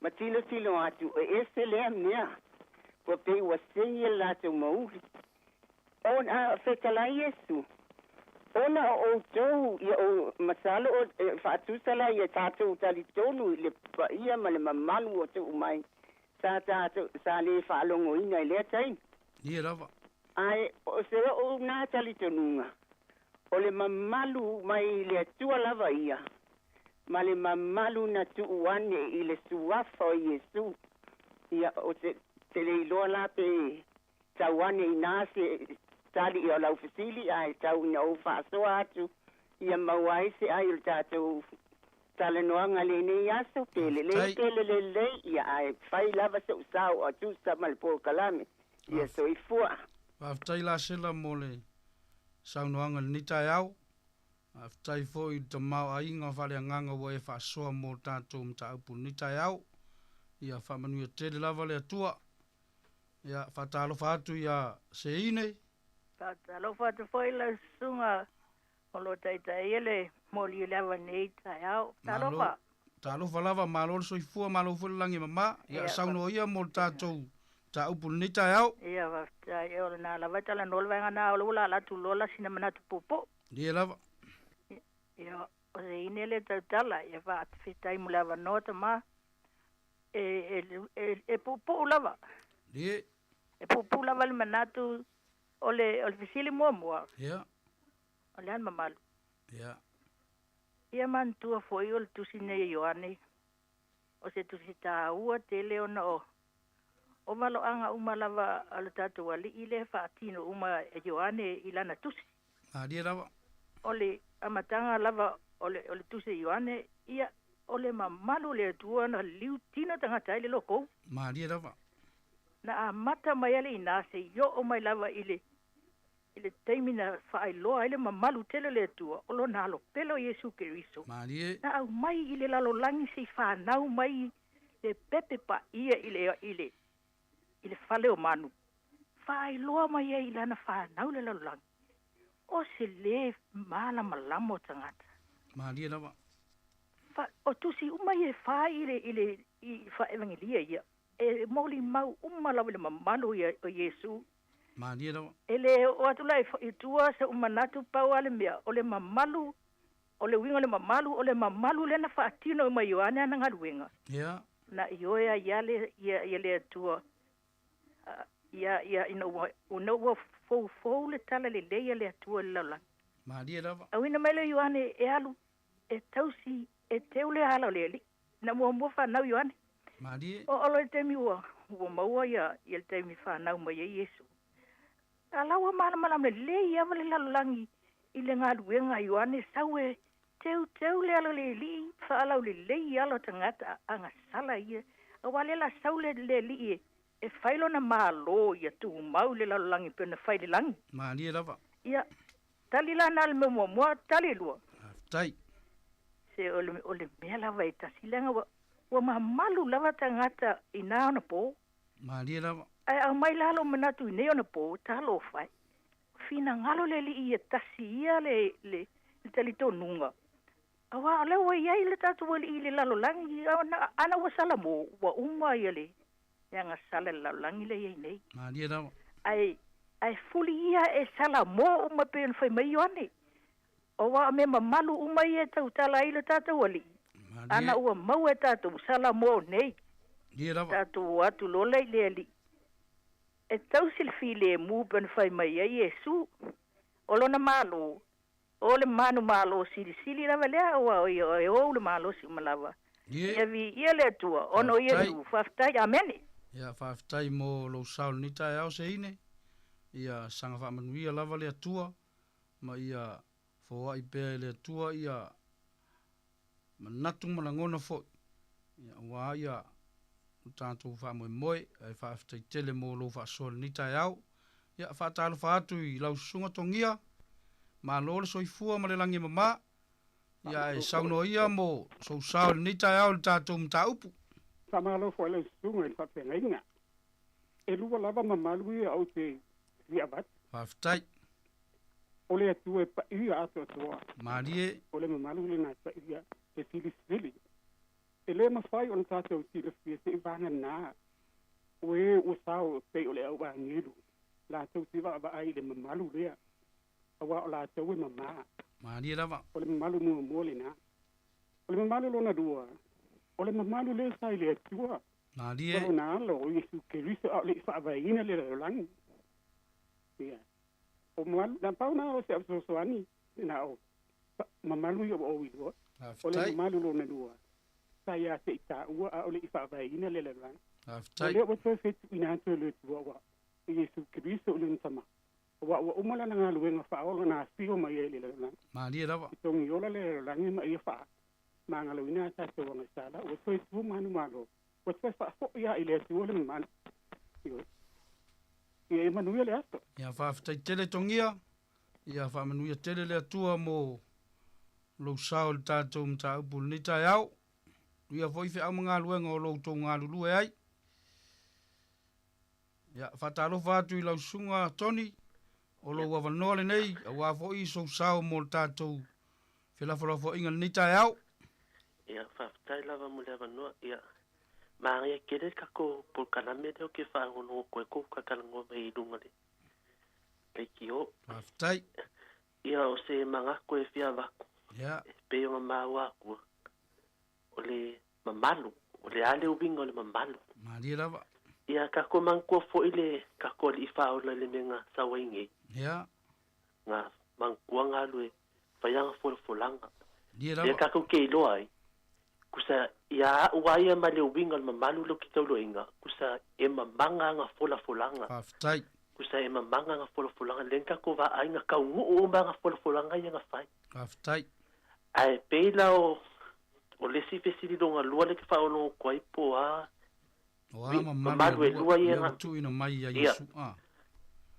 Matilo tilo atu e ese lea mea. Ua pei wa senye lato mauri. Ona fetala Yesu. Ona o tau ia o masalo o whaatusala ia tātou talitonu le paia ma le mamalu o tau mai. Sa le whaalongo ina i lea taini. Ia lava. Ai, o se o nā talitonunga. O le mamalu mai le atua lava ia. Ma le mamalu na tuuane i le suafa o Yesu. Ia o te le iloa la pe tauane i nāse tali i o lau fasili ai tau ina o whaasoa atu. Ia mawai se ai o tātou talanoanga le nei aso pele le ia ai whai lava sa usau o tu sa malpo kalame. Ia soifua. Whaftai la sela mo le saunoanga ni tai au. Whaftai fo i ta mau a inga whare nganga wa e whaasoa mo tātou mta upu ni tai au. Ia whamanuia tele lava le atua. Ia whatalo whatu ia se ine. Whatalo whatu fo i la sunga o lo taitai ele mo li lava nei tai au. Talofa. Talofa lava malo soifua malo fulangi mama. Ia sauno ia mo tātou ta upu ni tai au. Ia waftai e o na lava tala nolwenga na o lula la tu lola sina manatu popo. Ia lava. Ia o se inele tautala ia whaatwhitai mu lava nota ma e popo lava. Ia. E popo lava le manatu o le fisili mua. Ia. O le an mamalu. Ia. Ia mantua foi o le tusine i Ioane. O se tusita ua tele ona o o malo anga uma lava ala tatu ali ile fa tino uma e Joane ilana tusi. Dia lava. Ole amatanga lava ole tusi Joane ia ole mamalu le tua na liu tina tanga taile loko. Dia lava. Na mata mai ale ina se yo o mai lava ile teimina fa loa ile mamalu tele le tua olo na lo pelo Yesu Keristo. Dia. Na au mai ile lalo langi se fa nau mai le pepe pa ia ile fale o manu. Fai loa mai e ilana fa nau le lalang. O se le mala malamo tangata. Dia lava. Fa o tusi umai e fa ile fa evangelia ia. E moli mau umala le mamalo ia o Yesu. Dia lava. Ele o atula i tua se umanatu pau ale mea. O le mamalu, o le winga le mamalu le na fa atino mai Ioane ana ngaruenga. Yeah. Na ioea ia le tua. Ia ina ua fou le tala le leia le atua le laulang. Dia lava. Au ina mele Ioane e alu, e tausi, e teu le hala le li. Na mua whanau Ioane. Dia. O alo e temi ua maua ia le temi whanau mai e Yesu. A laua malam le leia wale laulangi i le ngā luenga Ioane saue teu le alo le li, whaalau le leia alo tangata anga sala ia. A wale la sau le li e whailo na malo ia tu mau le laulangi pena whaile langi. Dia lava. Ia, tali la nal me mua tali lua. Tai. Se ole mea lava e tasilanga wa malu lava tangata ina ona po. Dia lava. Ai au mai lalo manatu ine ona po talo fai. Fina ngalo le li ia tasi ia le tali tonunga. Awa le wa ia ile tatu wali ile lalo langi ana wasala mo wa umma ia le. Yang sala lalo langi le ia nei. Dia lava. Ai fuli ia e sala mo uma pen fai mai Ioane. O wa me mamalu uma ia tau tala ile tatu wali. Ana ua mau e tatu sala mo nei. Dia lava. Tatu atu lola ile ali. E tau silfile mu pen fai mai ia Yesu. Olo na malo. Ole manu malo sili lava lea o le malo si malava. Ia vi ia le tua. Ono ia tu faftai amene. Ia faftai mo lo saul ni tai au se ine. Ia sanga fa manuia lava le tua. Ma ia foa i pe le tua ia manatu malangona fo. Ia wa ia tanto fa moe ai faftai tele mo lo fa sol ni tai au. Ia fa talo fa atu i lau sunga tongia. Ma lole soifua ma le langi mama. Ia e sauno ia mo so saul ni tai au tatou mta upu. Sa malo fo le sunga i whapena inga. E lua lava mamalu ia au te viabat. Faftai. O le atu e pa ia ato atua. Marie. O le mamalu le na pa ia te sili. E le mawhai o na tatou tila fia te vana nā. Oe o sao te o le au angiru. La tau tiwa aba ai le mamalu lea. Awa o la tau e mama. Marie lava. O le mamalu mua le na. O le mamalu lona dua. O le mamalu le sai le atua. Marie. O na alo o Yesu Keristo au le whaavaina le langi. Ia. O mual, na pau na o se apsosoani. Na o. Mamalu yo o iwa. O le mamalu lona dua. Sai a se ita ua au le whaavaina le langi. O le o toi fetu ina anto le tua wa. Yesu Keristo o le nsama. Wa umala na luenga fa ola na fio mai ele la. Maria lava. Tongi ola le langi mai fa. Manga luina ta to nga sala o toi tu manu malo. O toi fa fo ya ile tu le man. E manu ele asto. Ya fa ftai tele tongia. Ya fa manu ya tele le tua mo lo saul tatou mta upul ni tai au. Ia foi fe au mga luenga o lo tonga lulu ai. Ya fa talo fa tu ila sunga Tony. O lo wa vanole nei, wa fo i so sao mo tatou. Fela fo inga ni tai au. Ia fa tai lava mo le vanua ia. Ma ia kere ka ko por kana me te o ke fa no ko ka kana ngo me dunga le. Pe kio. Fa tai. Ia o se manga ko e fia va. Ya. Pe o ma wa ko. O le mamalu, o le ale u bingo le mamalu. Maria lava. Ia ka ko manko fo ile ka ko i fa o le menga sa wingi. Ya. Nga mangkuanga lue fayang folanga. Dia ka ko ke lo ai. kusa ia uaia ma le winga ma malu lo ki taulo inga kusa e mamanga nga fola folanga aftai kusa e mamanga nga fola folanga lenka ko va ainga ka ngu nga fola folanga ia nga fai aftai ai peila o le si fesili donga lua le ke fa ono koi po a ma malu e lua ia nga tu ina mai ia Yesu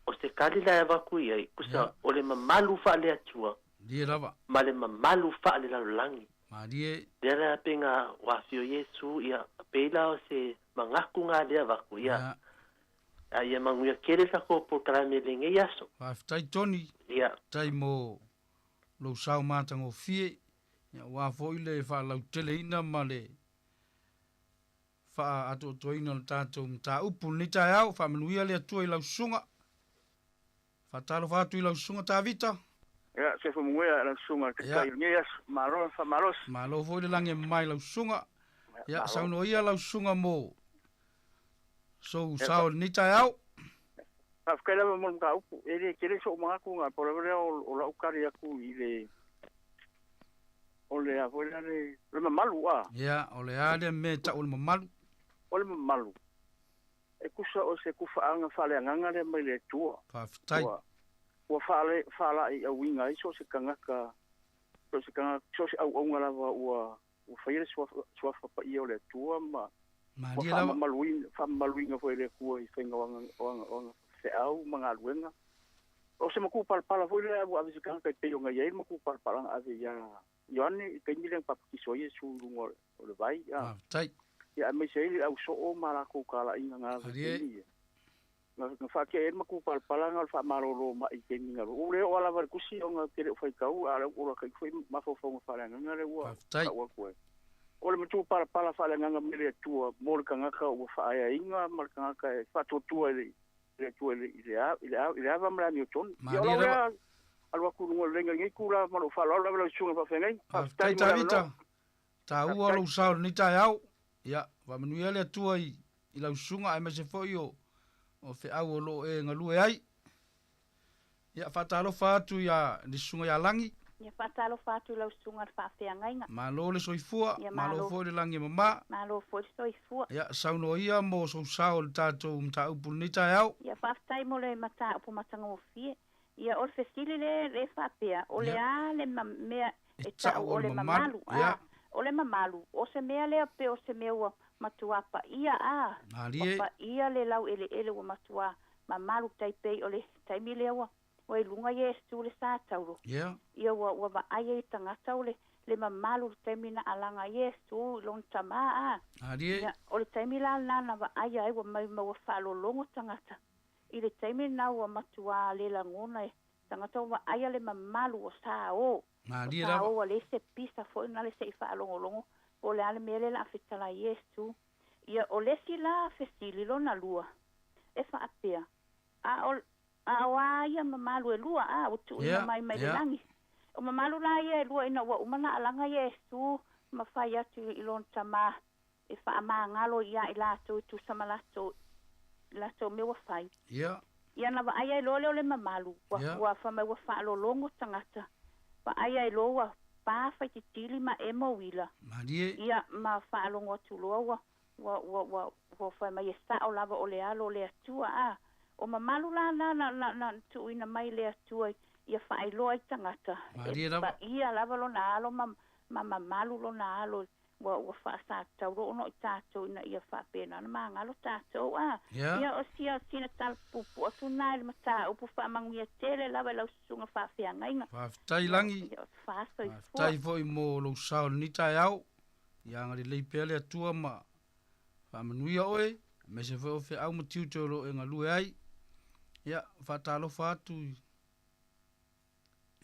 o se kali la eva kui ai kusa o le mamalu fa le atua dia lava ma le mamalu fa le langi ma die dera penga wa fio Yesu ia peila o se mangaku nga le eva kui ia ai manguia kere sa ko por krame lenge yaso aftai toni ia tai mo lo sau matango fie ia wa foile fa lau tele ina male fa ato toina tato mta upu ni tai au fa manuia le atua i lau sunga fa talo fa tu i lau sunga ta vita ia se fo muia la sunga ke kai ngias malo fa malos malo foile lange mai lau sunga ia sauno ia lau sunga mo so sao ni tai au fa kala mo ka upu ele kere so mga ku nga por o la ukari aku ile ole a vola le malu a ya ole ale me ta ole malu ole malu e kusa o se kufa anga fale nganga le mai le tua fa tai o fala i a winga i so se kanga so se au ngala o faile so fa i ole tua ma dia la maluinga foi le ku i fenga wanga se au manga luenga o se maku pala foi le o avisi kanga pe yo ngai maku pala ave ya Yohane kenyi le papa ki soye su lungo o le vai ya tai ya me sei au so o mala ko kala inga nga nga fa ke ma ku pala nga fa malo ma i kenyi nga o le o la var kusi o nga kere foi kau ala o la kai foi ma fo fa nga nga le wa tai o le mtu pala fa nga me le tu mo ka nga ka o fa ya inga ma ka nga ka fa tu le tu ile ava mla ni ton ya alwa ku ngo lenga ngi kula malo fa lo la sunga fa fengai tai ta vita ta u lo sa ni ta au ya va menu ele tu ai i la sunga ai me se foi o fe au lo e ngalu ai ya fa ta lo fa tu ya ni sunga ya langi ya fa ta lo fa tu la sunga fa fe ngai ma lo le soifua ma lo fo le langi mama ma lo fo soifua ya sauno ia mo so sa o tato mta upu ni ta au ya fa tai mo le mata upu matanga o fie ia o fesili le fapea o le a le mea e ta o le mamalu o le mamalu o se mea le pe o se mea matua pa ia pa ia le lau ele o matua mamalu taipei o le taimi le wa o lunga Yesu le sa tauro ia wa ba ai tangata o le mamalu taimi na alanga Yesu lon tama ia o le taimi la na ba ai wa mai wa fa lo longo tangata i le taimi na ua matua le langona e tangata wa aia le mamalu o sa o sa o le se pisa fo na le se fa longo o le ale mele la fitala Yesu ia o le sila fesili lona lua e fa apea a wa ia mamalu e lua o tu mai langi o mamalu la ia lua ina wa umana alanga Yesu ma fa ia tu ilon tama e fa ama ngalo ia ila tu samalato la so me wa fai ia na ai ai lo le mamalu wa fa me wa fa lo longo tangata pa ai ai lo wa pa fa ti tili ma emo wila ia ma fa lo ngo tu lo wa fa me sta o lava o le alo le atua o mamalu na tu ina mai le atua ia fa ai lo ai tangata pa ia lava lo na alo ma mamalu lo na alo wa fa sa tauro no tato na ia fa pena na manga lo tato ia o sia sina tal pupu o tunai mata upu fa mangia tele lava lo sunga fa fia ngainga fa tai langi fa tai foi mo lo sao ni tai au ia ngari le pele atua ma fa manuia oe me se fo fe au mutiu tolo e ngalu ai ia fa talo fa tu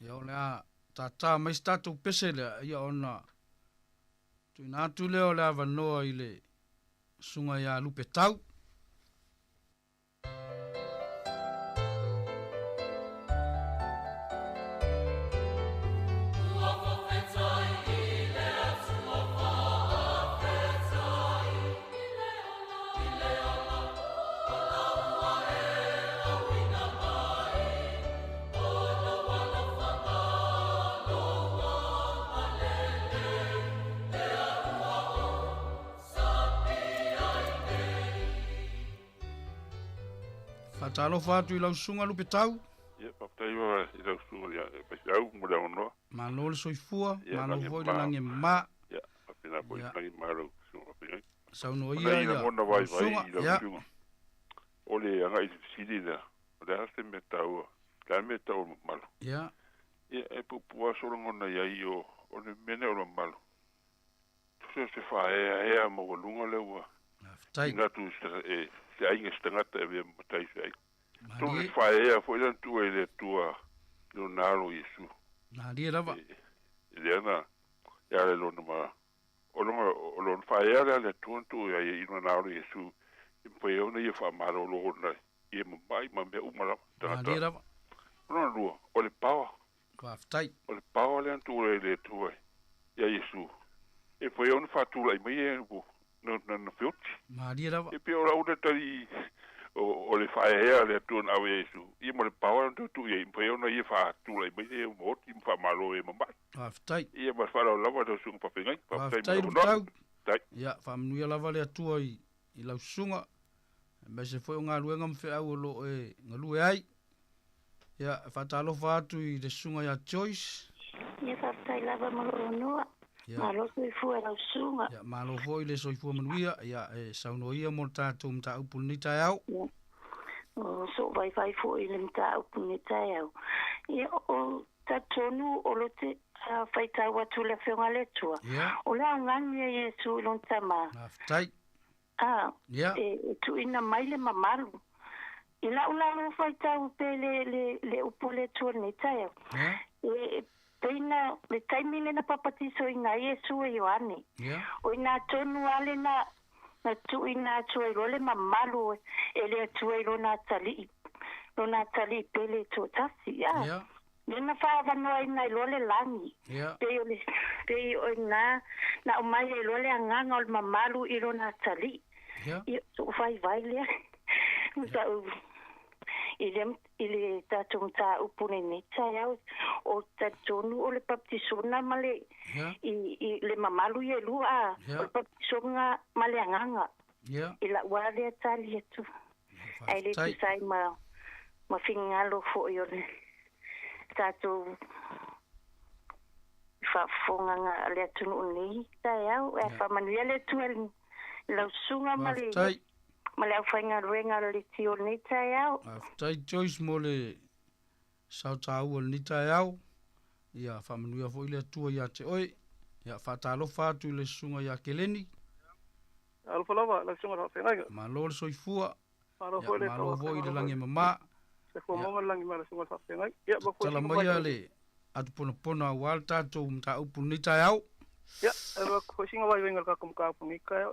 ia ona tata mai stato pesele ia ona tu na tu leo la vanoa ile sunga ya lupe tau Whaatalo whātu I lau sunga lupe tau. Ia, papai wa I lau sunga ia, pasi au mo leo noa. Malo le soifua, Ia, malo langi voi ma. le langi ma. Ia, papina po I langi ma lau sunga papai. Sauno Ona ia ina mona vai vai sunga, I lau ia. sunga. Ole anga I siri na. Ole haste me tau. Ka me tau malo. Ia. Ia, e pupua sorongona ia I o ole mene o malo. Se fa e mo lunga le wa. Inga tu se ainga stangata e vea matai se ai. Tu se fa e foi dan tu e le tua Leonardo Yesu. Na dia lava. Ile na ya le lona ma. O lon fa e le tu e I Leonardo Yesu. Poi ona ia fa maro lo na. Ia mai ma me umara. Na dia lava. Ona lua. O le pawa. Kwa ftai. O le pawa le tu e le tua. Ya Yesu. E poi ona fa tu lai mai e bu. No fiuti. Ma dia lava. E pe ora uda tari o le fae le tu na Yesu. I mo le pawa tu e poi ona ia fa tu lai mai e mo ti fa malo e mama. Kwa ftai. Ia ma fa lava do sunga pa pengai. Kwa ftai tau. Ia, fa mnuia lava le atua I lau sunga. Me se foi ngā luenga mwhi au lo e ngalue ai. Ia, fa talo whātu I le sunga ia Joyce. Ia, fa ftai lava maloronoa. Malo soifua lau sunga. Ia, malo foi le soifua manuia. Ia, e sauno ia mo tātou mta upu ni tai au. Ia. O so vai foi le mta upu ni tai au. Ia, o tatonu o lo te fai tau atu le whionga le tua. Ia. O la ngani e Yesu ilon tama. Aftai. Ia. E tu ina mai le mamalu. Ila ula lo fai tau pe le upu le tua ni tai au. E peina le taimile na papatiso I ngā Yesu e Ioane. O ina tonu ale na tu ina tu e role mamalu e le tu e lo na tali. Lo na tali pele tu tasi. Nena whaava noa ina I lole langi. Pe o ina na o mai e lole anganga o le mamalu I lo na tali. O vai lea. Ile tatum ta upune ni tsaya o tatonu o le baptisona male I le mamalu ye lua o baptisona male anganga ila wale tali tu ai le sai ma fingalo fo yo le tatu fa fonga le tunu ni tsaya e fa manuele tu la sunga male ma le whainga ruenga le tio ni tai au. Tai Joyce mo le sau tau ni tai au. Ia whamanuia fo ile atua ia te oi. Ia whatalo whātu le sunga ia keleni. Alfa lava, la sunga whenga. Ma lo le soifua. Ma lo fo ile langi mama. Se fo mama langi ma le sunga whenga. Ia ma fo tala maia le atu pona wal tātou mta upu ni tai au. Ia, eva ko singa vai venga ka kum ka punika.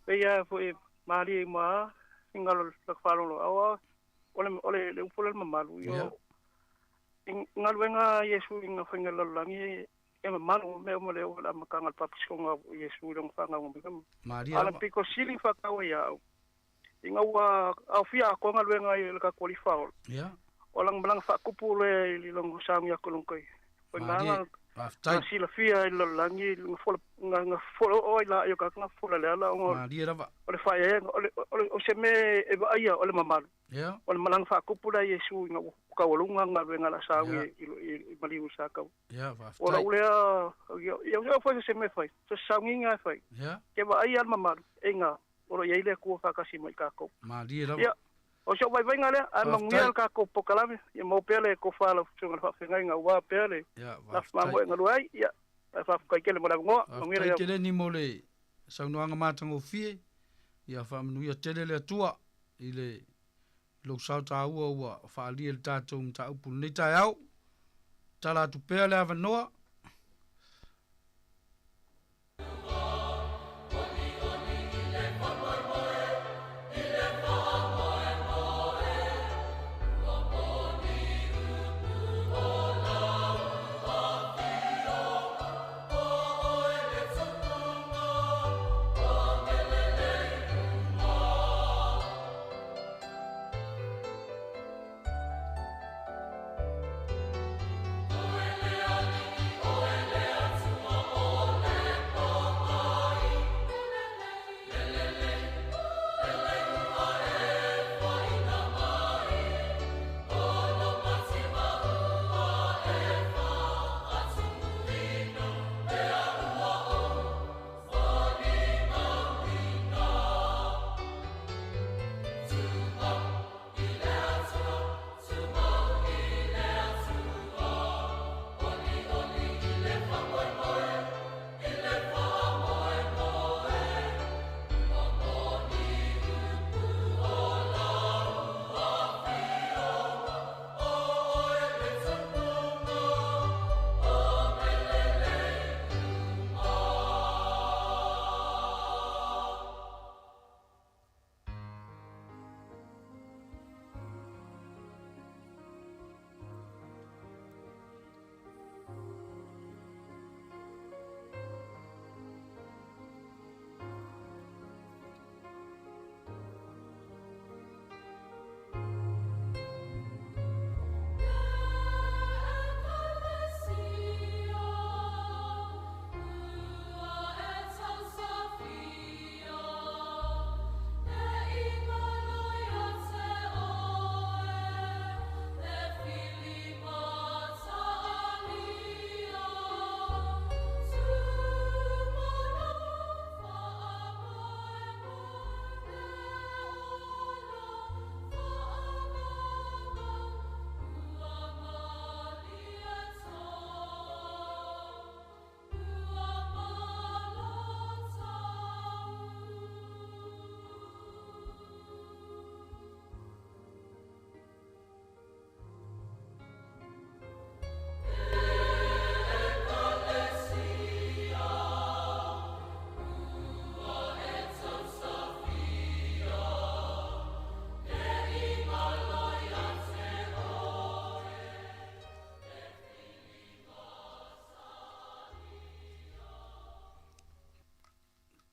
Ia fo Mari ma ingalo la falo awa ole le upole mamalu yo ingalo venga Yesu inga fenga la langi e mamalu me mo le la makanga papisonga Yesu long fanga mo bikam ala piko sili fa ka ya inga wa afia ko ngal venga le ka qualify ya olang belang fa kupule li long sang ya kolongkai penganga aftai sila fia la langi nga folo oila yo ka nga fola la ngo ole fa ye ole se me e ba ia ole mamalu ole malang fa kupula Yesu nga ka wolunga nga venga la sawi I mali usaka ola ole yo fa se me fai so sangi nga fai ke ba ia mamalu enga ora ye ile ku fa ka si mai ka ko o so vai venga le a manguel ka ko pokalame ye mo pele ko fa la funga fa nga wa pele la fa mo nga luai ya fa ka kele mo la ngo ngira kele ni mo le sa no anga matango fie ya fa mnu ya tele le tua ile lo sa ta wa fa li el tato mta upu ni ta au tala tu pele ava noa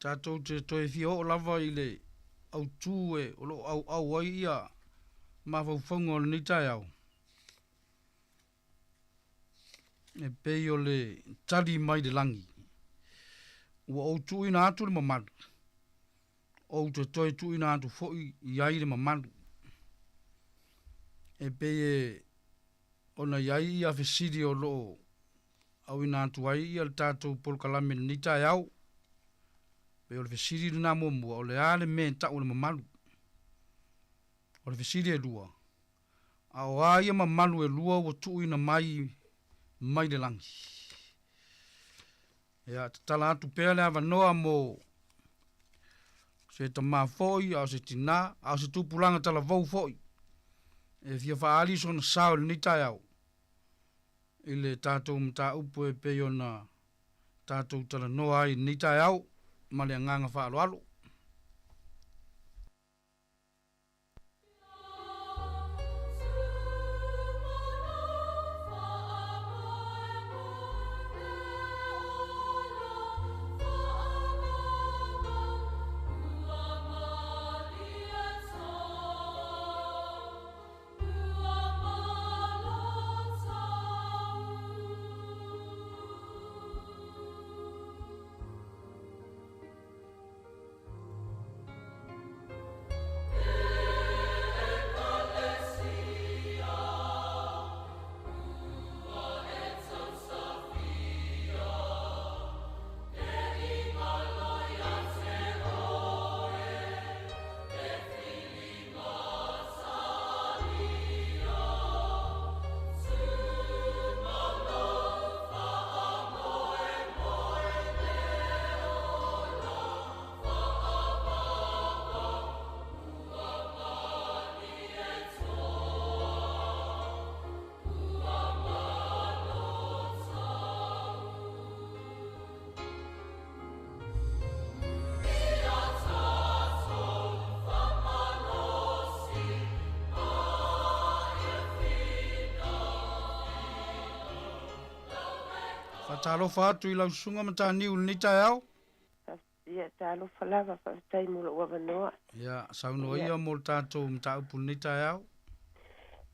tātou te toi fia o lava i le au tū e o lo au ai ia mawhauwhaunga o le nitai au. E pei o le tari mai de langi. Ua au tū ina atu le mamalu. O te toi tū ina atu fōi i ai le mamalu. E pei e ona iai ia fesiri o lo au ina atu ai ia le tātou polkalame le nitai au. Pe o le fesiri luna mua o le ale me tau le mamalu. O le fesiri e lua. A o a ia mamalu e lua ua tū ina mai le langi. Ia tala atu pēle ava noa mo se ta maa foi, au se tina, au se tupulanga tala vau foi. E fia whaali so na sao le nitai au. Ile tātou mta upu e peo na tātou tala noa ai nitai au, ma le nganga whaalo alo. Talo fatu I lau sunga mata niu ni tai au. Ia talo falava fa tai mo lo wanoa. Ia sauno ia mo tato mta upu ni tai au.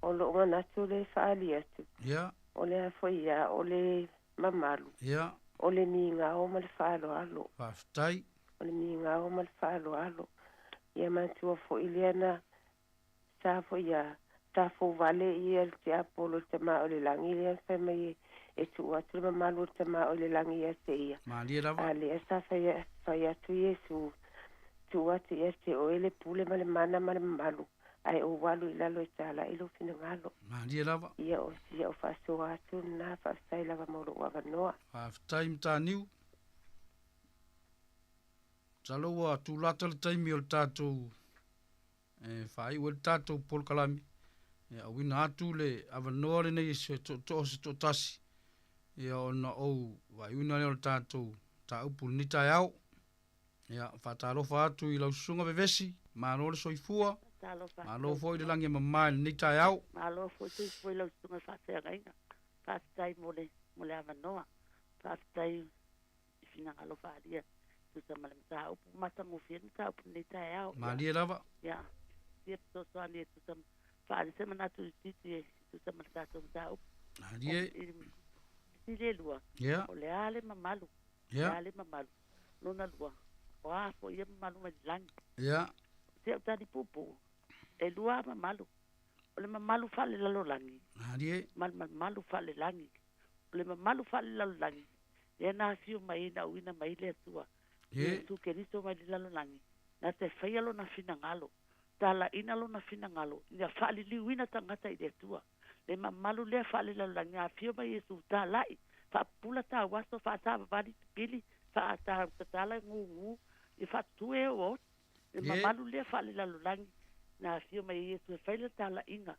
O lo ngana tu le faali atu. Ia. O le foi ia o le mamalu. Ia. O le ninga o mal falo alo. Faftai. O le ninga o mal falo alo. Ia mantua foi liana sa foi ia ta fo vale ia te apolo te ma o le langi ia fa mai e tu atu mamalu te ma o le langi ia te ia. Mali lava. Ale esa fa ia tu Yesu. Tu atu ia te o ele pule ma le mana ma le mamalu. Ai o walu I lalo I tala I lo fina ngalo. Mali lava. Ia o faso atu na fastai lava moro wava noa. Faftai mta niu. Talo wa tu lata le taimi o le tātou. Fai ua le tātou polkalami. Ia wina atu le avanoa le nei se to tasi. Ia ona ou vai una le o le tātou. Ta upu ni tai au. Ia whatalofa atu I lau sunga vevesi. Mano le soifua. Malo foi le langi mamai ni tai au. Malo foi lau sunga whatea gainga. Whatai mole avanoa. Whatai fina ngalo wharia. Tusa malam ta upu matangu fian ta upu ni tai au. Mali lava. Ia. Tiap to soani tusa whaari se manatu titi tusa matatu ta upu. Mali Ile lua. Yeah. O le ale mamalu. Yeah. Le ale mamalu. Luna lua. O a fo ia mamalu ma langi. Yeah. Te o tani pupu. E lua mamalu. O le mamalu fale lalo langi. Hadie. Mamalu fale langi. O le mamalu fale lalo langi. E na fiu mai na uina mai le tua. Yeah. Tu keristo mai lalo langi. Na te fai lo na fina ngalo. Tala ina lo na fina ngalo. Nia fale li uina tangata I le tua. Le mamalu le fale la la nga fio ba Yesu ta lai fa pula ta waso fa ta vali pili fa ta la ngu I fa tu e o le mamalu le fale la la na fio ba Yesu fa le ta la inga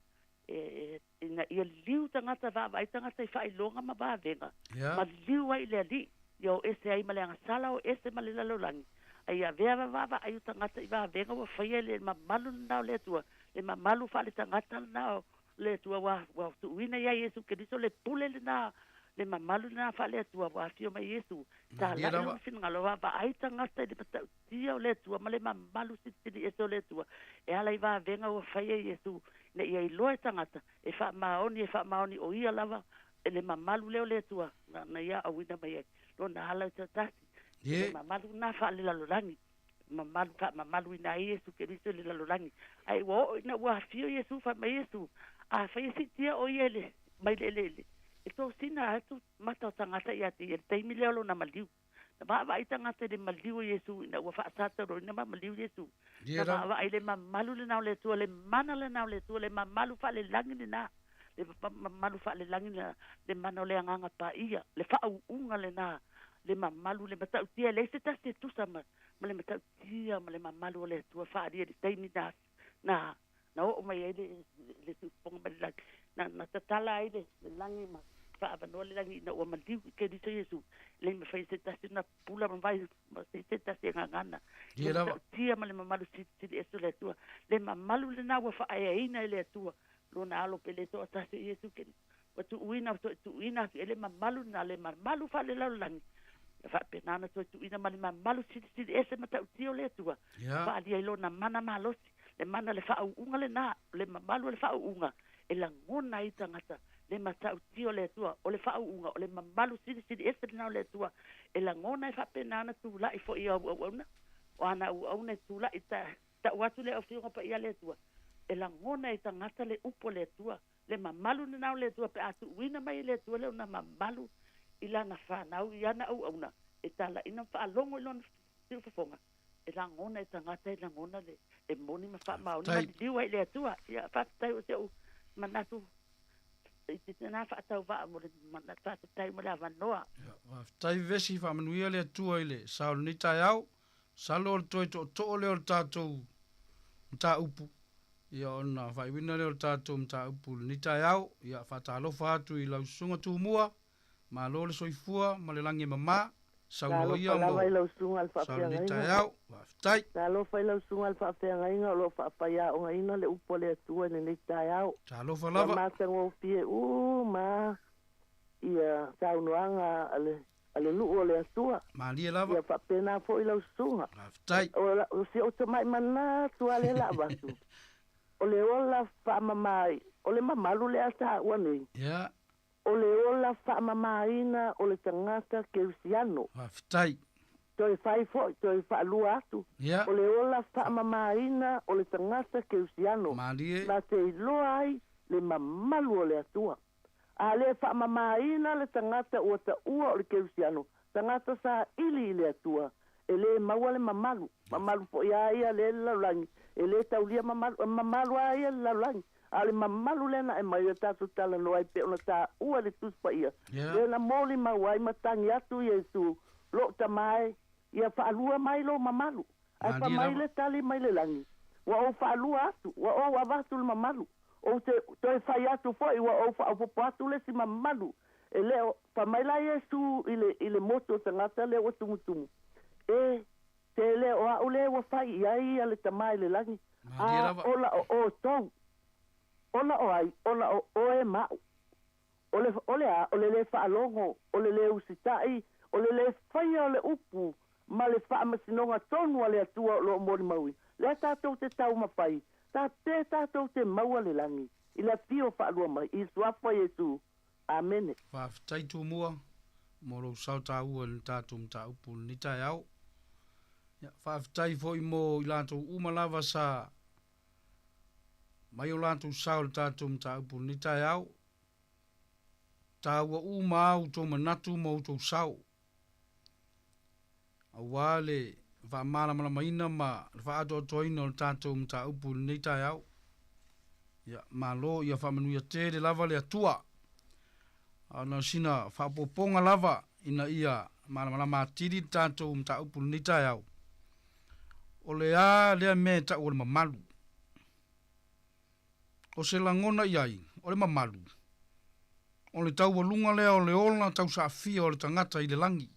ina ia liu tangata va vai tangata fa I longa ma ba venga ma liu ai le li yo ese ai male nga sala o ese male la langi ai a vea va ai tangata I va venga o fa le mamalu na le tua le mamalu fa le tangata na le tua wa tu wina ya Yesu Kristo le pule le le mamalu na fa le tua wa fio mai Yesu ta la no fin ngalo va ai tanga te de pata tia le tua male mamalu siti e so le tua e ala va venga o fa Yesu ne ia lo tanga e fa maoni o ia lava e le mamalu le tua na ia au ina mai lo na hala ta le mamalu na fa le lalolangi mamalu ina Yesu ke riso le lalolangi ai wo na wa fio Yesu fa mai Yesu a fa tia o ile mai le e to sina atu mata tangata ia te taimi leo na maliu na ba vai tangata de maliu Yesu na wa fa sata ro na maliu Yesu na ba vai le mamalu le na le tu le mana le na le tu le mamalu fa le langi na le mamalu fa le langi na le mana le anga pa ia le fa unga le na le mamalu le mata tia le se ta se tu sama le mata tia le mamalu le tu fa dia de taimi na o mai le tu pong ba na tatala ile langi ma fa no le langi na o mandi ke di Yesu le me fai se na pula ma vai se ta se ngana tia ma le mamalu si eso le tu le mamalu le na wa fa ai ina le tu lo na lo pele to ta se Yesu ke wa tu uina ele mamalu na le mamalu fa le langi fa penana to tu ina ma le mamalu si ese mata tio le tu fa dia lo na mana malo le mana le fa unga le na le mamalu le fa unga e la ngona i tangata le matau tio le tua o le fa unga o le mamalu sidi ese na le tua e la ngona i fa penana tu la i fo ia ona o ana ona tu la i ta watu le ofio pa ia le tua e la ngona i tangata le upo le tua le mamalu na le tua pe atu wina mai le tua le na mamalu i la na fa na u ia na ona e tala ina fa longo lon sil fonga e la ngona i tangata e la ngona le e moni ma fa ma ona diwa le tua ia fa tai o se manatu na fa tau va mo na fa tai mo la vanoa tai vesi fa manuia le tua ile saul ni tai au salol toi to le tatou ta upu ia ona fa wina le tatou ta upu ni tai au ia fa talo fa tu i lau sunga tu mua ma lo le soifua ma le langi mama saul ia mo saul ni tai au tai ta lo fai lau sunga al fa fe nga lo fa pa ya o ina le upo le tua ni tai au ta lo fa lava ma se ngo pie ma ia sa unuanga ale lu o le tua ma li lava ia fa pena fo lau sunga tai o se o mai mana tu ale lava tu o le ola fa mamai o le mamalu le ata wani ia o le ola fa mamaina o le tangata ke usiano tai toi fai fo toi fa lua atu o le ola fa mamaina o le tangata ke usiano na te loai le mamalu o le atua a le fa mamaina le tangata o ta ua o le ke usiano tangata sa ili le atua e le maua le mamalu po ia le laulangi e le taulia mamalu a ia laulangi a le mamalu lena e mai tatu tala no ai pe ona ta ua le tuspa ia le na moli mawai matangi atu Yesu lo tamai ia fa alua mai lo mamalu ai fa mai le tali mai le langi wa o fa alua atu wa o wa vatu le mamalu o te toi fa atu fo wa o fa o atu le si mamalu e le fa mai la Yesu ile moto tangata le o tumutumu e te le o le wa fa ia le tamai le langi ola o tau ola o ai ola o e ma ole le fa longo ole le usitai ole le fa le upu ma le fa masinonga tonu ale atua lo mori maui le tatou te tau mafai tatou te maua le langi ila tio fa lua mai i suafa Yesu amen fa tai tu mua moro sauta ua le tatou mta upu ni tai au ya fa tai foi mo ilanto umalava sa mai o lantou sao le tatou mta upu ni tai au ta ua uma au to manatu mo to sao awale va mala maina ma va ato toino le tatou mta upu ni tai au ya malo ya fa manu ya te de lava le atua ana sina fa poponga lava ina ia mala matiri tatou mta upu ni tai au o le a le me ta o le mamalu o se langona iai o le mamalu o le tau walunga lea o le ola tau sa fia o le tangata i le langi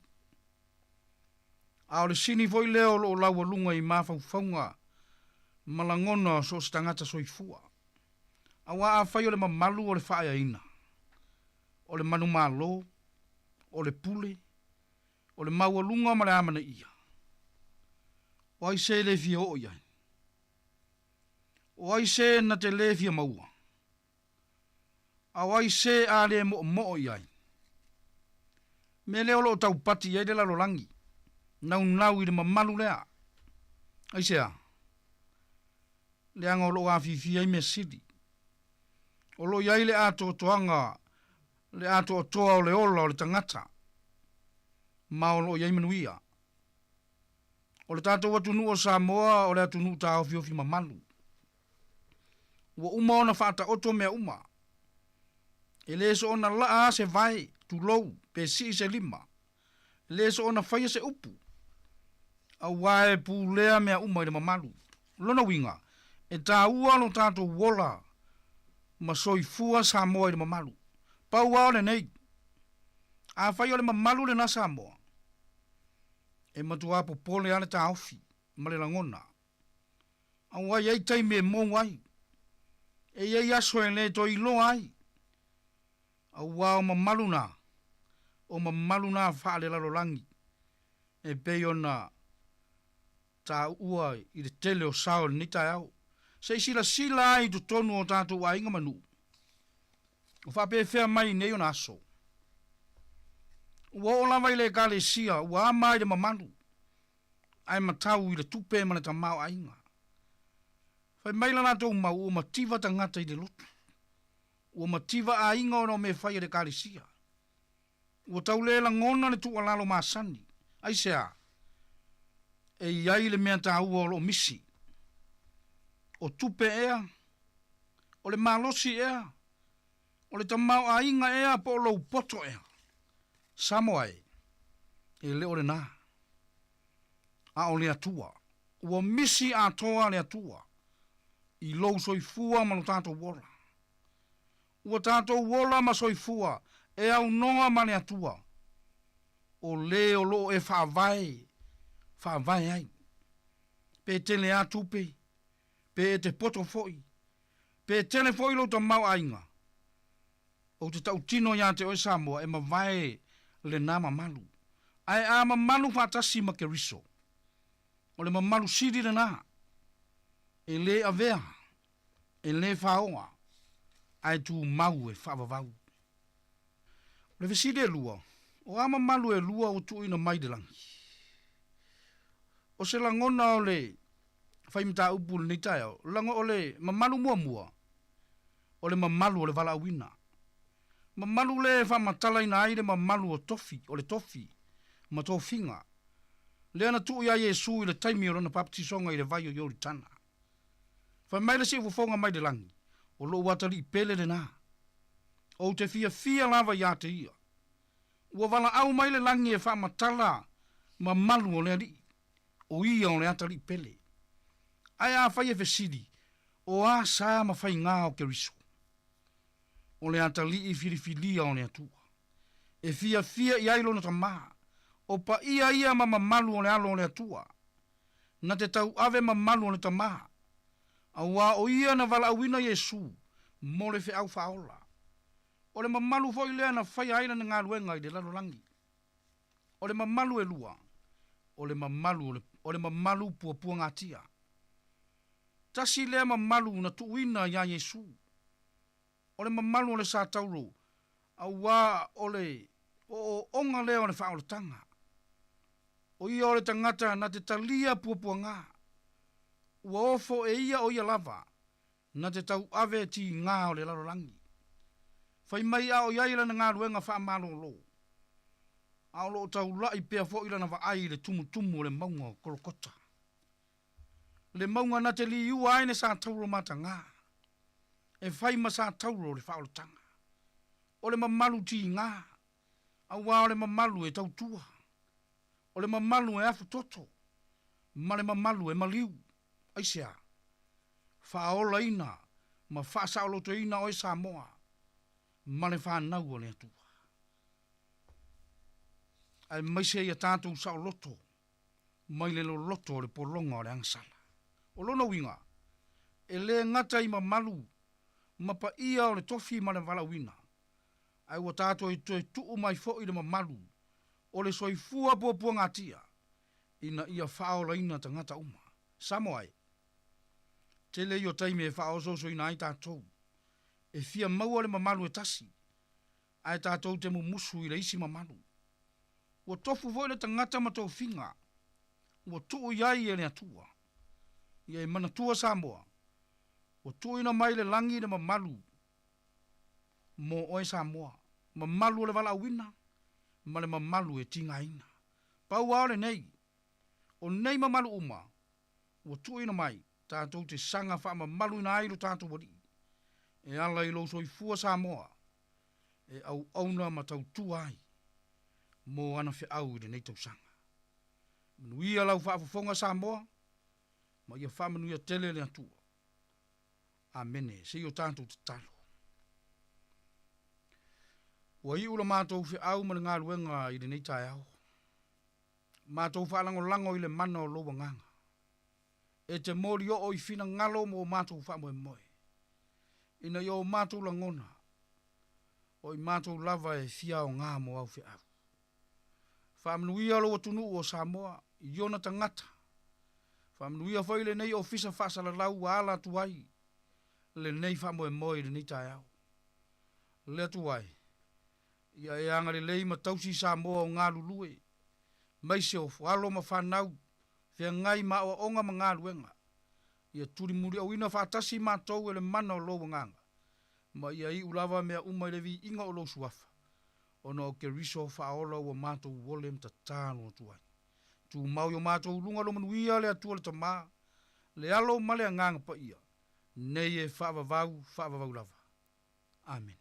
a o le sini foi lea o lo lau walunga i mafaufaunga malangona so se tangata soifua a wa a fai o le mamalu o le whaia ina o le manu malo o le pule, o le maualunga ma le amana ia. O ai se le fia o iai. O ai se na te le fia maua. A ai se a le mo iai. Me leo lo tau pati iai de la rolangi. Nau i le mamalu lea. Ai se a. Le anga o lo a fifi ai me sidi. O lo iai le ato toanga, le ato toa o le ola o le tangata. Ma o lo iai manuia. O le tato watu nu o Samoa o le atu nu ta ofi ofi mamalu. Ua uma ona whaata oto mea uma. E le so ona laa se vai tu lou pe si se lima. E le so ona whaia se upu. A wae pu lea mea uma i le mamalu. Lona winga, e ta ua no tato wola ma soifua Samoa i le mamalu. Pau wao le nei. A whai o le mamalu le na Samoa. E matua po pole ale ta ofi, ma le langona. A wai ei taime mo wai. E iei aso e le to ilo ai. A wao mamalu na. O mamalu na whaale lalo langi. E peo na ta ua i le tele o sao le nita au. Se sila ai tu tonu o tatu wa inga manu. O whape fea mai nei o na aso. Ua o lava i le kale sia, ua amai le mamalu. Ai matau i le tupe mana ta mau a inga. Fai maila na tau mau o mativa ta ngata i le lotu. Ua mativa a inga o no me fai le kale sia. Ua tau le la ngona le tu alalo maasani. Ai sea. E iai le mea ta ua o lo misi. O tupe ea. O le malosi ea. O le tamau a inga ea po lo poto ea. Samoa e le o le na. A o le atua. Ua misi a toa le atua. I lou soifua ma lo tato wola. Ua tato wola ma soifua. E au noa ma le atua. O le o lo e whaavai. Whaavai ai. Pe tele atupe. Pe te poto foi. Pe tele foi lo ta mau ainga. O te tau tino ya te oi Samoa e ma vai le nama malu. Ai a ma malu fatasi ma ke riso. O le ma malu siri le na. E le avea. E le faoa. Ai tu mau e whaavavau. Le veside e lua. O a ma malu e lua o tu ina mai de langi. O se langona o le whaimita upu le nitaya. Lango o le ma malu mua mua. O le ma malu o le vala awina. Ma malu le fa matala ina aire ma malu o tofi, o le tofi, ma tofinga. Le ana tu ia Yesu i le taimi o na baptisonga i le vai o yori tana. Fa mai le si ufonga mai de langi, o lo watali i pele de na. O te fia lava ia te ia. Ua vala au mai le langi e fa matala ma malu o le ali, o ia o le atali i pele. Ai a fai e fesidi, o a sa ma fai ngā o ke risu. O le atali i filifilia o le atua. E fia i ailo na tamaa. O pa ia ma mamalu o le alo o le atua. Na te tau ave mamalu o le tamaa. A wā o ia na vala awina Yesu. Mo le fe au faola. O le mamalu fo i lea na fai aina na ngā luenga i le lalolangi. O le mamalu e lua. O le mamalu pua ngatia. Tasi lea mamalu na tuina ya Yesu. O le mamalu o le sa tauro, a wā o le onga leo le whaole tanga. O ia o le tangata na te talia puapua ngā. Ua ofo e ia o ia lava, na te tau ave ti ngā o le lalolangi. Fai mai a o iaila na ngā ruenga wha amalo o lo. A o lo tau lai pia fo ila na wa ai le tumu o le maunga o korokota. Le maunga na te li ua aine sa tauro mata ngā. E fai masa tauro le whaolo tanga. O le mamalu ti ngā. A wā o le mamalu e tau tua. O le mamalu e afu toto. Ma le mamalu e maliu. Aisea. Whaola ina. Ma whaasaulo to ina o e Samoa. Ma le whanau o le atua. Ai maise ia tātou sao loto. Mai le lo loto o le polonga o le angasala. O lona winga. E le ngata i mamalu. Ma pa ia o le tofi ma le walawina. Ai wa tātou i toi tuu mai fo i le mamalu. O le soifua pua ngatia. Ina ia whaola ina tangata uma. Samoai. Tele i o taime e whao soso ina ai tātou. E fia maua le mamalu e tasi. Ai tātou te musu i le isi mamalu. Ua tofu voi le tangata matou finga. Ua tuu iai e le atua. Ia e manatua Samoa. Ua tuu ina mai le langi le mamalu. Mo oe Samoa. Mamalu le wala awina. Ma le mamalu e tinga ina. Pau ao le nei. O nei mamalu uma. Ua tuu ina mai. Tātou te sanga wha mamalu ina airu tātou wadi. E ala i lo soifua Samoa. E au auna ma tau tuai. Mo ana fe au i nei tau sanga. Manuia lau whaafafonga Samoa. Ma ia whamanuia tele le atua. Amene, se i o tātou te talo. Wa i ula mātou fe au ma ngā luenga i nei tai au. Mātou whaalango lango i le mana o loa nganga. E te mori o i fina ngalo mo mātou whaamoe moe. Ina i o mātou langona. O i mātou lava e fia o ngā mo au fe au. Whaamnuia lo atunu o Samoa, i ona tangata. Whaamnuia whaile nei ofisa whaasala lau wa ala tuai. Le nei whamoe moe le nei tai au. Le tuai. Ia e angare lei ma tausi Samoa o ngā lulue. Mai se o whalo ma whanau. Fea ngai ma o onga ma ngā luenga. Ia turi muri au ina whaatasi mātou ele mana o loa nganga. Ma ia i ulawa mea umai levi inga o lo suafa. Ona o ke riso whaola ua mātou wolem ta tāno tuai. Tu mau yo mātou lunga lo manuia le atua le tamā. Le alo male a nganga pa ia. Nei e whaavavau lava. Amen.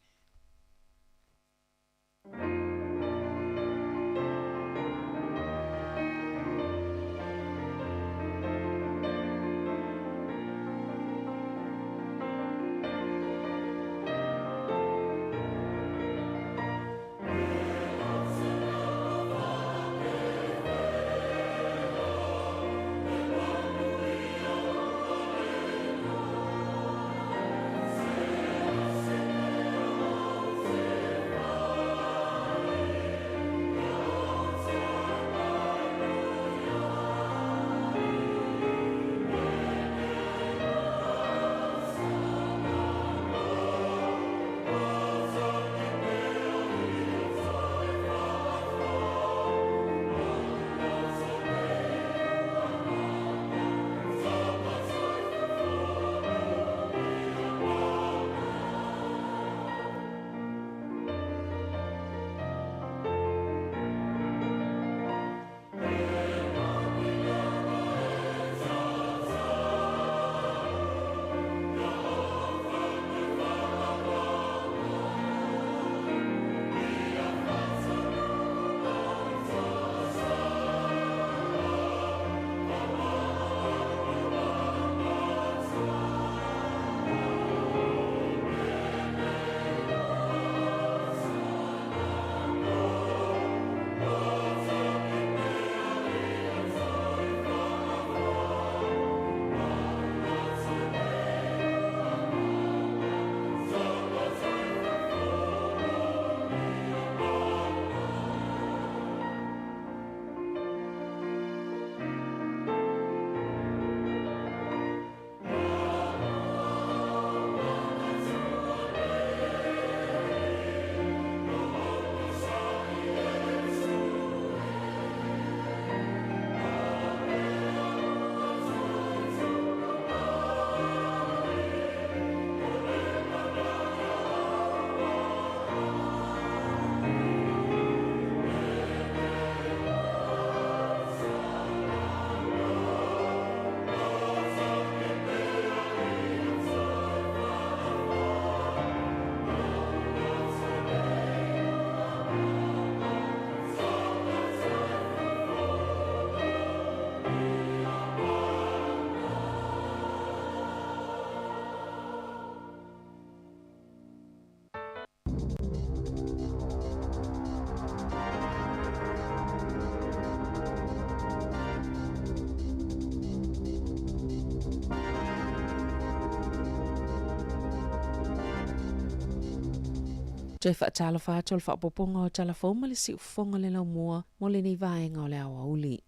Toi whaatalo whaatol whaapoponga o talafoma le si ufonga le lau mua mo le nei vaenga o le awa uli.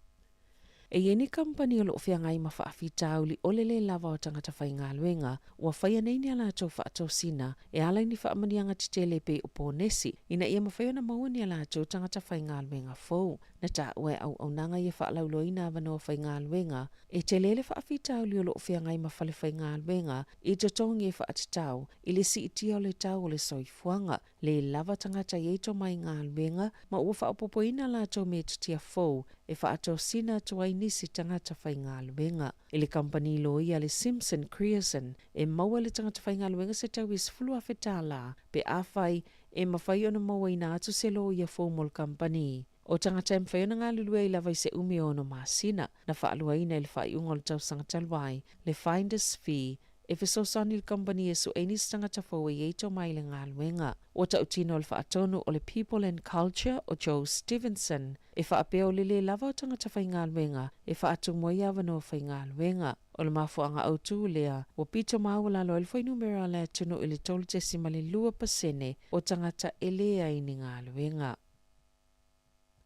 E yeni company o lo fia ngai ma whaafi tauli o le lava o tangata whai ngā luenga ua whaia nei ni ala tau whaatau sina e ala ni whaamanianga titele pe upo nesi ina ia mawhaia na maua ni ala tau tangata whai ngā luenga fau. Na ta ue au nanga ia whaalau loina avanoa whai ngā luenga e te lele whaafi tauli o lo fia ngai ma whale whai ngā luenga i te tongi e whaatitau i le si itia o le tau o le soifuanga le lava tangata ieto mai ngā luenga ma ua whaapopoina la tau me tutia fau e whaatau sina tuai nisi tangata whai ngā luenga. I le company lo ia le Simpson Creason e maua le tangata whai ngā luenga se tau is fulua whetala pe awhai e mawhai ona maua ina atu se lo ia formal company. O tangata e mwhai ona ngā lulua i lava i se umi ono maasina na whaalua ina i le whai unga le tau sangatalwai le finder's fee e fesosani le company e su enis tangata whau e eito mai le ngā luenga. O ta utino le whaatonu o le People and Culture o Joe Stevenson e whaapeo le lava o tangata whai ngā luenga e whaatu moi awano whai ngā luenga. O le mafuanga au tū lea, o pito maawala lo il whai numera le atunu i le tolu tesima le 2% o tangata e lea ini ngā luenga.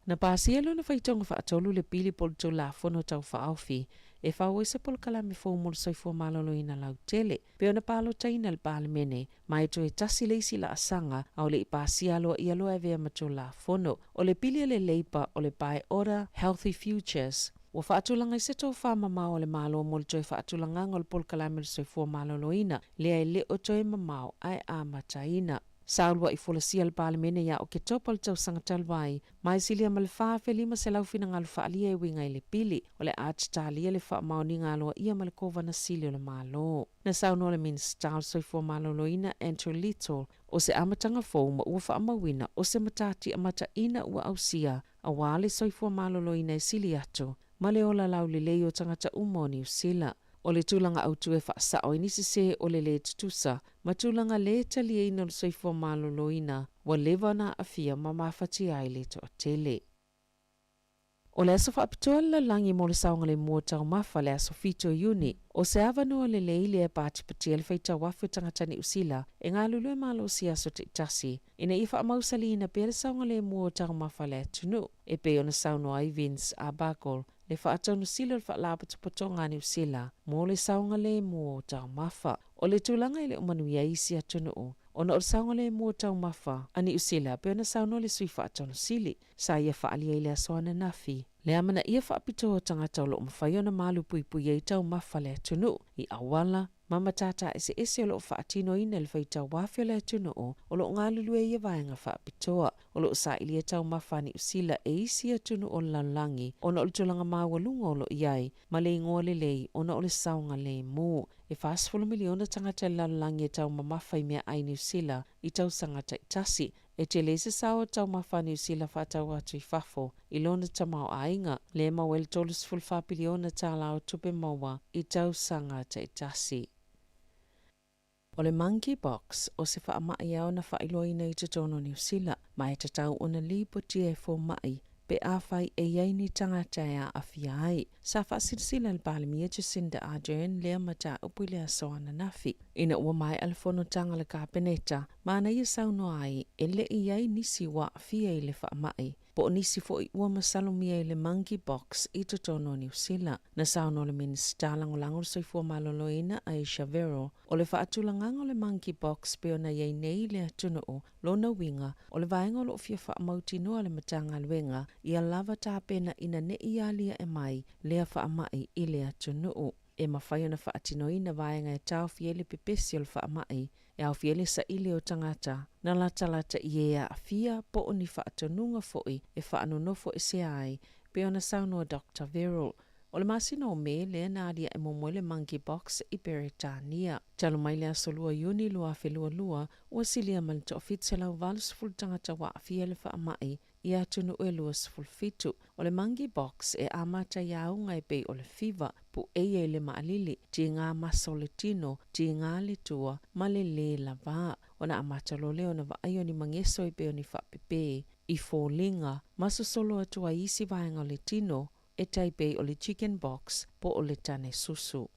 Na pasielo na whaitonga whaatolu le pili pol tau la fono tau whaawhi, e whau esa pol kalame fōmul soifua malolo ina lau tele, peo na palo taina le palemene, mai to e tasi leisi la asanga, au le i pasialo i aloa e vea mato la fono, o le pili le leipa o le Buy Order Healthy Futures, wa whaatulanga i seto whamamao le malo mo le toi whaatulanga ngol pol kalame le soifua malolo ina, lea e le o toi mamao ai a mataina. Saulwa i folasia le palemene ia o ke topa le tau sangatalwai, mai silia ma le whaafe lima se laufina ngā lufa alia e winga i le pili, o le ātitalia le wha maoni ngā loa ia ma le kovana sili o le malo. Na sauno le minsta o soifua malolo ina Andrew Little, o se amatanga fōu ma ua wha amawina o se matati amata ina ua ausia, a wale soifua malolo ina e sili atu, ma le ola lau le leo tangata umoni usila. O le tūlanga autu e whaasa o inisi se o le tutusa, ma tūlanga le tali e ino le soifua malolo ina, wa lewa na afia ma mawhati ai le to a tele. O le aso whaapitoa la langi mo le saunga le mua tau mawha le aso fito uni, o se avanua le leile e pātipati le whaita wafu tangatani usila, e ngā lulu e malo si aso te itasi, ina i wha mausali ina pe le saunga le mua tau mawha le atunu, e pe o na saunua i Vince Abagol, le whaatonu sila le whaalapa tupotonga ni usila, mo le saunga le mua tau mawha. O le tūlanga i le umanu ia isi atunu o na o saunga le mua tau mawha, ani usila pe o na saunua le sui whaatonu sili, sa ia whaalia i le asoana nafi. Le amana ia whaapito o tangata o lo mawhai o na malu pui pui e tau mawha le atunu, i awala, mama tata ese o lo whaatino ina le whaita wafio le atunu o lo ngā lulu e ia vaenga whaapitoa, o lo sa ili e tau mawha ni usila e isi atunu o lalangi, o na o le tulanga mawalunga o lo iai, ma le ingoa le lei, o na o le saunga le mu. E whaasfulu miliona tangata le lalangi e tau mamawhai mea ai ni usila, i tau sangata itasi, e te lese sao tau mawhani usila whaatau atu i whafo, i lona tamau ainga, le mawel tolus fulwhapiliona tala o tupe maua, i tau sangata itasi. O le Monkey Box o se whaamai au na whailoina i te tono ni usila, mai te tau o na lipo tia e fo mai, pe awhai e yaini tangata e a awhia ai. Sa whaasirisila le palemia Jacinda Ardern lea mata upu lea soana nafi. Ina ua mai alfono tanga le kāpeneta, mana ia sauno ai e le i yai nisi wa awhia i le whaamai. Po nisi fo i ua masalumia i le Monkey Box i te tono ni usila. Na sauno le minista langolango soifua maloloina Aisha Vero, o le whaatulangang o le Monkey Box pe ona yai nei le atunu o lona winga o le vaenga o lo fia whaamauti noa le matanga luenga i a lava tāpena ina ne i alia e mai lea whaamai i le atunu o. E mawhai ona whaatinoina vaenga e tau fiele pepesi o le whaamai e au fiele sa ile o tangata na latalata i ea a fia po o ni whaatonunga foi e whaanonofo e se ai pe ona saunua Dr. Verrill. O le masino o me lea nādia e momoele Monkey Box i Peretania. Talo mai lea solua iuni lua whelua lua ua silia mali to ofitse lau valus ful tangata wa afia le whaamai i atunu e luas ful fitu. O le Monkey Box e amata iaunga e bei o le fiva pu e le maalili ti ngā masa o le tino ti ngā le tua ma le lava. O na amata lo leo na vaio ni mangeso i beo ni whapepe i fōlinga maso solo atua isi vaenga o le tino e taipei o le Chicken Box po o le tane susu.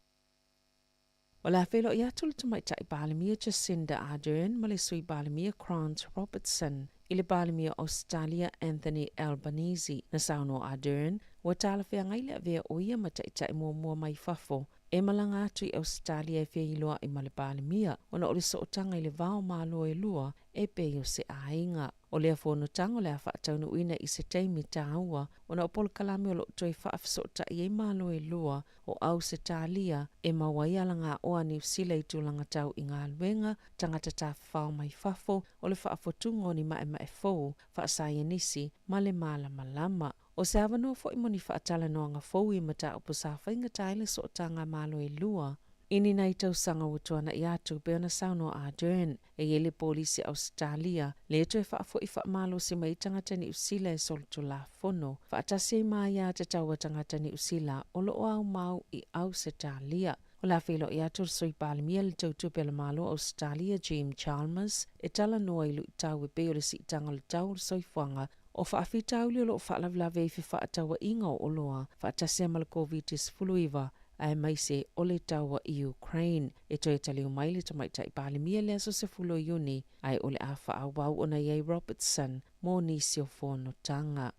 O la whelo I atu le tamaitai Balamia Jacinda Ardern ma le sui Balamia Grant Robertson I le Balamia Australia Anthony Albanese na sauno Ardern wa tala whea ngaile vea oia ma taitai mua mai fafo e malanga atu I Australia e whea iloa I male Balamia ona o le sootanga I le vao malo e lua e peo se ainga. O lea whono tango lea whaataunu uina I se teimi tāua ona o polo kalame o lo toi whaafsota I e malo e lua o au se tālia e mawaiala ngā oa New Zealand I tūlanga tau I ngā luenga tangata tā whao mai fafo o le whaafotungo ni mae fōu whaasaya nisi ma le malama. O se awano fo I moni whaatala noa ngā fōu I mata upo sa whainga taile so tanga malo e lua. Ini nei tau sanga utuana I atu peona sauno Ardern e yele polisi Australia le to e whaafo I whaamalo se mai tangata ni usila e solto la fono. Whaatase mai a te taua tangata ni usila o lo au mau I Australia. O la whelo I atu soi Balamia le tautu pela malo Australia Jim Chalmers e tala noa I lu tau e peo le si tanga le tau soi fuanga o whaafitau le lo whaalavlave I whaataua inga o loa whaatase mal COVID-19 ai mai se o le taua I Ukraine e toi taliu mai le tamaitai Balamia le aso se fulo Iuni ai o le a whaawau ona iei Robertson mō nisi o whono tanga.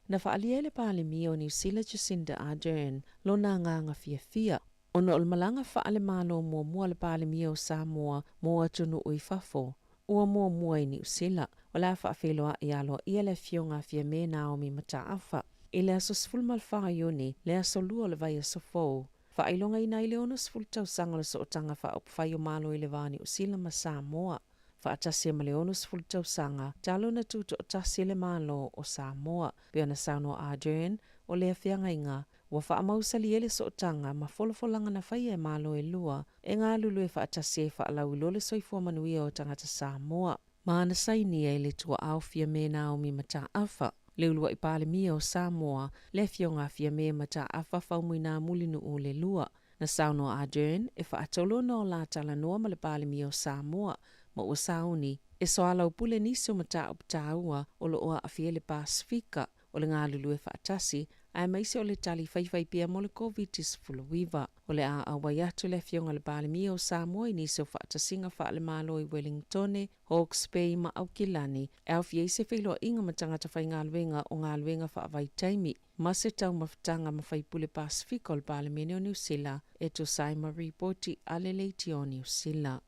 Na whaalia le Balamia o New Zealand Jacinda Ardern lo na nganga fia ona o le malanga whaale malo mua le Balamia o Samoa mō atunu ui fafo ua mua I New Zealand o la whaafeloa I alo ia le fionga fia me Naomi Mataafa I le aso sfulmal whaaioni le aso lua le vai aso fōu. Whaailonga I nai le ono sful tau sanga le sootanga whaopwhai o malo I le vani o sila ma Samoa. Whaatasia ma le ono sful tau sanga talo na tuto o tasi le malo o Samoa. Peona sauno Ardern o le awhianga inga wa whaamausali ele sootanga ma folofolanga na whai e malo e lua e ngā lulu e whaatasia e whaalau lo le soifua manuia o tangata Samoa. Maana saini e le tua au fia me Naomi Mataafa. Le ulua I Balamia o Samoa, le fionga fia mea mata a whawhaumui nā mulinu o le lua. Na sauno Ardern, e whaatolo no la tala noa ma le Balamia o Samoa, ma ua sauni, e soalau pule nisi o mata o ptaua o lo oa a fia le Pasifika, o le ngā lulu e whaatasi, ai maise o le tali whaiwhai pia mo le COVID-19. O le a awai atu le fionga le Balamia o Samoa I nisi o whaatasinga wha le malo I Wellington, Hawke's Bay ma Aukilani, e au fia se whiloa inga matangata whai ngā luenga o ngā luenga wha awai taimi. Ma se tau mawhatanga ma whai pule Pasifika o le Balamia o New Zealand, e to saima reporti ale leiti o New Zealand.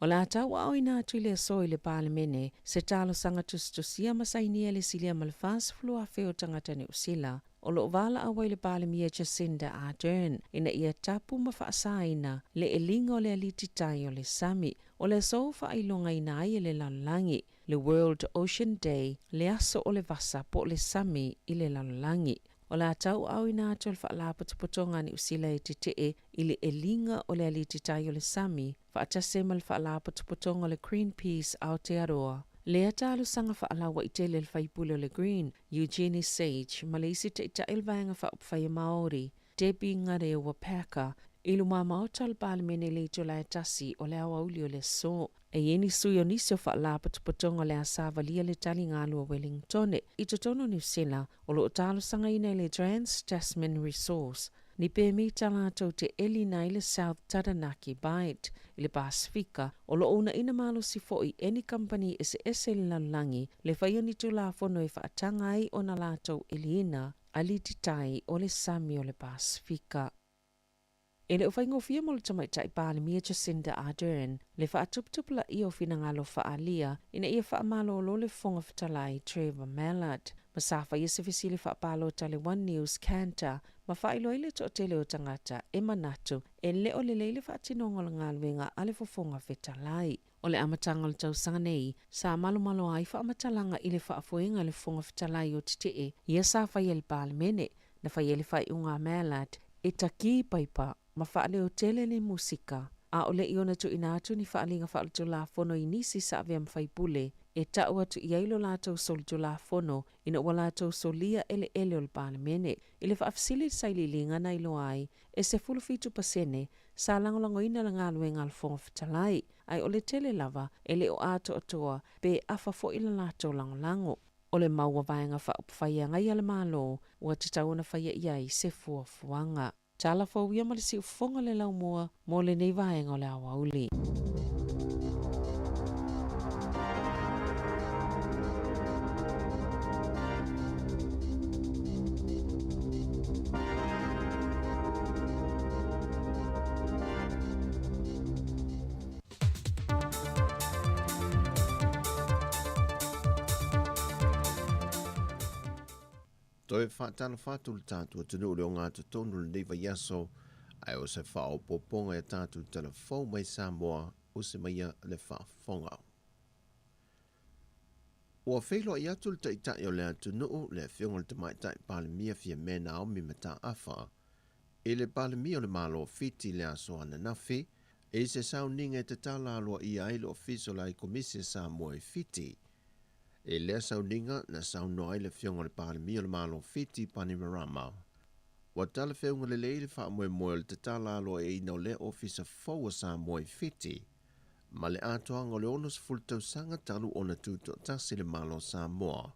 O la tau au ina atu le soi le Balamene, se talo sanga tustusia masainia le silia malfas flua feo tangata New Zealand, o lo vala awai le Balamia Jacinda Ardern, ina ia tapu mawhaasaina le elinga o le alititai o le sami, o le sofa ailonga ina ai le lalangi, le World Ocean Day, le aso o le vasa po le sami I le lalangi. O la tau au ina atu le whaalapotopotonga ni usila e te tee I le elinga o le alititai o le sami, whaatase le whaalapotopotonga le Greenpeace Aotearoa. Lea talo sanga whaalawa I tele le whaipule o le Green, Eugenie Sage, ma le isi te ita ilvaenga whaopwhai Maori, Debbie Ngare Wapaka, ilu mama o tal Balamene le to la tasi o le awa uli o le so. E yeni sui o nisi o whaalapotopotonga le asawa lia le tali ngālu o Wellington, I totono New Zealand, o lo talo sanga ina le Trans-Tasman Resource, ni pe mi talato te eli nai le South Taranaki Bight, I le Pasifika, o lo una ina malo si foi any company ese le lalangi, le whaia ni tu la fono e whaatanga ai o na lato elina, alititai o le sami o le Pasifika. E le uwhai ngofia mo le tamaitai Balamia Jacinda Ardern, le whaatuptupula I o fina ngalo whaalia, ina ia whaamalo lo le whonga whatalai Trevor Mallard. Masafa ia se visili whaapalo tale One News Canter, ma whailo ile to tele o tangata e manatu, e le o le leile whaatinongo le ngāluenga ale whonga whatalai. O le amatanga le tausanga nei, sa malo ai whaamatalanga I le whaafuenga le whonga whatalai o titee, ia sa whai le Balamene, na whai ele whai unga Mallard, e taki paipa, ma whaale o tele le musika. A o le iona tu ina atu ni whaalinga whaalato la fono I nisi sa avea mwhai pule, e tau atu I ailo lātou solito la fono, ina ua lātou solia ele o le Balamene, I le whaafsili saili linga na ilo ai, e se fulufitu pasene, sa langolango ina la ngāluenga al whonga whatalai, ai o le tele lava, ele o ato atoa, pe afa fo ila lātou langolango. O le maua vaenga whaupwhaia ngai ale malo, ua te tauna whaia iai se fuafuanga. Tala fo ia ma le si ufonga le lau mua mo le nei vaenga o le awa uli. Toi whaatala whātu le tātua tunu le o ngā tonu le neiva yaso, ai o se wha o poponga e tātu tala whau mai Samoa o se maia le whaafonga. Ua whailo i atu le taitai o le atunu le whionga le tamaitai pāle mia fia mena o mi mata awha, e le pāle mia o le malo fiti le aso ana nafi, e se sau ninga te tala aloa i ailo ofiso la i komisi Samoa e fiti, e lea sauninga na saunoa i le whionga le pāle mia le malo fiti Panimarama. Wa tala whionga le leile wha moe moe le te tala aloa e ina o le ofisa fōua Samoa fiti, ma le atoanga le onos fultau sanga talu ona tuto tasi le malo Samoa.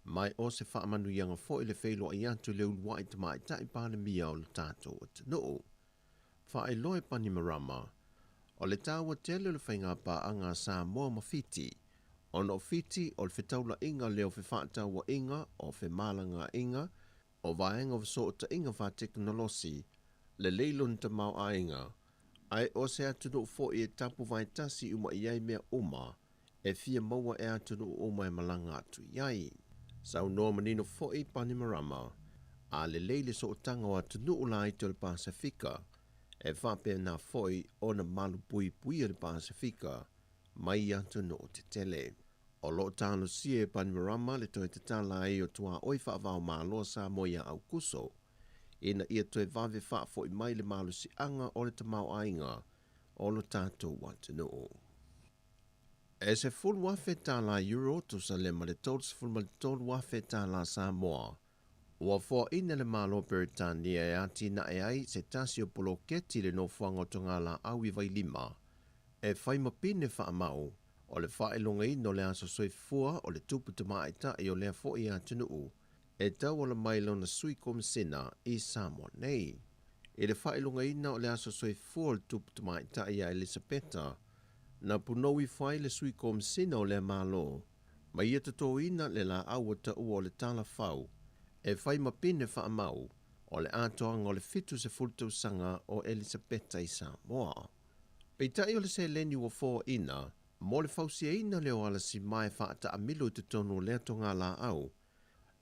Mai o se wha manu ianga fo i le whailo i atu le ulua i tamai tai pāle mia o le tātou at noo. Wha e loe Panimarama, o le tāua tele le whainga pā anga Samoa ma fiti, ono fiti o le whetaula inga leo whewhata wa inga o whemalanga inga o vaenga o so ta inga wha teknolosi le leilon ta mau a inga ai o se atunu fo i e tapu vai tasi uma iai mea uma e fia maua e atunu uma e malanga atu iai. Sau noa manino fo i Panimarama a le leile so tanga o atunu ula i te le Pasifika e whape na fo i o na malu pui pui le Pasifika mai atunu o te tele. O lo tano sie Panimarama le toi te tala e o tua oi whaavao māloa sa moia au kuso. Ina ia toi vave wha fo i mai le malu si anga o le tamau ainga o lo tātou watanu. E se full wafe tala euro to sa le ma le tols full ma le tol wafe tala Samoa. Ua fo ina le malo Beritania e ati na e ai se tasi o polo keti le no fuanga o tonga la au i vai lima. E whai mapine wha amau. O le whaelonga i no le aso soifua o le tupu tamaita i o lea fo i atunuu, e tau o le mailo na sui komisina i Samoa nei. E le whaelonga i na o le aso soifua o le tupu tamaita i a Elisabeta, na punou i whai le sui komisina o le malo, ma ia tato ina le la aua ta ua o le tala whau, e whai mapine wha amau, o le atoanga o le fitu se fultau sanga o Elisabeta i Samoa. Peitai o le se leni ua fo ina, mo le fausia ina leo ala si mai whaata a milo te tono lea tonga la au,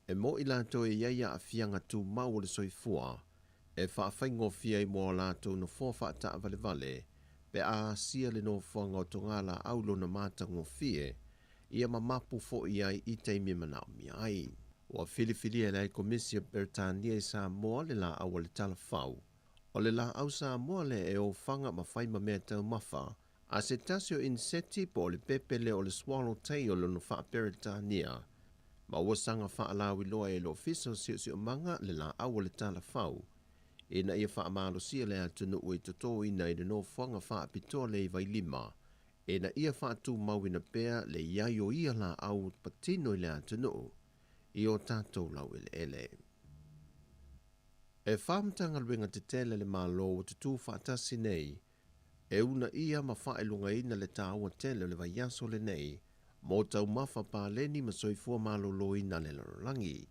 e mo i lato e iaia a fianga tu mau le soifua, e whaafai fia i mo lato no fo whaata a vale vale, pe a sia le no whanga o tonga la au lo na mata ngofie, ia mamapu fo i ai i teimi manao mi ai. Wa filifili e lai komisia Beritania i Samoa le la au le tala whau, o le la au Samoa le e o whanga ma whai ma mea tau mawha, a se tasio inseti po le pepele o le swallowtail o no wha Beritania. Ma ua sanga wha alawi loa e lo fiso si o manga le la awa le tala whau. E na ia wha amalo sia le atunu ui toto ina i le no whanga wha apitoa le i vai lima. E na ia wha atu mawina pea le iai o ia la au patino i le atunu. I o tatou lau ele. E whamtanga luenga te tele le malo o tutu whaatasi nei, e una ia ma whaelunga ina le tāua tele le vai yaso le nei, mo tau mawha pāleni ma soifua malolo ina le larangi.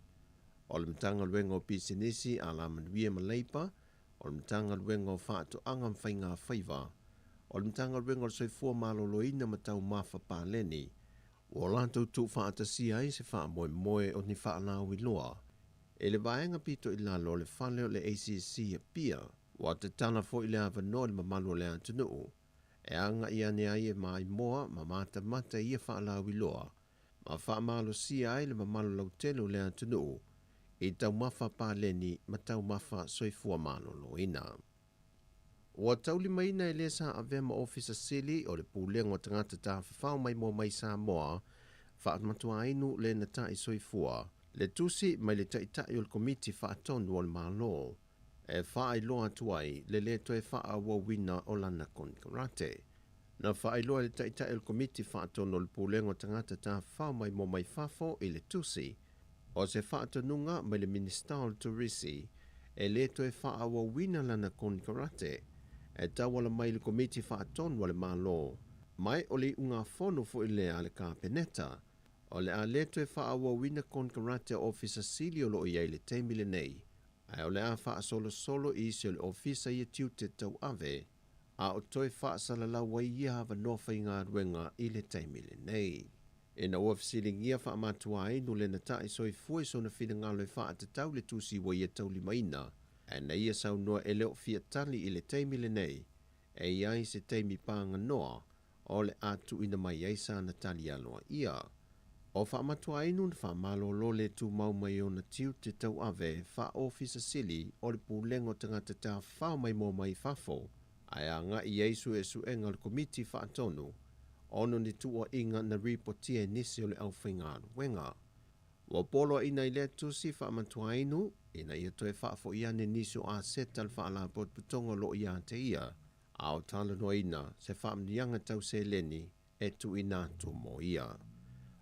O le mtanga luenga o pisinisi a la manuia ma leipa, o le mtanga luenga o whaatu anga mwhainga whaiva, o le mtanga luenga o soifua malolo ina ma tau mawha pāleni, o lantou tu whaatasi ai se wha moe moe o ni whaalau i loa. E le vaenga pito i lalo le whale o le ACC a pia, wa te tana fo i le awa no le mamalu le antunuu, e anga ia ne ai e mai moa ma mata ia whaalau i loa, ma whaamalo si ai le mamalu lau telu le antunuu, i tau mawha pāleni ma tau mawha soifua malo lo ina. Wa tauli maina e le sa avema ofisa sili o le pūlenga o tangata ta whawhau mai mo mai Samoa, whaatmatua inu le na ta i soifua, le tusi mai le taitai o le komiti whaatonu o le malo, e whaailoa tuai le toe whaawa wina o lana konkarate. Na whaailoa le taitai o le komiti whaatonu o le pūlenga o tangata ta whau mai mo mai whafo i le tusi, o se whaatonunga mai le Minister o le Turisi, e le toe wha wina lana kon karate, e tawala mai le komiti wha ton wale malo. Mai o le unga fono fo i le ale ka peneta, o le a le toe wha wina kon karate officer Silio lo i le teimile nei, ai o le a wha solo i se le officer i tiu te tau ave, a o toe wha salala wai ia hawa nofa i ngā ruenga i le teimile nei. E na ua fisilingia wha amatua inu le na tai soi fue so na whina ngalo e wha te tau le tusi wa ia tau limaina, e na ia sau noa e leo fia tali i le teimile nei, e iai se teimi pānga noa, o le atu ina mai eisa na tali aloa ia. O wha amatua inu na wha malolo le tu mau mai o na tiu te tau ave wha ofisa sili o le pūlengo tangata tā whao mai mō mai whafo, ai a ngā i eisu e su enga le komiti wha atonu, ono ni tua inga na ripotia nisi o le au whaingaru wenga. Wa polo ina i le tusi wha amatua inu, ina ia toe wha fo ia ne nisi o a setal wha ala pot putonga lo ia te ia, a o tala no ina se wha amnianga tau se leni e tu ina tu mo ia.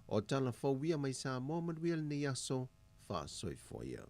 O tala fawia mai sa momadwil ni yaso wha soi fo ia.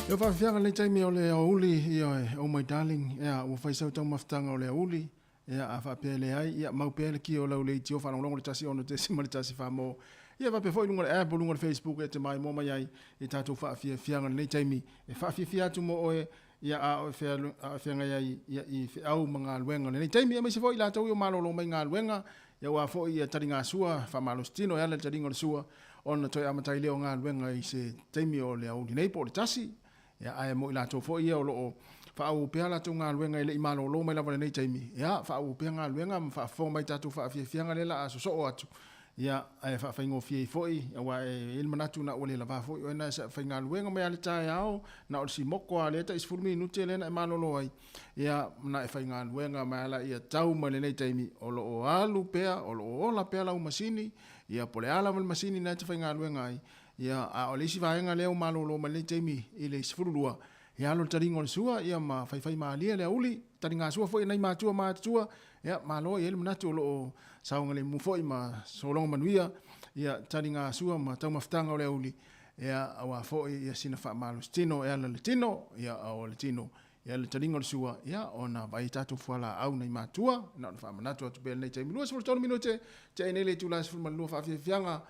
Yo fa fianga le taimi o le uli o my darling ya o fa sau tau maftanga o le uli ya a fa pele ai ya mau pele ki o le tio fa longo le tasi ono te simale tasi fa mo ya va pe foi lunga e bo lunga Facebook e te mai mo mai ai e tatu fa fianga le taimi e fa fia tu mo o ya a fianga ai ya i au manga luenga le taimi e me se foi la tau yo malo lo mai nga luenga ya wa foi ya taringa sua fa malostino ya le taringa sua ona toi amatai le nga luenga i se taimi o le uli nei po le tasi ya ai mo ila to fo ia o lo fa u pe ala tunga luenga ile imalo lo mai la vale nei taimi ya fa u pe nga luenga fa fo mai tatu fa fianga le la so so atu ya ai fa ingo fie foi ya wa il manatu na ole la va foi ona fa nga luenga mai ale tai ao na o si moko ale ta is fulmi nu tele na imalo lo ai ya na fa nga luenga mai ala ia tau mai nei taimi o lo alu pe o lo la pe la u masini ya pole ala val masini na fa nga luenga ai ya a o lesi vaenga leo malo lo male temi ile sfurulua ya lo taringo le sua ya ma fai ma le uli taringa sua foi nai matua ya malo ye le manatu lo saunga le mu foi ma solong manuia ya taringa sua ma tau maftanga le uli ya wa foi ya sina fa malo stino ya le tino ya o le tino ya le taringo le sua ya ona vai tatu fuala au nai matua na fa manatu tu bel nei temi lo so tonu minute te nei le tu la sfur malu fa fianga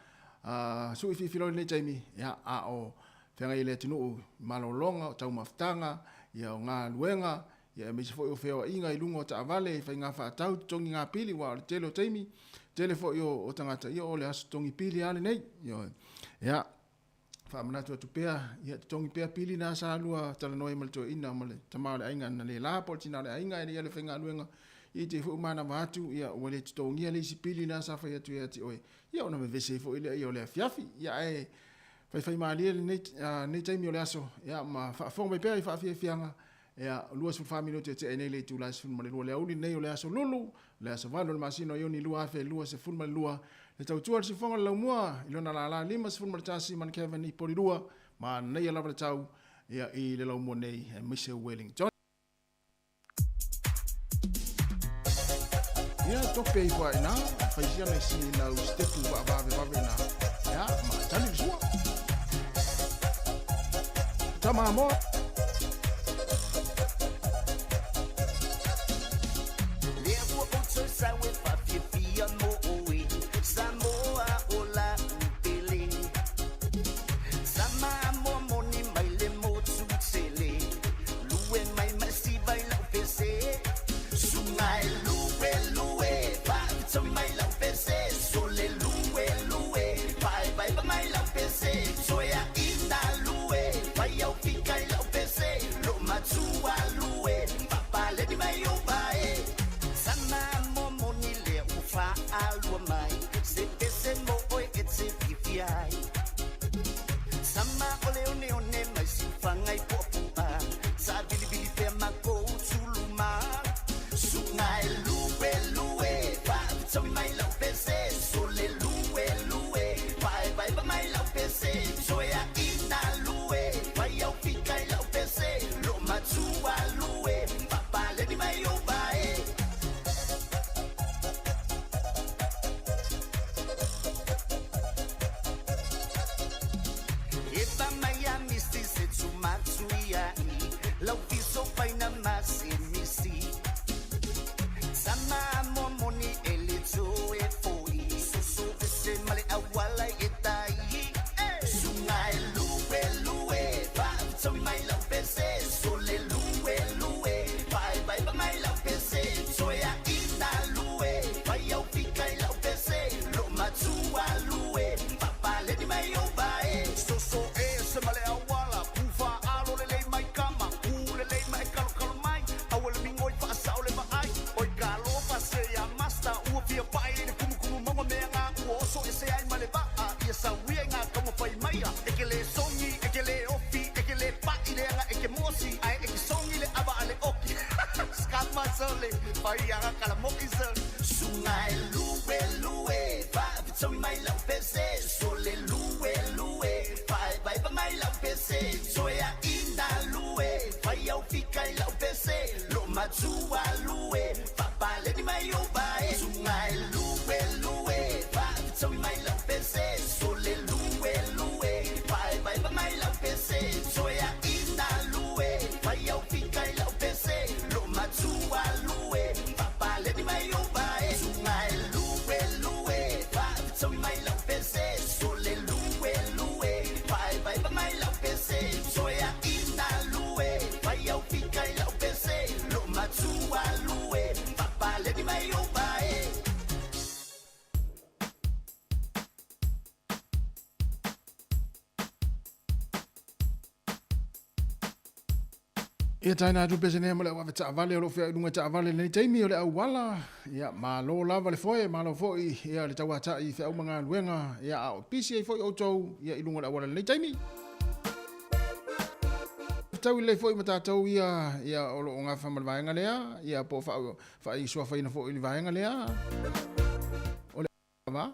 so if you le taimi ya a o fenga ile tinu malolonga tau maftanga ya nga luenga ya me fo yo feo inga ilungo ta vale fa nga fa tau tongi nga pili wa telo taimi telefo yo o tangata yo le as tongi pili ale nei yo ya fa mana tu pea ya tongi pea pili na sa lua tala noi mal to ina mal tamale ainga na le la portina le ainga ile fenga luenga i te fu mana watu ya wale tongi ale sipili na sa fa ya tu ya ti oi ya ona me vese fo ile yo le fiafi ya e fai mali ne taimi o le aso ya ma fa fo me pe fa fianga ya lua su family te ne le tu la su mo le uli ne yo le aso lulu le aso valo le masino yo ni lua fe lua se fun lua le tau tu se fonga la mua ilo na la lima se fun mal tasi man Kevin i poli lua ma ne ya la tau ya i le la mo nei e Michelle Wellington ya to pay kwa ina fa sia me si na u stepu ba na ya ma tani sua tama mo levo o tso sa we fa fia mo oe samoa ola upele sama mo moni mai le mo tsele luwe mai masi vai la pese sungai so mai la pese sole lue pai pa mai la pese so ya inda lue pai au fica la pese lo matua lue papa le di mai o pai sana mo moni le ufa alwa mai se pese mo oi etse fiai sama ole one mai si fangai popua sa bili pe mako suluma sungai lue so mai la pese sole lue pai pa mai la pese so ya ina lue pai au fica la pese lo matua lue papa le di mai o bai eba mai a misti se tu matsuia la fiso pai na masi misi sama mo moni so e foi so se male awala etai sungai lue pa so mai la pese sole lue pai pa mai la pese so ya ina lue pai au fica la pese lo matua lue papa le di mai o bai so e se male awala kufa alo le mai kama le mai kalo mai awala mingoi fa saule ba ai oi galo pa se ya masta pia pai ni kumu mama menga uoso ese ai male ba ia sa wienga como pai maia e que le songi e que le ofi e que le pa ile nga e que mosi ai e que songi le aba ale oki skama sole pai anga kala moki se sungai lue pa so mai la pese sole lue pai pa mai la pese so ya inda lue pai au fica la pese lo matua lue papa le di mai o bai sungai lue pa so mai la pese sole lue pai pa mai la pese so ya inda Ia taina tu pese ne mole wa ta vale lo fia dunga ta vale nei taimi ole au wala ia ma lo lava le foi ma lo foi ia le tawa ta I fia manga luenga ia au pisi foi o tou ia ilunga la wala nei taimi tau le foi mata tau ia o lo nga fa mal vaenga lea ia po fa I swa fa ina foi le vaenga lea ole va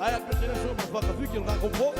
Ai a pete so ma whakawhiki ngā kompo.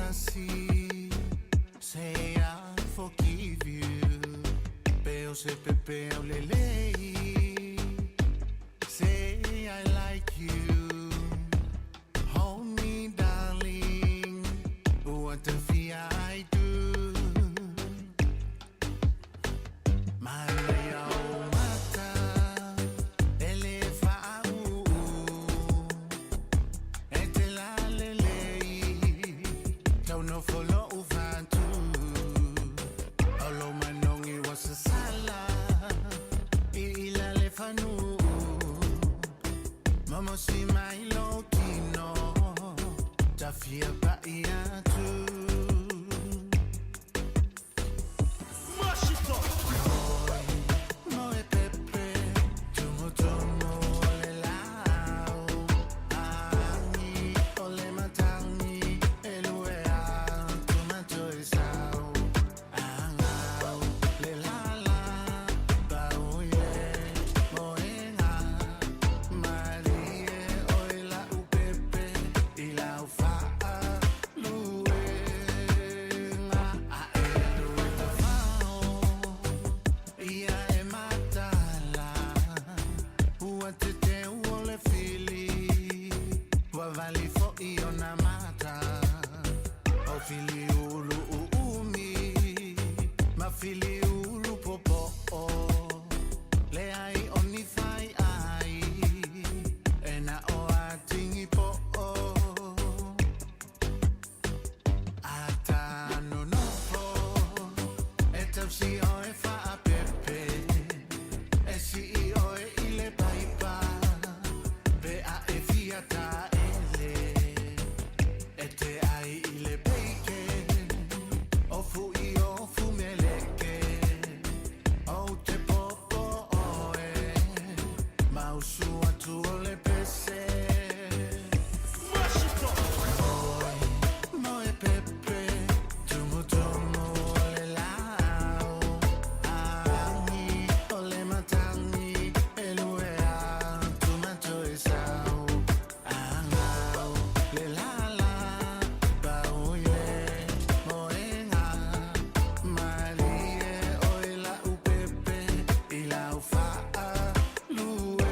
mercy. Say I forgive you. Peo se pepeo lele. Say I like you. Hold me, darling. What the fear I do. Mama si mai lo tino ta fia pa ia tu Mashito mo e pepe tu mo le lao ani ole matani eluea tu mato isao angao le la ba oye moenga Filiulu popo le ai oni fai ai ena o atingi po ata no no po etapsi o e fa pepe e si o e ile paipa be a e fiata ele e te ai ile peike o fu io fu meleke o te popo oe mausu atu le pese Mashito mo e pepe tumo le lao ani ole matani eluea tumato esau angao le la ba oye moenga Marie oila upepe ila ufa luenga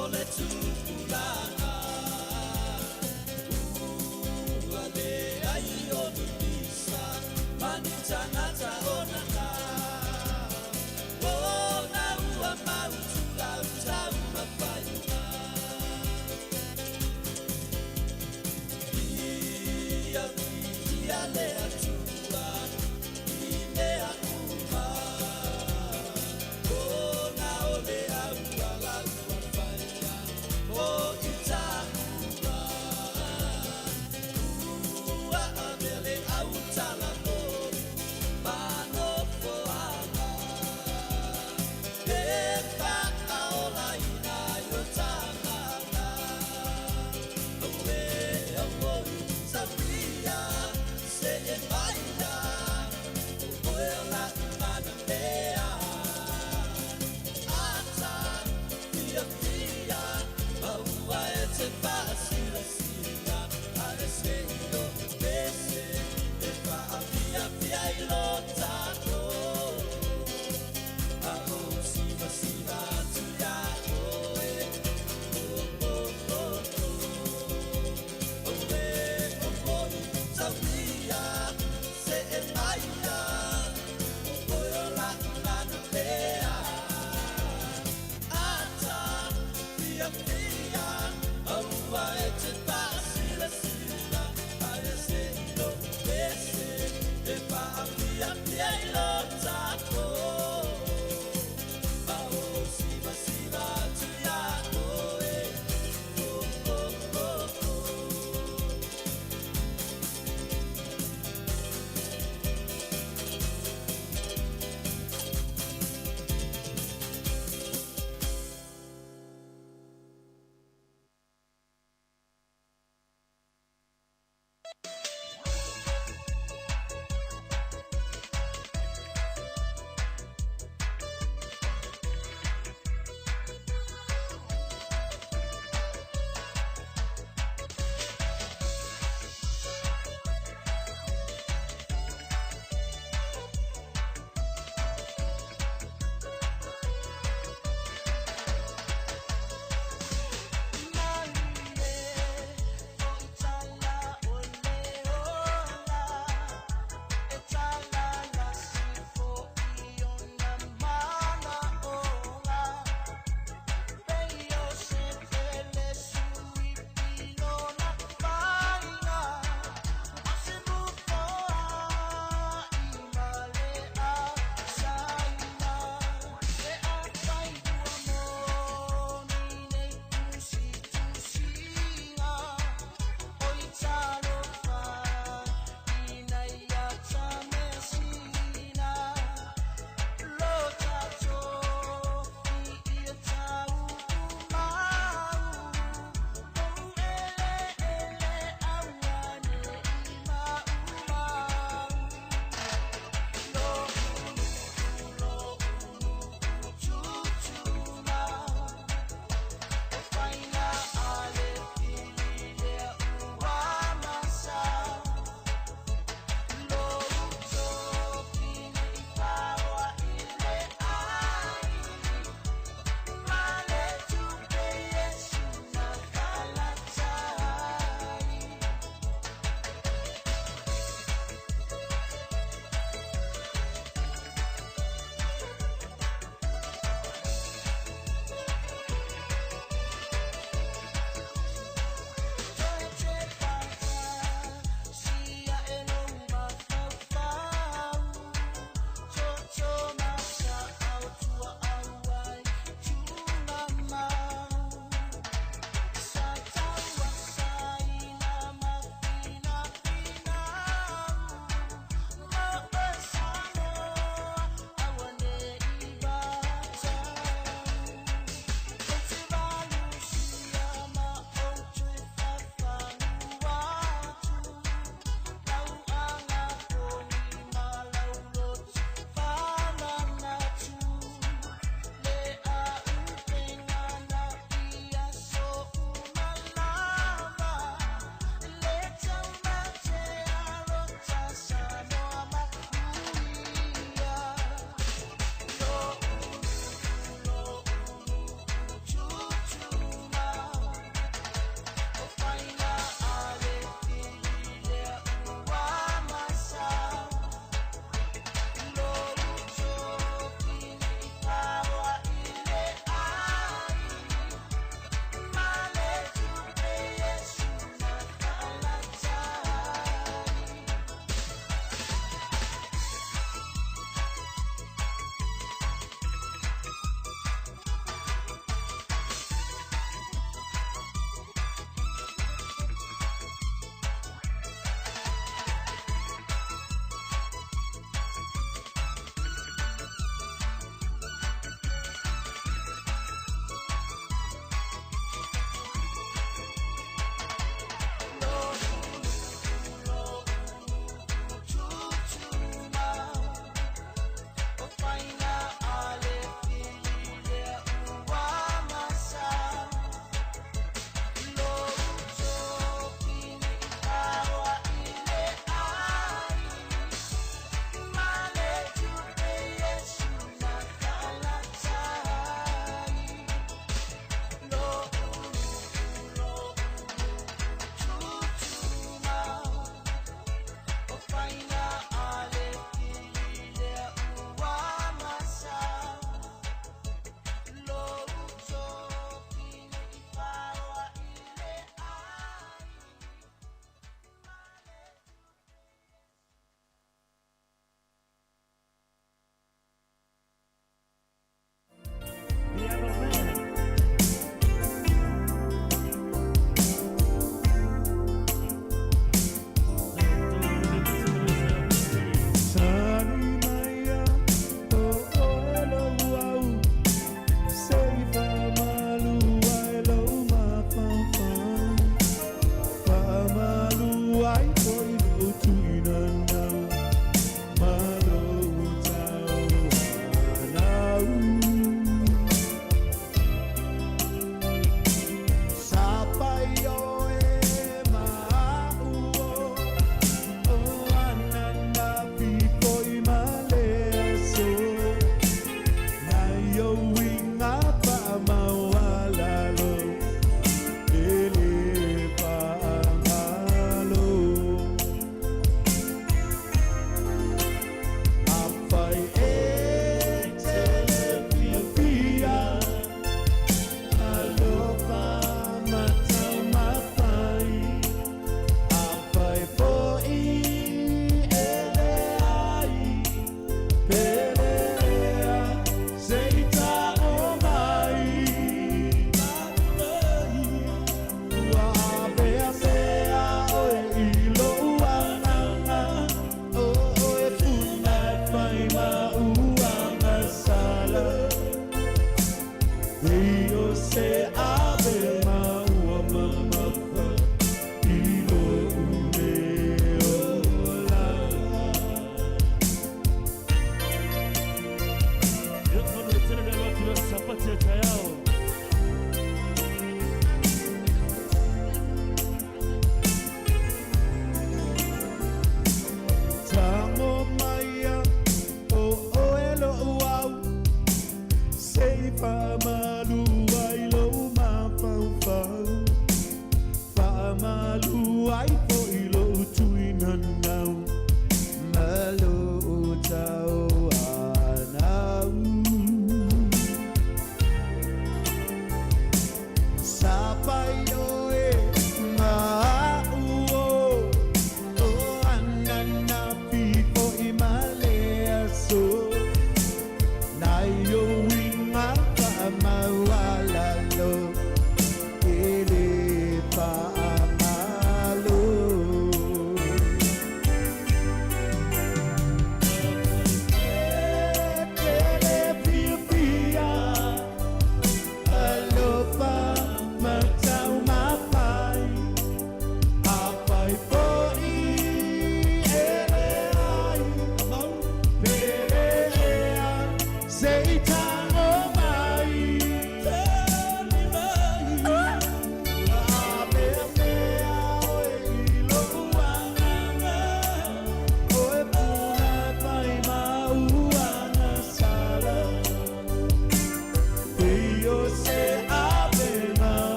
Ole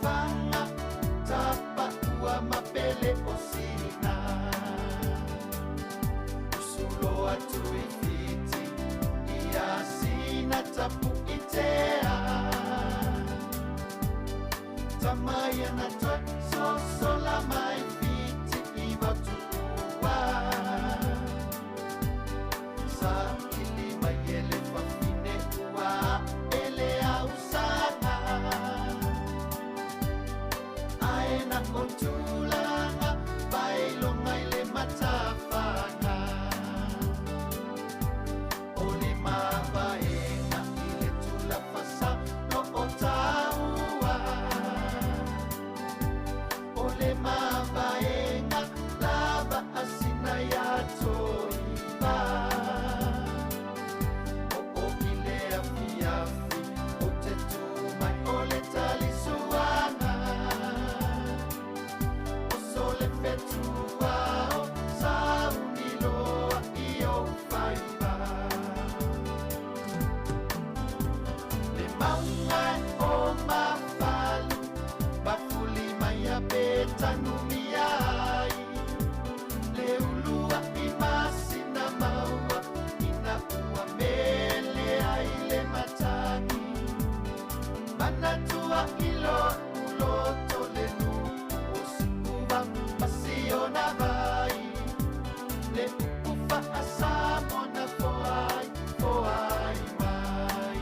fanga tapa ua mapele o sina usulo atu ifiti ia sina tapu itea tamaya na toi so sola mai fiti iwa tuua sa kilima yele fafine ua ele ausana aena kontulanga bailonga ile matafana ole mabaena ile tula fasa no otaua ole mabaena lava asina ya toiba o ile afiafi o te tumai ole talisuana o sole fetua o sauniloa io faiba le maunga o mafalu bafuli maya betanumiai le ulua imasina maua ina ua mele ai le matani manatua ilo uloto le nu usukuva pasiona vai le ufa asamona foai foai mai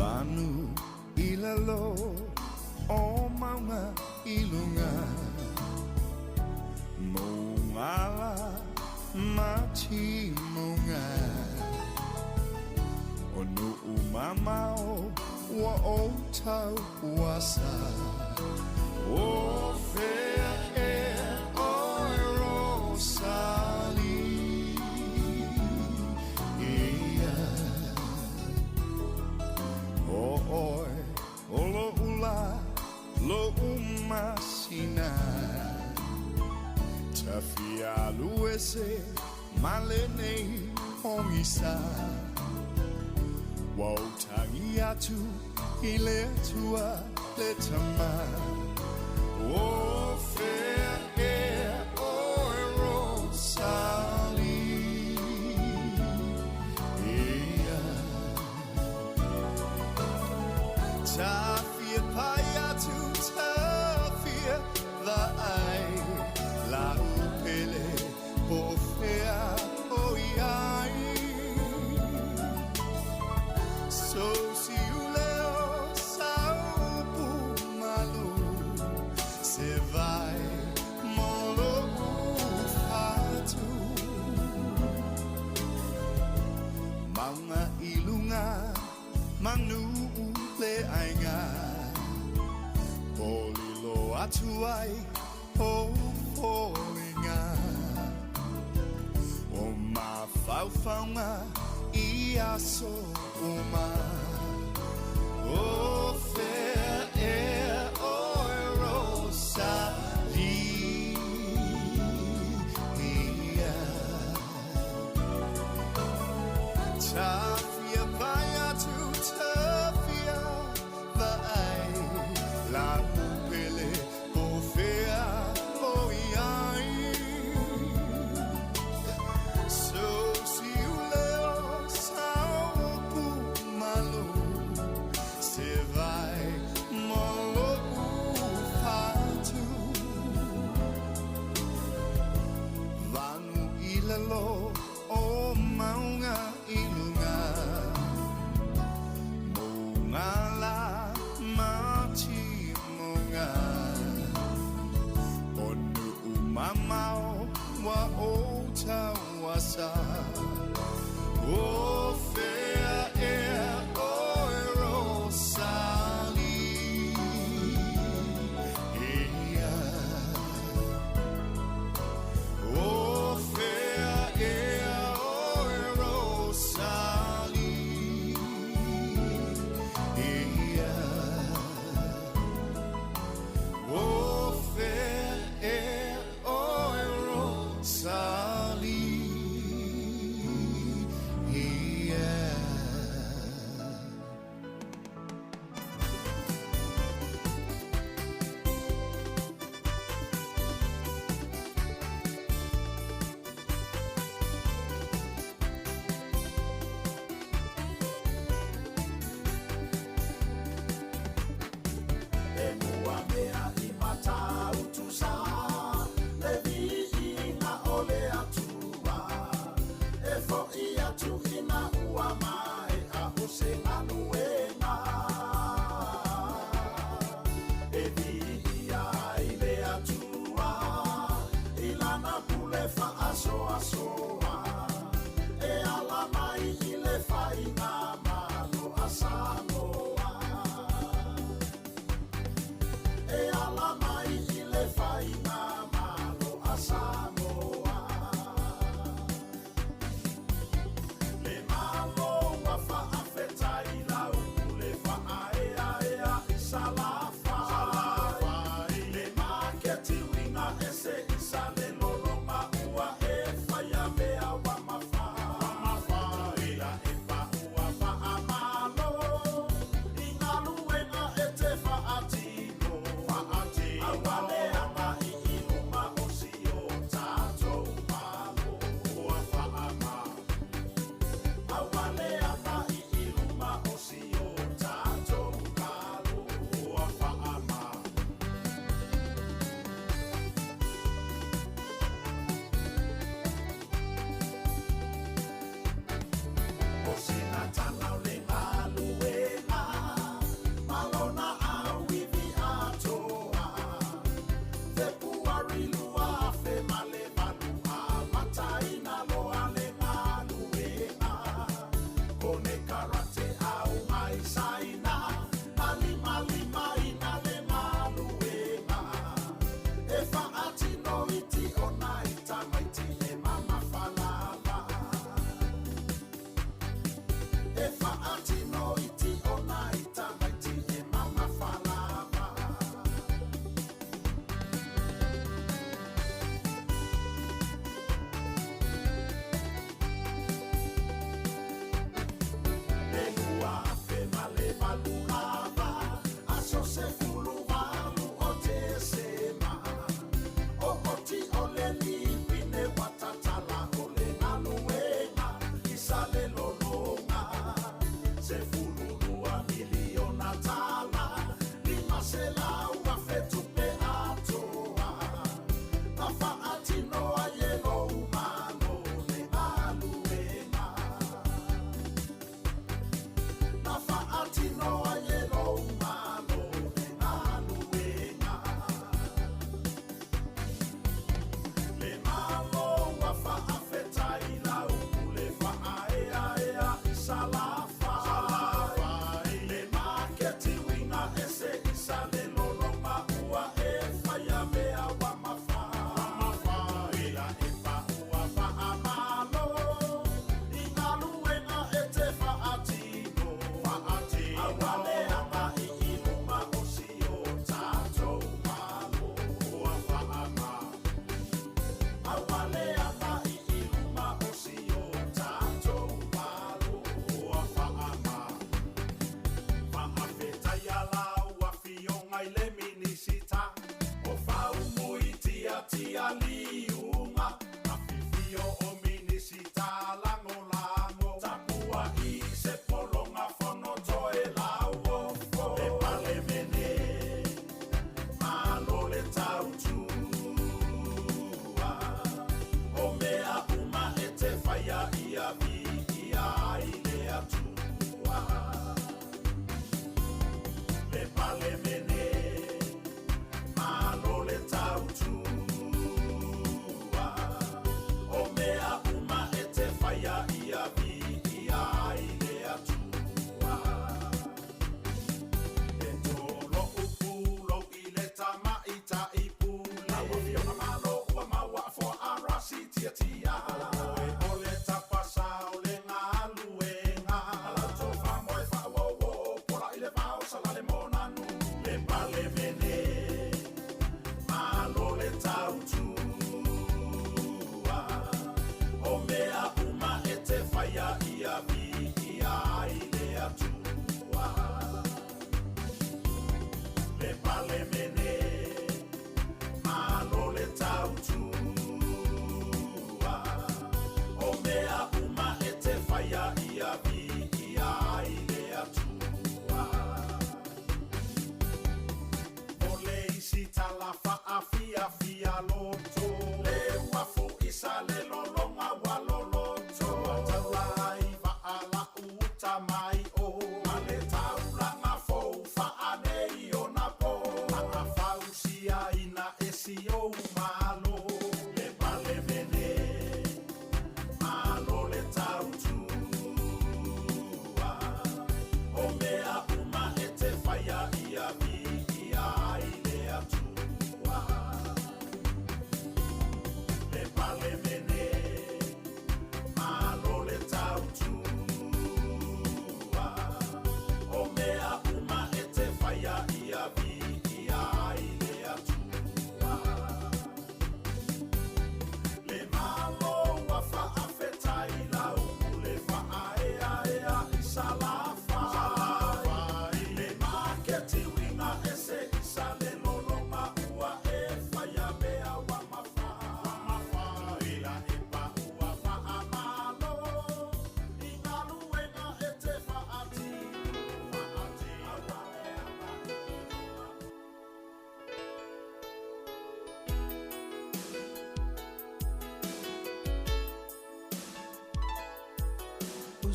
Vanu ilalo o maunga ilunga Moala machi monga Onu umamao wa o tau wasa O fea e o sali Ia O oi o lo ula lo umasina Tafia luese malene hongisa Wautangi atu ile tua le tama O fea e o rosali Ia Tafia pai atu tafia la ai La upele o fea o iai So si uleo saupu malu Se vai molo ufatu Maunga ilunga manu le ainga Polilo atuai o polinga O ma faufaunga ia so uma O fea e o rosali Ia Tafia vai tu tafia vai La upele o fea o iai So si uleo saupu malu Se vai molo ufatu Vanu ilalo o maunga ilunga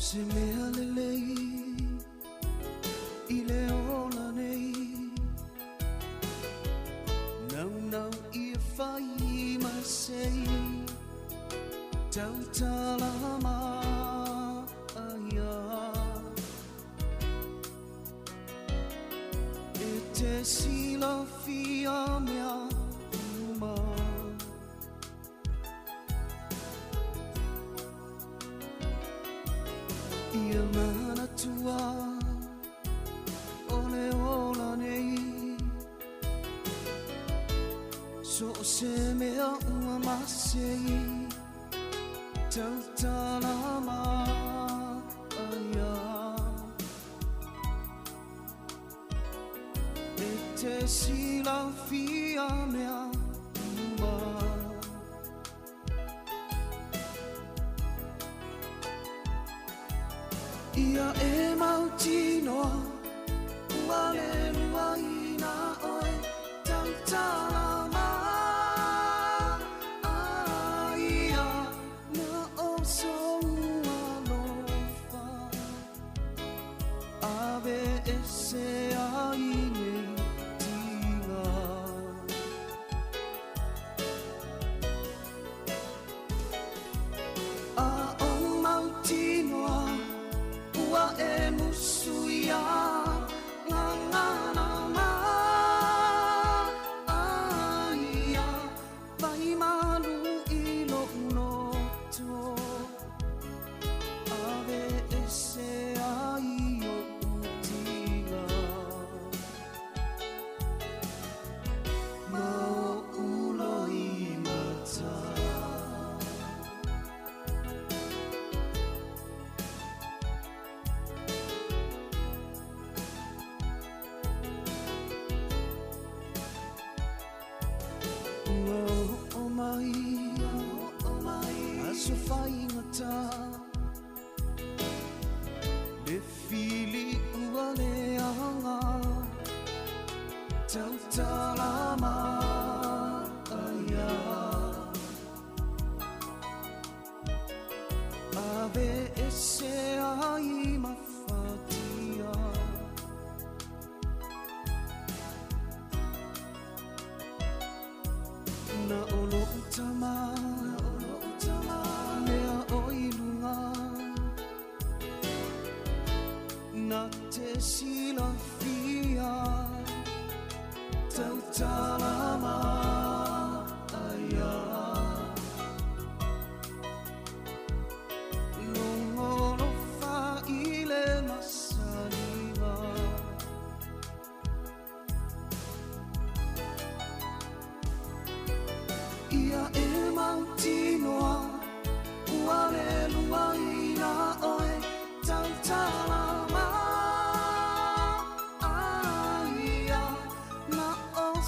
se mea lelei I le ola nei Nau nau I e whai ma sei Tau tala ma aia E te sila fia mea uma Ia mana se mea ua masei tautala maia e te sila fia mea ua ia e mautinoa ua le lua ina oe tautala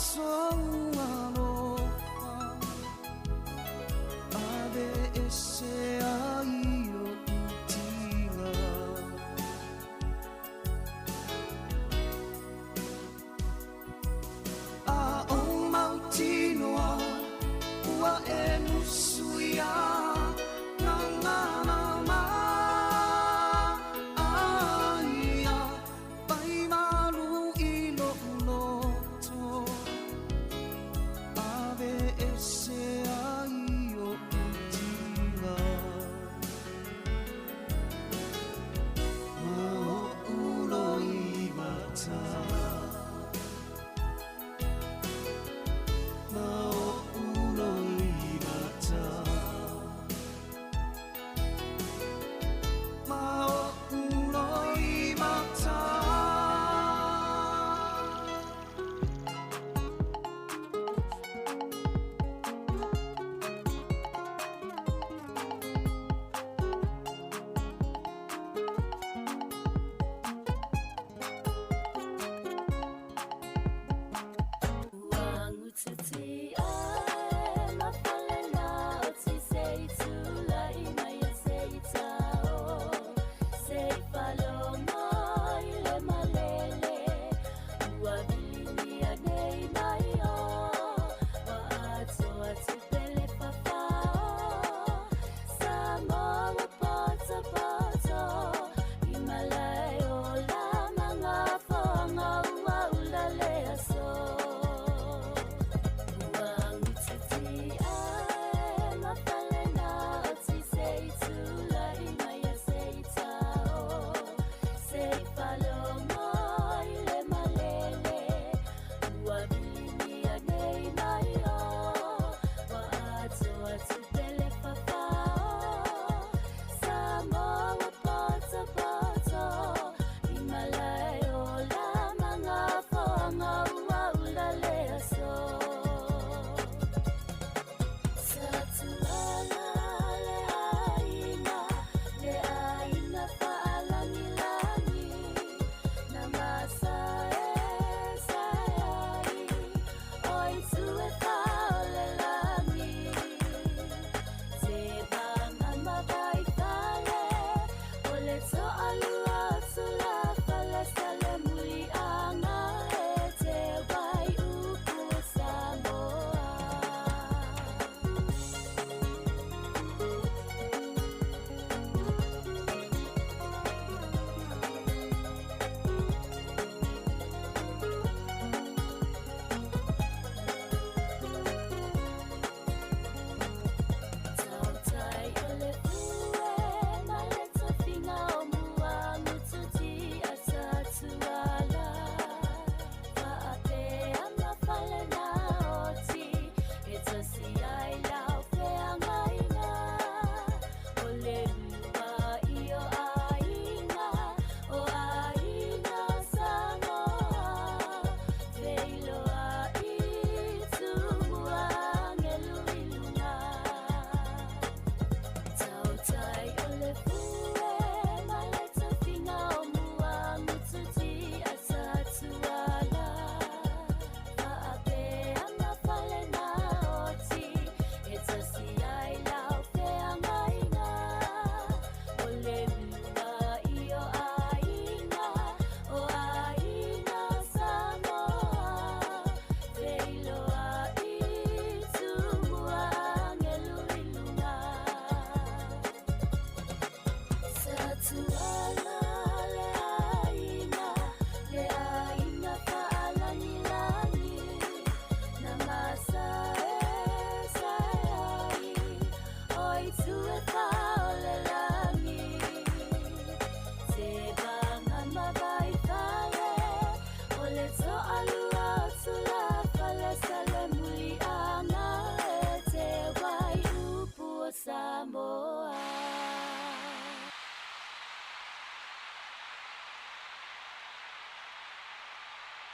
So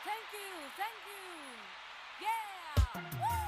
Thank you. Yeah. Woo!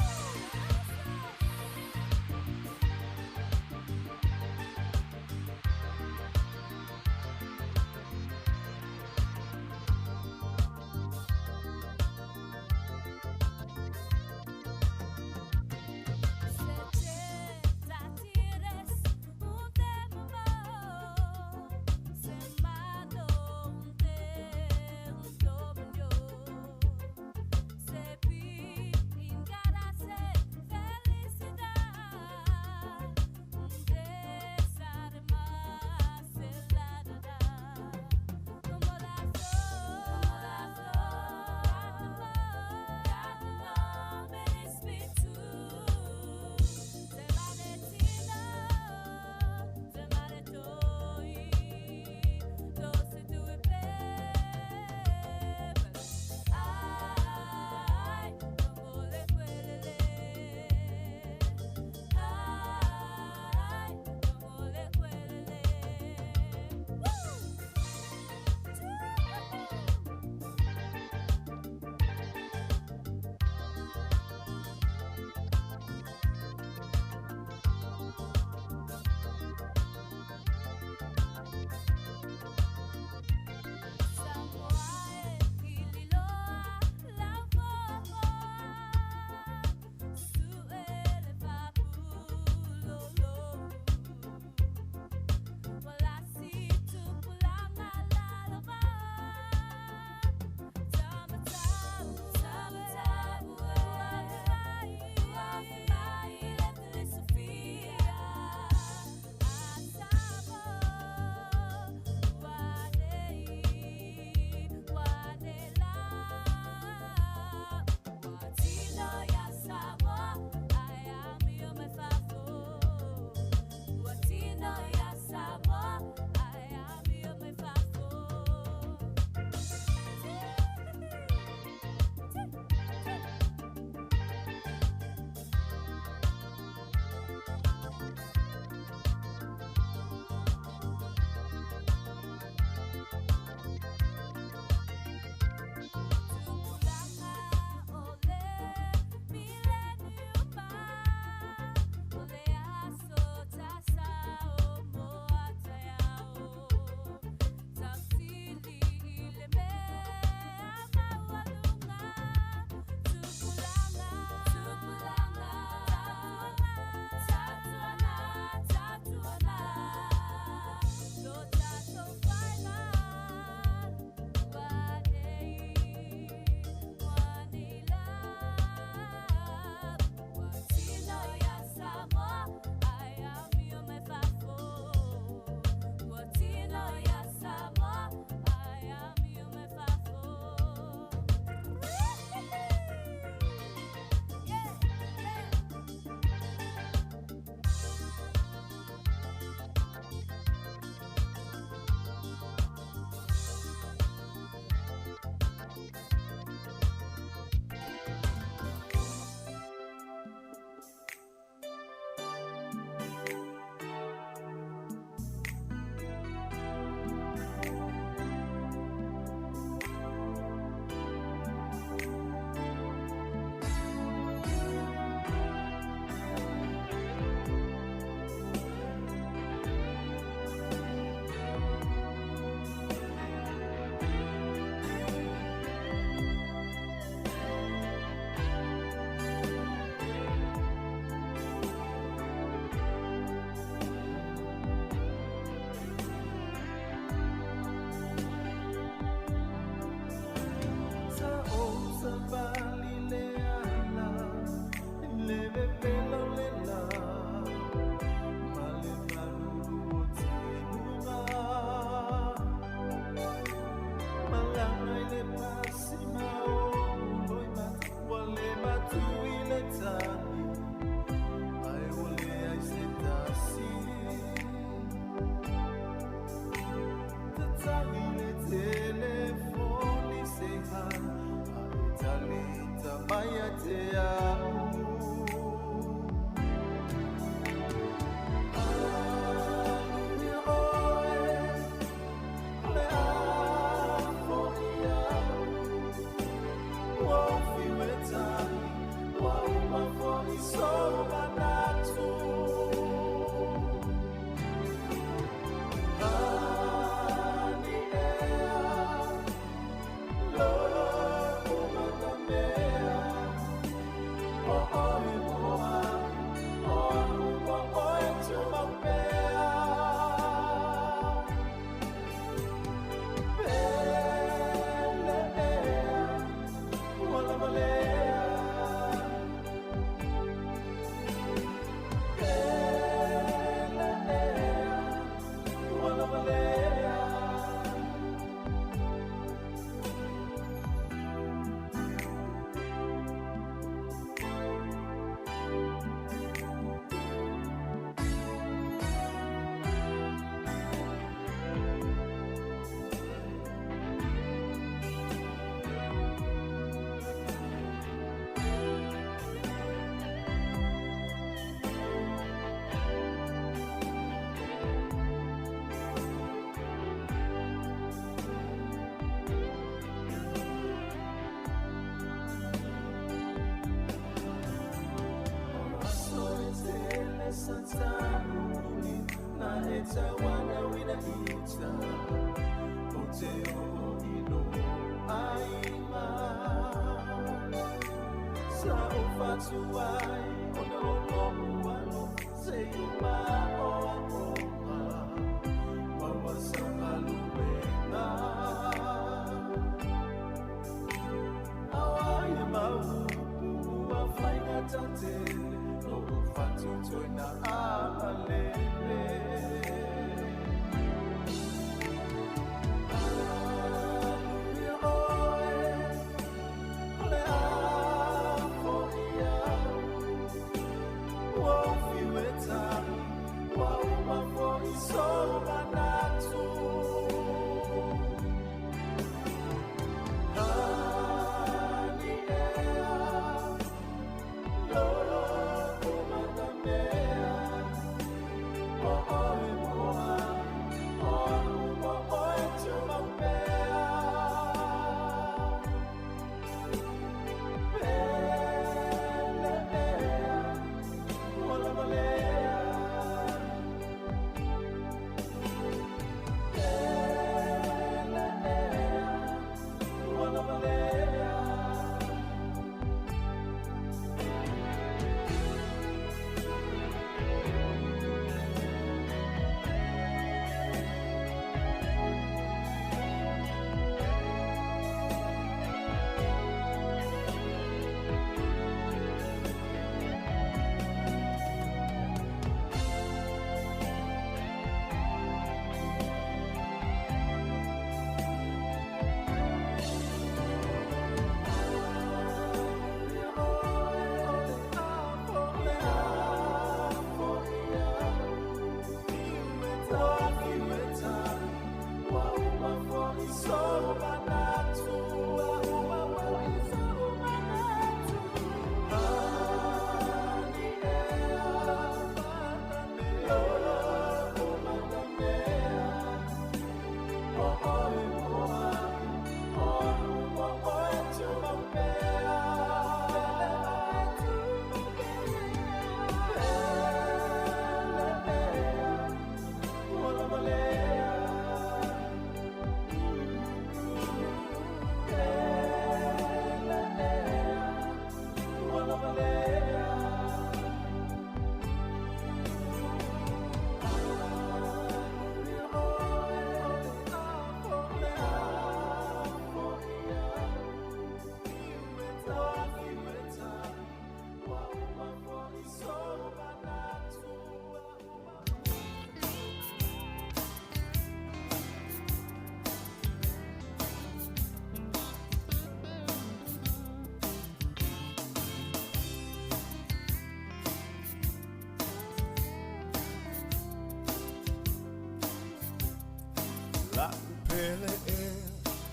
Pele e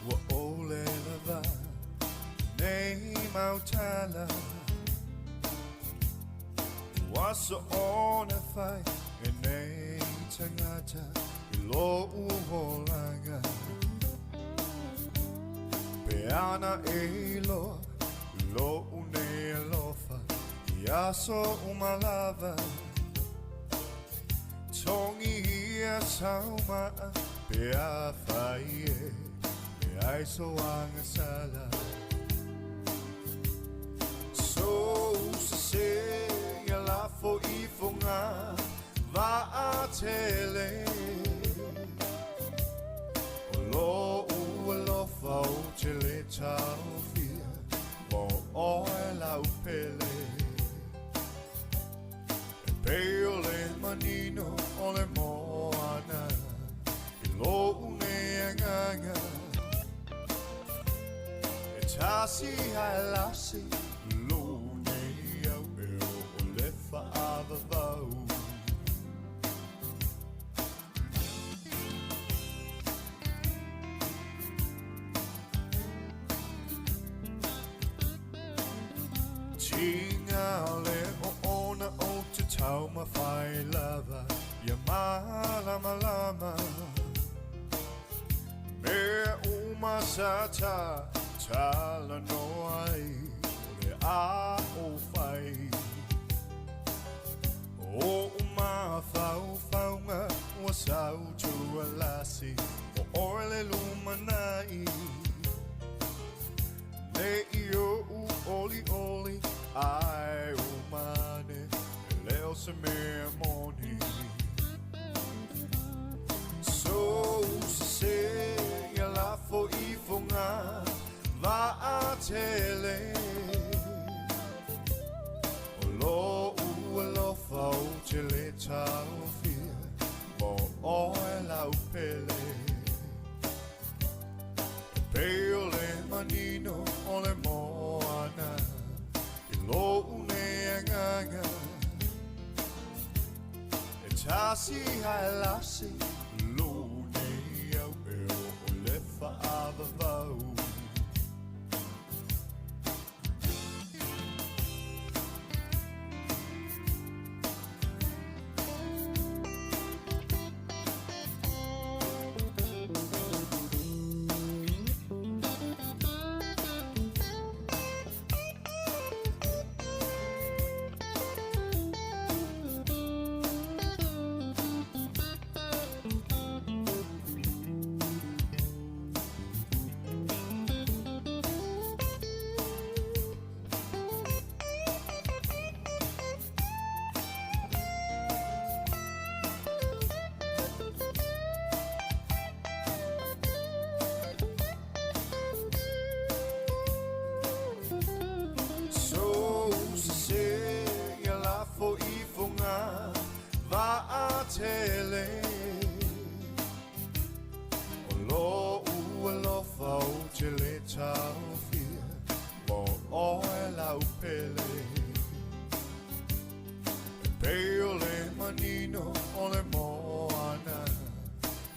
wa ole lava nei mautala waso ona fai e nei tangata lo uholanga peana e lo une lofa yaso umalava tongi ia sauma Pea faie, me ai so anga sala. So se ya la fo I fonga va a tele. Lo lo fa o tele tau fia, mo o la upele. Peole manino ole moana. Lo unenganga Etasi halasi Lo unea o le faava vau Tinga le o ona o te tau mawhai lava Ia malama lama Me umasata tala no ai le a o fai o ma fau faunga ua sau tua lasi o orele lumanai ne io u oli oli ai umane leo se me moni so se ya la fo I fonga va a tele lo u lo fo tele tau fia mo o la upele peole manino ole moana I lo une nganga e tasi halasi lo ne au e o le fa avavau tele o lo u lo fau tele tau fia mo o la upele peole manino o le moana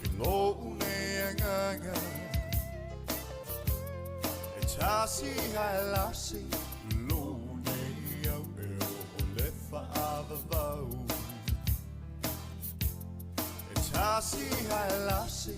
I lo une nganga e tasi halasi lo ne au e o le fa avavau Tasi halasi